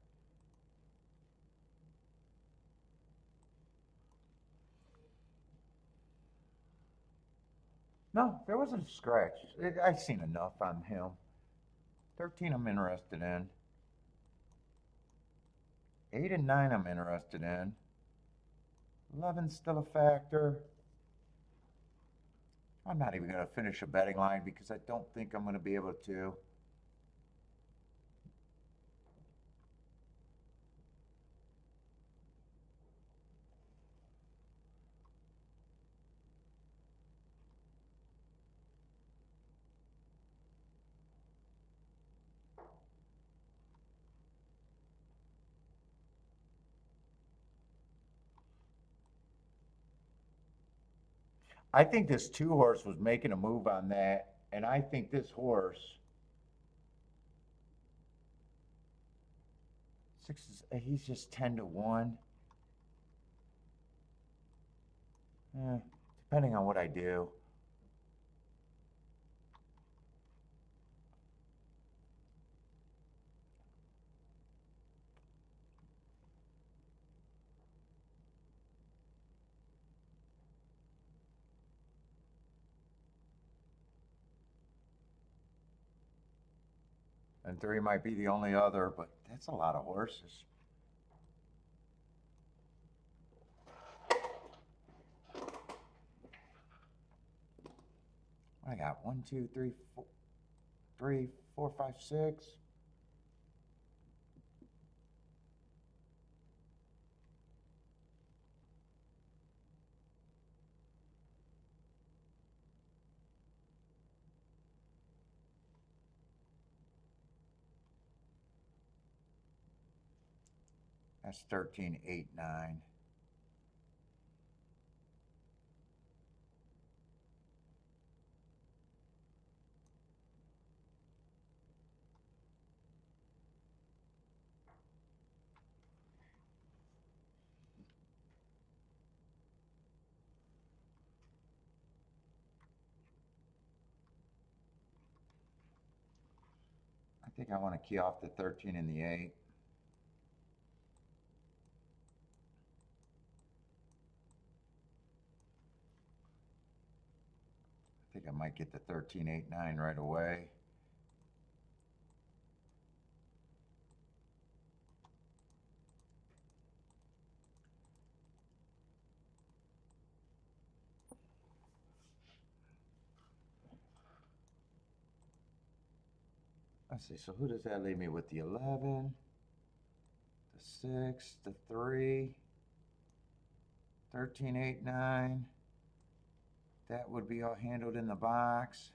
No, there wasn't a scratch. I've seen enough on him. 13 I'm interested in. 8 and 9 I'm interested in. 11's still a factor. I'm not even going to finish a betting line because I don't think I'm going to be able to. I think this 2 horse was making a move on that, and I think this horse. 6 is, he's just 10 to 1. Depending on what I do. And 3 might be the only other, but that's a lot of horses. I got 1, 2, 3, 4, 3, 4, 5, 6. That's 13, 8, 9. I think I want to key off the 13 and the 8. I think I might get the 13, 8, 9 right away. Let's see, so who does that leave me with? The 11, the 6, the 3, 13, 8, 9. That would be all handled in the box.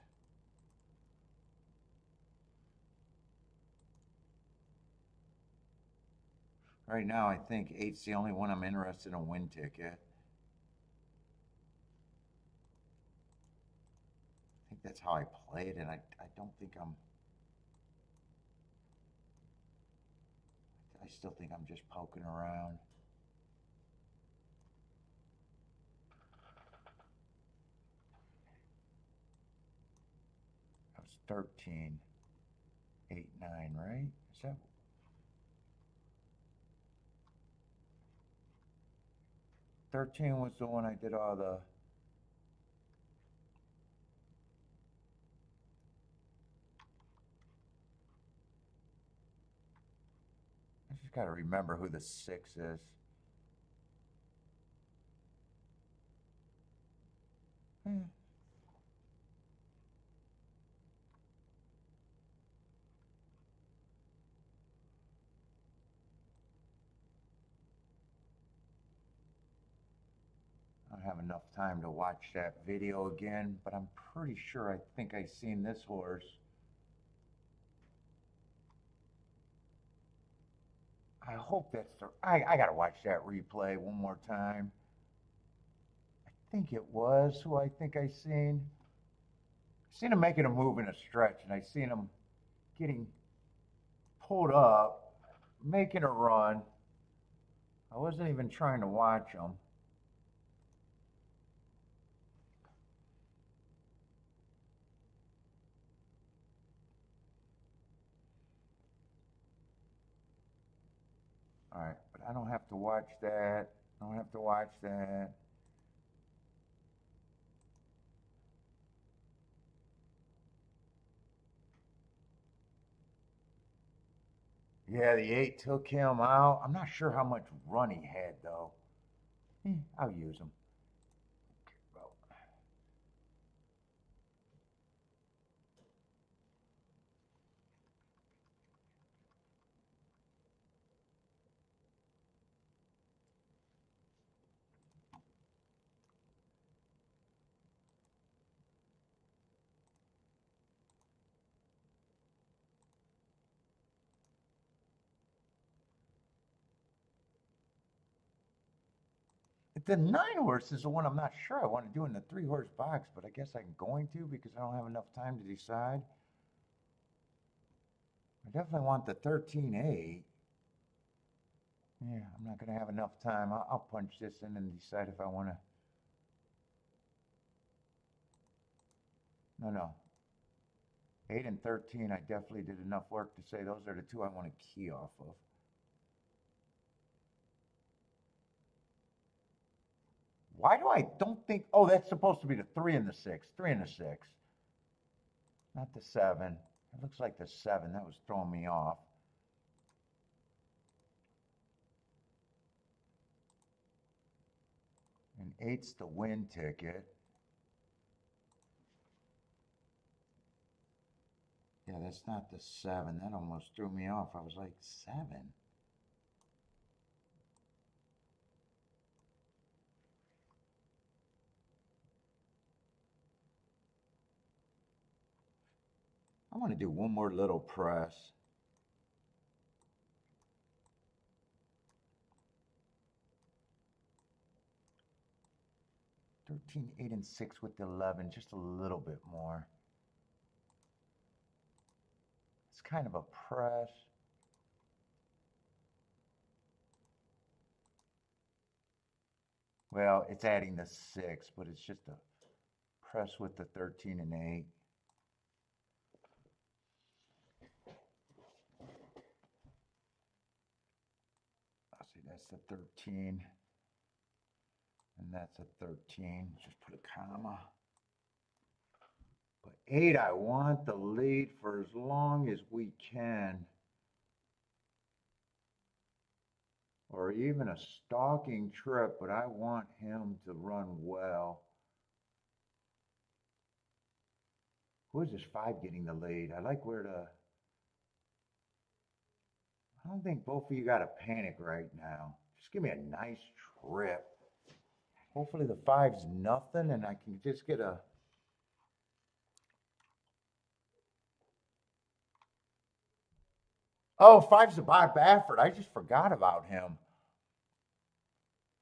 Right now, I think 8's the only one I'm interested in a win ticket. I think that's how I play it, and I don't think I still think I'm just poking around. That was 13, 8, 9, right? Is that? 13 was the one I did all the. I just got to remember who the 6 is. I don't have enough time to watch that video again, but I'm pretty sure I think I seen this horse. I hope that's the. I gotta watch that replay one more time. I think it was who I think I seen. I seen him making a move in a stretch, and I seen him getting pulled up, making a run. I wasn't even trying to watch him. All right, but I don't have to watch that. I don't have to watch that. Yeah, the 8 took him out. I'm not sure how much run he had, though. I'll use him. The 9 horse is the one I'm not sure I want to do in the 3 horse box, but I guess I'm going to because I don't have enough time to decide. I definitely want the 13A. Yeah, I'm not going to have enough time. I'll punch this in and decide if I want to. No, no. 8 and 13, I definitely did enough work to say those are the two I want to key off of. Why do I don't think, oh, that's supposed to be the 3 and the 6. 3 and the 6. Not the 7. It looks like the 7. That was throwing me off. And 8's the win ticket. Yeah, that's not the 7. That almost threw me off. I was like, 7? I want to do one more little press. $13, 8, and 6 with the 11, just a little bit more. It's kind of a press. Well, it's adding the 6, but it's just a press with the 13 and 8. I'll see, that's the 13. And that's a 13. Just put a comma. But 8, I want the lead for as long as we can. Or even a stalking trip, but I want him to run well. Who is this 5 getting the lead? I like where the... I don't think both of you got to panic right now. Just give me a nice trip. Hopefully the 5's nothing and I can just get a... Oh, 5's a Bob Baffert. I just forgot about him.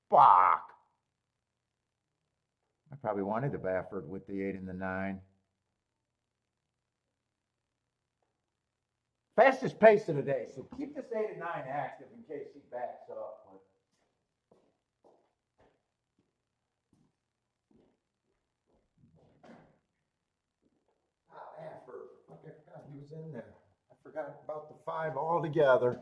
Fuck. I probably wanted the Baffert with the 8 and the 9. Fastest pace of the day. So keep this 8 and 9 active in case he backs up. Baffert. I forgot he was in there. I forgot about the 5 altogether.